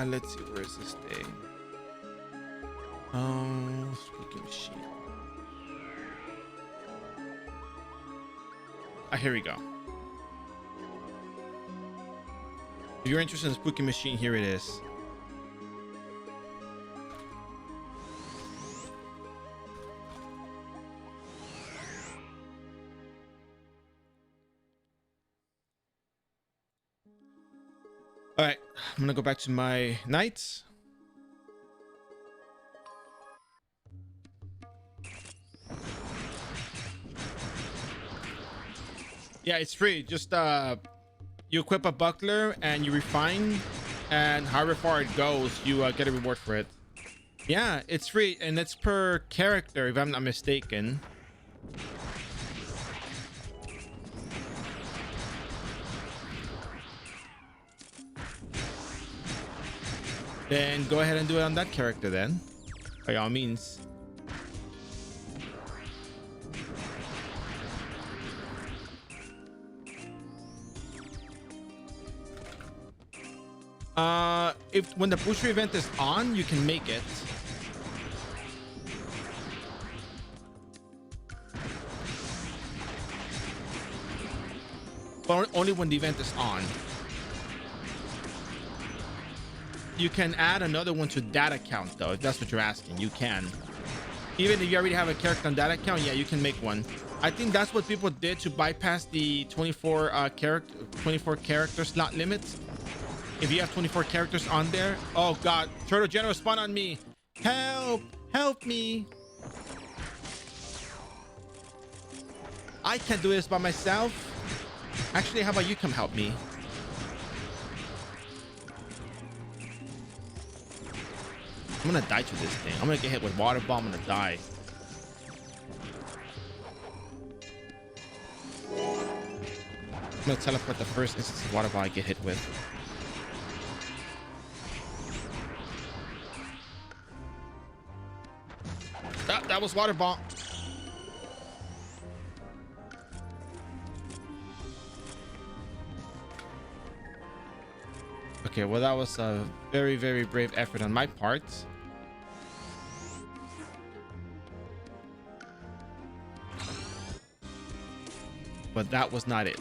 Let's see, where is this thing? Oh, Spooky Machine. Ah, here we go. If you're interested in Spooky Machine, here it is. All right, I'm gonna go back to my knights. Yeah, it's free. Just you equip a buckler and you refine, and however far it goes, you get a reward for it. Yeah, it's free and it's per character if I'm not mistaken. Then go ahead and do it on that character then, by all means. If when the booster event is on, you can make it. But only when the event is on. You can add another one to that account though, if that's what you're asking. You can. Even if you already have a character on that account, yeah, you can make one. I think that's what people did to bypass the 24 character slot limit. If you have 24 characters on there, oh god, Turtle General spawn on me. Help me. I can't do this by myself. Actually, how about you come help me? I'm gonna die to this thing. I'm gonna get hit with water bomb. I'm gonna die. I'm gonna teleport the first instance of water bomb I get hit with. That was water bomb. Okay, well that was a very, very brave effort on my part. But that was not it.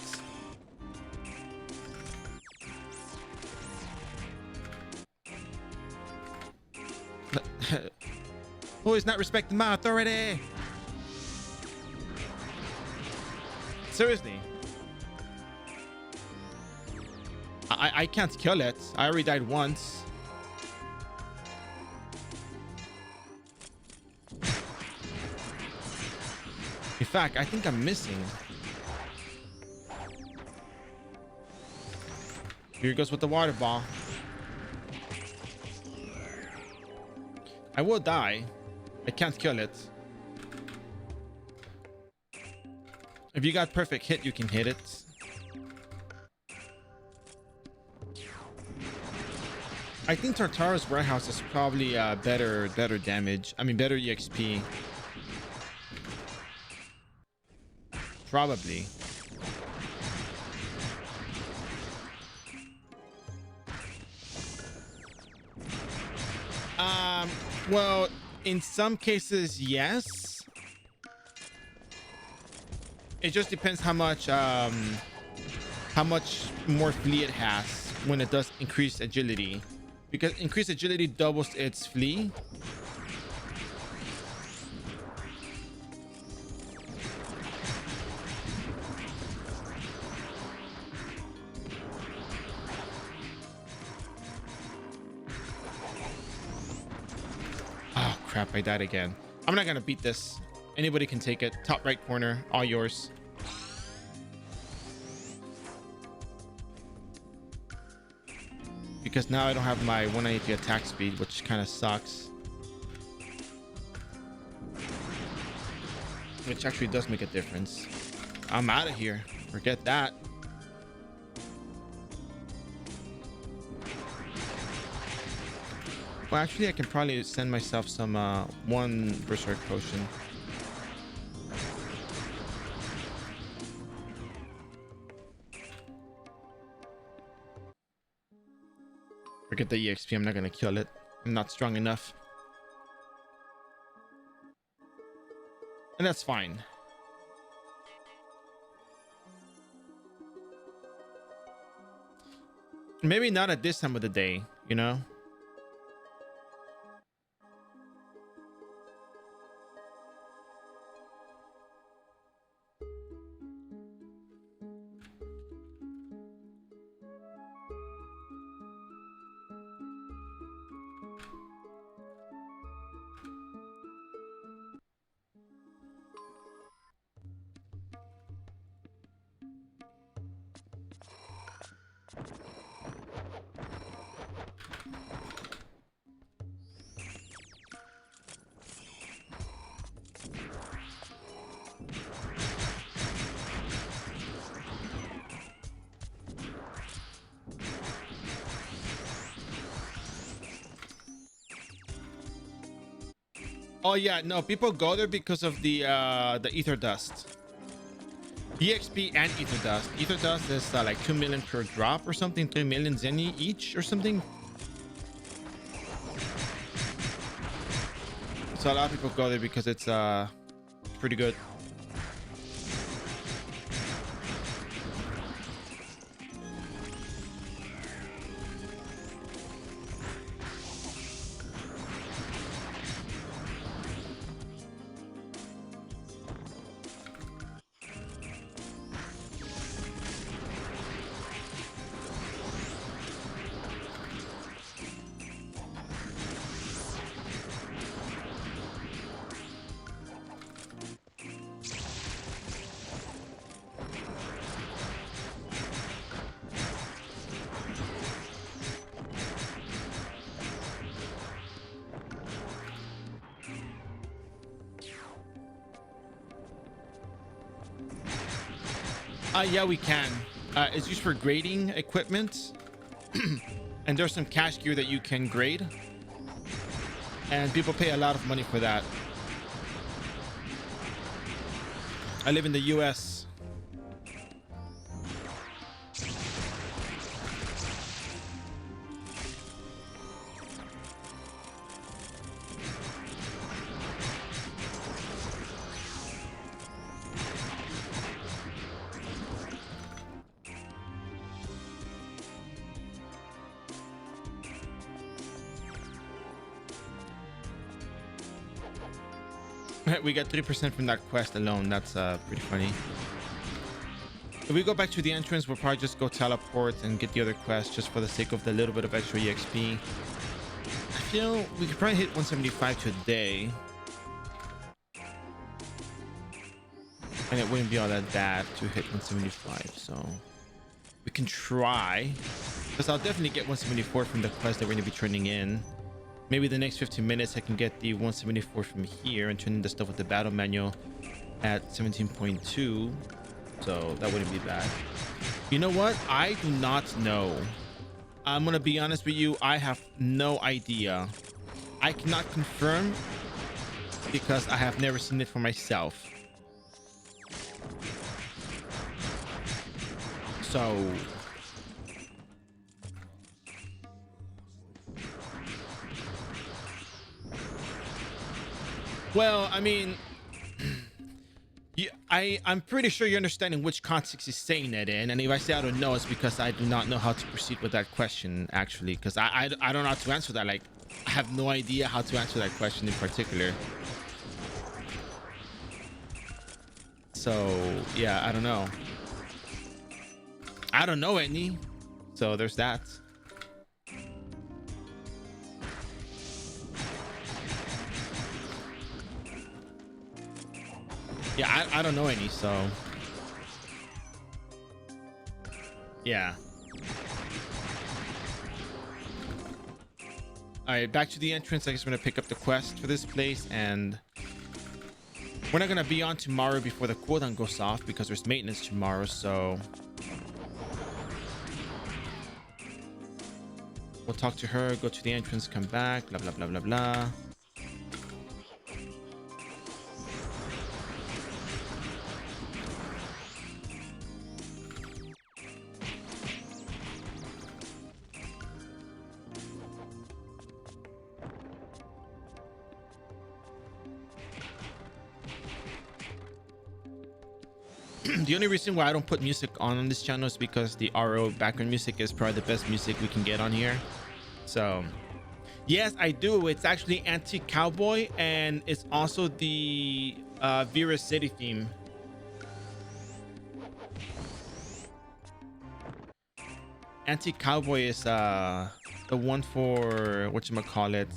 Who is not respecting my authority? Seriously. I can't kill it. I already died once. In fact, I think I'm missing. Here goes with the water ball. I will die. I can't kill it. If you got perfect hit, you can hit it. I think Tartaro's warehouse is probably better damage. I mean, better EXP. Probably. Well, in some cases, yes. It just depends how much more flee it has when it does increase agility, because increased agility doubles its flee. Oh crap, I died again. I'm not gonna beat this. Anybody can take it. Top right corner, all yours. Because now I don't have my 180 attack speed, which kind of sucks. Which actually does make a difference. I'm out of here. Forget that. Well, actually, I can probably send myself some one berserk potion. Forget the EXP. I'm not gonna kill it. I'm not strong enough. And that's fine. Maybe not at this time of the day, you know? Oh yeah, no, people go there because of the ether dust. EXP and ether dust. Ether dust is like 2 million per drop or something, 3 million zenny each or something. So a lot of people go there because it's pretty good. Yeah, we can. It's used for grading equipment. And there's some cash gear that you can grade. And people pay a lot of money for that. I live in the US. We got 3% from that quest alone. That's pretty funny. If we go back to the entrance, we'll probably just go teleport and get the other quest just for the sake of the little bit of extra EXP. I feel we could probably hit 175 today. And it wouldn't be all that bad to hit 175. So we can try. Because I'll definitely get 174 from the quest that we're going to be turning in. Maybe the next 15 minutes I can get the 174 from here and turn in the stuff with the battle manual at 17.2. So that wouldn't be bad. You know what? I do not know. I'm going to be honest with you. I have no idea. I cannot confirm because I have never seen it for myself. So... well, I mean, I'm pretty sure you're understanding which context he's saying it in. And if I say I don't know, it's because I do not know how to proceed with that question, actually. Because I don't know how to answer that. Like, I have no idea how to answer that question in particular. So, yeah, I don't know. I don't know any. So there's that. Yeah, I don't know any, so yeah. All right, back to the entrance. I guess we're gonna pick up the quest for this place, and we're not gonna be on tomorrow before the cooldown goes off because there's maintenance tomorrow. So we'll talk to her, go to the entrance, come back, blah blah blah blah blah. The only reason why I don't put music on this channel is because the iRO background music is probably the best music we can get on here. So yes, I do. It's actually anti-cowboy, and it's also the Vera City theme. Anti-cowboy is the one for whatchamacallit,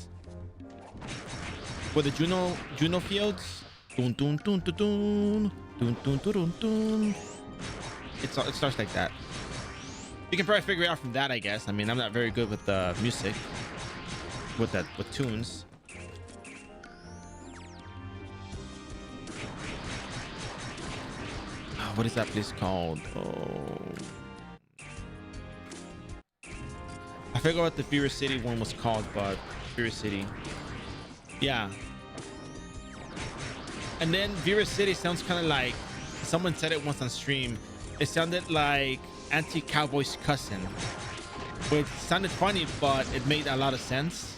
for the Juno fields. Dun, dun, dun, dun, dun. Dun, dun, dun, dun, dun. It starts like that. You can probably figure it out from that, I guess. I mean, I'm not very good with the music, with tunes. What is that place called? Oh, I forgot what the Fear City one was called, but Fear City. Yeah. And then Vera City sounds kind of like, someone said it once on stream, it sounded like anti-cowboy's cousin, which sounded funny, but it made a lot of sense.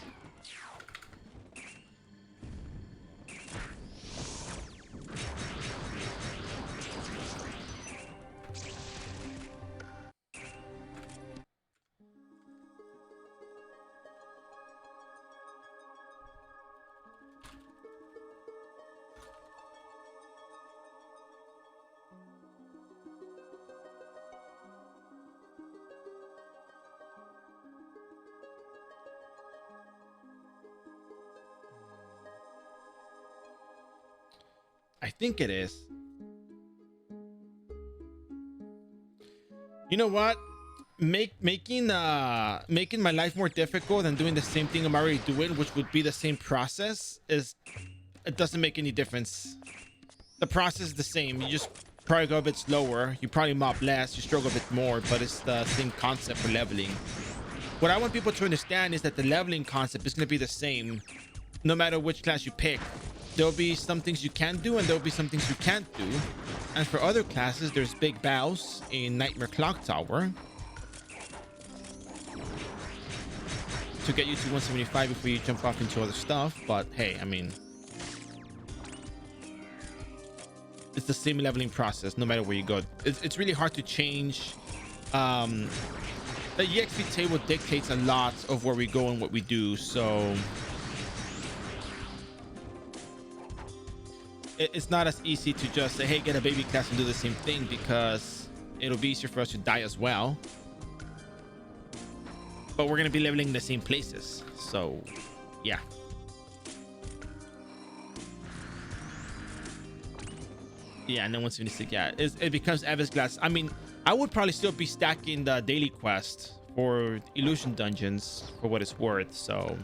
I think it is. You know what? Making my life more difficult and doing the same thing I'm already doing, which would be the same process, is it doesn't make any difference. The process is the same. You just probably go a bit slower. You probably mob less. You struggle a bit more, but it's the same concept for leveling. What I want people to understand is that the leveling concept is going to be the same no matter which class you pick. There'll be some things you can do and there'll be some things you can't do. And for other classes, there's big bows in Nightmare Clock Tower to get you to 175 before you jump off into other stuff. But hey, I mean, it's the same leveling process no matter where you go. It's really hard to change. The EXP table dictates a lot of where we go and what we do, so it's not as easy to just say, hey, get a baby class and do the same thing, because it'll be easier for us to die as well. But we're going to be leveling in the same places. So, yeah. Yeah, no 176. Yeah, it becomes Eva's Glass. I mean, I would probably still be stacking the daily quest for illusion dungeons for what it's worth. So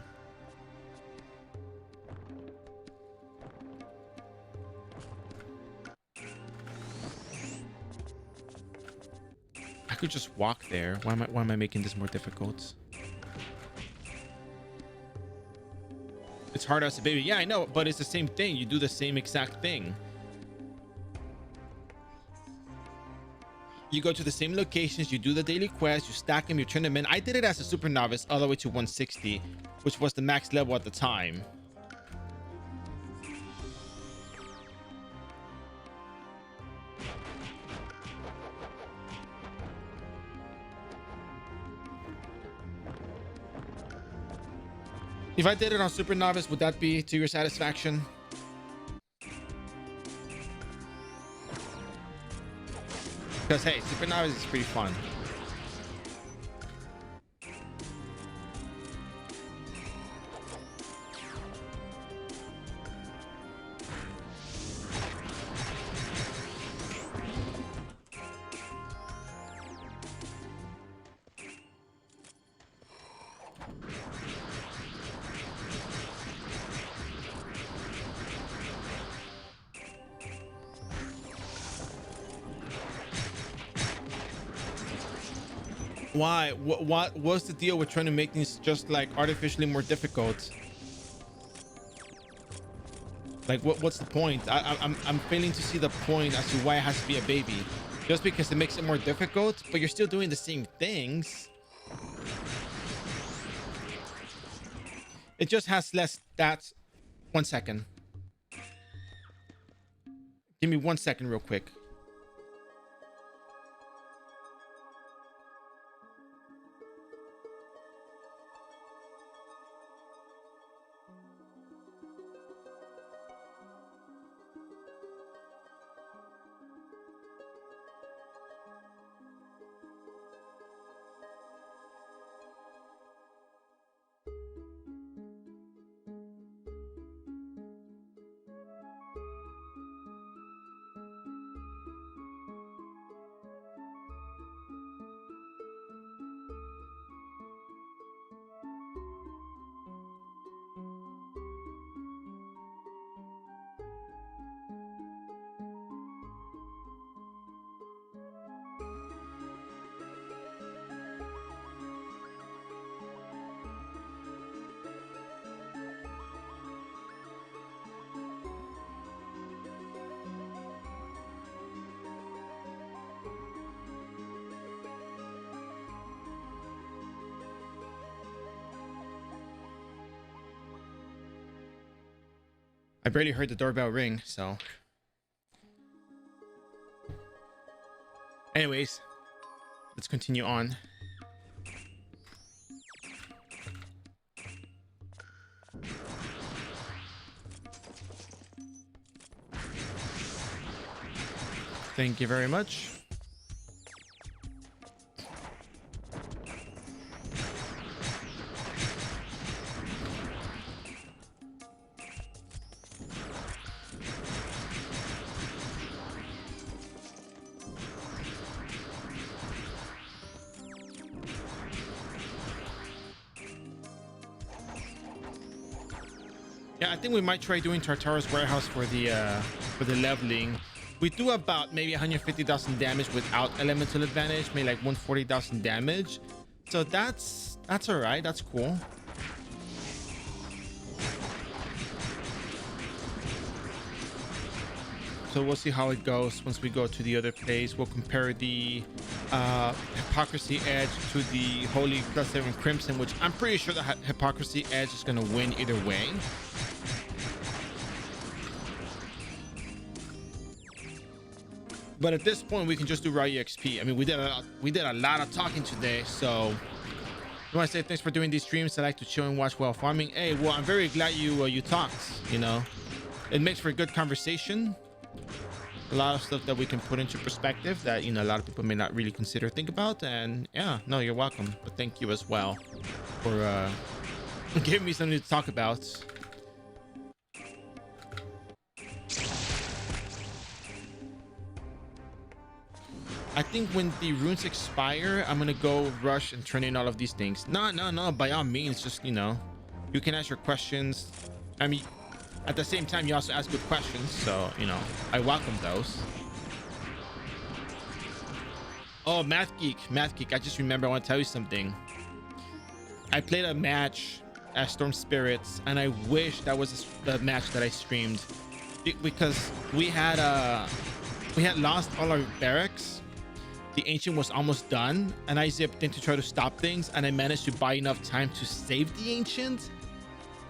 I could just walk there. Why am I making this more difficult? It's hard as a baby. Yeah, I know, but it's the same thing. You do the same exact thing. You go to the same locations, you do the daily quest, you stack them, you turn them in. I did it as a super novice all the way to 160, which was the max level at the time. If I did it on super novice, would that be to your satisfaction? Because hey, super novice is pretty fun. Why? What's the deal with trying to make things just like artificially more difficult? Like what's the point? I'm failing to see the point as to why it has to be a baby. Just because it makes it more difficult, but you're still doing the same things. It just has less stats. 1 second. Give me 1 second real quick. I barely heard the doorbell ring, so. Anyways, let's continue on. Thank you very much. Yeah, I think we might try doing Tartaro's warehouse for the leveling. We do about maybe 150,000 damage without elemental advantage, maybe like 140,000 damage. So that's all right. That's cool. So we'll see how it goes once we go to the other place. We'll compare the Hypocrisy Edge to the Holy Bloodstained Crimson, which I'm pretty sure the Hypocrisy Edge is going to win either way. But at this point, we can just do raw EXP. I mean, we did a lot of talking today. So I want to say thanks for doing these streams. I like to chill and watch while farming. Hey, well, I'm very glad you talked. You know, it makes for a good conversation. A lot of stuff that we can put into perspective that, you know, a lot of people may not really consider or think about. And yeah, no, you're welcome. But thank you as well for giving me something to talk about. I think when the runes expire, I'm gonna go rush and turn in all of these things. No, by all means, just, you know, you can ask your questions. I mean, at the same time, you also ask good questions, so, you know, I welcome those. Oh, Math Geek, I just remember, I want to tell you something. I played a match at Storm Spirits, and I wish that was the match that I streamed, because we had lost all our barracks. The Ancient was almost done, and I zipped in to try to stop things, and I managed to buy enough time to save the Ancient.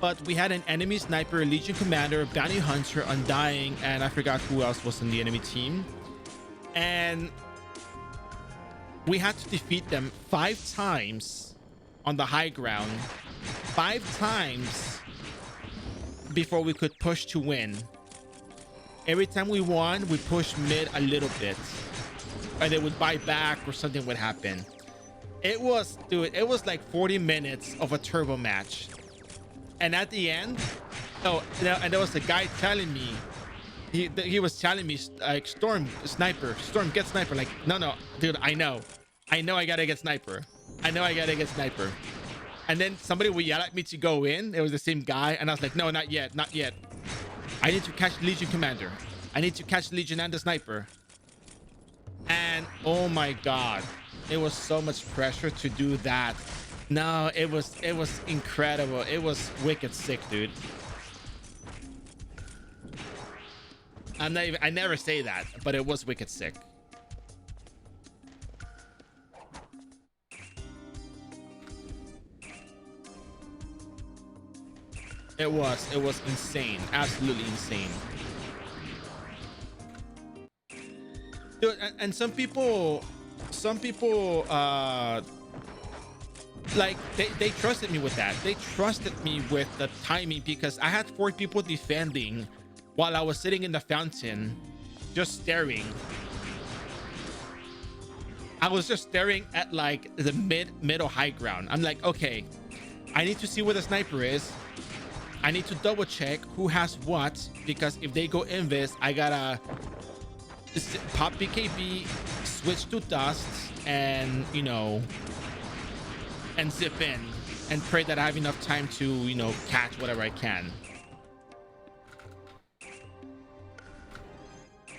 But we had an enemy sniper, a Legion Commander, Bounty Hunter, Undying, and I forgot who else was in the enemy team. And we had to defeat them 5 times on the high ground. 5 times before we could push to win. Every time we won, we pushed mid a little bit. Or they would buy back or something would happen. It was like 40 minutes of a turbo match. And at the end, and there was a guy telling me, he was telling me, like, Storm get sniper. Like, no, dude, I know I gotta get sniper. And then somebody would yell at me to go in. It was the same guy, and I was like, no, not yet. I need to catch Legion Commander. I need to catch Legion and the sniper. And oh my god, it was so much pressure to do that. No, it was incredible. It was wicked sick, dude. I never say that, but it was wicked sick. It was insane, absolutely insane. Dude, and some people like they trusted me with that. They trusted me with the timing, because I had 4 people defending while I was sitting in the fountain just staring. I was just staring at like the middle high ground. I'm like, okay, I need to see where the sniper is. I need to double check who has what, because if they go invis, I gotta pop BKB, switch to dust, and, you know, and zip in and pray that I have enough time to, you know, catch whatever I can.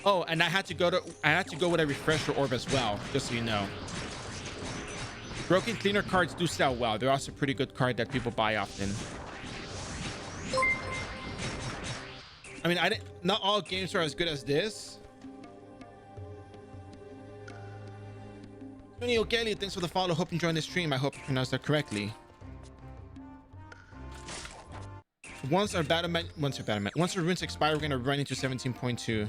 Oh, and I had to go with a refresher orb as well, just so you know. Broken cleaner cards do sell well. They're also a pretty good card that people buy often. I mean, not all games are as good as this. Tony O'Kelly, thanks for the follow. Hope you enjoyed the stream. I hope you pronounced that correctly. Once our runes expire, we're gonna run into 17.2.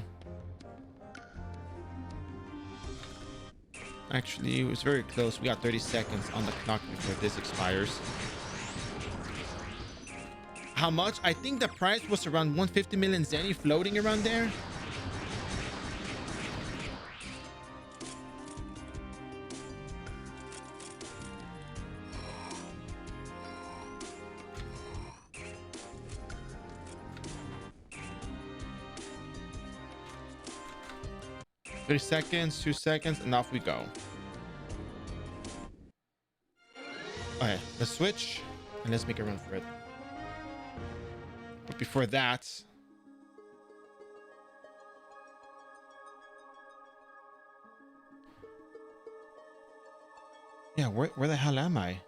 Actually, it was very close. We got 30 seconds on the clock before this expires. How much? I think the price was around 150 million Zenny, floating around there. Three seconds, 2 seconds, and off we go. Okay, let's switch and let's make a run for it. But before that, yeah, where the hell am I?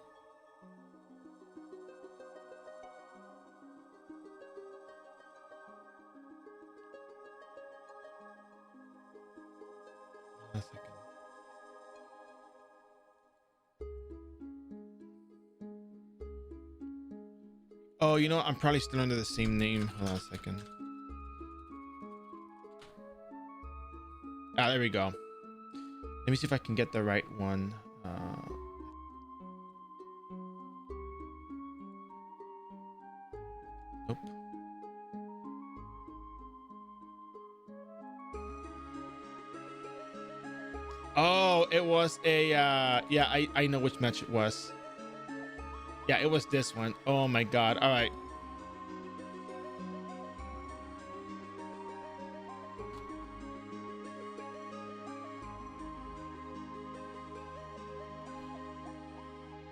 A second. Oh, you know, I'm probably still under the same name. Hold on a second. Ah, there we go. Let me see if I can get the right one. Nope. Oh, it was a yeah, I know which match it was. Yeah, it was this one. Oh my god. All right.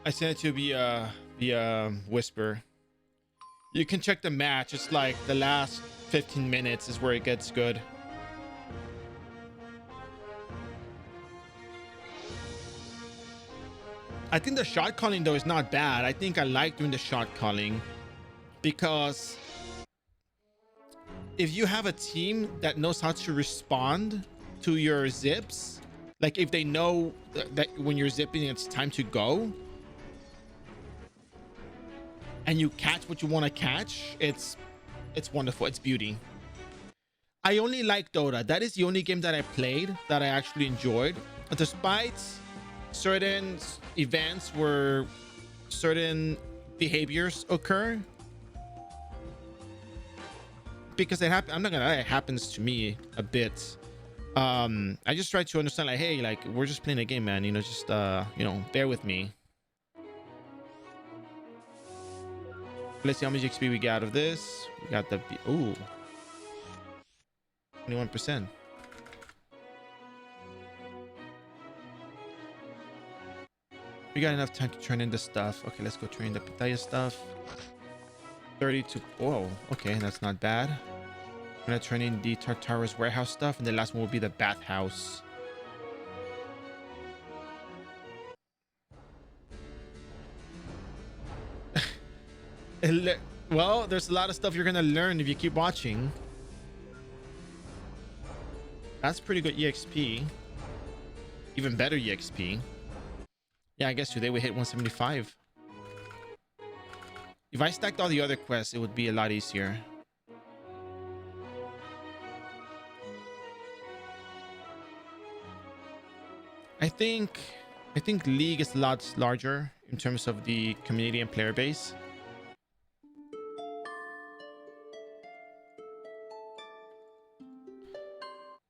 I sent it to via Whisper. You can check the match. It's like the last 15 minutes is where it gets good. I think the shot calling though is not bad. I think I like doing the shot calling because if you have a team that knows how to respond to your zips, like if they know that when you're zipping it's time to go and you catch what you want to catch, it's wonderful. It's beauty. I only like Dota. That is the only game that I played that I actually enjoyed, despite certain events where certain behaviors occur, because it happens. I'm not gonna lie, it happens to me a bit. I just try to understand, like, hey, like, we're just playing a game, man, you know, just you know, bear with me. Let's see how much XP we get out of this. We got the ooh, 21%. We got enough time to turn in the stuff. Okay, let's go train the Pitaya stuff. 32. Oh, okay, that's not bad. I'm gonna turn in the Tartarus warehouse stuff, and the last one will be the bathhouse. Well, there's a lot of stuff you're gonna learn if you keep watching. That's pretty good EXP. Even better EXP. Yeah, I guess today we hit 175. If I stacked all the other quests, it would be a lot easier. I think League is a lot larger in terms of the community and player base.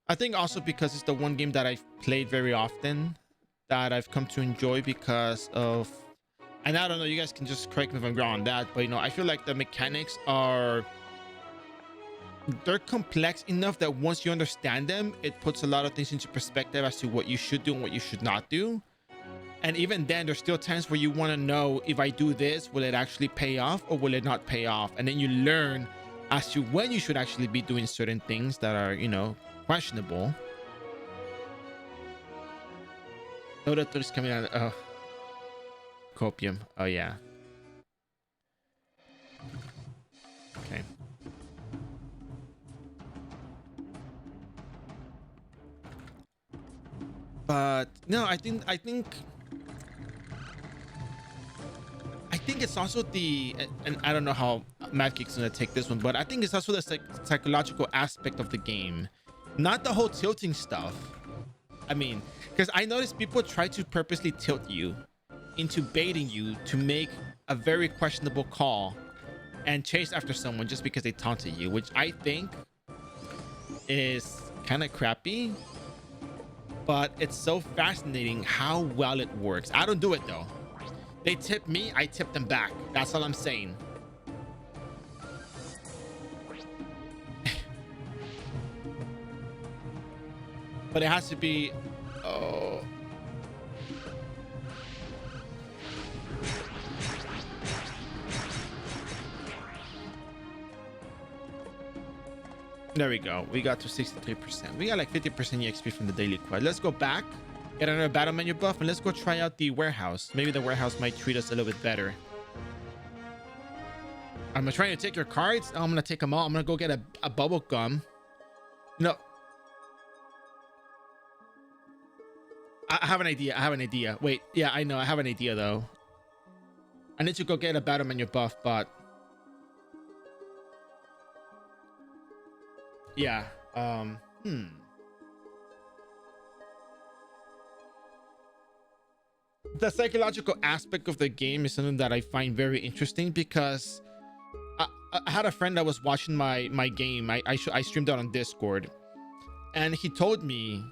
I think also because it's the one game that I've played very often, that I've come to enjoy because of, and I don't know, you guys can just correct me if I'm wrong on that, but you know, I feel like the mechanics they're complex enough that once you understand them, it puts a lot of things into perspective as to what you should do and what you should not do. And even then, there's still times where you want to know, if I do this, will it actually pay off or will it not pay off? And then you learn as to when you should actually be doing certain things that are, you know, questionable. Dota 3 is coming out. Oh, copium. Oh yeah. Okay. But no, I think it's also the, and I don't know how Mad Geek's gonna take this one, but I think it's also the psychological aspect of the game, not the whole tilting stuff. I mean, because I noticed people try to purposely tilt you into baiting you to make a very questionable call and chase after someone just because they taunted you, which I think is kind of crappy, but it's so fascinating how well it works. I don't do it though. They tip me, I tip them back. That's all I'm saying. But it has to be... Oh. There we go. We got to 63%. We got like 50% EXP from the daily quest. Let's go back, get another battle menu buff, and let's go try out the warehouse. Maybe the warehouse might treat us a little bit better. I'm trying to take your cards. Oh, I'm gonna take them all. I'm gonna go get a bubble gum. No. I have an idea. I have an idea. Wait. Yeah, I know. I have an idea though. I need to go get a battle menu buff, but yeah. The psychological aspect of the game is something that I find very interesting because I had a friend that was watching my game. I streamed out on Discord, and he told me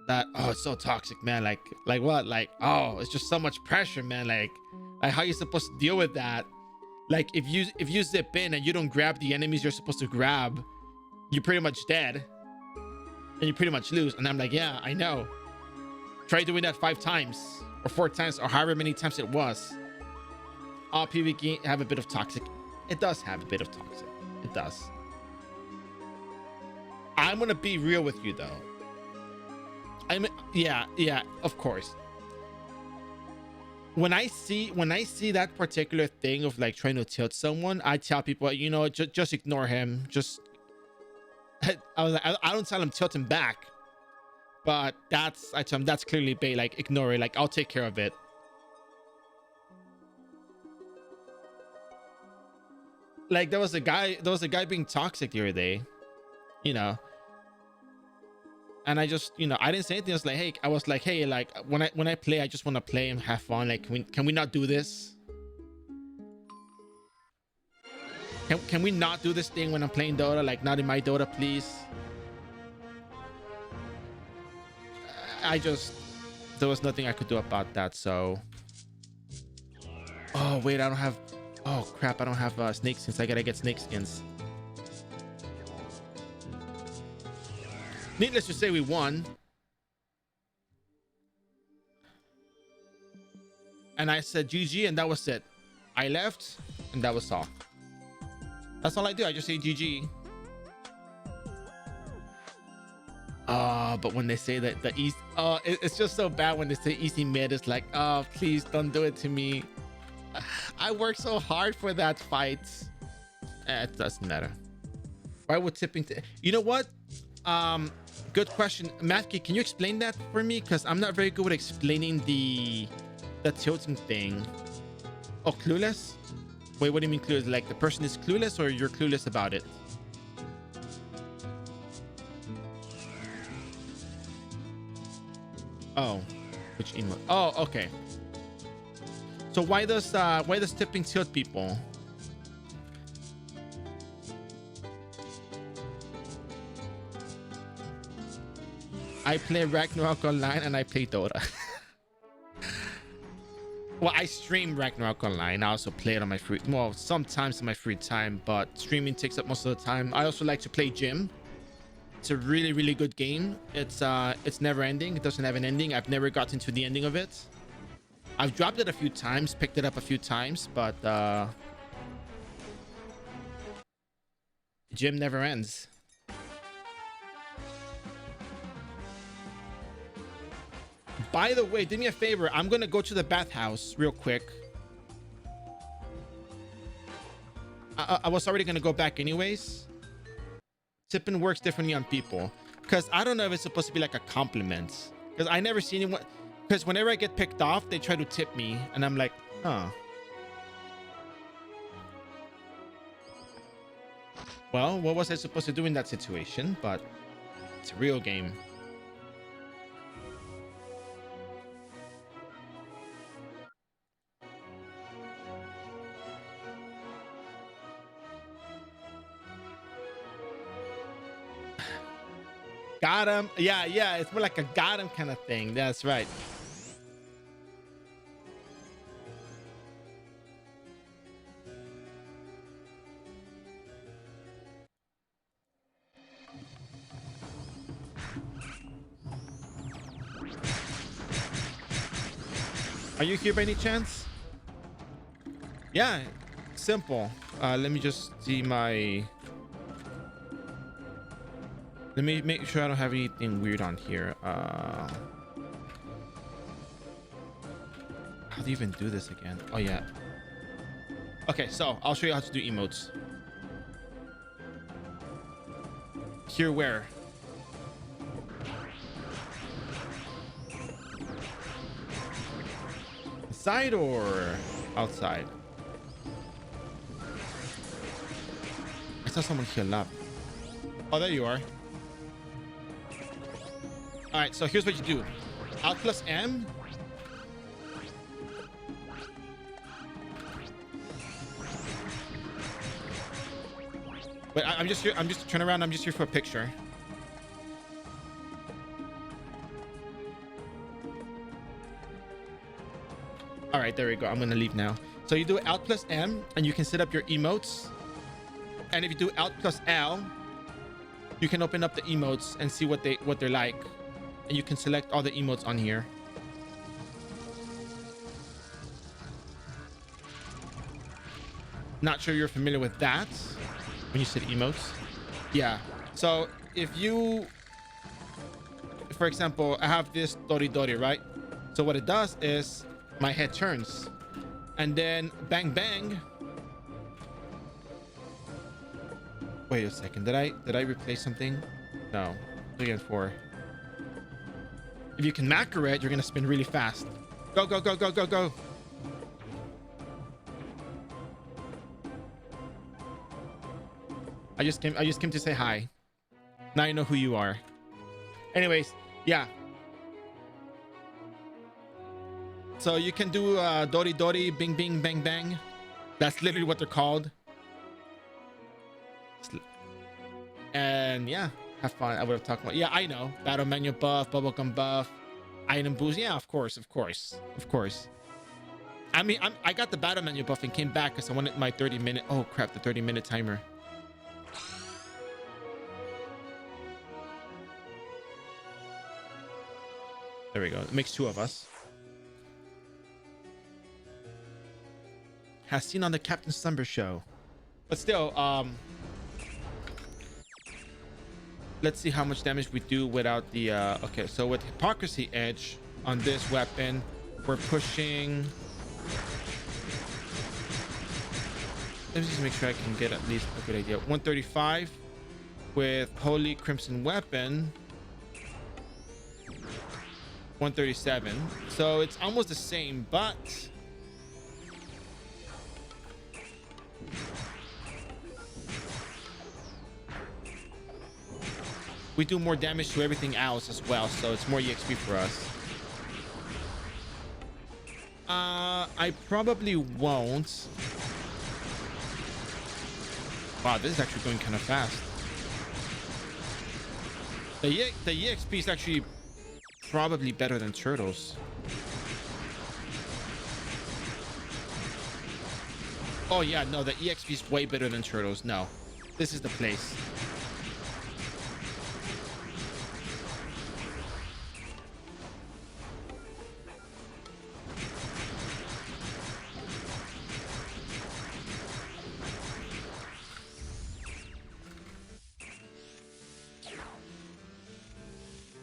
that, oh, it's so toxic, man. Like what? Like, oh, it's just so much pressure, man. Like how you supposed to deal with that? Like if you zip in and you don't grab the enemies you're supposed to grab, you're pretty much dead and you pretty much lose. And I'm like, yeah, I know. Try doing that 5 times or 4 times or however many times it was. All PvP have a bit of toxic. It does have a bit of toxic. It does. I'm gonna be real with you though. Yeah, of course. When I see that particular thing of like trying to tilt someone, I tell people, you know, just ignore him. Just I was like, I don't tell him tilt him back, but I tell him that's clearly bait. Like ignore it. Like I'll take care of it. Like there was a guy being toxic the other day, you know. And I just, you know, I didn't say anything. I was like, hey, like when I play, I just want to play and have fun. Like, can we not do this? Can we not do this thing when I'm playing Dota? Like, not in my Dota, please. There was nothing I could do about that. So, oh wait, I don't have. Oh crap, I don't have snake skins. I gotta get snake skins. Needless to say, we won. And I said GG, and that was it. I left, and that was all. That's all I do. I just say GG. But when they say that the east, it's just so bad when they say easy mid. It's like, oh, please don't do it to me. I worked so hard for that fight. It doesn't matter. Why would tipping? You know what? Good question, Mathki. Can you explain that for me? Because I'm not very good with explaining the tilting thing. Oh, clueless? Wait, what do you mean clueless? Like the person is clueless, or you're clueless about it? Oh, which emote? Oh, okay. So why does tipping tilt people? I play Ragnarok Online and I play Dota. Well, I stream Ragnarok Online. I also play it on my sometimes in my free time, but streaming takes up most of the time. I also like to play Gym. It's a really, really good game. It's never ending. It doesn't have an ending. I've never gotten to the ending of it. I've dropped it a few times, picked it up a few times, but Gym never ends. By the way, do me a favor. I'm gonna go to the bathhouse real quick. I was already gonna go back anyways. Tipping works differently on people because I don't know if it's supposed to be like a compliment. Because I never see anyone. Because whenever I get picked off, they try to tip me, and I'm like, huh. Well, what was I supposed to do in that situation? But it's a real game. Got him. Yeah, yeah. It's more like a got him kind of thing. That's right. Are you here by any chance? Yeah, simple. Let me just see my... Let me make sure I don't have anything weird on here. How do you even do this again? Oh, yeah. Okay, so I'll show you how to do emotes. Here where? Inside or outside? I saw someone heal up. Oh, there you are. All right, so here's what you do. Alt plus M. But I'm just here. I'm just turn around. I'm just here for a picture. All right, there we go. I'm gonna leave now. So you do Alt plus M, and you can set up your emotes. And if you do Alt plus L, you can open up the emotes and see what they're like, and you can select all the emotes on here. Not sure you're familiar with that when you said emotes. Yeah. So if you, for example, I have this Dori Dori, right? So what it does is my head turns, and then bang bang. Wait a second. Did I replace something? No. 3 and 4. If you can macro it, you're gonna spin really fast. Go go go go go go. I just came to say hi. Now you know who you are. Anyways, yeah. So you can do Dori Dori, Bing Bing, Bang Bang. That's literally what they're called. And yeah, have fun. I would have talked about, yeah, I know. Battle menu buff, bubblegum buff, item boost. Yeah, of course. I mean, I got the battle menu buff and came back because I wanted my 30-minute. Oh crap, the 30-minute timer. There we go. It makes 2 of us. Has seen on the Captain Slumber show. But still, let's see how much damage we do without the okay, so with Hypocrisy Edge on this weapon, we're pushing. Let me just make sure I can get at least a good idea. 135 with Holy Crimson Weapon. 137. So it's almost the same, but we do more damage to everything else as well, so it's more EXP for us. I probably won't. Wow, this is actually going kind of fast. The EXP is actually probably better than Turtles. Oh yeah, no, the EXP is way better than Turtles. No, this is the place.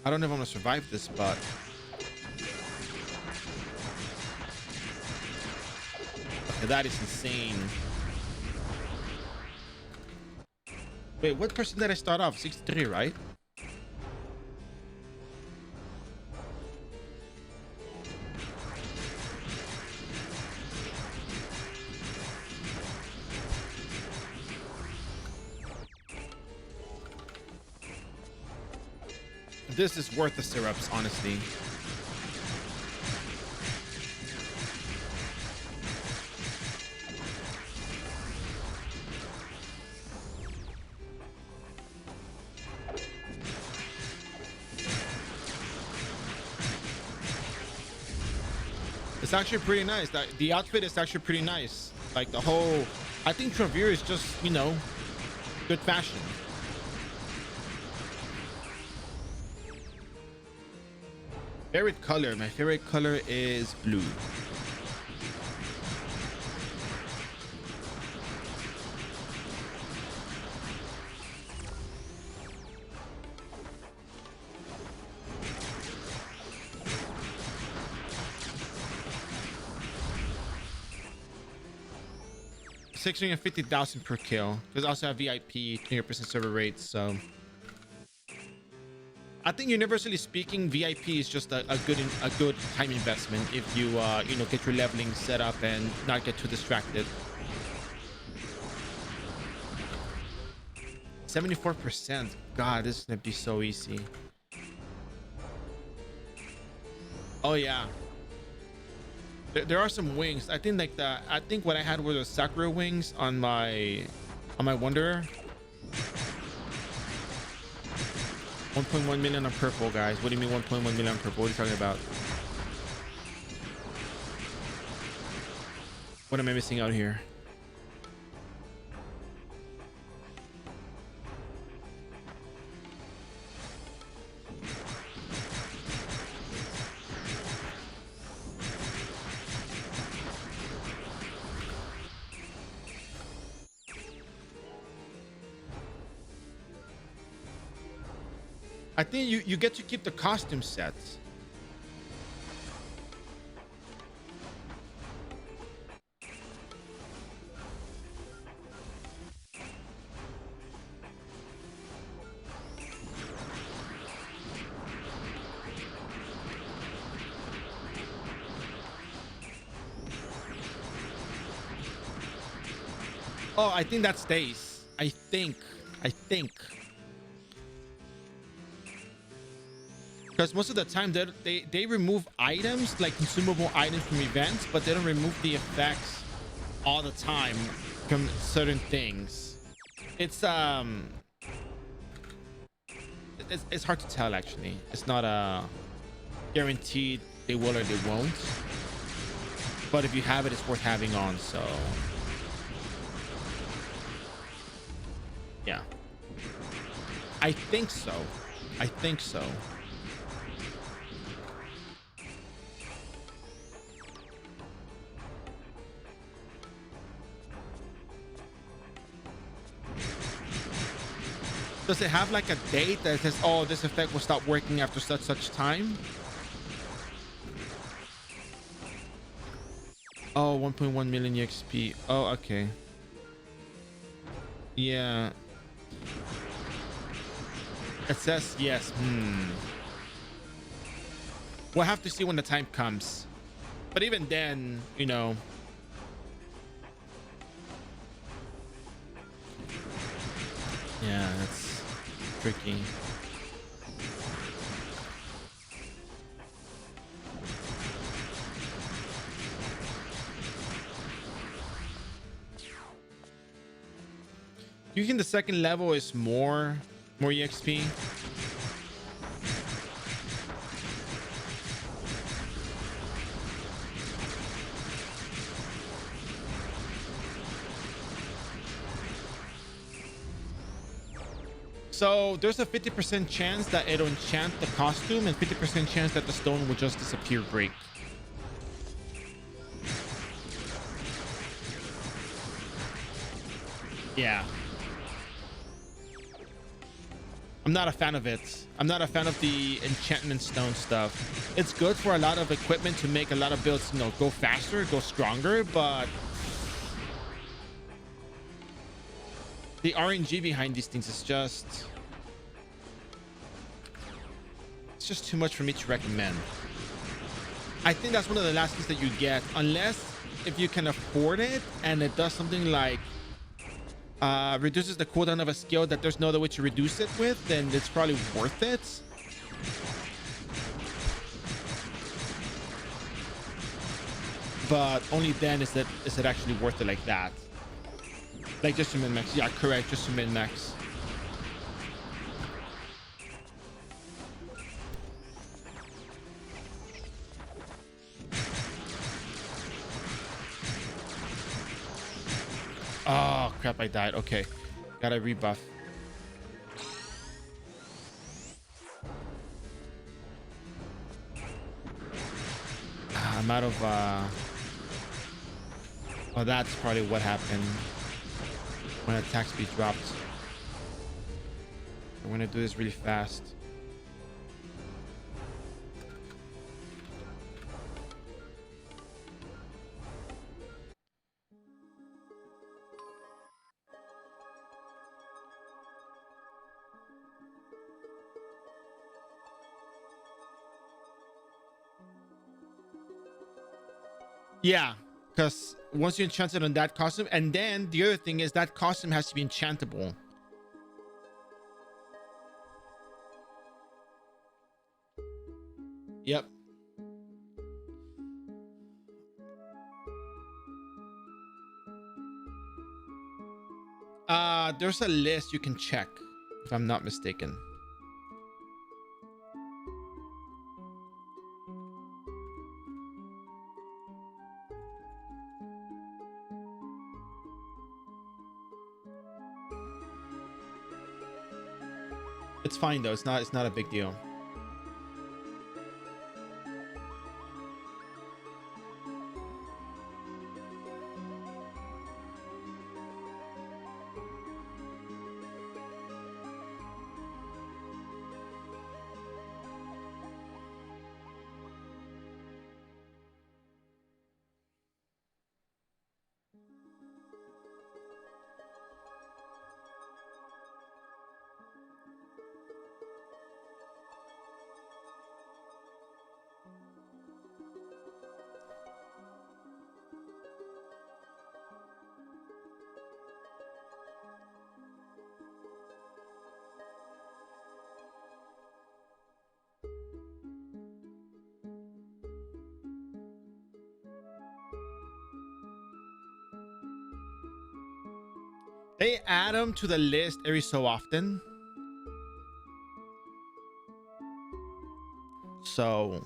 I don't know if I'm gonna survive this, but okay, that is insane. Wait, what person did I start off? 63, right? This is worth the syrups, honestly. It's actually pretty nice. The outfit is actually pretty nice. Like the whole, I think Travere is just, you know, good fashion. Favorite color. My favorite color is blue. $650,000 per kill. Because I also have VIP, 20% server rates. So I think universally speaking, VIP is just a good time investment if you you know, get your leveling set up and not get too distracted. 74%. God, this is gonna be so easy. Oh yeah. There are some wings. I think like I think what I had were the Sakura wings on my Wanderer. 1.1 million on purple, guys. What do you mean 1.1 million on purple? What are you talking about? What am I missing out here? I think you get to keep the costume sets. Oh, I think that stays. I think. Because most of the time they remove items, like consumable items from events, but they don't remove the effects all the time from certain things. It's it's hard to tell, actually. It's not guaranteed they will or they won't, but if you have it, it's worth having on. So yeah, I think so. Does it have like a date that says, oh, this effect will stop working after such time? Oh, 1.1 million EXP. Oh, okay. Yeah. It says yes. We'll have to see when the time comes. But even then, you know. Yeah, that's tricky. You think the second level is more EXP? So there's a 50% chance that it'll enchant the costume and 50% chance that the stone will just disappear, break. Yeah. I'm not a fan of it. I'm not a fan of the enchantment stone stuff. It's good for a lot of equipment to make a lot of builds, you know, go faster, go stronger, but the RNG behind these things is just, it's just too much for me to recommend. I think that's one of the last things that you get, unless if you can afford it and it does something like reduces the cooldown of a skill that there's no other way to reduce it with, then it's probably worth it. but only then is it actually worth it like that. Like just to min max. Yeah, correct. Just to min max. Oh crap! I died. Okay, gotta rebuff. I'm out of. Oh, that's probably what happened when attack speed dropped. I'm gonna do this really fast. Yeah, because once you enchant it on that costume, and then the other thing is that costume has to be enchantable. Yep. There's a list you can check, if I'm not mistaken. It's fine though. It's not a big deal. They add them to the list every so often. So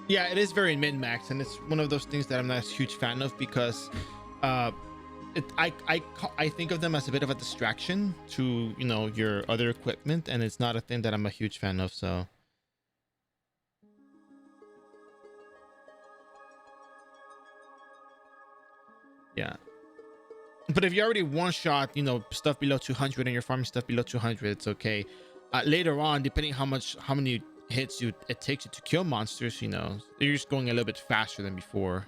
yeah, it is very min-max, and it's one of those things that I'm not a huge fan of because I think of them as a bit of a distraction to, you know, your other equipment, and it's not a thing that I'm a huge fan of. So yeah, but if you already one shot, you know, stuff below 200 and you're farming stuff below 200, it's okay. Later on, depending how many hits it takes you to kill monsters, you know, you're just going a little bit faster than before.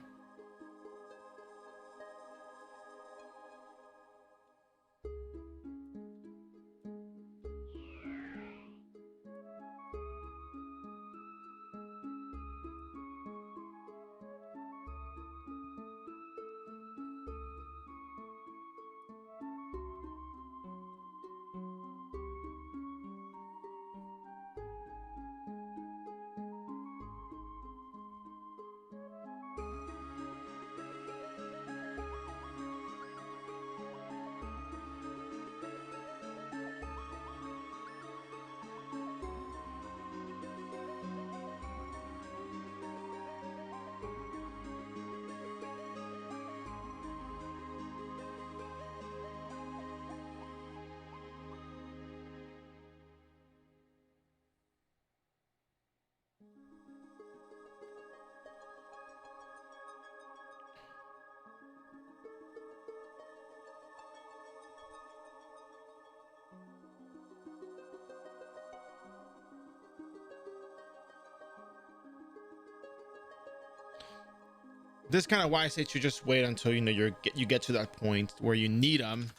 This is kind of why I say to just wait until, you know, you get to that point where you need them,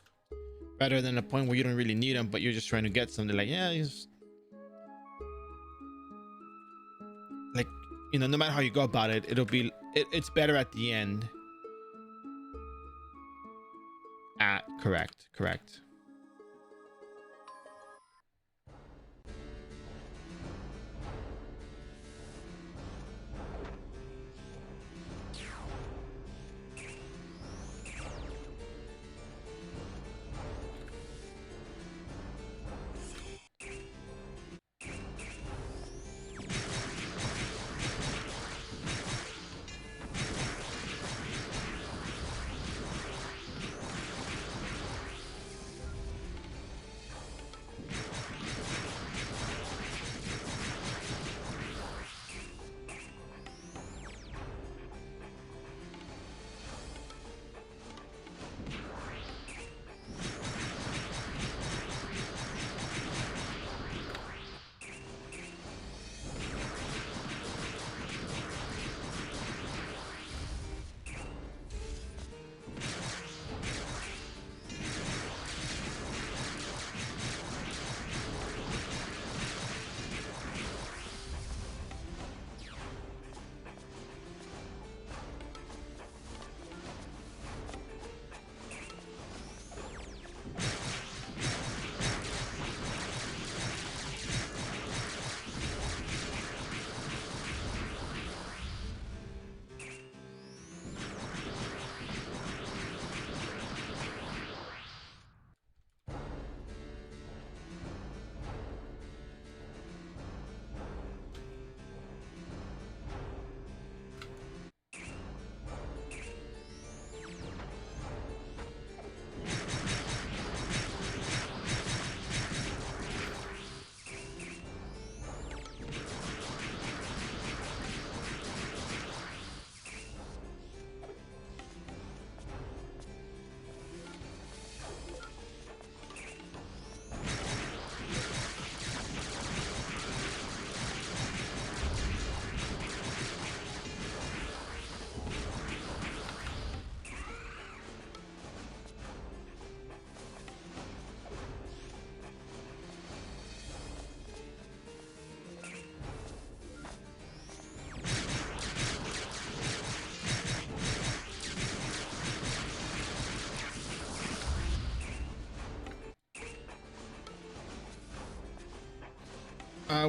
rather than a point where you don't really need them, but you're just trying to get something. Like, yeah, you know, no matter how you go about it, it's better at the end. Correct.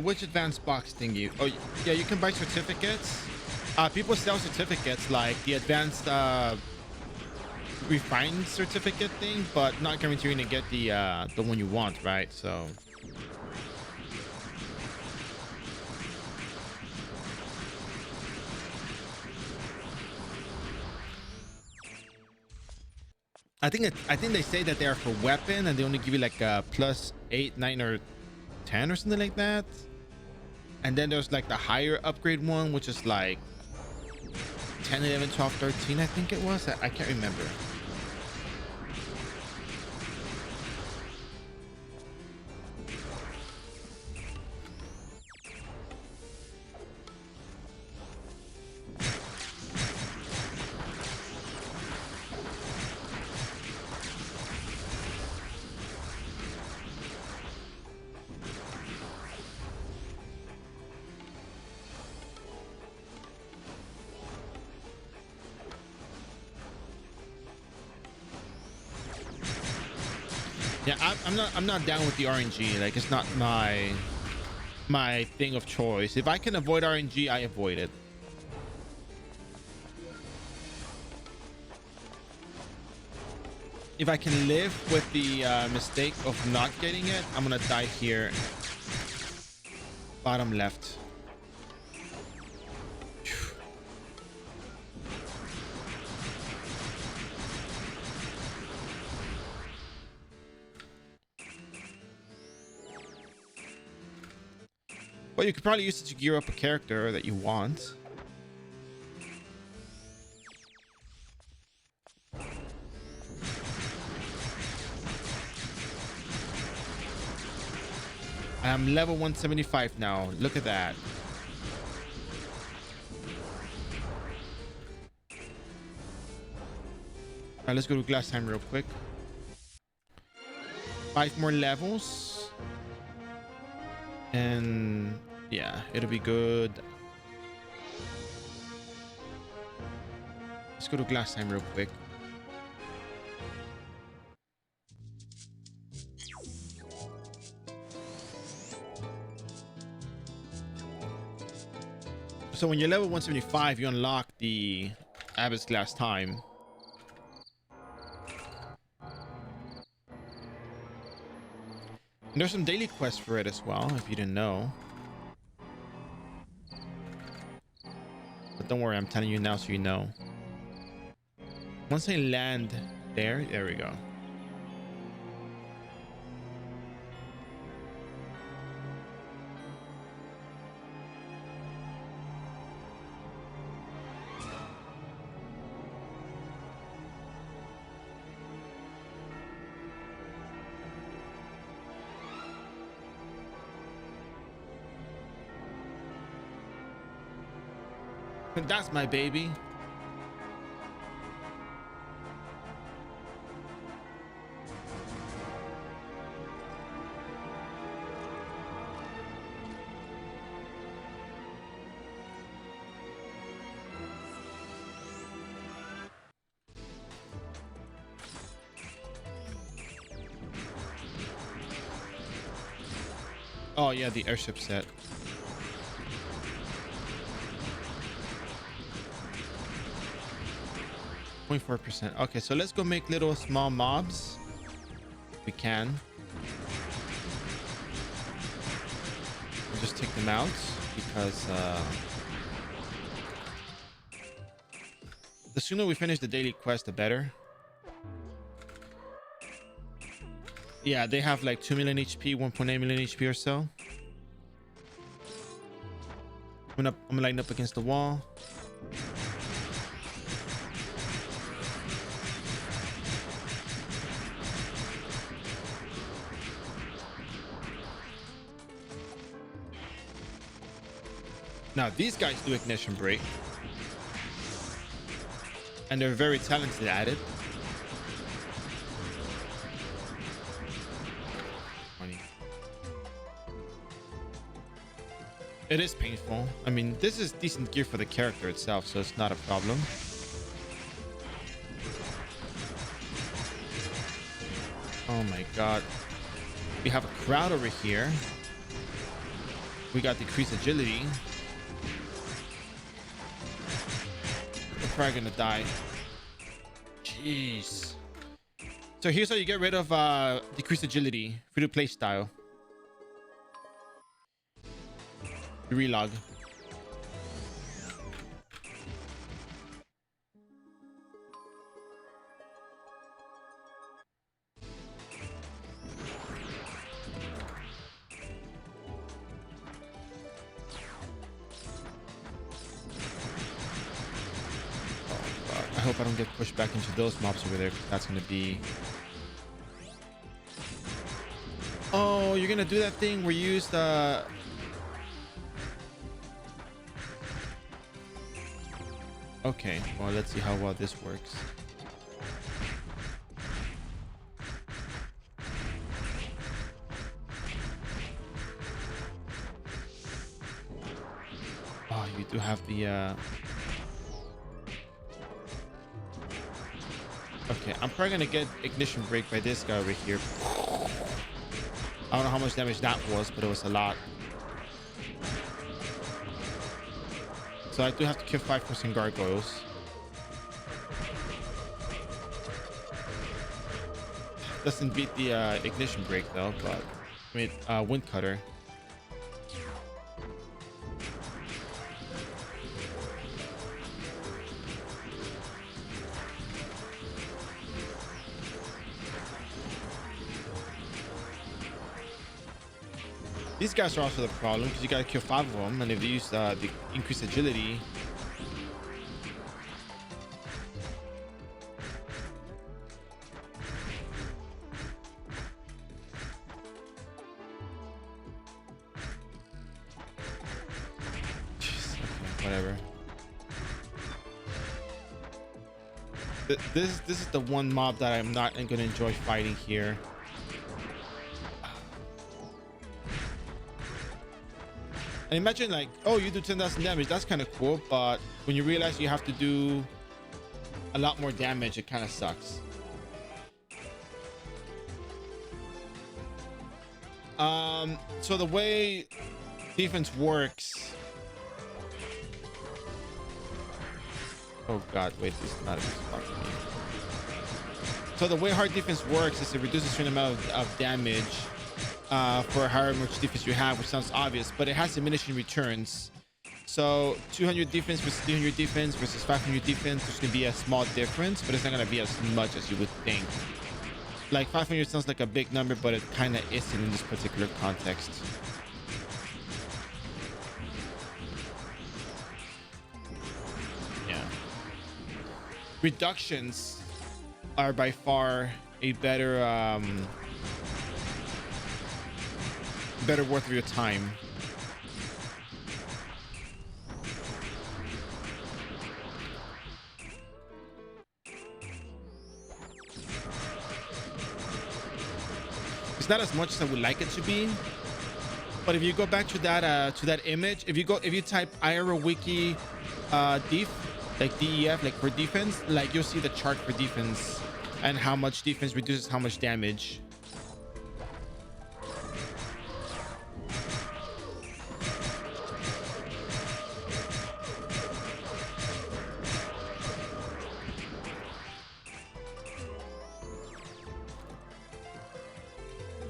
Which advanced box thing you? Oh, yeah, you can buy certificates. People sell certificates like the advanced refined certificate thing, but not guaranteeing to get the one you want, right? So I think they say that they are for weapon, and they only give you like a plus 8, 9, or 10 or something like that. And then there's like the higher upgrade one, which is like 10, 11, 12, 13, I think it was. I can't remember. Yeah, I'm not down with the RNG. Like, it's not my thing of choice. If I can avoid RNG, I avoid it. If I can live with the mistake of not getting it, I'm gonna die here. Bottom left. Well, you could probably use it to gear up a character that you want. I'm level 175 now. Look at that. All right, let's go to glass time real quick. 5 more levels. And yeah, it'll be good. Let's go to glass time real quick. So when you're level 175, you unlock the Abyss Glass Time. And there's some daily quests for it as well, if you didn't know. But don't worry, I'm telling you now so you know. Once I land there we go. That's my baby. Oh yeah, the airship set. 0.4%. Okay, so let's go make little small mobs. We can. We'll just take them out because the sooner we finish the daily quest, the better. Yeah, they have like 2 million HP, 1.8 million HP or so. I'm gonna line up against the wall. Now these guys do ignition break, and they're very talented at it. Funny. It is painful. I mean, this is decent gear for the character itself, so it's not a problem. Oh my god. We have a crowd over here. We got decreased agility. We're probably gonna die. Jeez. So here's how you get rid of decreased agility. Free-to-play style. You relog. I hope I don't get pushed back into those mobs over there. That's gonna be... Oh, you're gonna do that thing where you use the... Okay, well, let's see how well this works. Oh, you do have the... Okay, I'm probably gonna get ignition break by this guy over here. I don't know how much damage that was, but it was a lot. So I do have to kill 5% gargoyles. Doesn't beat the ignition break though, but I mean wind cutter. These guys are also the problem because you gotta kill 5 of them, and if they use the increased agility, jeez, okay, whatever. This is the one mob that I'm not gonna enjoy fighting here. And imagine like, oh, you do 10,000 damage. That's kind of cool. But when you realize you have to do a lot more damage, it kind of sucks. So the way defense works. Oh god, wait, this is not a good spot for me. So the way hard defense works is it reduces a certain amount of damage for however much defense you have, which sounds obvious, but it has diminishing returns. So 200 defense versus 300 defense versus 500 defense, there's going to be a small difference, but it's not going to be as much as you would think. Like 500 sounds like a big number, but it kind of isn't in this particular context. Yeah. Reductions are by far a better worth of your time. It's not as much as I would like it to be, but if you go back to that image, if you type iRO wiki def, like DEF, like for defense, like you'll see the chart for defense and how much defense reduces how much damage.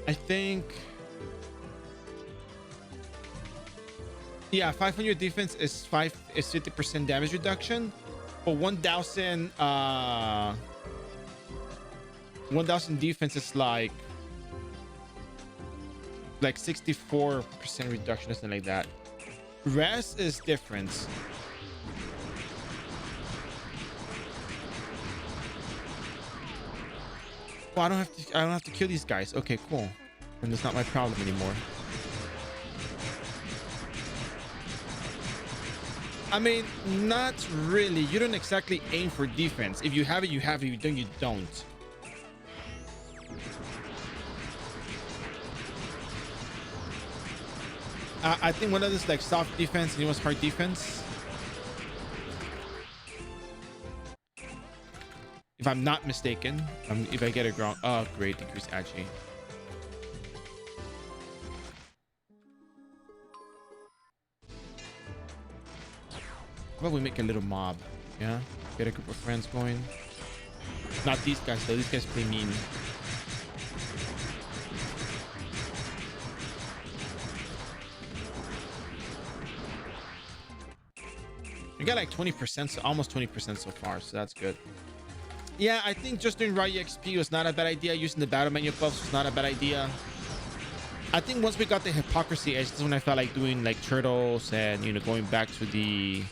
I think, yeah, 500 defense is 50% damage reduction, but 1000 defense is like 64% reduction or something like that. Rest is different. Well, I don't have to kill these guys. Okay, cool. And it's not my problem anymore. I mean, not really. You don't exactly aim for defense. If you have it, you have it. If you don't, you don't. I think one of this like soft defense and it was hard defense. If I'm not mistaken, if I get it wrong. Oh, great. Decrease agi. How about we make a little mob? Yeah? Get a group of friends going. Not these guys, though. These guys play mean. We got like 20%, so almost 20% so far, so that's good. Yeah, I think just doing raw EXP was not a bad idea. Using the battle menu buffs was not a bad idea. I think once we got the hypocrisy edge, this is when I felt like doing like turtles and, you know, going back to the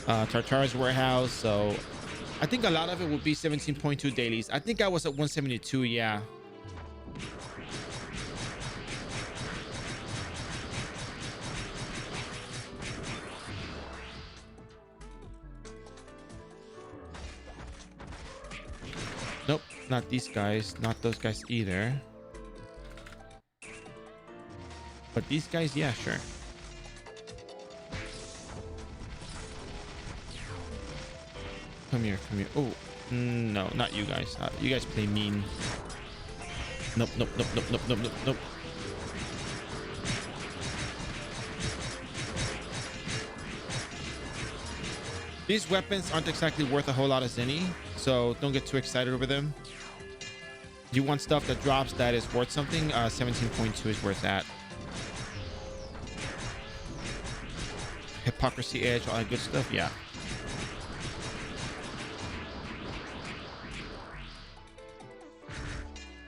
Tartarus warehouse. So I think a lot of it would be 17.2 dailies. I think I was at 172. Yeah. Nope, not these guys, not those guys either. But these guys, yeah, sure. Come here, come here. Oh, no, not you guys. You guys play mean. Nope, nope, nope, nope, nope, nope, nope, nope. These weapons aren't exactly worth a whole lot of zenny, so don't get too excited over them. You want stuff that drops that is worth something. 17.2 is worth that. Hypocrisy edge, all that good stuff. Yeah.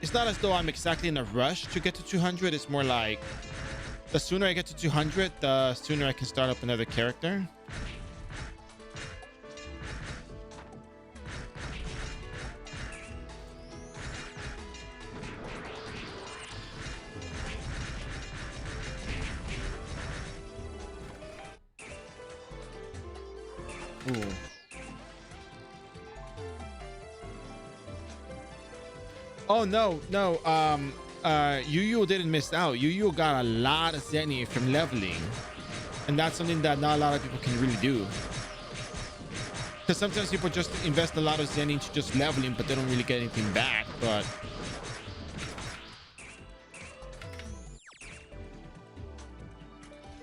It's not as though I'm exactly in a rush to get to 200. It's more like the sooner I get to 200, the sooner I can start up another character. Ooh. Oh no, Yu didn't miss out. Yu got a lot of zenny from leveling, and that's something that not a lot of people can really do. Because sometimes people just invest a lot of zen into just leveling, but they don't really get anything back. But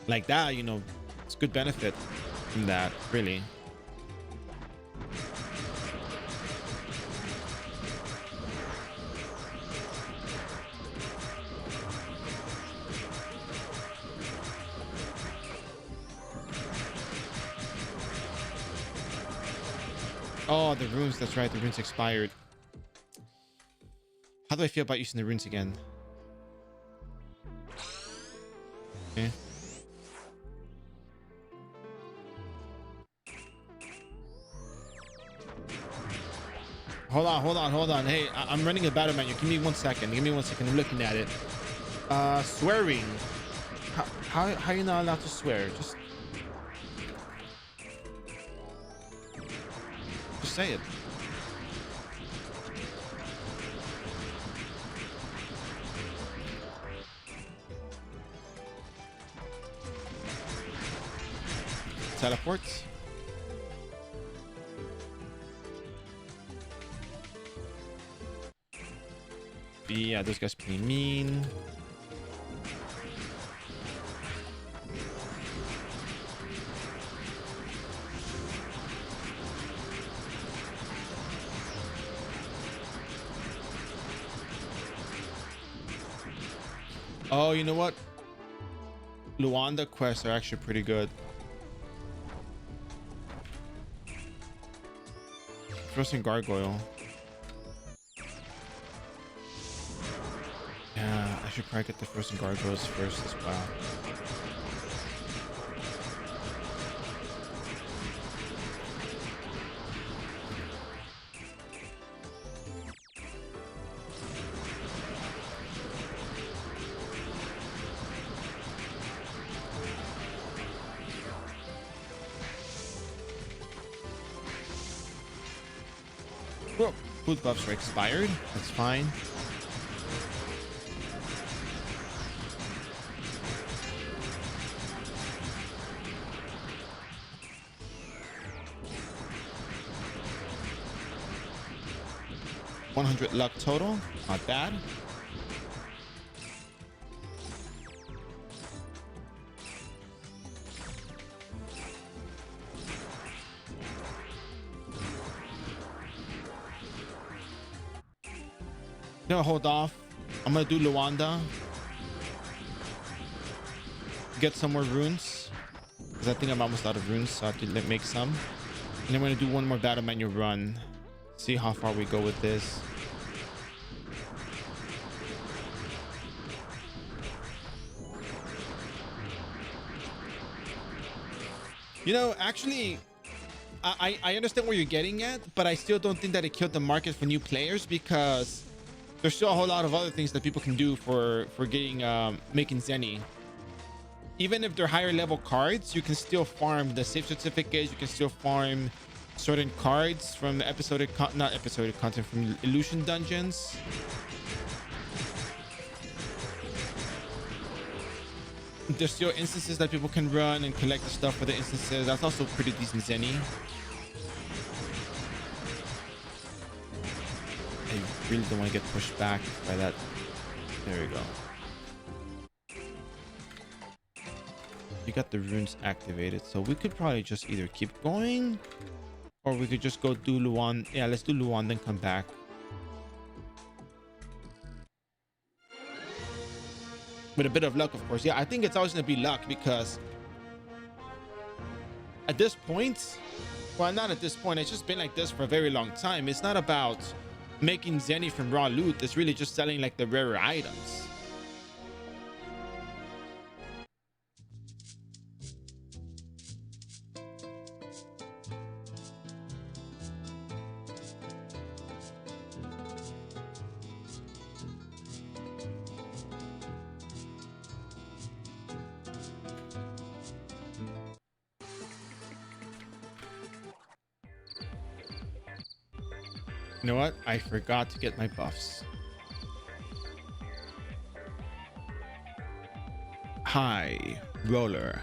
like that, you know, it's good benefit from that, really. Oh, the runes. That's right. The runes expired. How do I feel about using the runes again? Okay. Hold on. Hey, I'm running a battle menu. Give me 1 second. Give me 1 second. I'm looking at it. Swearing. How are you not allowed to swear? Just say it. Teleports. Yeah, those guys pretty mean. Oh, you know what? Luanda quests are actually pretty good. Frozen Gargoyle. Yeah, I should probably get the Frozen Gargoyles first as well. Well, food buffs are expired. That's fine. $100 luck total. Not bad. No, hold off. I'm gonna do Luanda. Get some more runes. Because I think I'm almost out of runes, so I have to make some. And then we're gonna do one more battle menu run. See how far we go with this. You know, actually, I understand where you're getting at, but I still don't think that it killed the market for new players, because there's still a whole lot of other things that people can do for getting making Zenny. Even if they're higher level cards, you can still farm the safe certificates. You can still farm certain cards from the not episodic content, from illusion dungeons. There's still instances that people can run and collect the stuff for the instances. That's also pretty decent Zenny. I really don't want to get pushed back by that. There we go. You got the runes activated, so we could probably just either keep going, or we could just go do Luan. Yeah, let's do Luan, then come back. With a bit of luck, of course. Yeah, I think it's always going to be luck, because at this point, well, not at this point, it's just been like this for a very long time. It's not about making Zenny from raw loot. It's really just selling like the rarer items. You know what? I forgot to get my buffs. High roller.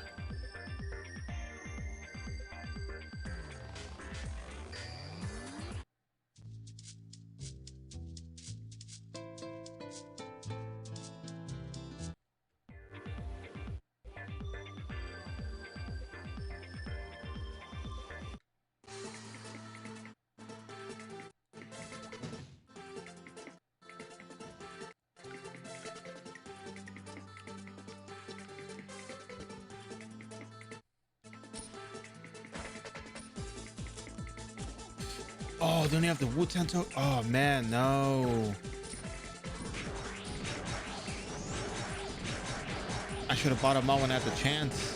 Oh, they only have the Wu-Tang token. Oh man, no. I should have bought them all when I had the chance.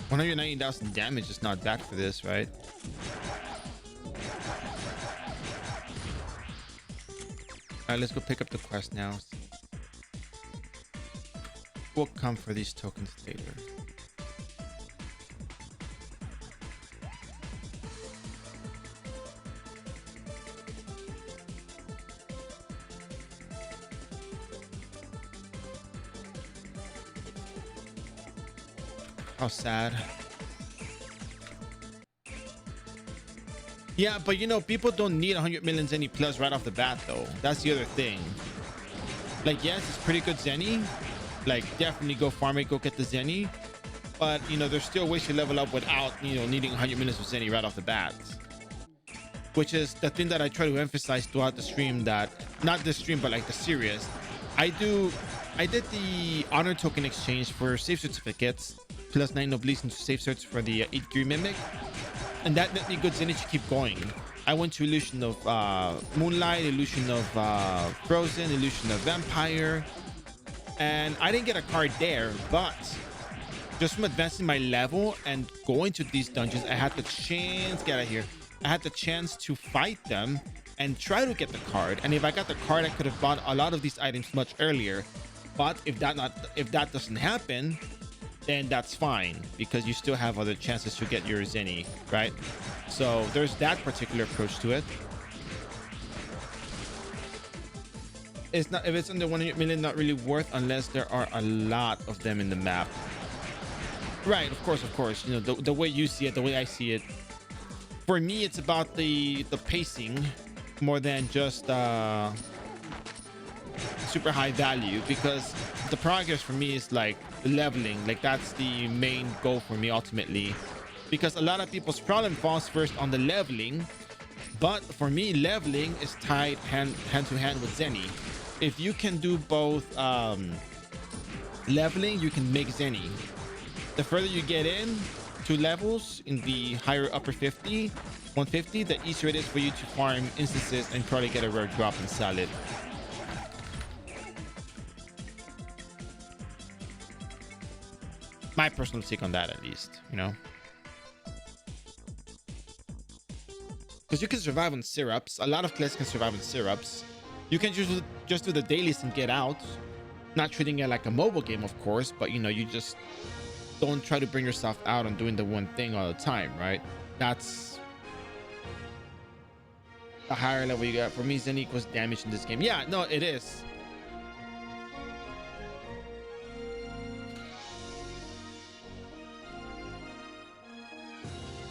$190,000 damage is not bad for this, right? All right, let's go pick up the quest now. We'll come for these tokens later. How sad. Yeah, but you know, people don't need 100 million Zenny plus right off the bat, though. That's the other thing. Like, yes, it's pretty good Zenny. Like, definitely go farm it, go get the Zenny. But, you know, there's still ways to level up without, you know, needing 100 millions of Zenny right off the bat. Which is the thing that I try to emphasize throughout the stream, that, not this stream, but like the series. I did the honor token exchange for save certificates, plus 9 noblesse into save certs for the 8 gear mimic. And that let me good Zenny to keep going. I went to illusion of Moonlight, illusion of Frozen, illusion of Vampire, and I didn't get a card there, but just from advancing my level and going to these dungeons, I had the chance, get out of here, I had the chance to fight them and try to get the card. And if I got the card, I could have bought a lot of these items much earlier. But if that doesn't happen, then that's fine, because you still have other chances to get your Zenny, right? So there's that particular approach to it. It's not, if it's under 100 million, not really worth unless there are a lot of them in the map. Right, of course. You know, the way you see it, the way I see it. For me, it's about the pacing more than just super high value, because the progress for me is like leveling. Like, that's the main goal for me ultimately, because a lot of people's problem falls first on the leveling, but for me, leveling is tied hand to hand with Zenny. If you can do both leveling, you can make Zenny. The further you get in to levels in the higher upper 50, 150, the easier it is for you to farm instances and probably get a rare drop and sell it. My personal take on that, at least, you know, because you can survive on syrups. A lot of players can survive on syrups. You can just do the dailies and get out, not treating it like a mobile game, of course, but you know, you just don't try to bring yourself out on doing the one thing all the time, right? That's the higher level you got. For me, Zen equals damage in this game. Yeah, no, it is.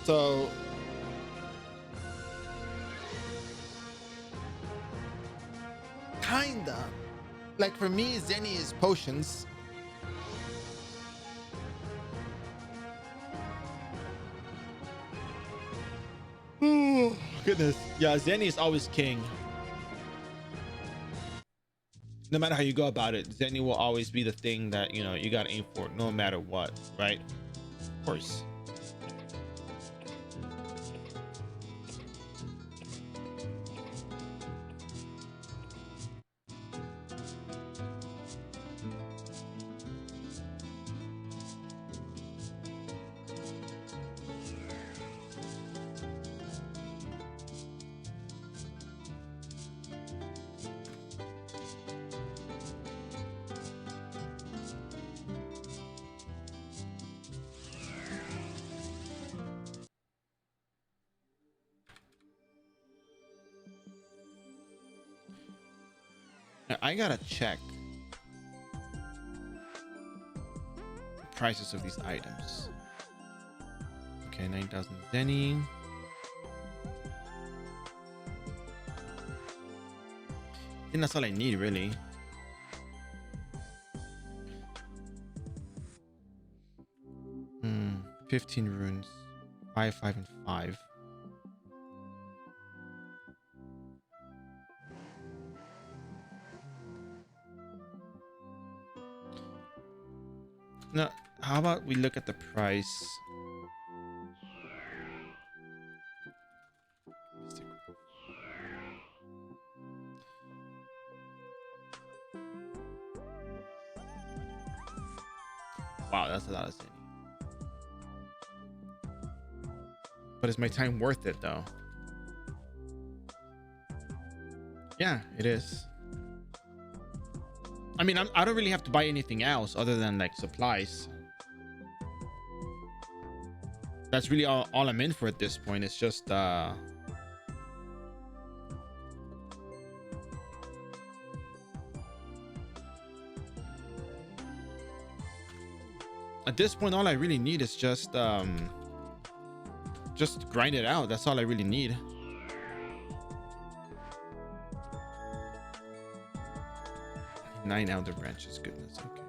So kinda like, for me, Zenny is potions. Oh goodness, yeah, Zenny is always king. No matter how you go about it, Zenny will always be the thing that, you know, you gotta aim for, no matter what, right? Of course. Now, I gotta check the prices of these items. Okay, 9,000 Zenny. I think that's all I need, really. 15 runes. 5, 5, and 5. No, how about we look at the price? Wow, that's a lot of city. But is my time worth it though? Yeah, it is. I mean, I don't really have to buy anything else other than like supplies. That's really all I'm in for at this point. It's just at this point all I really need is just grind it out. That's all I really need. Nine outer branches, goodness. Okay.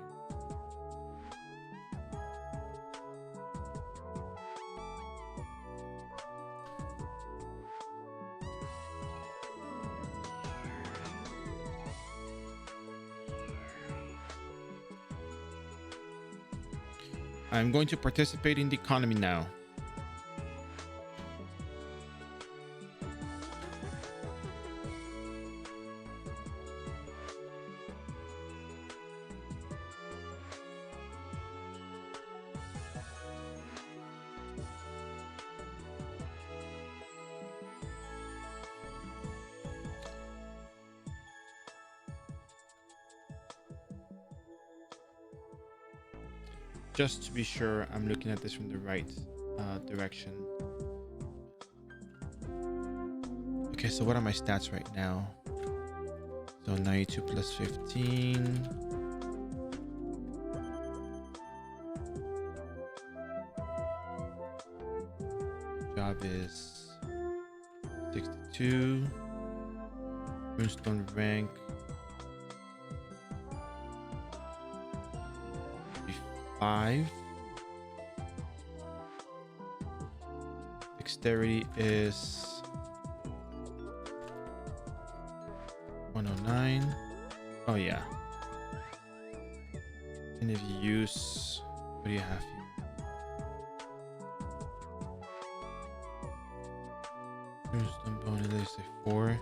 I'm going to participate in the economy now. Just to be sure I'm looking at this from the right direction. Okay, so what are my stats right now? So 92 plus 15. Job is 62. Runestone rank 5. Dexterity is 109. Oh yeah. And if you use, what do you have here? Runestone bonus, let's say 4.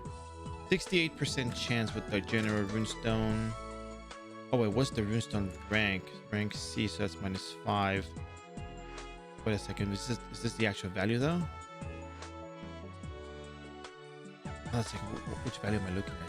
68% chance with the general runestone. Oh wait, what's the runestone rank? Rank C, so that's -5. Wait a second, is this the actual value though? Oh, let's see, which value am I looking at?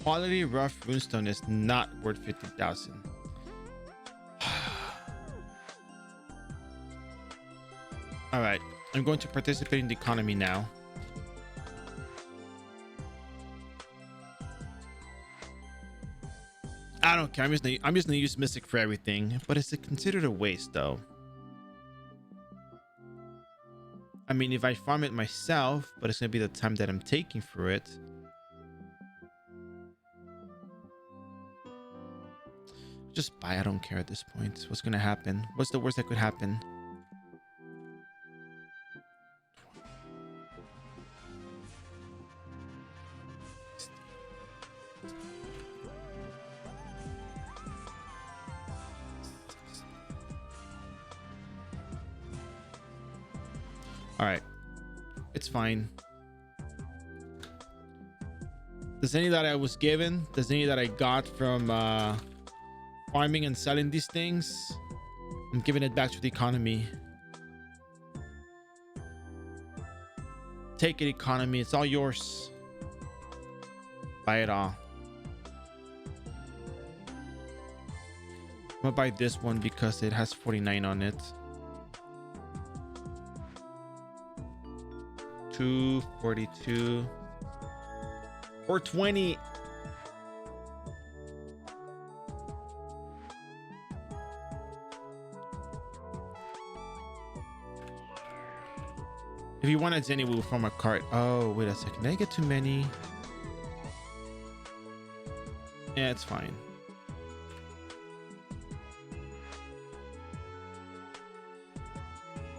Quality rough runestone is not worth 50,000. All right, I'm going to participate in the economy now. I don't care. I'm just gonna use Mystic for everything, but it's considered a waste though. I mean, if I farm it myself, but it's gonna be the time that I'm taking for it. Just buy. I don't care at this point. What's gonna happen? What's the worst that could happen? All right, it's fine. The zenny that I was given, the zenny that I got from farming and selling these things, I'm giving it back to the economy. Take it, economy. It's all yours. Buy it all. I'm gonna buy this one because it has 49 on it. 242. 420. If you want a zenny, we'll form a cart. Oh, wait a second. Did I get too many? Yeah, it's fine.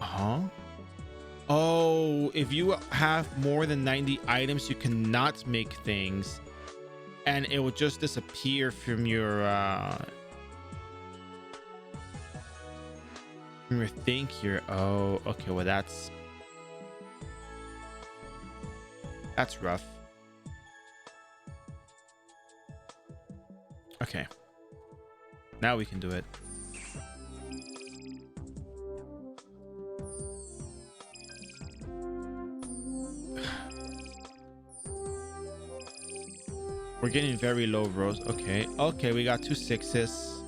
Huh? Oh, if you have more than 90 items, you cannot make things, and it will just disappear from your thing here. Oh, okay. Well, that's rough. Okay. Now we can do it. We're getting very low rows. Okay. Okay, we got 2 6s.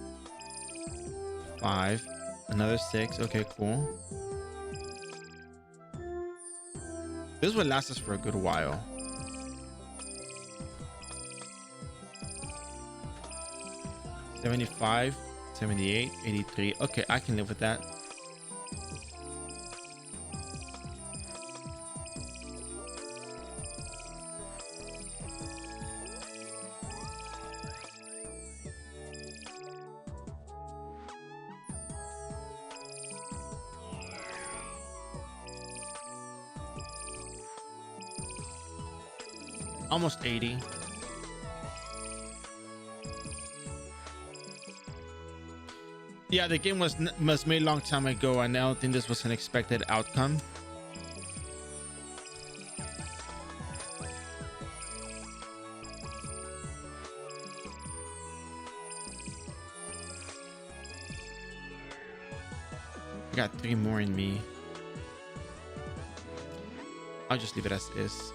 5. Another 6. Okay, cool. This would last us for a good while. $75, $78, $83. Okay, I can live with that. Almost 80. Yeah, the game was made a long time ago, and I don't think this was an expected outcome. I got 3 more in me. I'll just leave it as is.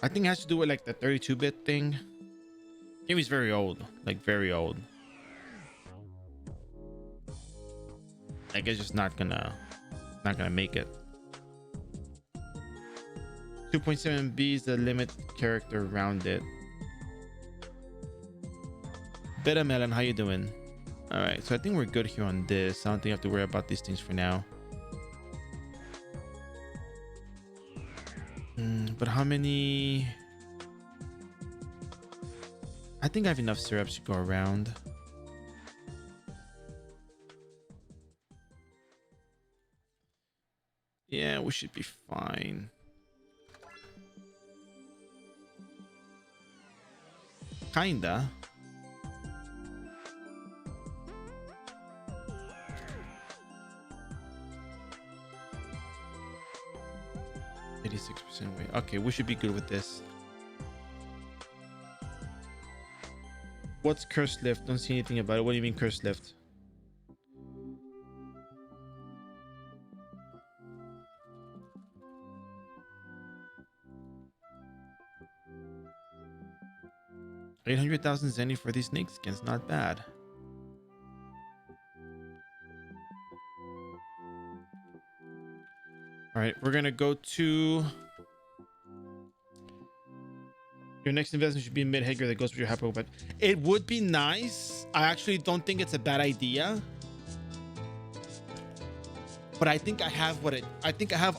I think it has to do with like the 32-bit thing. Game is very old, like very old. Like it's just not gonna make it. 2.7B is the limit character around it. Beta Melon, how you doing? All right, so I think we're good here on this. I don't think I have to worry about these things for now. But how many? I think I have enough syrups to go around. Yeah, we should be fine. Kinda. Weight. Okay, we should be good with this. What's curse lift? Don't see anything about it. What do you mean curse lift? $800,000 zenny for these snake skins. Not bad. All right, we're gonna go to your next investment. Should be a mid-hager that goes with your hyper, but it would be nice. I actually don't think it's a bad idea, but I think I have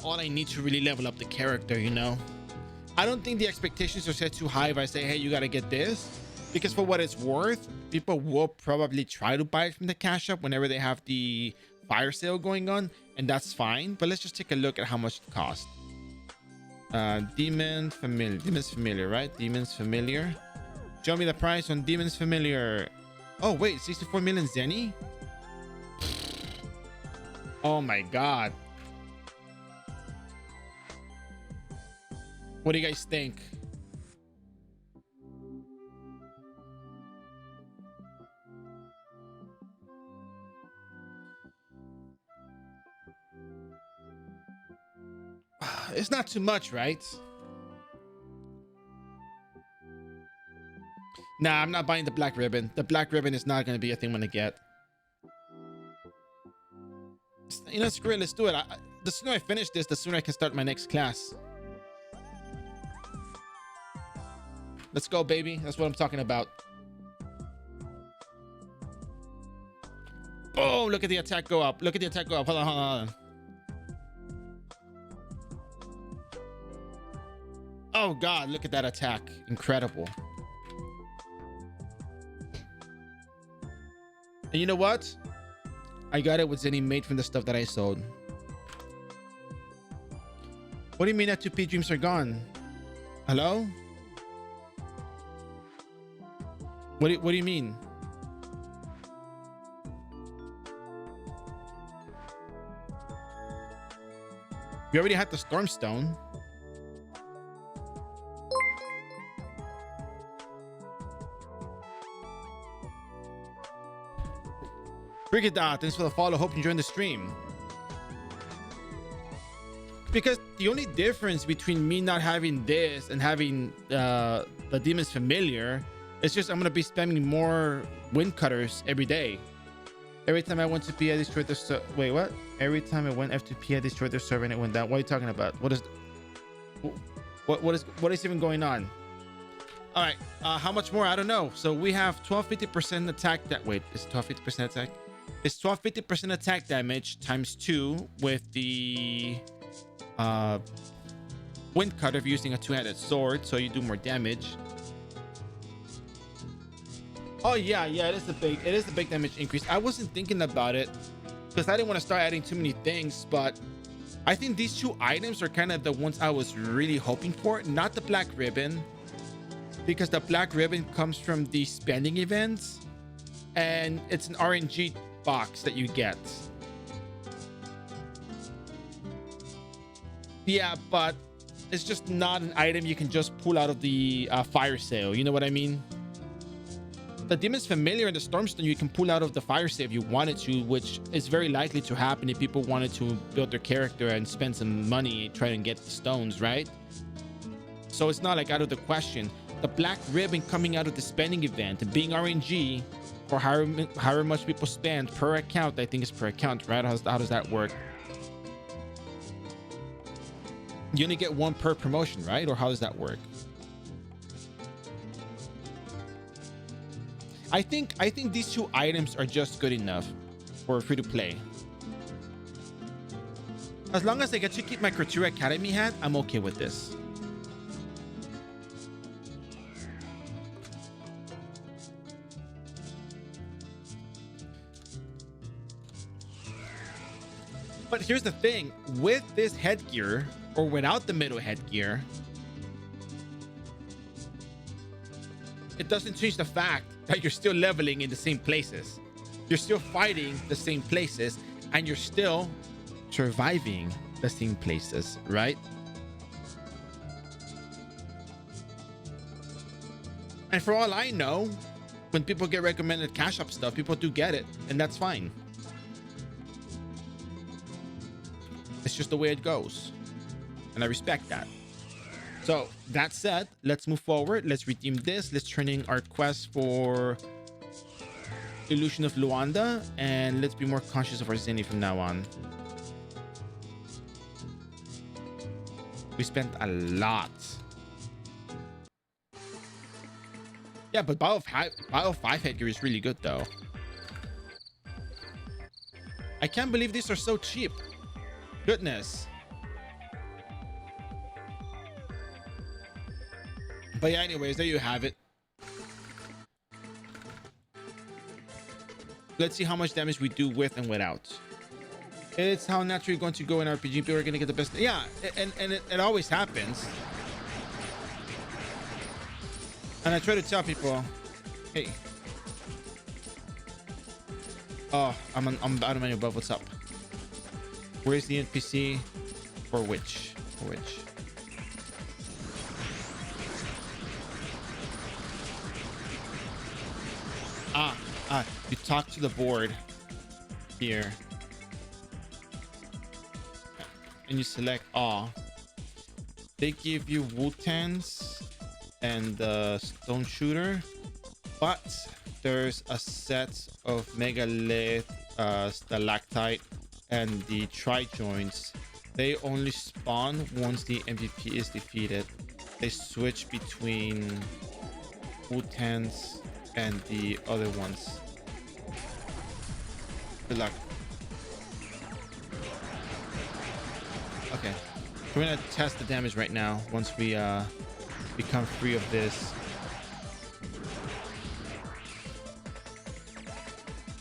all I need to really level up the character, you know. I don't think the expectations are set too high if I say, hey, you got to get this, because for what it's worth, people will probably try to buy it from the cash up whenever they have the fire sale going on, and that's fine. But let's just take a look at how much it costs. Demon's familiar, right? Demon's familiar. Show me the price on Demon's familiar. Oh wait, 64 million zenny. Oh my god. What do you guys think? It's not too much, right? Nah, I'm not buying the black ribbon. The black ribbon is not going to be a thing I'm going to get. You know, screw it. Let's do it. The sooner I finish this, the sooner I can start my next class. Let's go, baby. That's what I'm talking about. Oh, look at the attack go up. Look at the attack go up. Hold on, hold on, hold on. Oh, God. Look at that attack. Incredible. And you know what? I got it with Zenny made from the stuff that I sold. What do you mean F2P dreams are gone? Hello? What do you mean? We already had the Stormstone. Brigada, thanks for the follow. Hope you enjoyed the stream. Because the only difference between me not having this and having the Demon's Familiar is just I'm going to be spamming more wind cutters every day. Every time I went to P, I destroyed the... Wait, what? Every time I went F2P, I destroyed their server and it went down. What are you talking about? What is... What is even going on? All right. How much more? I don't know. So we have 1250% attack that... Wait, is it 1250% attack? It's 1250% attack damage times 2 with the wind cutter if you're using a two-handed sword, so you do more damage. Oh yeah, it is the big damage increase. I wasn't thinking about it because I didn't want to start adding too many things, but I think these two items are kind of the ones I was really hoping for, not the black ribbon, because the black ribbon comes from the spending events and it's an RNG box that you get. Yeah, but it's just not an item you can just pull out of the fire sale. You know what I mean? The Demon's Familiar and the Stormstone you can pull out of the fire sale if you wanted to, which is very likely to happen if people wanted to build their character and spend some money trying to get the stones, right? So it's not like out of the question. The black ribbon coming out of the spending event and being RNG for however much people spend per account. I think it's per account, right? How does that work? You only get one per promotion, right? Or how does that work? I think these two items are just good enough for free to play. As long as I get to keep my Couture Academy hat, I'm okay with this. But here's the thing, with this headgear or without the middle headgear, it doesn't change the fact that you're still leveling in the same places. You're still fighting the same places and you're still surviving the same places, right? And for all I know, when people get recommended cash up stuff, people do get it, and that's fine. It's just the way it goes, and I respect that. So that said, let's move forward. Let's redeem this. Let's turn in our quest for Illusion of Luanda, and let's be more conscious of our Zenny from now on. We spent a lot. Yeah, but Bio 5 headgear is really good though. I can't believe these are so cheap. Goodness. But yeah, anyways, there you have it. Let's see how much damage we do with and without. It's how naturally going to go in RPG. People are going to get the best. Yeah, and it always happens. And I try to tell people, hey. Oh, I'm out of menu above. What's up? Where's the NPC? For which? For which? You talk to the board here. And you select all. They give you Wutans and the Stone Shooter. But there's a set of Megalith, Stalactite, and the Tri-Joints. They only spawn once the MVP is defeated. They switch between Wutans and the other ones. Good luck. Okay, we're gonna test the damage right now once we become free of this.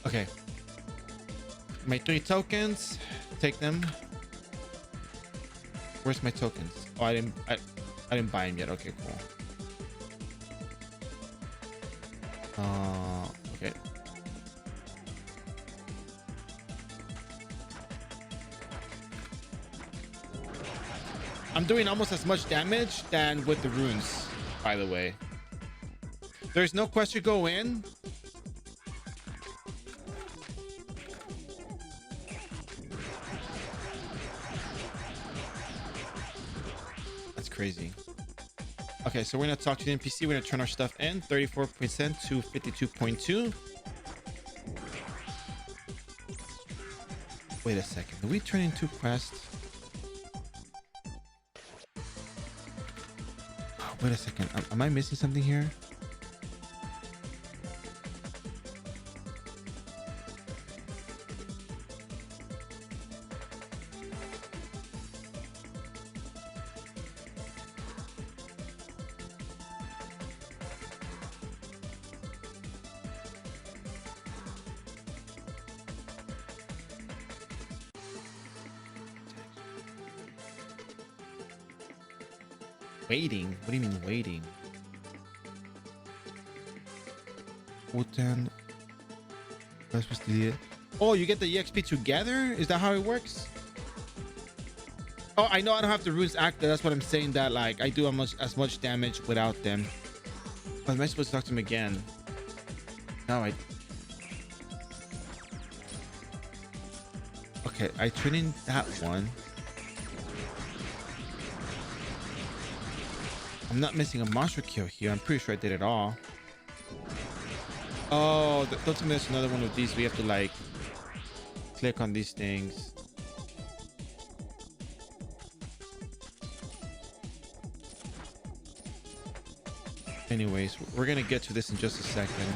Okay, my 3 tokens, take them. Where's my tokens? Oh, I didn't buy them yet. Okay, cool. Okay. I'm doing almost as much damage than with the runes, by the way. There's no quest to go in. That's crazy. Okay, so we're gonna talk to the NPC. We're gonna turn our stuff in 34% to 52.2. Wait a second. Did we turn in 2 quests? Oh, wait a second. Am I missing something here? Waiting? What do you mean waiting? Wotan. Oh, you get the EXP together? Is that how it works? Oh, I know I don't have the runes active. That's what I'm saying, that like I do as much damage without them. Oh, am I supposed to talk to him again? No, okay, I turn in that one. I'm not missing a monster kill here. I'm pretty sure I did it all. Oh, don't tell me there's another one of these. We have to like click on these things. Anyways, we're gonna get to this in just a second.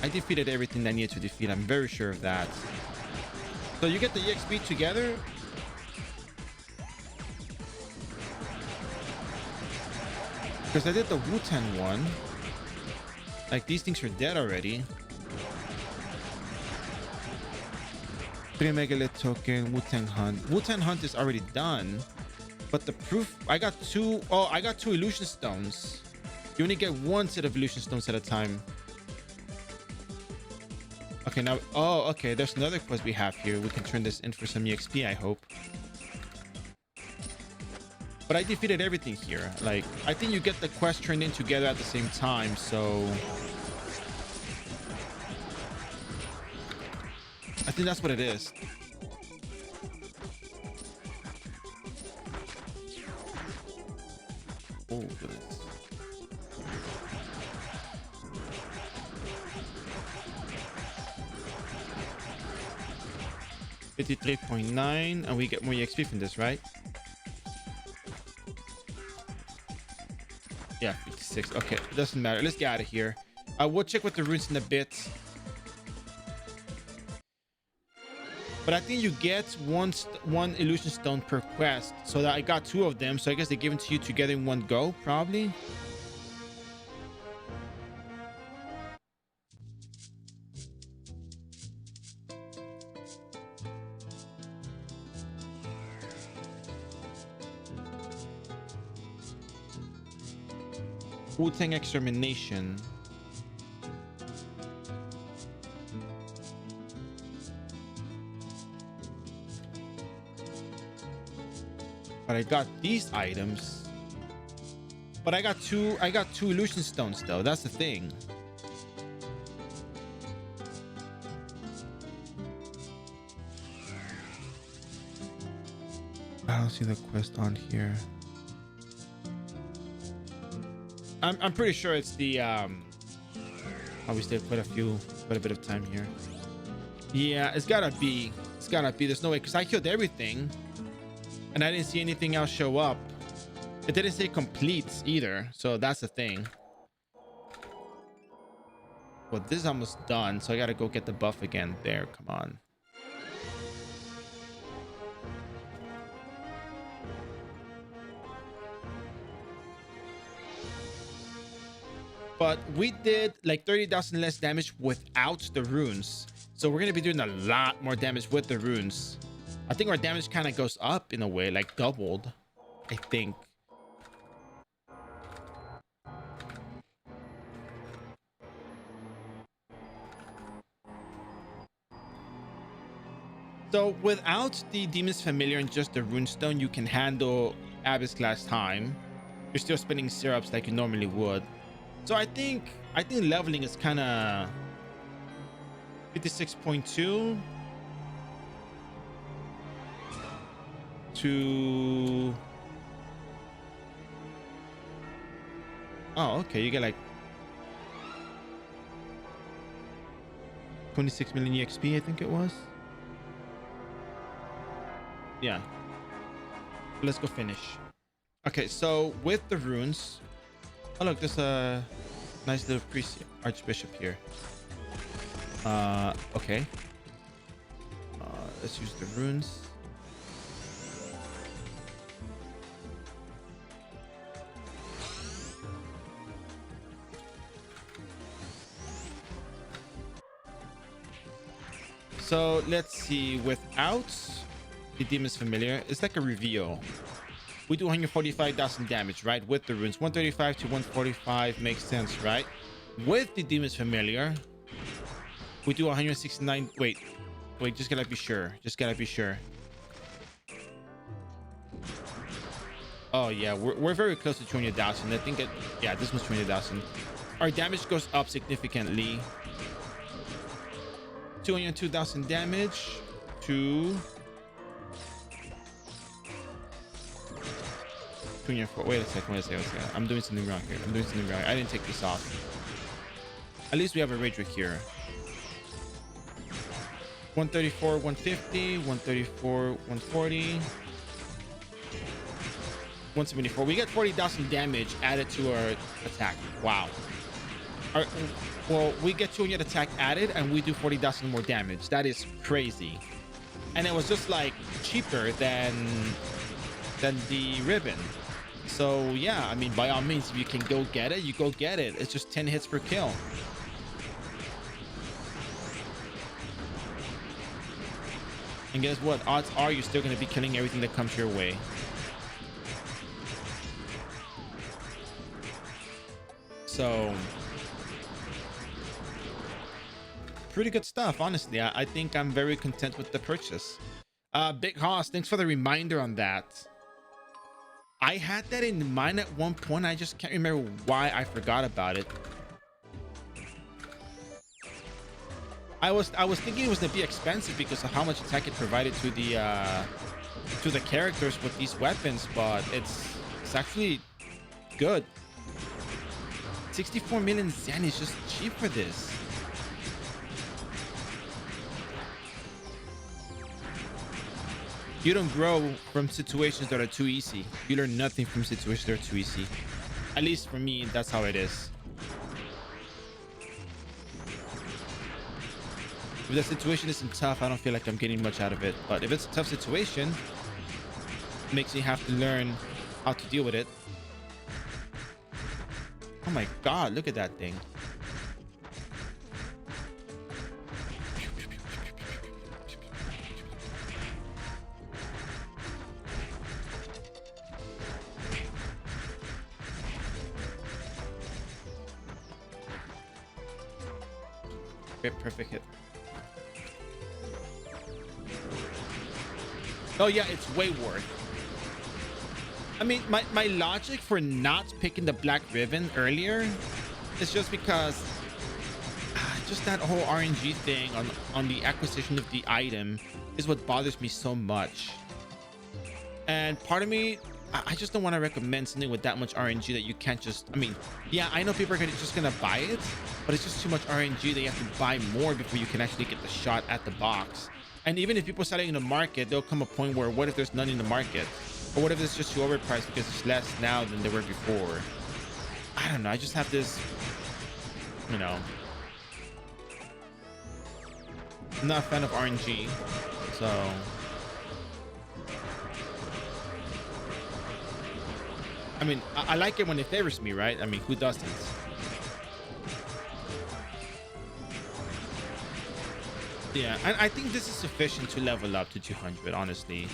I defeated everything that I needed to defeat. I'm very sure of that. So you get the EXP together. Because I did the Wutan one. Like, these things are dead already. 3 Megalith token, Wutan Hunt. Wutan Hunt is already done. But the proof, I got 2. Oh, I got 2 illusion stones. You only get 1 set of illusion stones at a time. Okay, now, oh, okay. There's another quest we have here. We can turn this in for some EXP, I hope. But I defeated everything here. Like, I think you get the quest turned in together at the same time, so I think that's what it is. Oh, goodness. $53.9, and we get more EXP from this, right? Yeah, 56. Okay, it doesn't matter. Let's get out of here. We'll check with the runes in a bit. But I think you get one illusion stone per quest. So that I got 2 of them. So I guess they give them to you together in one go, probably. Wu-Tang Extermination. But I got these items. But I got two illusion stones though. That's the thing. I don't see the quest on here. I'm pretty sure it's the obviously quite a bit of time here. Yeah, it's gotta be. There's no way, because I killed everything and I didn't see anything else show up. It didn't say completes either, so that's the thing. Well, this is almost done, so I gotta go get the buff again. There, come on. But we did like 30,000 less damage without the runes, so we're gonna be doing a lot more damage with the runes. I think our damage kind of goes up in a way, like doubled, I think. So without the Demon's Familiar and just the Runestone, you can handle Abyss class time. You're still spending syrups like you normally would. So I think leveling is kind of 56.2 to... Oh, okay. You get like 26 million EXP, I think it was. Yeah. Let's go finish. Okay, so with the runes... Oh, look, there's a nice little priest archbishop here. Okay. Let's use the runes. So let's see, without the Demon's Familiar, it's like a reveal. We do 145,000 damage, right? With the runes, 135 to 145 makes sense, right? With the Demon's Familiar, we do 169. Wait, just gotta be sure. Oh yeah, we're very close to 200,000. I think yeah, this was 200,000. Our damage goes up significantly. 202,000 damage to 204. Wait a second. I'm doing something wrong here. I didn't take this off. At least we have a rage here. 134, 150, 134, 140, 174. We get 40,000 damage added to our attack. Wow. Well, we get 200 attack added and we do 40,000 more damage. That is crazy. And it was just like cheaper than the ribbon. So yeah, I mean, by all means, if you can go get it, you go get it. It's just 10 hits per kill. And guess what? Odds are you're still going to be killing everything that comes your way. So pretty good stuff, honestly. I think I'm very content with the purchase. Big Hoss, thanks for the reminder on that. I had that in mind at one point. I just can't remember why I forgot about it. I was thinking it was gonna be expensive because of how much attack it provided to the characters with these weapons, but it's actually good. 64 million Zen is just cheap for this. You don't grow from situations that are too easy. You learn nothing from situations that are too easy. At least for me, that's how it is. If the situation isn't tough, I don't feel like I'm getting much out of it. But if it's a tough situation, it makes me have to learn how to deal with it. Oh my god, look at that thing. Perfect hit. Oh yeah, it's way worth. I mean, my logic for not picking the black ribbon earlier is just because just that whole RNG thing on the acquisition of the item is what bothers me so much. And part of me, I just don't want to recommend something with that much RNG that you can't just, I mean, yeah, I know people are just gonna buy it, but it's just too much RNG that you have to buy more before you can actually get the shot at the box. And even if people sell it in the market, there'll come a point where what if there's none in the market? Or what if it's just too overpriced because it's less now than they were before? I don't know. I just have this, you know, I'm not a fan of RNG, so I mean, I like it when it favors me, right? I mean, who doesn't? Yeah, and I think this is sufficient to level up to 200, honestly.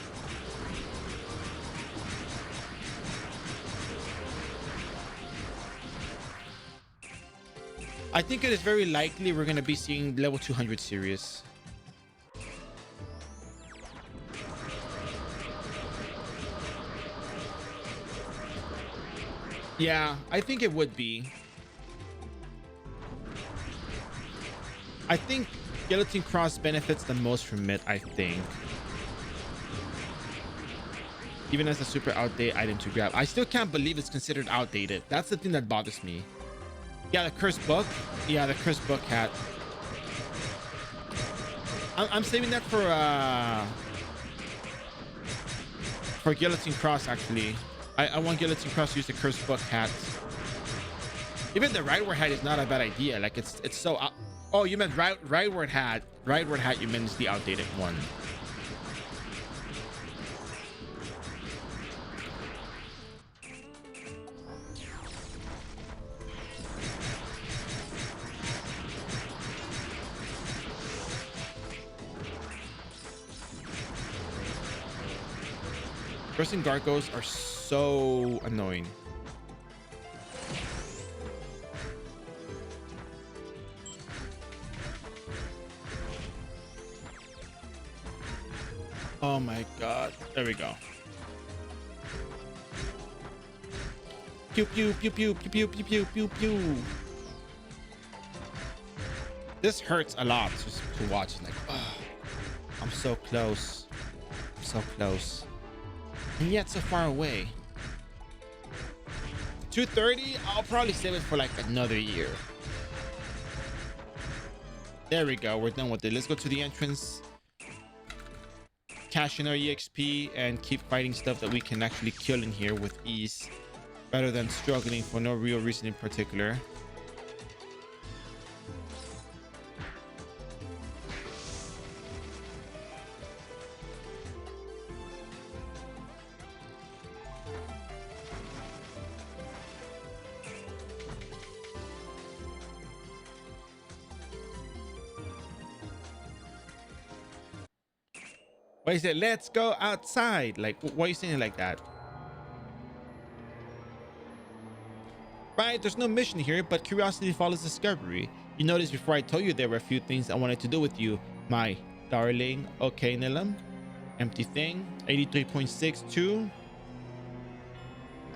I think it is very likely we're going to be seeing level 200 series. Yeah, I think it would be. I think Guillotine Cross benefits the most from it, I think. Even as a super outdated item to grab. I still can't believe it's considered outdated. That's the thing that bothers me. Yeah, the cursed book. Yeah, the cursed book hat. I'm saving that for Guillotine Cross, actually. I want Guillotine Cross to use the cursed book hat. Even the rightward hat is not a bad idea. Like it's so oh, you meant rightward hat. Rightward hat you meant is the outdated one. Pressing Gargos are so annoying. Oh my god. There we go. Pew pew pew pew pew pew pew pew pew pew. This hurts a lot just to watch. Like, oh, I'm so close. I'm so close. And yet so far away. 230, I'll probably save it for like another year. There we go, we're done with it. Let's go to the entrance, cash in our EXP, and keep fighting stuff that we can actually kill in here with ease, rather than struggling for no real reason in particular. Why is it let's go outside? Like, why are you saying it like that? Right, there's no mission here, but curiosity follows discovery. You noticed before I told you there were a few things I wanted to do with you, my darling. Okay, Nilam. Empty thing. 83.62.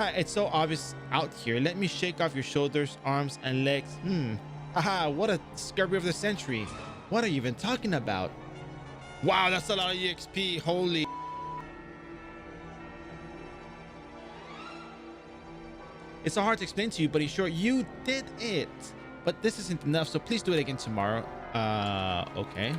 It's so obvious out here. Let me shake off your shoulders, arms, and legs. Haha, what a discovery of the century. What are you even talking about? Wow, that's a lot of EXP. Holy. It's so hard to explain to you, but in short, you did it. But this isn't enough, so please do it again tomorrow. Okay.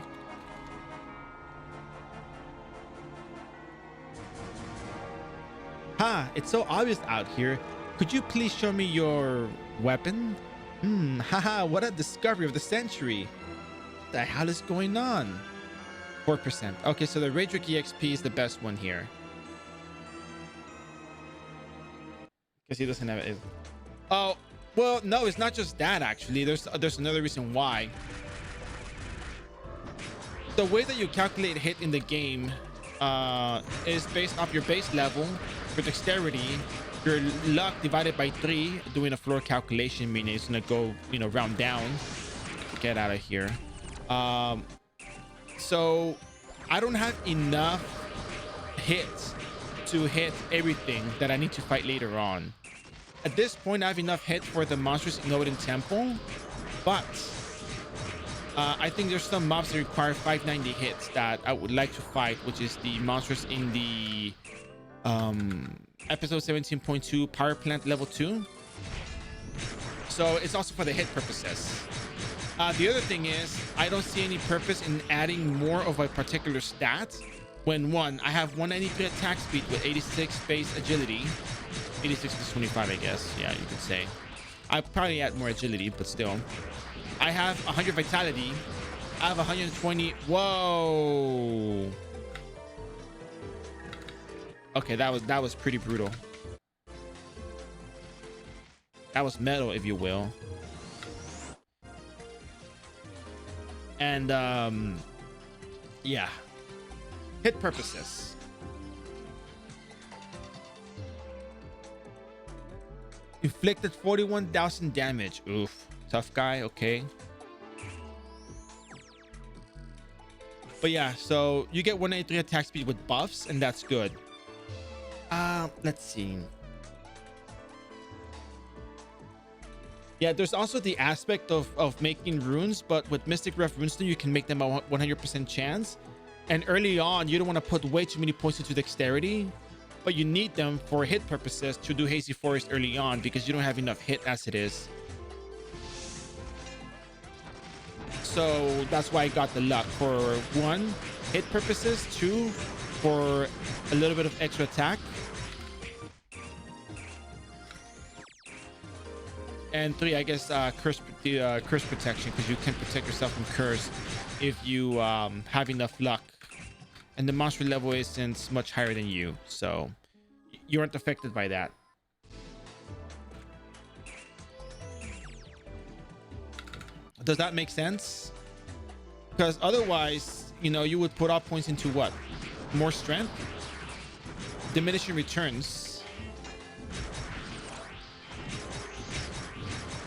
It's so obvious out here. Could you please show me your weapon? Haha, what a discovery of the century. What the hell is going on? 4%. Okay, so the Raedric EXP is the best one here. Because he doesn't have it. Oh, well, no, it's not just that, actually. There's another reason why. The way that you calculate hit in the game is based off your base level, your dexterity, your luck divided by 3, doing a floor calculation, meaning it's gonna go, round down. Get out of here. So I don't have enough hits to hit everything that I need to fight later on. At this point, I have enough hit for the monsters in Odin Temple, but I think there's some mobs that require 590 hits that I would like to fight, which is the monsters in the episode 17.2 power plant level 2. So it's also for the hit purposes. The other thing is, I don't see any purpose in adding more of a particular stat when one, I have 193 attack speed with 86 base agility. 86 plus 25, I guess. Yeah, you could say. I'd probably add more agility, but still. I have 100 vitality. I have 120. Whoa. Okay, that was pretty brutal. That was metal, if you will. And yeah, hit purposes. Inflicted 41,000 damage. Oof, tough guy. Okay. But yeah, so you get 183 attack speed with buffs, and that's good. Let's see. Yeah, there's also the aspect of making runes, but with Mystic Ref Runestone, you can make them a 100% chance. And early on, you don't want to put way too many points into dexterity, but you need them for hit purposes to do Hazy Forest early on because you don't have enough hit as it is. So that's why I got the luck for 1, hit purposes, 2, for a little bit of extra attack, and 3, I guess, curse protection, because you can protect yourself from curse if you have enough luck, and the monster level isn't much higher than you, so you aren't affected by that. Does that make sense? Because otherwise, you know, you would put all points into what? More strength, diminishing returns.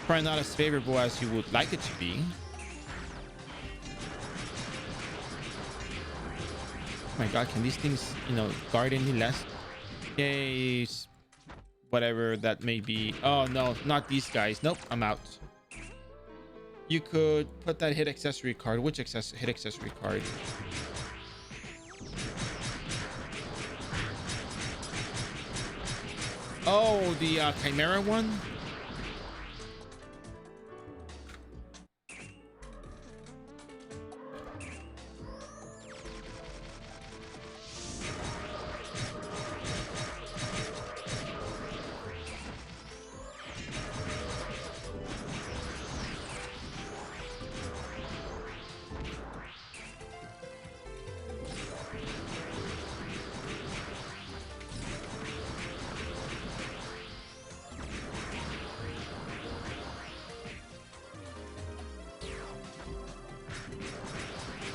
Probably not as favorable as you would like it to be. Oh my god, can these things, you know, guard any less? Yay, whatever that may be. Oh no, not these guys. Nope, I'm out. You could put that hit accessory card. Which hit accessory card? Oh, the Chimera one?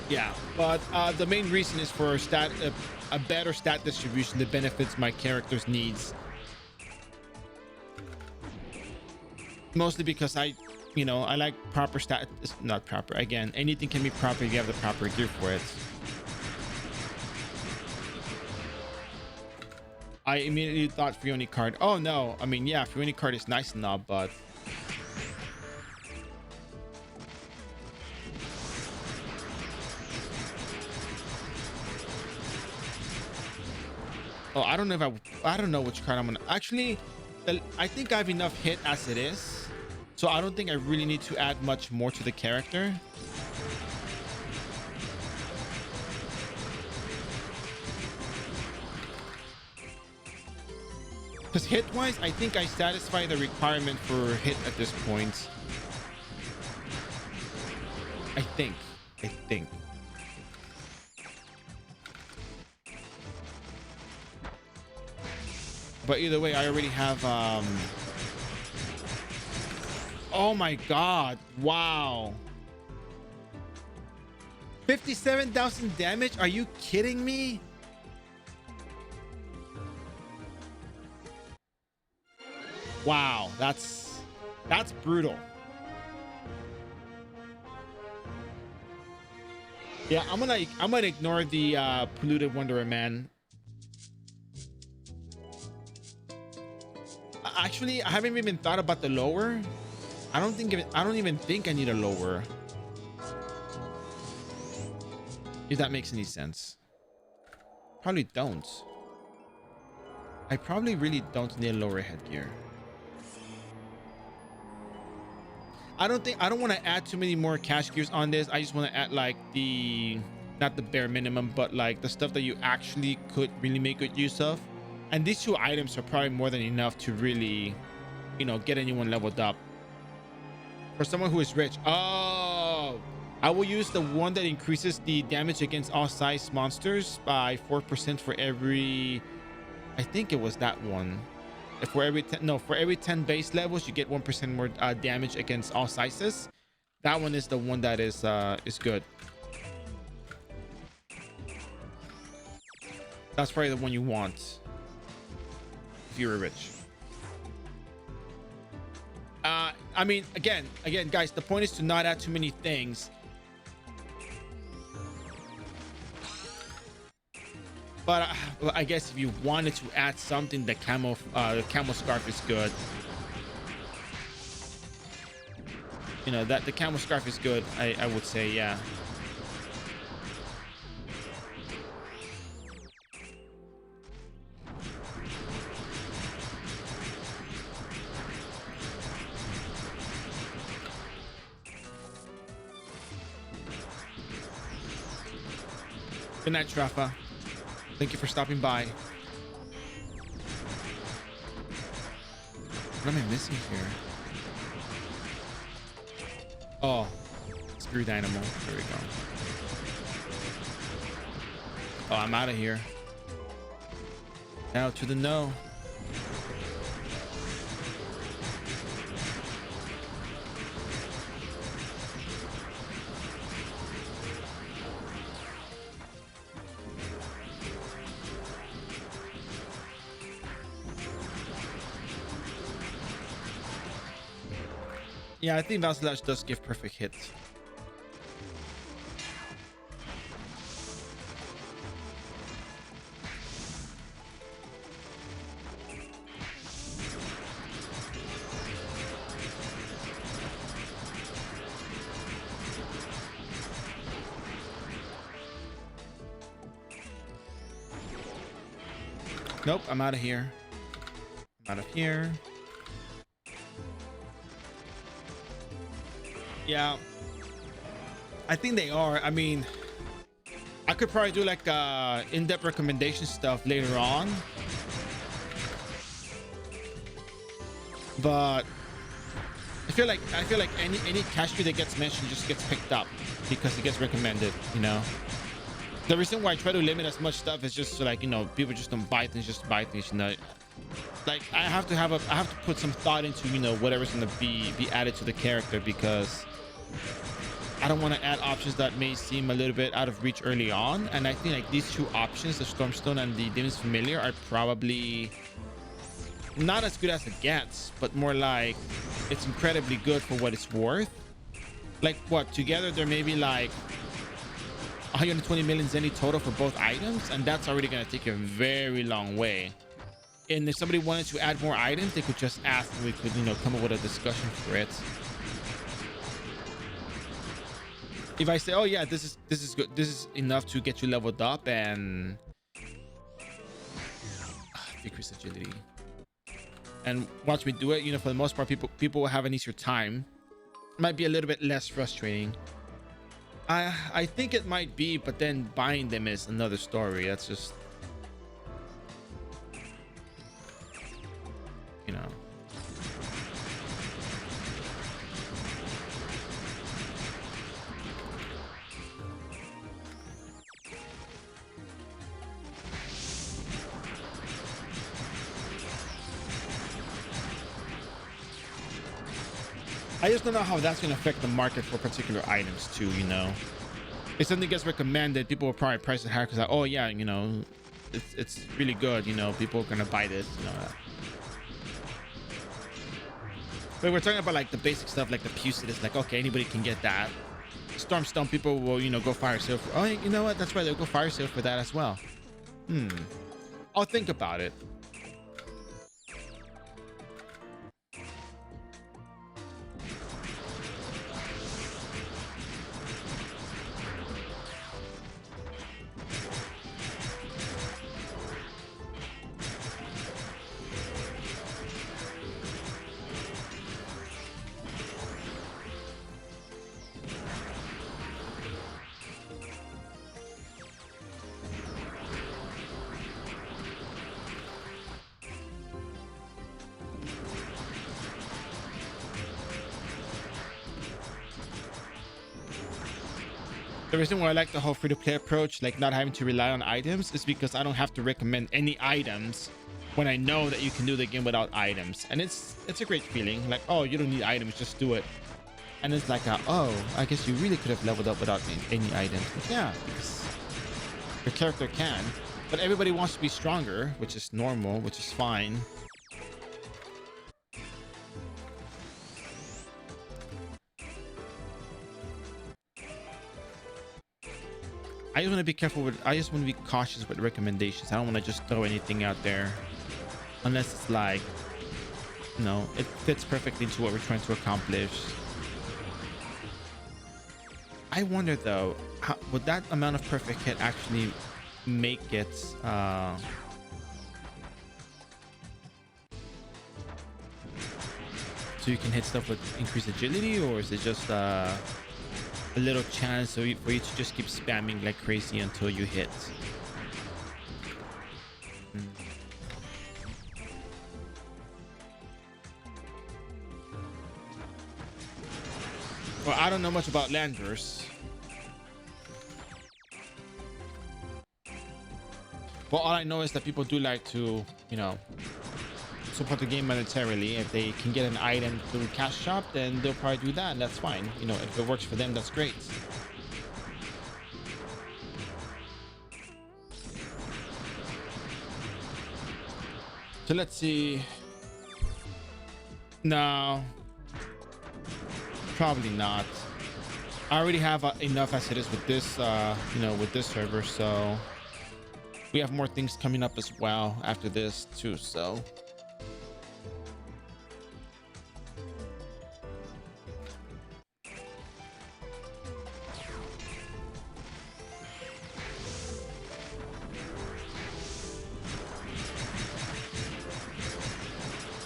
Yeah, but the main reason is for a better stat distribution that benefits my character's needs. Mostly because I like proper stat. It's not proper. Again, anything can be proper if you have the proper gear for it. I immediately thought Frioni card. Oh no, I mean, yeah, Frioni card is nice and all, but oh, I don't know if I don't know which card I'm gonna actually. I think I have enough hit as it is, so I don't think I really need to add much more to the character. Because hit wise, I think I satisfy the requirement for hit at this point. I think. But either way, I already have oh my god, wow, 57,000 damage. Are you kidding me? Wow, that's brutal. Yeah, I'm gonna ignore the polluted Wanderer, man. Actually, I haven't even thought about the lower. I don't even think I need a lower. If that makes any sense. Probably don't. I probably really don't need a lower headgear. I don't want to add too many more cash gears on this. I just want to add like not the bare minimum, but like the stuff that you actually could really make good use of. And these two items are probably more than enough to really, you know, get anyone leveled up. For someone who is rich. Oh, I will use the one that increases the damage against all size monsters by 4% for every, I think it was that one. For every 10 base levels, you get 1% more damage against all sizes. That one is the one that is good. That's probably the one you want if you're rich. I mean, again, guys, the point is to not add too many things. But I guess if you wanted to add something, the camel scarf is good. You know, that the camel scarf is good. I would say, yeah. Good night, Trafa. Thank you for stopping by. What am I missing here? Oh, screw Dynamo. There we go. Oh, I'm out of here. Out to the no. Yeah, I think Valslash does give perfect hits. Nope, I'm out of here. I'm out of here. Yeah, I think they are. I mean, I could probably do like in-depth recommendation stuff later on, but I feel like any cash key that gets mentioned just gets picked up because it gets recommended. You know, the reason why I try to limit as much stuff is just so, like, you know, people just don't buy things just to buy things. You know, like I have to put some thought into, you know, whatever's going to be added to the character, because I don't want to add options that may seem a little bit out of reach early on. And I think like these two options, the Stormstone and the Demon's Familiar, are probably not as good as it gets, but more like it's incredibly good for what it's worth. Like what, together there may be like 120 million zenny total for both items, and that's already going to take a very long way. And if somebody wanted to add more items, they could just ask and we could, you know, come up with a discussion for it. If I say, oh yeah, this is good, this is enough to get you leveled up and decrease agility, and once we do it, you know, for the most part, people will have an easier time. It might be a little bit less frustrating. I think it might be, but then buying them is another story. That's just, you know. I just don't know how that's going to affect the market for particular items too, you know. If something gets recommended, people will probably price it higher because, like, oh yeah, you know, it's really good, you know, people are going to buy this, you know. But we're talking about like the basic stuff, like the Pusit, like, okay, anybody can get that. Stormstone, people will, you know, go fire sale for, oh, you know what, that's right, they'll go fire sale for that as well. I'll think about it. The reason why I like the whole free-to-play approach, like not having to rely on items, is because I don't have to recommend any items when I know that you can do the game without items. And it's a great feeling. Like, oh, you don't need items, just do it. And it's like, oh, I guess you really could have leveled up without any items. But yeah, because your character can. But everybody wants to be stronger, which is normal, which is fine. I just want to be careful with, I just want to be cautious with recommendations. I don't want to just throw anything out there unless it's like, you know, it fits perfectly into what we're trying to accomplish. I wonder though, how, would that amount of perfect hit actually make it so you can hit stuff with increased agility, or is it just a little chance for you to just keep spamming like crazy until you hit? Well, I don't know much about landers. Well, all I know is that people do like to, you know, support the game monetarily. If they can get an item through cash shop, then they'll probably do that, and that's fine. You know, if it works for them, that's great. So let's see. No, probably not. I already have enough as it is with this, you know, with this server. So we have more things coming up as well after this too. So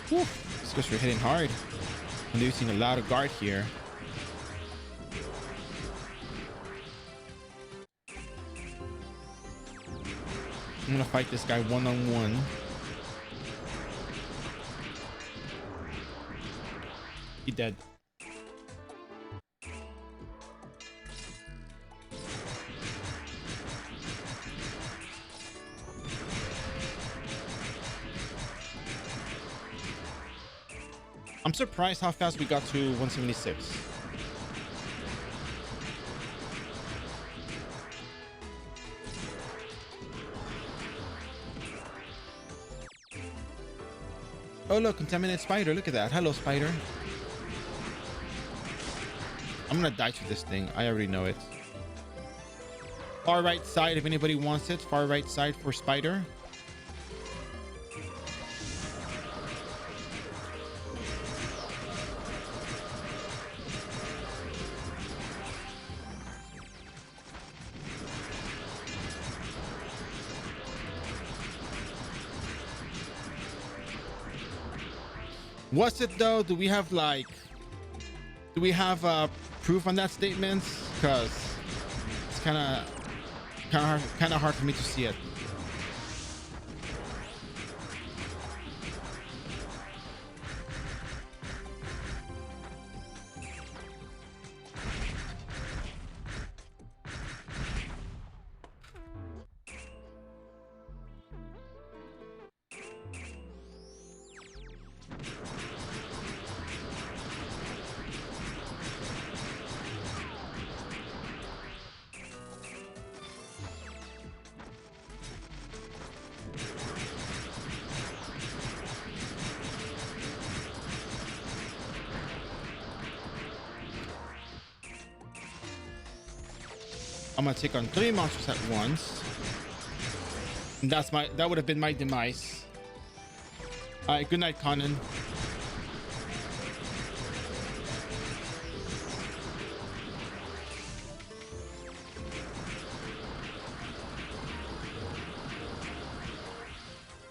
whew, it's because we're hitting hard. I'm using a lot of guard here. I'm gonna fight this guy one-on-one. He dead. I'm surprised how fast we got to 176. Oh look, contaminated spider. Look at that. Hello, spider. I'm gonna die to this thing. I already know it. Far right side, if anybody wants it. Far right side for spider. What's it though? Do we have proof on that statement? Because it's kind of hard for me to see it. I'm gonna take on 3 monsters at once. And that would have been my demise. All right, good night, Conan.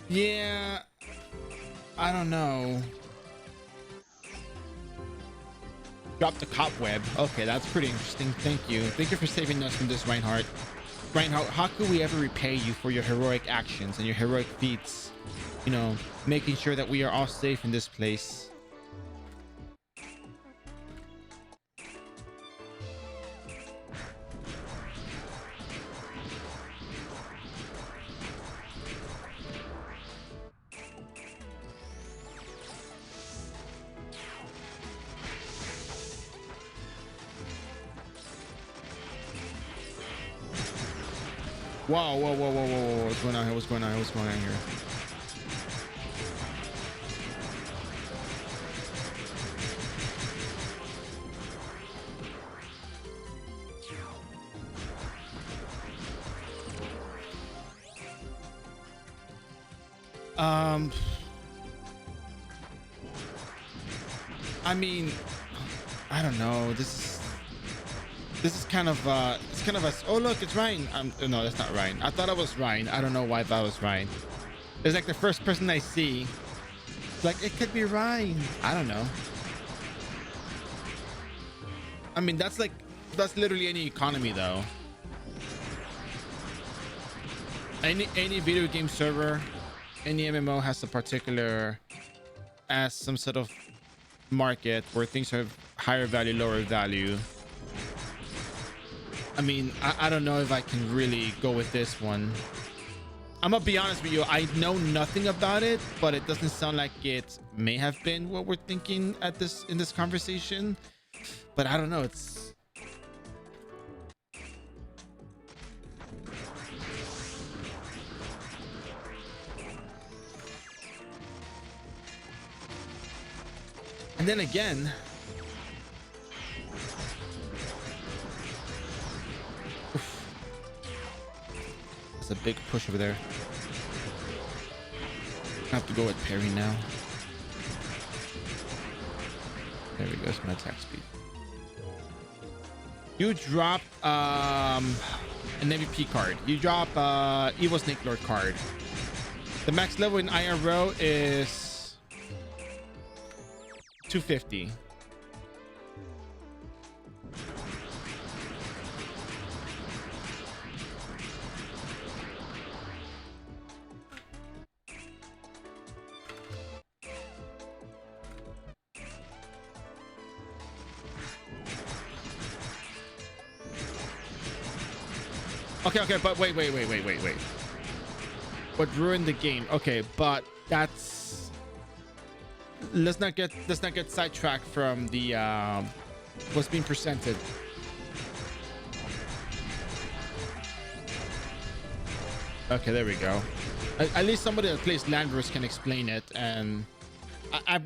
Yeah, I don't know. Drop the cobweb. Okay, that's pretty interesting. Thank you. Thank you for saving us from this, Reinhardt. Reinhardt, how could we ever repay you for your heroic actions and your heroic feats? You know, making sure that we are all safe in this place. Whoa, whoa, whoa, whoa, whoa, whoa. What's going on here? What's going on here? What's going on here? I mean, I don't know. This is kind of it's kind of a, oh look, it's Ryan. No, that's not Ryan. I thought it was Ryan. I don't know why I thought it was Ryan. It's like the first person I see. It's like it could be Ryan. I don't know. I mean, that's literally any economy though. Any video game server, any MMO has a particular as some sort of market where things have higher value, lower value. I mean, I don't know if I can really go with this one. I'm gonna be honest with you, I know nothing about it, but it doesn't sound like it may have been what we're thinking in this conversation. But I don't know, it's and then again, a big push over there. I have to go with parry now. There we go. That's my attack speed. You drop an MVP card. You drop Evil Snake Lord card. The max level in iRO is 250. Okay, but wait. What ruined the game? Okay, but that's let's not get sidetracked from the what's being presented. Okay, there we go. At least somebody that plays Landverse can explain it, and I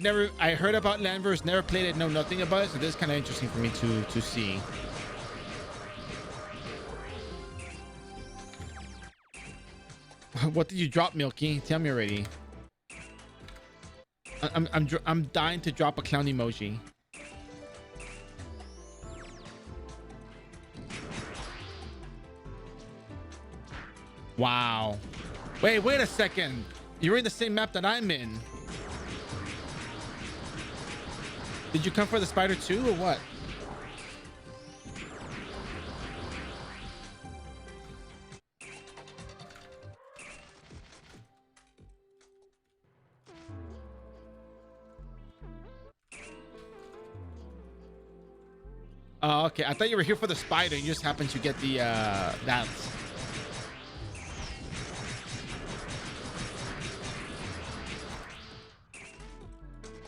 heard about Landverse, never played it, know nothing about it, so this is kind of interesting for me to see. What did you drop, Milky? Tell me already. I'm dying to drop a clown emoji. Wow. Wait a second. You're in the same map that I'm in. Did you come for the spider too, or what? Oh, okay. I thought you were here for the spider. You just happened to get the that.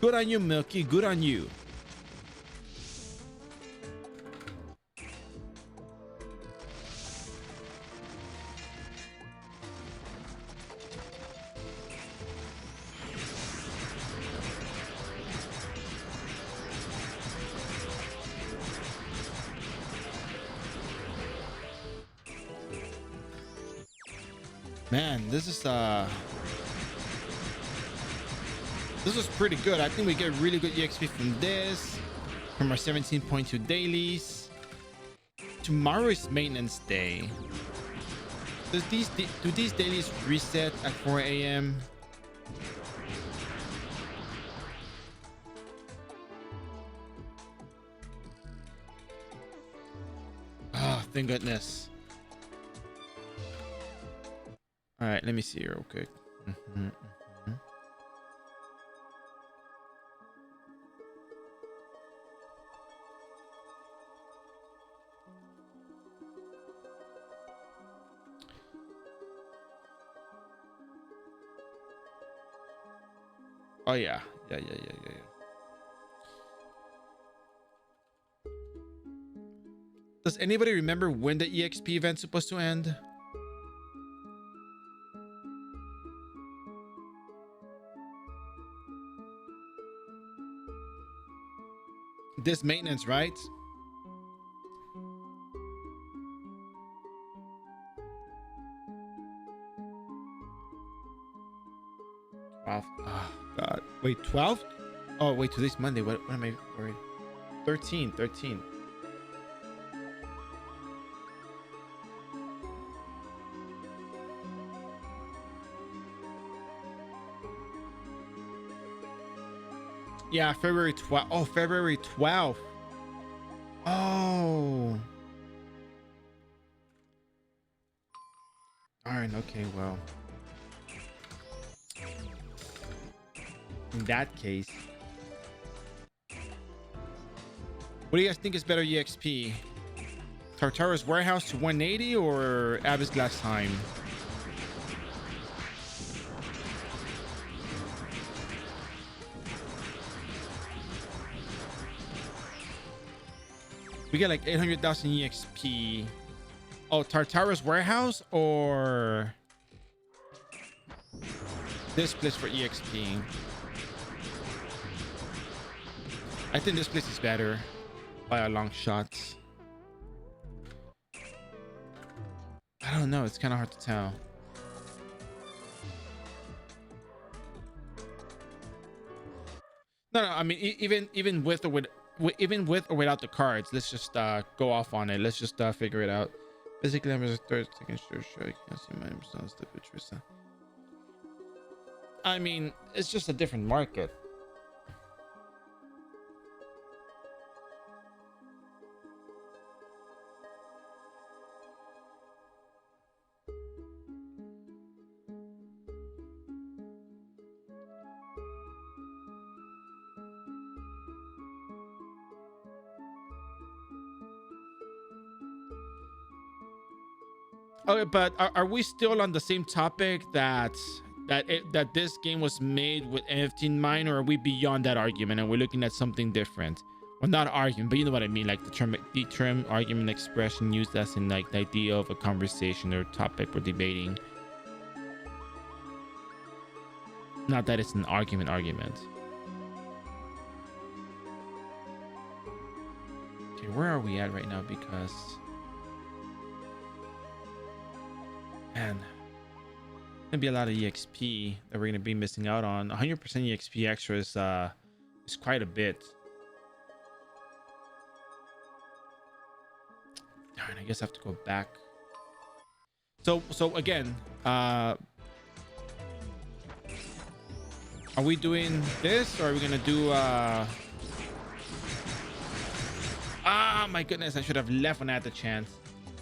Good on you, Milky. Good on you. Man, this was pretty good. I think we get really good EXP from this, from our 17.2 dailies. Tomorrow is maintenance day. Do these dailies reset at 4 a.m.? Oh, thank goodness. All right, let me see here real quick. Oh yeah. Does anybody remember when the EXP event's supposed to end? this maintenance, right? 12. Oh god. Wait, 12? Oh wait, today's Monday. What am I worried? 13. Yeah, February 12th. Oh, February 12th. Oh. Alright, okay, well. In that case. What do you guys think is better EXP? Tartarus Warehouse to 180 or Abyss Glass Time? We get like 800,000 EXP. Oh, Tartarus Warehouse or this place for EXP? I think this place is better by a long shot. I don't know. It's kind of hard to tell. No, I mean, even with or without the cards, let's just go off on it. Let's just figure it out. Basically, I'm just third, second, sure. I can't see my response to Patricia. I mean, it's just a different market. Okay, but are we still on the same topic that this game was made with NFT in mind, or are we beyond that argument and we're looking at something different? Well, not argument, but you know what I mean, like the term argument expression used as in like the idea of a conversation or topic we're debating. Not that it's an argument. Okay, where are we at right now? Because man, gonna be a lot of EXP that we're gonna be missing out on. 100% EXP extra is quite a bit. Darn, I guess I have to go back. So again, are we doing this or are we gonna do ah, my goodness, I should have left when I had the chance.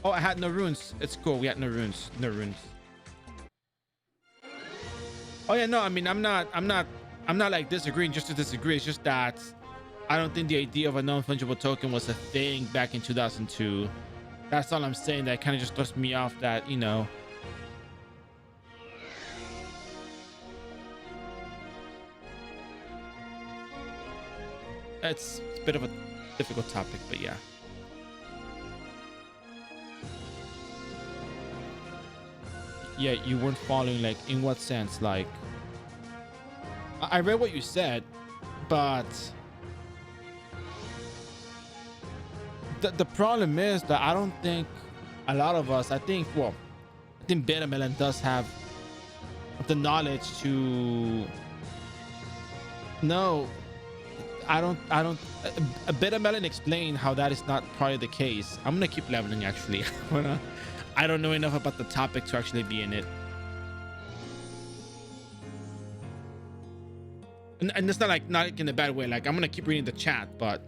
Oh, I had no runes. It's cool. We had no runes. Oh yeah, no, I mean, I'm not like disagreeing just to disagree. It's just that I don't think the idea of a non-fungible token was a thing back in 2002. That's all I'm saying. That kind of just throws me off that, you know. It's a bit of a difficult topic, but yeah. Yeah, you weren't following, like, in what sense? Like, I read what you said, but the problem is that I don't think a lot of us, I think Beta Melon does have the knowledge to know. I don't Beta Melon explain how that is not probably the case. I'm gonna keep leveling actually. I don't know enough about the topic to actually be in it. And it's not like, not in a bad way. Like, I'm gonna keep reading the chat, but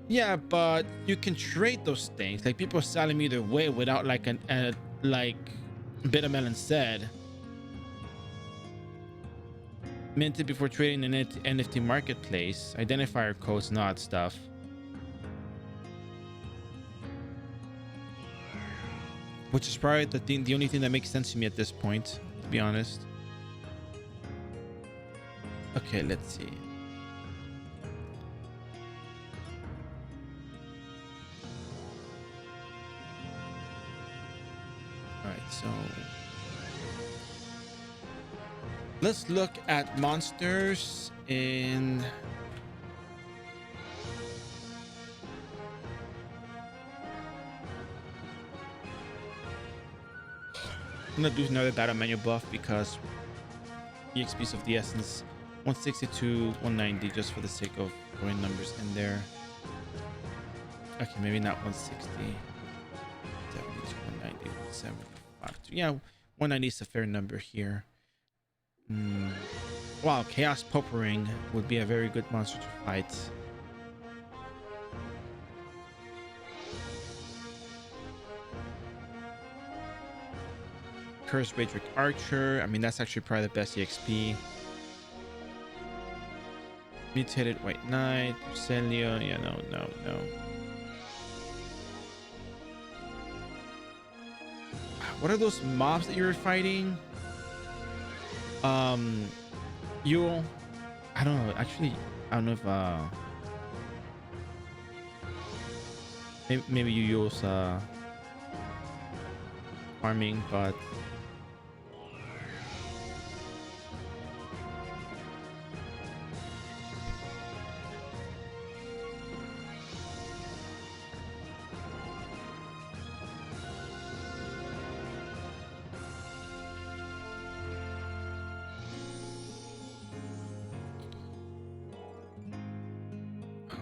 yeah, but you can trade those things. Like, people are selling me either way without like like Beta Melon said, minted before trading in an NFT marketplace, identifier codes and all that stuff. Which is probably the only thing that makes sense to me at this point, to be honest. Okay, let's see. All right, so let's look at monsters in I'm gonna do another battle menu buff because EXP's of the essence. 162, 190, just for the sake of throwing numbers in there. Okay, maybe not 160. 70 to 190, 175. Yeah, 190 is a fair number here. Wow, Chaos Poppering would be a very good monster to fight. Cursed Raedric Archer. I mean, that's actually probably the best EXP. Mutated White Knight. Celia. Yeah, no. What are those mobs that you were fighting? Yule. I don't know. Actually, I don't know if maybe you use farming, but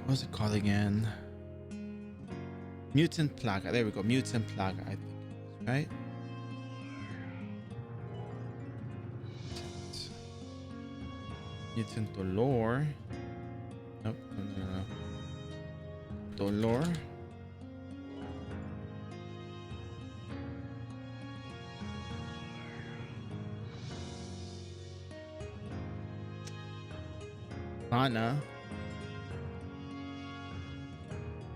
what's it called again? Mutant Plaga. There we go. Mutant Plaga, I think. Right? Mutant Dolor. Nope. No. Dolor. Lana.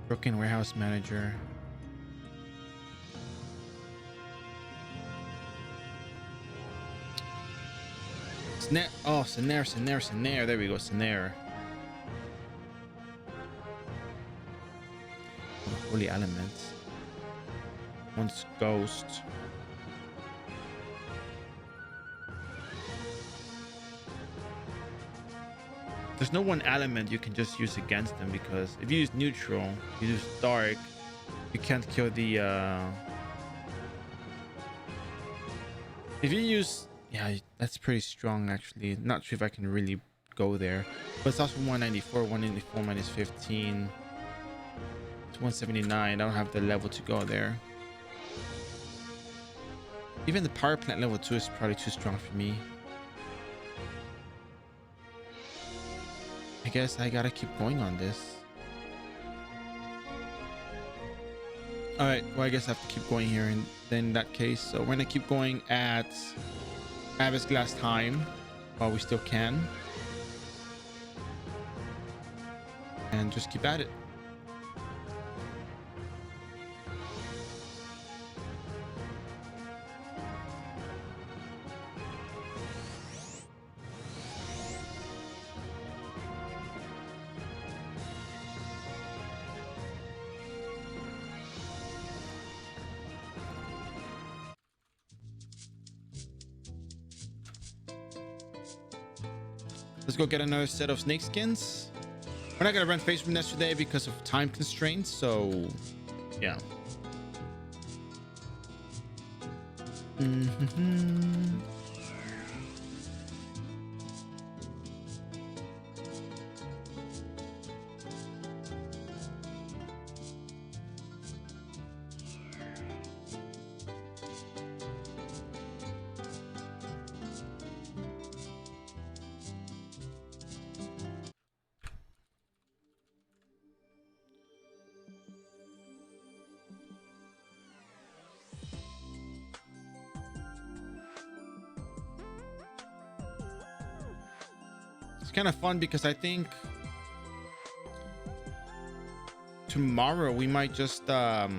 Broken Warehouse Manager. Snare. Oh, Snare. There we go. Snare. Oh, Holy Elements. Once Ghost. There's no one element you can just use against them, because if you use neutral, you use dark, you can't kill the if you use, yeah, that's pretty strong actually. Not sure if I can really go there, but it's also 194 minus 15. It's 179. I don't have the level to go there. Even the power plant level 2 is probably too strong for me. I guess I gotta keep going on this. All right, well, I guess I have to keep going here, and then in that case, so we're gonna keep going at Abyss Glass time while we still can, and just keep at it. Let's go get another set of snake skins. We're not gonna run face from nest today because of time constraints, so yeah. It's kind of fun because I think tomorrow we might just I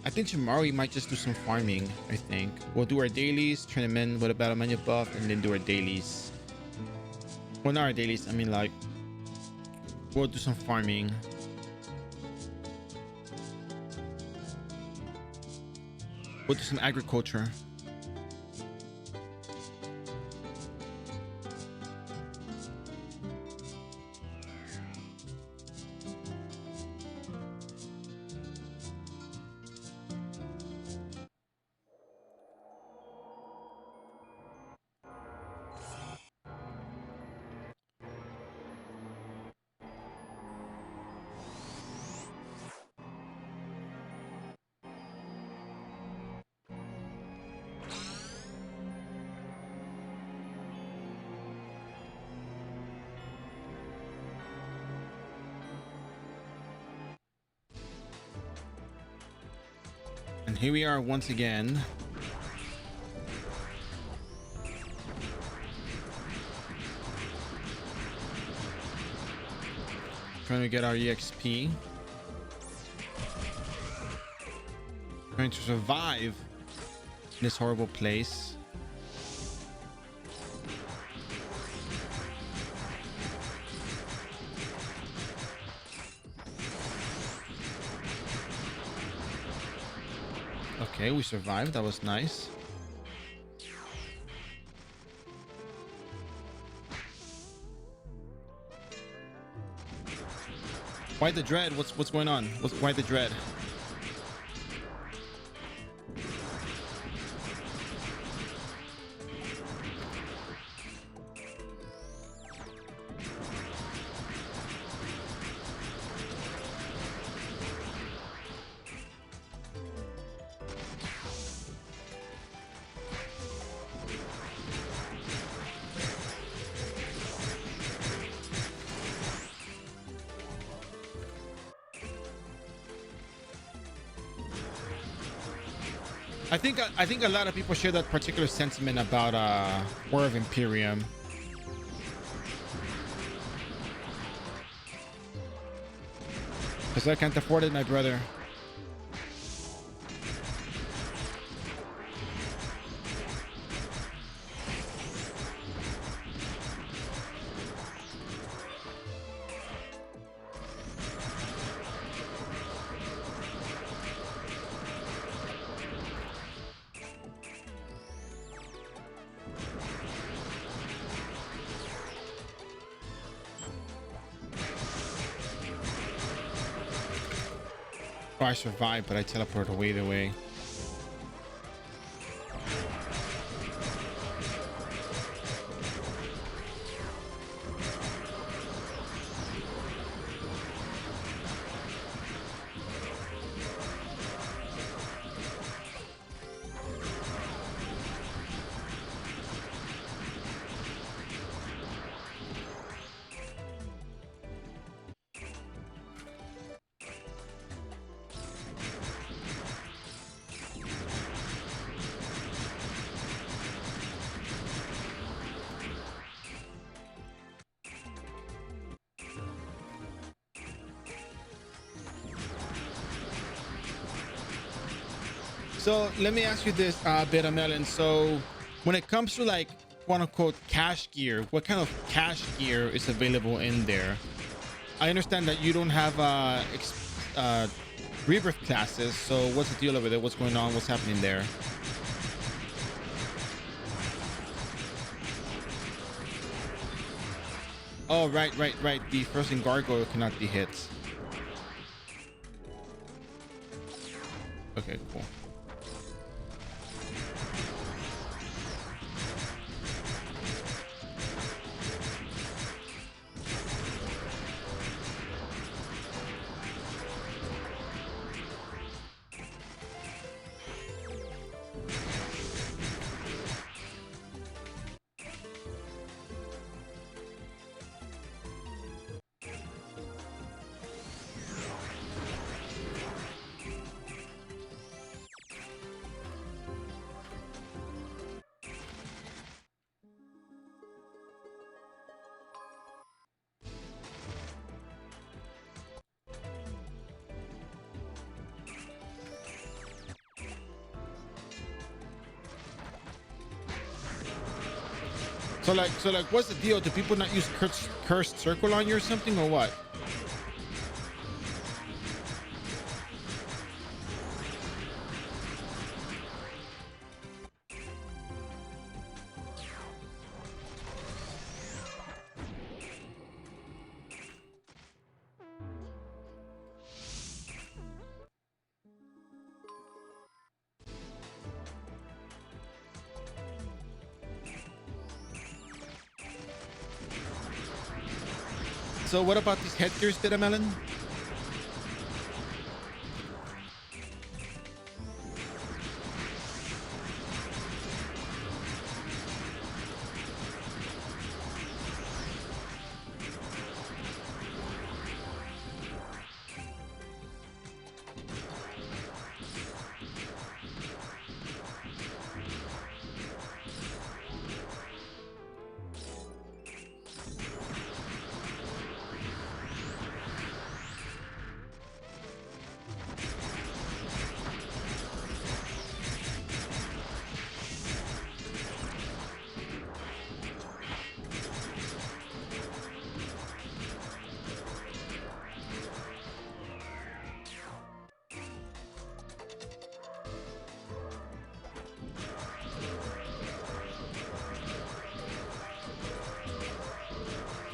think tomorrow we might just do some farming. I think we'll do our dailies, turn them in with a battle menu buff, and then do our dailies. Well, not our dailies, I mean, like, we'll do some farming. We'll do some agriculture. here we are once again. Trying to get our EXP. Trying to survive in this horrible place. Okay, we survived. That was nice. Why the dread? What's going on? Why the dread? I think a lot of people share that particular sentiment about War of Imperium. Because I can't afford it, my brother. I survived, but I teleported away the way. So let me ask you this, Beta Melon. So when it comes to like quote unquote cash gear, what kind of cash gear is available in there? I understand that you don't have rebirth classes. So what's the deal over there? What's going on? What's happening there? Oh, right. The first gargoyle cannot be hit. Okay, cool. So like, what's the deal? Do people not use cursed circle on you or something, or what? So what about these headgears, Beta Melon?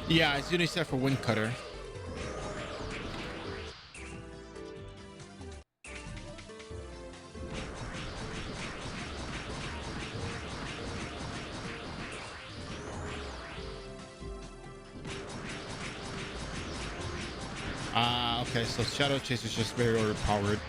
Yeah, it's usually set for Wind Cutter. Ah, okay, so Shadow Chase is just very overpowered.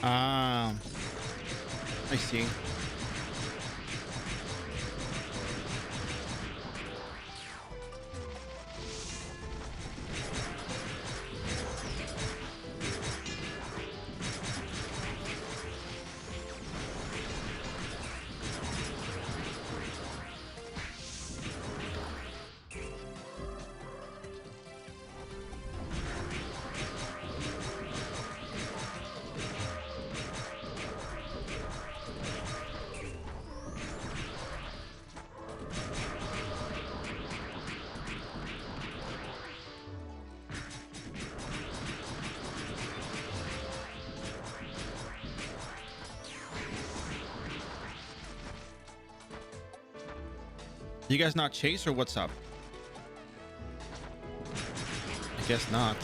Ah, I see. You guys not chase or what's up? I guess not.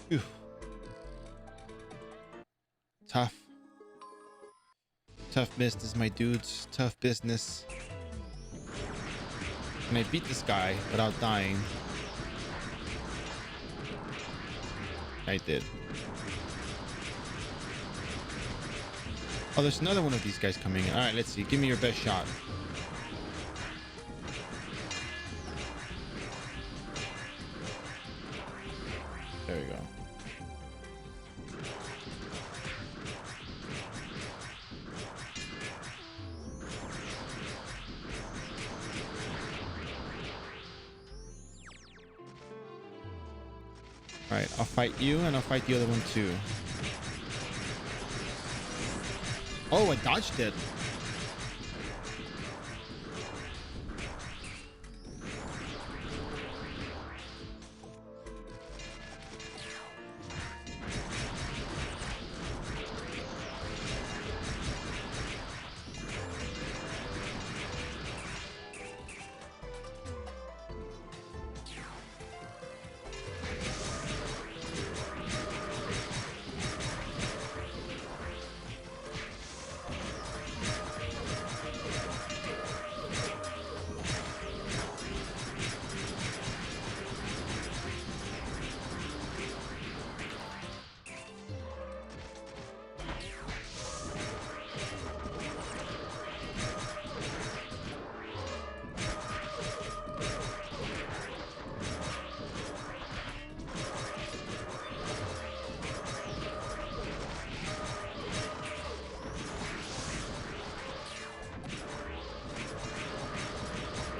Whew. Tough. Tough business, my dudes. Tough business. And I beat this guy without dying. I did. Oh, there's another one of these guys coming in. All right, let's see. Give me your best shot. There we go. All right, I'll fight you and I'll fight the other one too. Oh, I dodged it.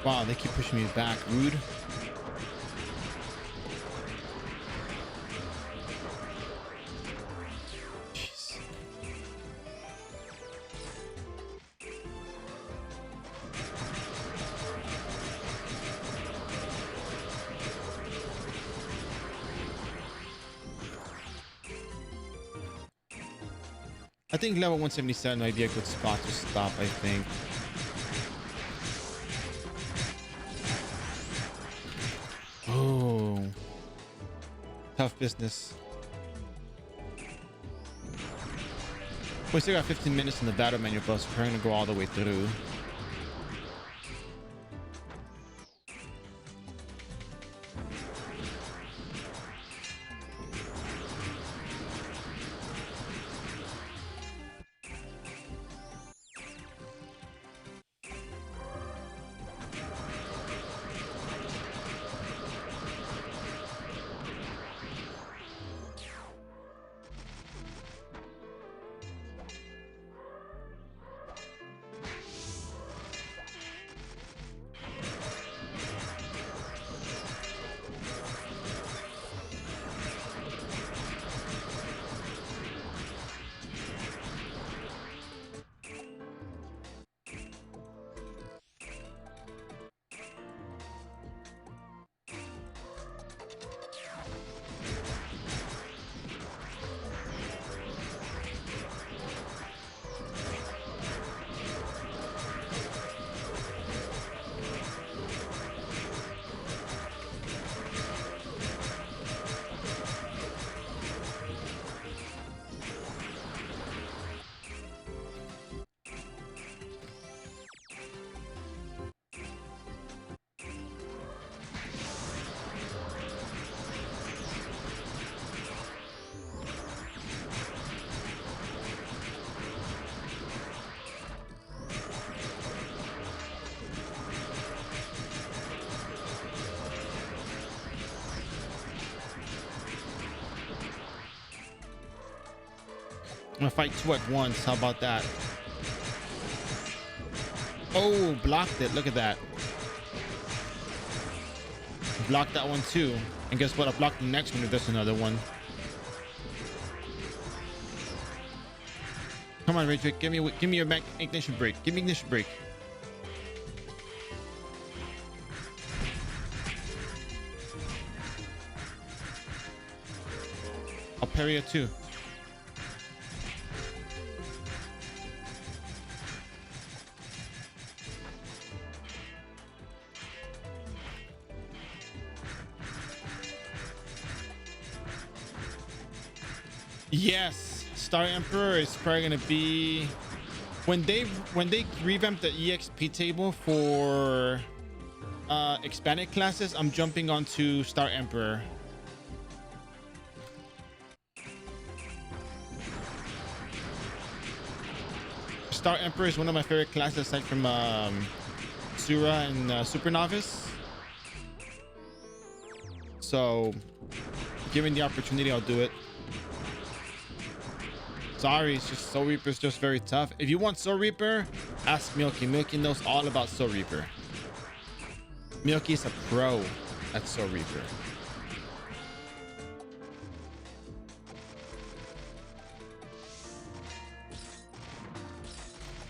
Wow, they keep pushing me back. Rude. Jeez. I think level 177 might be a good spot to stop, I think. Oh, tough business. We still got 15 minutes in the battle menu, plus we're going to go all the way through. I'm gonna fight two at once. How about that? Oh, blocked it. Look at that. Blocked that one too. And guess what? I blocked the next one if there's another one. Come on, Rage. Give me your ignition break. Give me ignition break. I'll parry it too. Yes, Star Emperor is probably gonna be when they revamp the EXP table for expanded classes. I'm jumping onto Star Emperor. Star Emperor is one of my favorite classes aside from Sura and Super Novice. So given the opportunity, I'll do it. Sorry, it's just Soul Reaper's just very tough. If you want Soul Reaper, ask Milky. Milky knows all about Soul Reaper. Milky's a pro at Soul Reaper.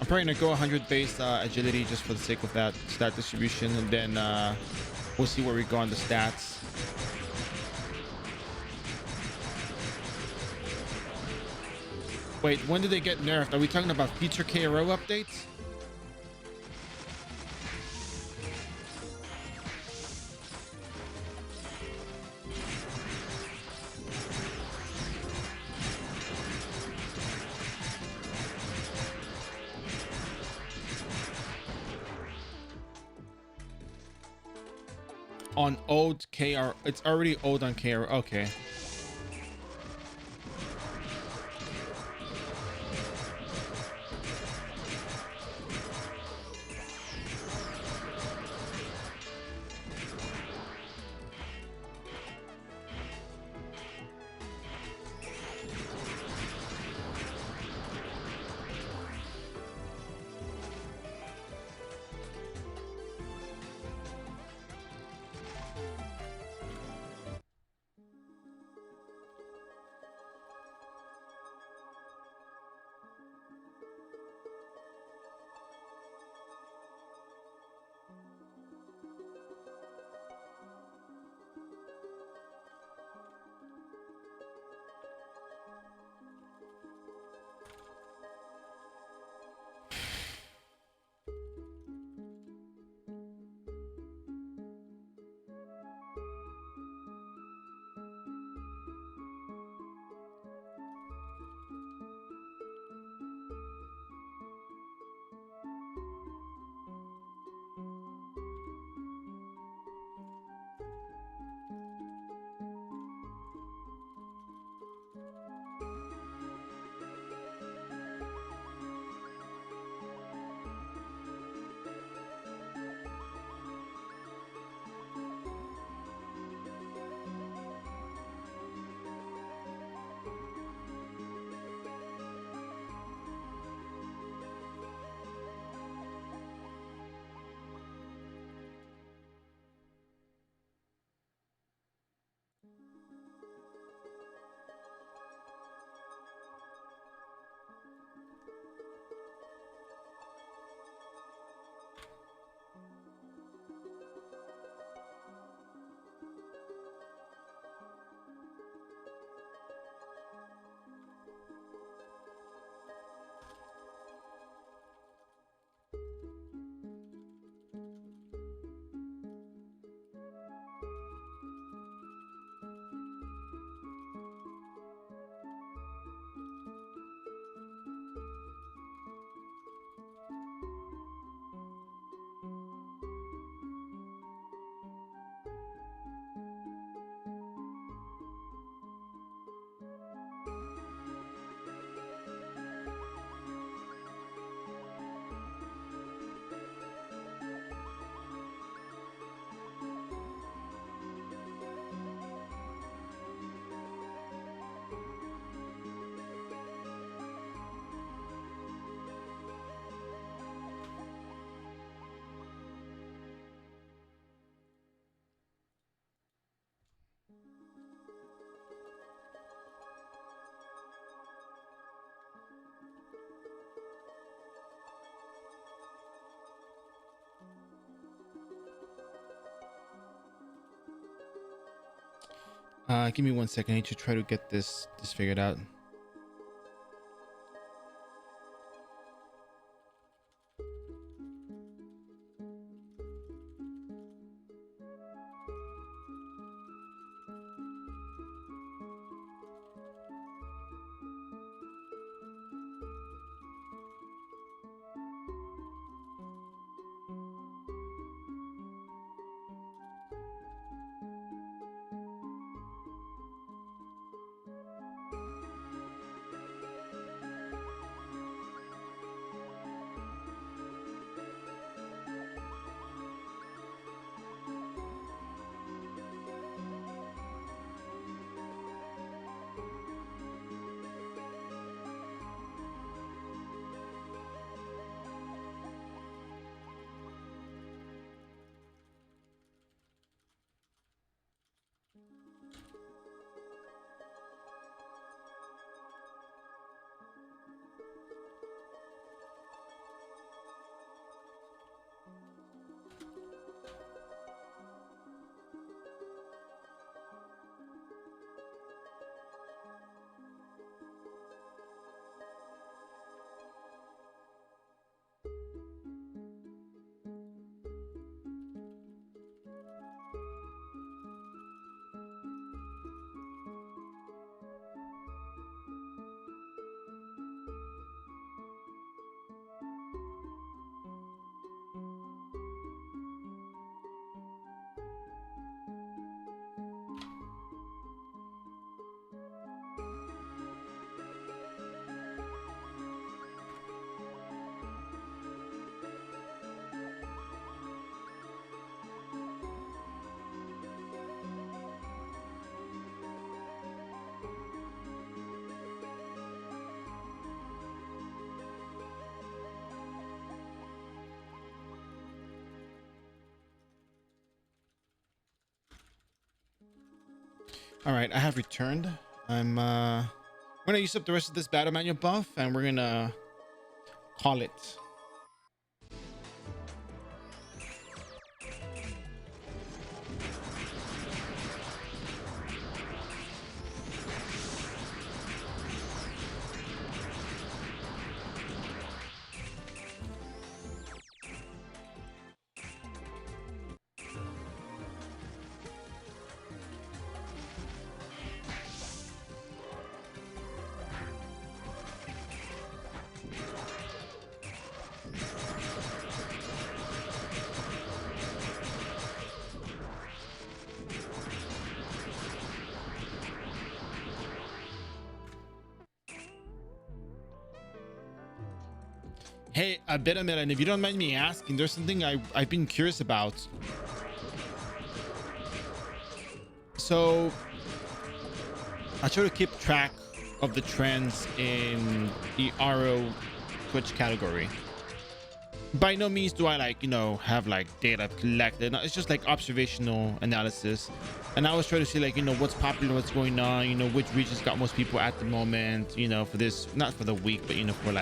I'm probably gonna go 100 base agility just for the sake of that stat distribution, and then we'll see where we go on the stats. Wait, when did they get nerfed? Are we talking about future KRO updates? On old KR, it's already old on KR. Okay. Give me 1 second. I need to try to get this figured out. All right, I have returned. I'm gonna use up the rest of this battle manual buff, and we're gonna call it. Hey, a bit of it, and if you don't mind me asking, there's something I've been curious about. So I try to keep track of the trends in the iRO Twitch category. By no means do I have data collected. No, it's just like observational analysis. And I always try to see what's popular, what's going on, which regions got most people at the moment, for this, not for the week, but for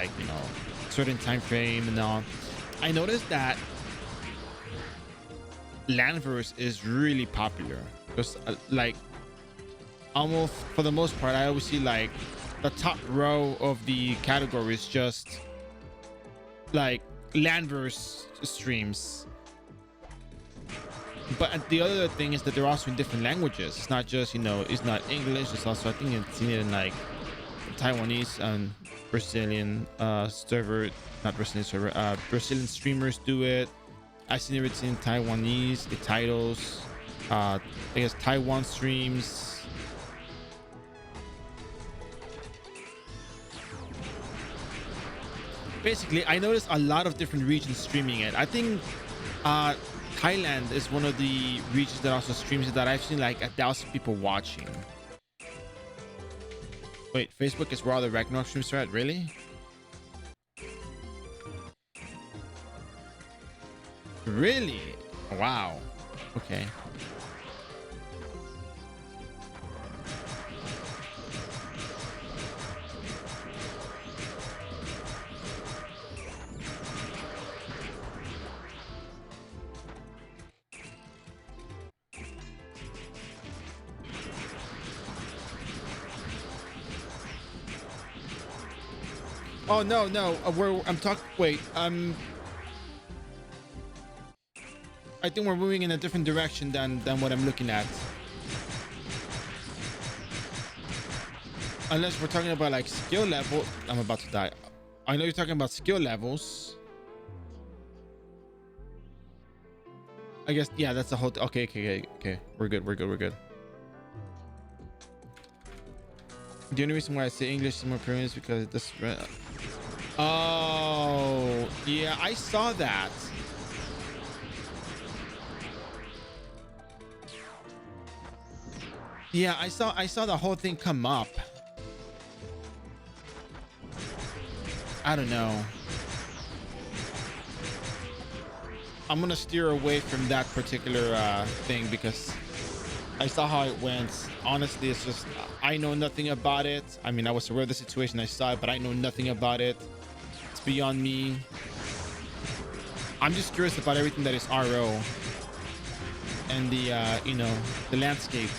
certain time frame and all. I noticed that Landverse is really popular because almost for the most part I always see the top row of the category is just Landverse streams. But the other thing is that they're also in different languages. It's not just it's not English, it's also I think it's in Taiwanese and Brazilian server, not Brazilian server, Brazilian streamers do it. I've seen it in Taiwanese, the titles, I guess Taiwan streams. Basically, I noticed a lot of different regions streaming it. I think Thailand is one of the regions that also streams it that I've seen 1,000 people watching. Wait, Facebook is where all the Ragnarok streams are at? Really? Really? Wow. Okay. Oh no, I'm talking. Wait, I think we're moving in a different direction than what I'm looking at. Unless we're talking about skill level. I'm about to die. I know you're talking about skill levels. I guess that's the whole. Okay. We're good. The only reason why I say English is more premium is because this. Oh yeah, I saw that. Yeah, I saw the whole thing come up. I don't know. I'm gonna steer away from that particular thing because I saw how it went. Honestly, it's just I know nothing about it. I mean, I was aware of the situation, I saw it, but I know nothing about it. It's beyond me. I'm just curious about everything that is RO and the the landscape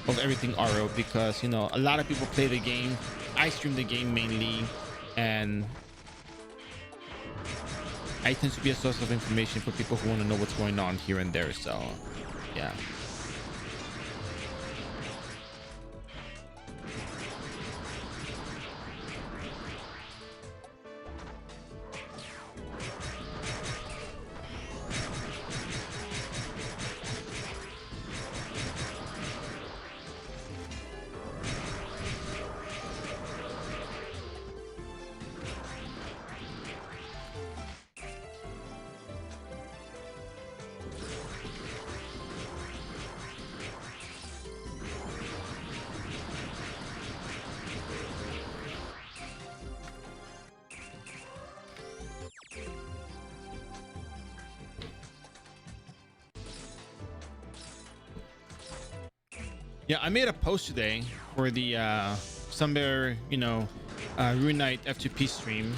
of everything RO because a lot of people play the game. I stream the game mainly, and I tend to be a source of information for people who want to know what's going on here and there. So yeah. Yeah, I made a post today for the somewhere, you know, Rune Knight F2P stream.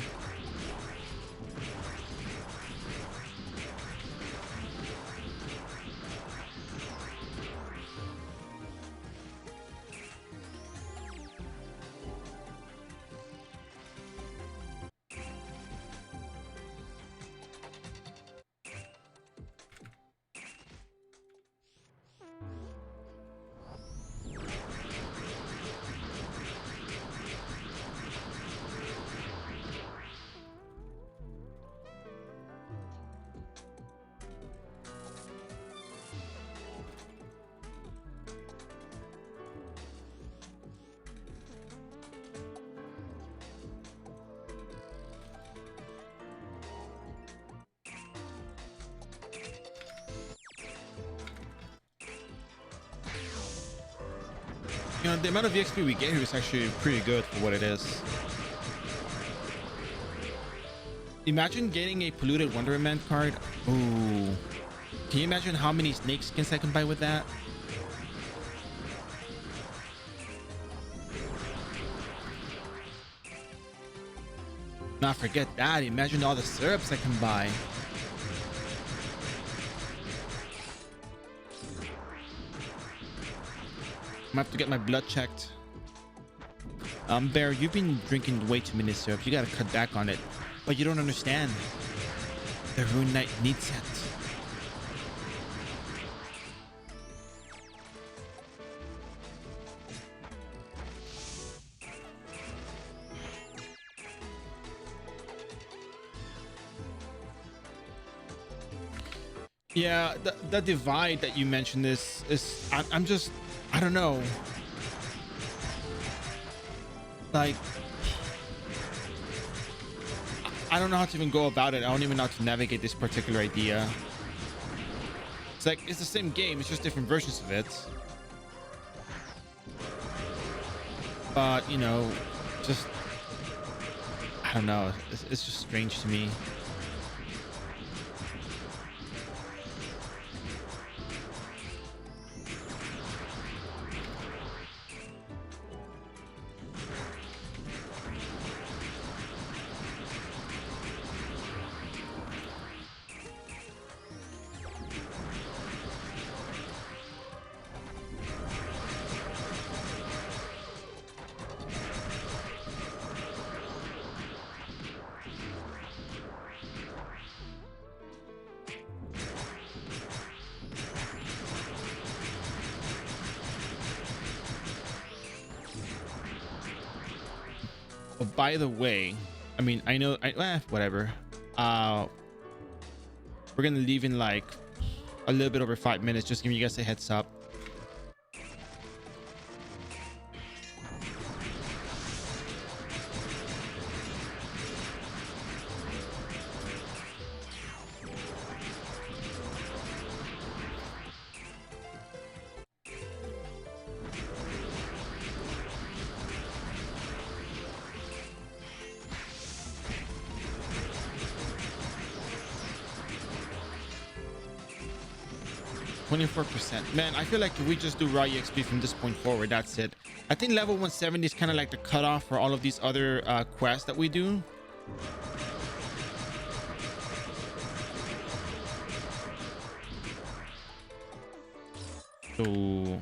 You know, the amount of EXP we get here is actually pretty good for what it is. Imagine getting a polluted Wonderman card. Ooh. Can you imagine how many snake skins I can buy with that? Not forget that. Imagine all the syrups I can buy. I'm gonna have to get my blood checked. Bear, you've been drinking way too many syrups. You gotta cut back on it. But you don't understand. The Rune Knight needs it. Yeah, the divide that you mentioned is I'm just, I don't know. Like, I don't know how to even go about it. I don't even know how to navigate this particular idea. It's like, it's the same game, it's just different versions of it. But, you know, just, I don't know. It's just strange to me. Oh, by the way, I mean, I know, whatever. We're gonna leave in like a little bit over 5 minutes. Just giving you guys a heads up. Man, I feel like if we just do raw EXP from this point forward, that's it. I think level 170 is kind of like the cutoff for all of these other quests that we do. So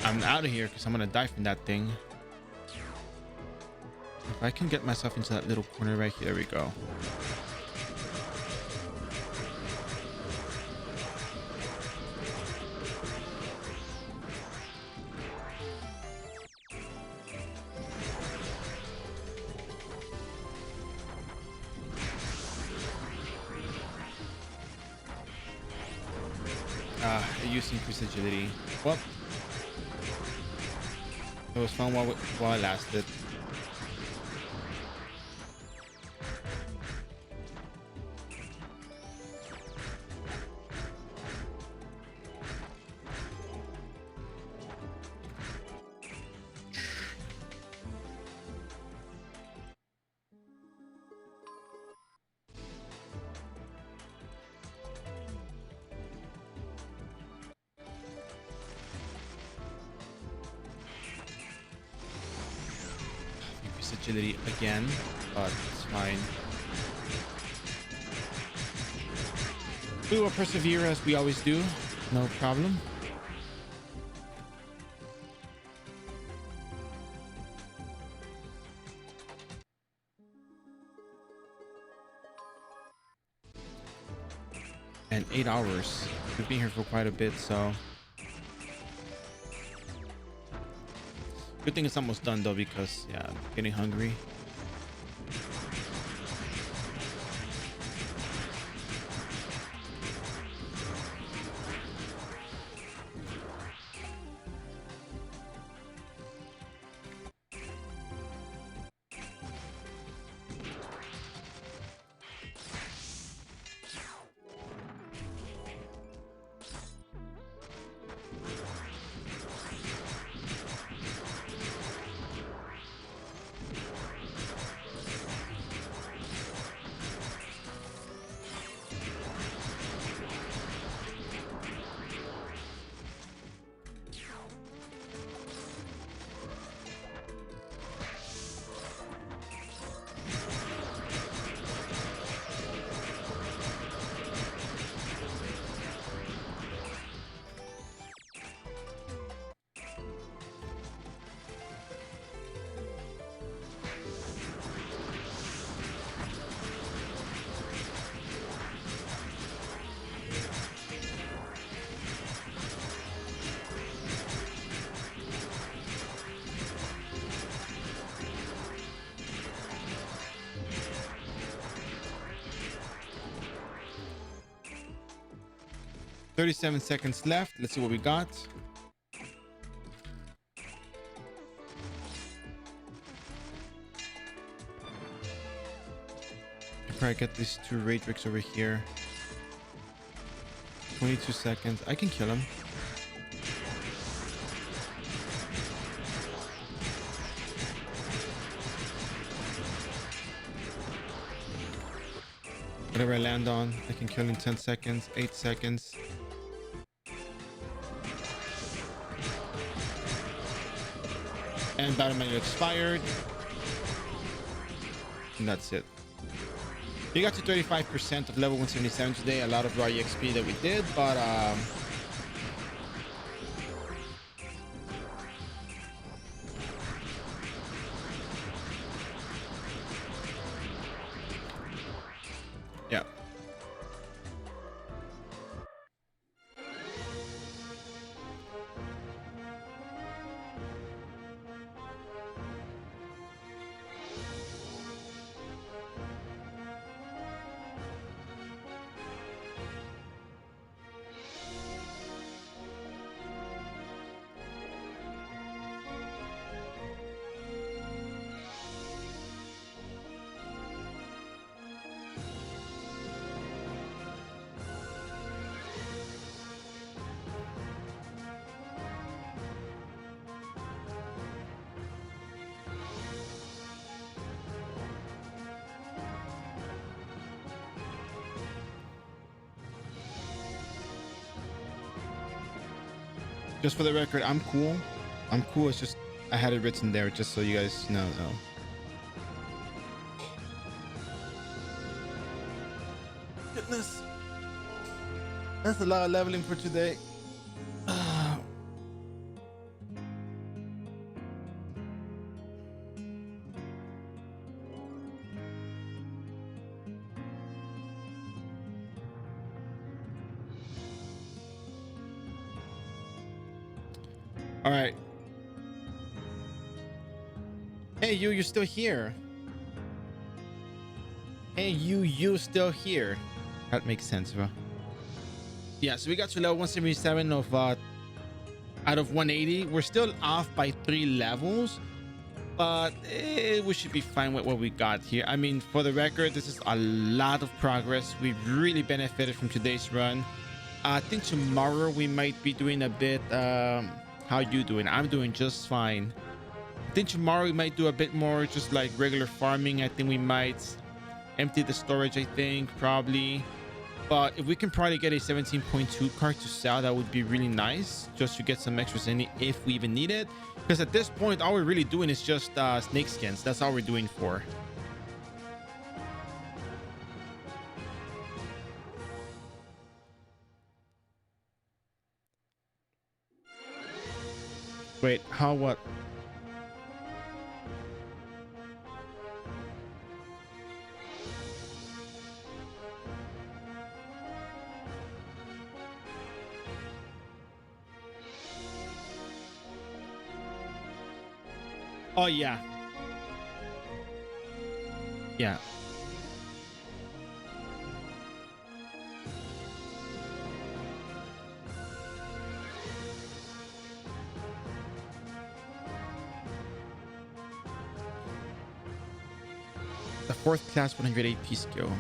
I'm out of here because I'm gonna die from that thing. If I can get myself into that little corner right here, there we go. I used increased agility. Well, it was fun while it lasted. max agility again, but it's fine. We will persevere as we always do. No problem. And 8 hours. We've been here for quite a bit, so good thing it's almost done though, because yeah, I'm getting hungry. $37 seconds left. Let's see what we got. Probably get these 2 Ratrix over here. 22 seconds. I can kill him. Whatever I land on, I can kill in 10 seconds, 8 seconds. And battle menu expired. And that's it. We got to 35% of level 177 today. A lot of raw EXP that we did, but yeah. Just for the record, I'm cool. I'm cool. It's just I had it written there just so you guys know. Goodness, that's a lot of leveling for today. All right. Hey, you're still here. Hey, you still here. That makes sense, bro. Yeah, so we got to level 177 of out of 180. We're still off by 3 levels, but we should be fine with what we got here. I mean, for the record, this is a lot of progress. We really benefited from today's run. I think tomorrow we might be doing a bit how you doing? I'm doing just fine. I think tomorrow we might do a bit more just like regular farming. I think we might empty the storage, I think, probably. But if we can probably get a 17.2 card to sell, that would be really nice, just to get some extras in it if we even need it. Because at this point, all we're really doing is just snake skins. That's all we're doing for. Wait, how what? Oh yeah. Yeah. The 4th class 100 AP skill.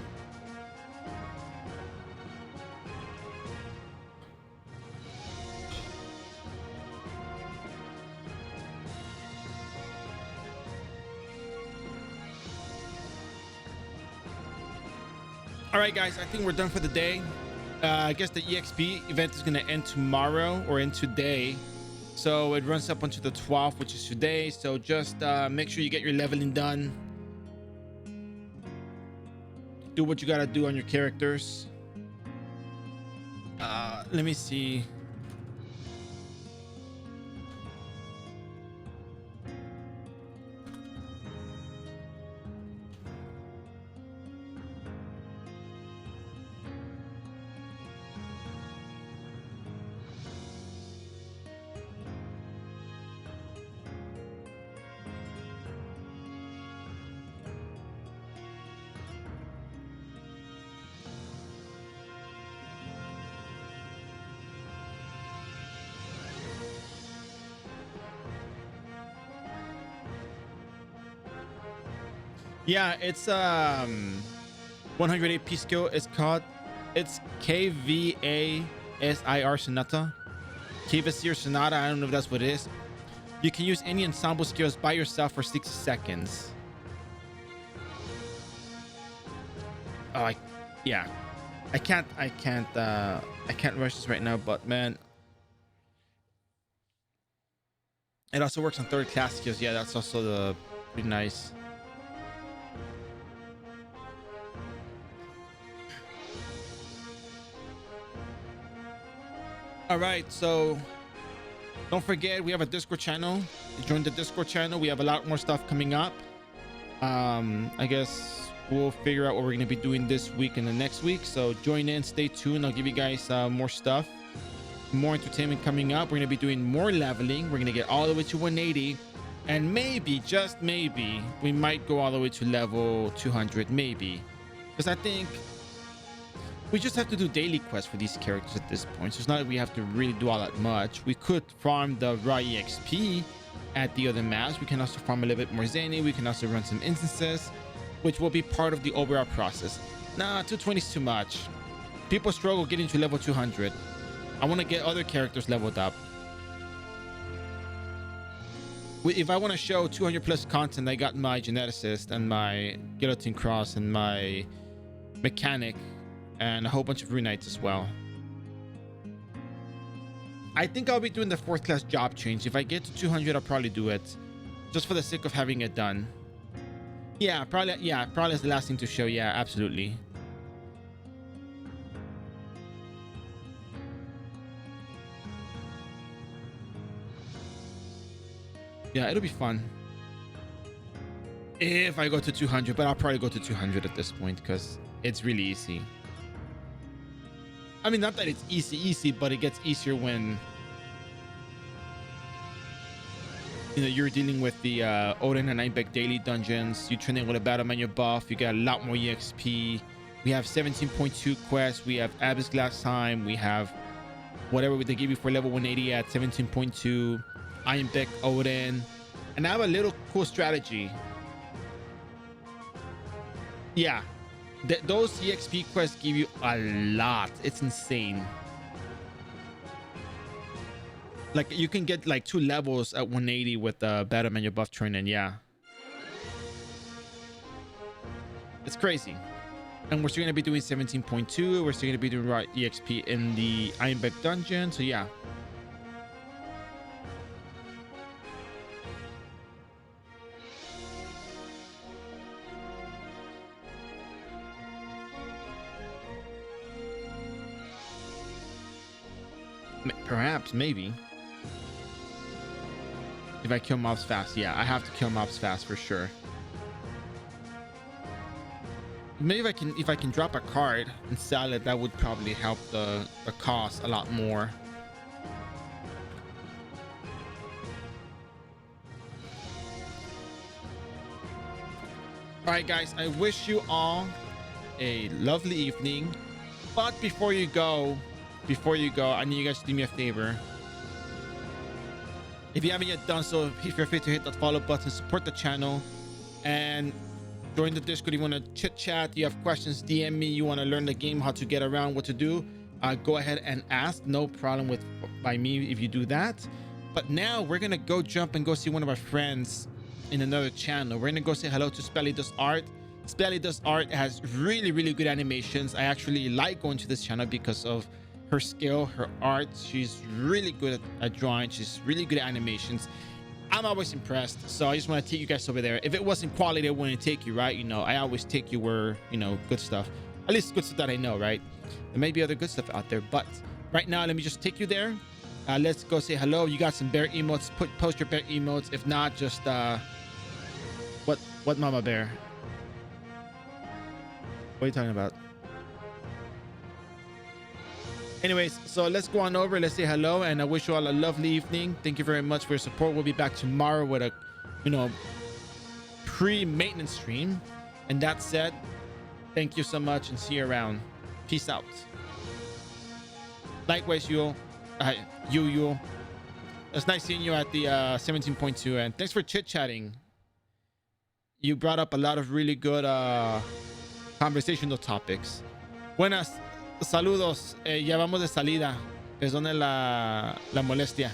All right, guys, I think we're done for the day. I guess the EXP event is going to end tomorrow or end today. So it runs up until the 12th, which is today. So just make sure you get your leveling done. Do what you got to do on your characters. Let me see. Yeah, it's 100 AP skill. It's KVASIR Sonata. Kvasir Sonata. I don't know if that's what it is. You can use any ensemble skills by yourself for 60 seconds. Oh, yeah. I can't rush this right now, but man, it also works on 3rd class skills. Yeah, that's also pretty nice. All right, so don't forget we have a Discord channel. Join the Discord channel. We have a lot more stuff coming up. I guess we'll figure out what we're going to be doing this week and the next week. So join in, stay tuned. I'll give you guys more stuff, more entertainment coming up. We're going to be doing more leveling. We're going to get all the way to 180, and maybe, just maybe, we might go all the way to level 200, maybe, because I think we just have to do daily quests for these characters at this point. So it's not that we have to really do all that much. We could farm the raw EXP at the other maps. We can also farm a little bit more Zany. We can also run some instances, which will be part of the overall process. Nah, 220 is too much. People struggle getting to level 200. I want to get other characters leveled up. If I want to show 200 plus content, I got my geneticist and my guillotine cross and my mechanic and a whole bunch of Runites as well. I think I'll be doing the 4th class job change. If I get to 200, I'll probably do it just for the sake of having it done. Yeah, probably is the last thing to show. Yeah, absolutely. Yeah, it'll be fun if I go to 200, but I'll probably go to 200 at this point because it's really easy. I mean, not that it's easy, but it gets easier when you're dealing with the Odin and Einbeck daily dungeons. You train with a battle man, your buff. You get a lot more EXP. We have 17.2 quests. We have Abyss Glass Time. We have whatever they give you for level 180 at 17.2. Einbeck Odin. And I have a little cool strategy. Yeah. Those EXP quests give you a lot. It's insane. Like you can get like 2 levels at 180 with the battle man, your buff training. Yeah, it's crazy. And we're still going to be doing 17.2. We're still going to be doing right EXP in the Ironbeck dungeon. So yeah. Perhaps, maybe. If I kill mobs fast. Yeah, I have to kill mobs fast for sure. Maybe if I can drop a card and sell it, that would probably help the cost a lot more. All right, guys, I wish you all a lovely evening. But before you go, I need you guys to do me a favor. If you haven't yet done so, feel free to hit that follow button, support the channel, and join the Discord. If you want to chit chat, you have questions, DM me. You want to learn the game, how to get around, what to do, go ahead and ask. No problem by me if you do that. But now we're gonna go jump and go see one of our friends in another channel. We're gonna go say hello to Spelly Does Art. Spelly Does Art has really good animations. I actually like going to this channel because of her skill, her art. She's really good at drawing. She's really good at animations. I'm always impressed, so I just want to take you guys over there. If it wasn't quality, I wouldn't take you, right? You know, I always take you where, you know, good stuff, at least good stuff that I know, right? There may be other good stuff out there, but right now let me just take you there. Let's go say hello. You got some bear emotes, post your bear emotes. If not, just what mama bear? What are you talking about? Anyways, so let's go on over. Let's say hello, and I wish you all a lovely evening. Thank you very much for your support. We'll be back tomorrow with a, you know, pre-maintenance stream. And that said, thank you so much, and see you around. Peace out. Likewise, you. It's nice seeing you at the 17.2, and thanks for chit-chatting. You brought up a lot of really good conversational topics. Buenas. Saludos, ya vamos de salida. Perdone la molestia.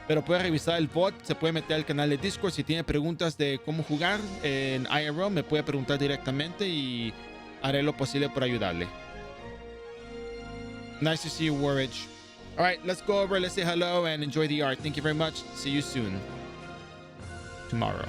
Pero puede revisar el bot, se puede meter al canal de Discord. Si tiene preguntas de cómo jugar en iRO, me puede preguntar directamente y haré lo posible por ayudarle. Nice to see you, Warridge. All right, let's go over, let's say hello and enjoy the art. Thank you very much. See you soon. Tomorrow.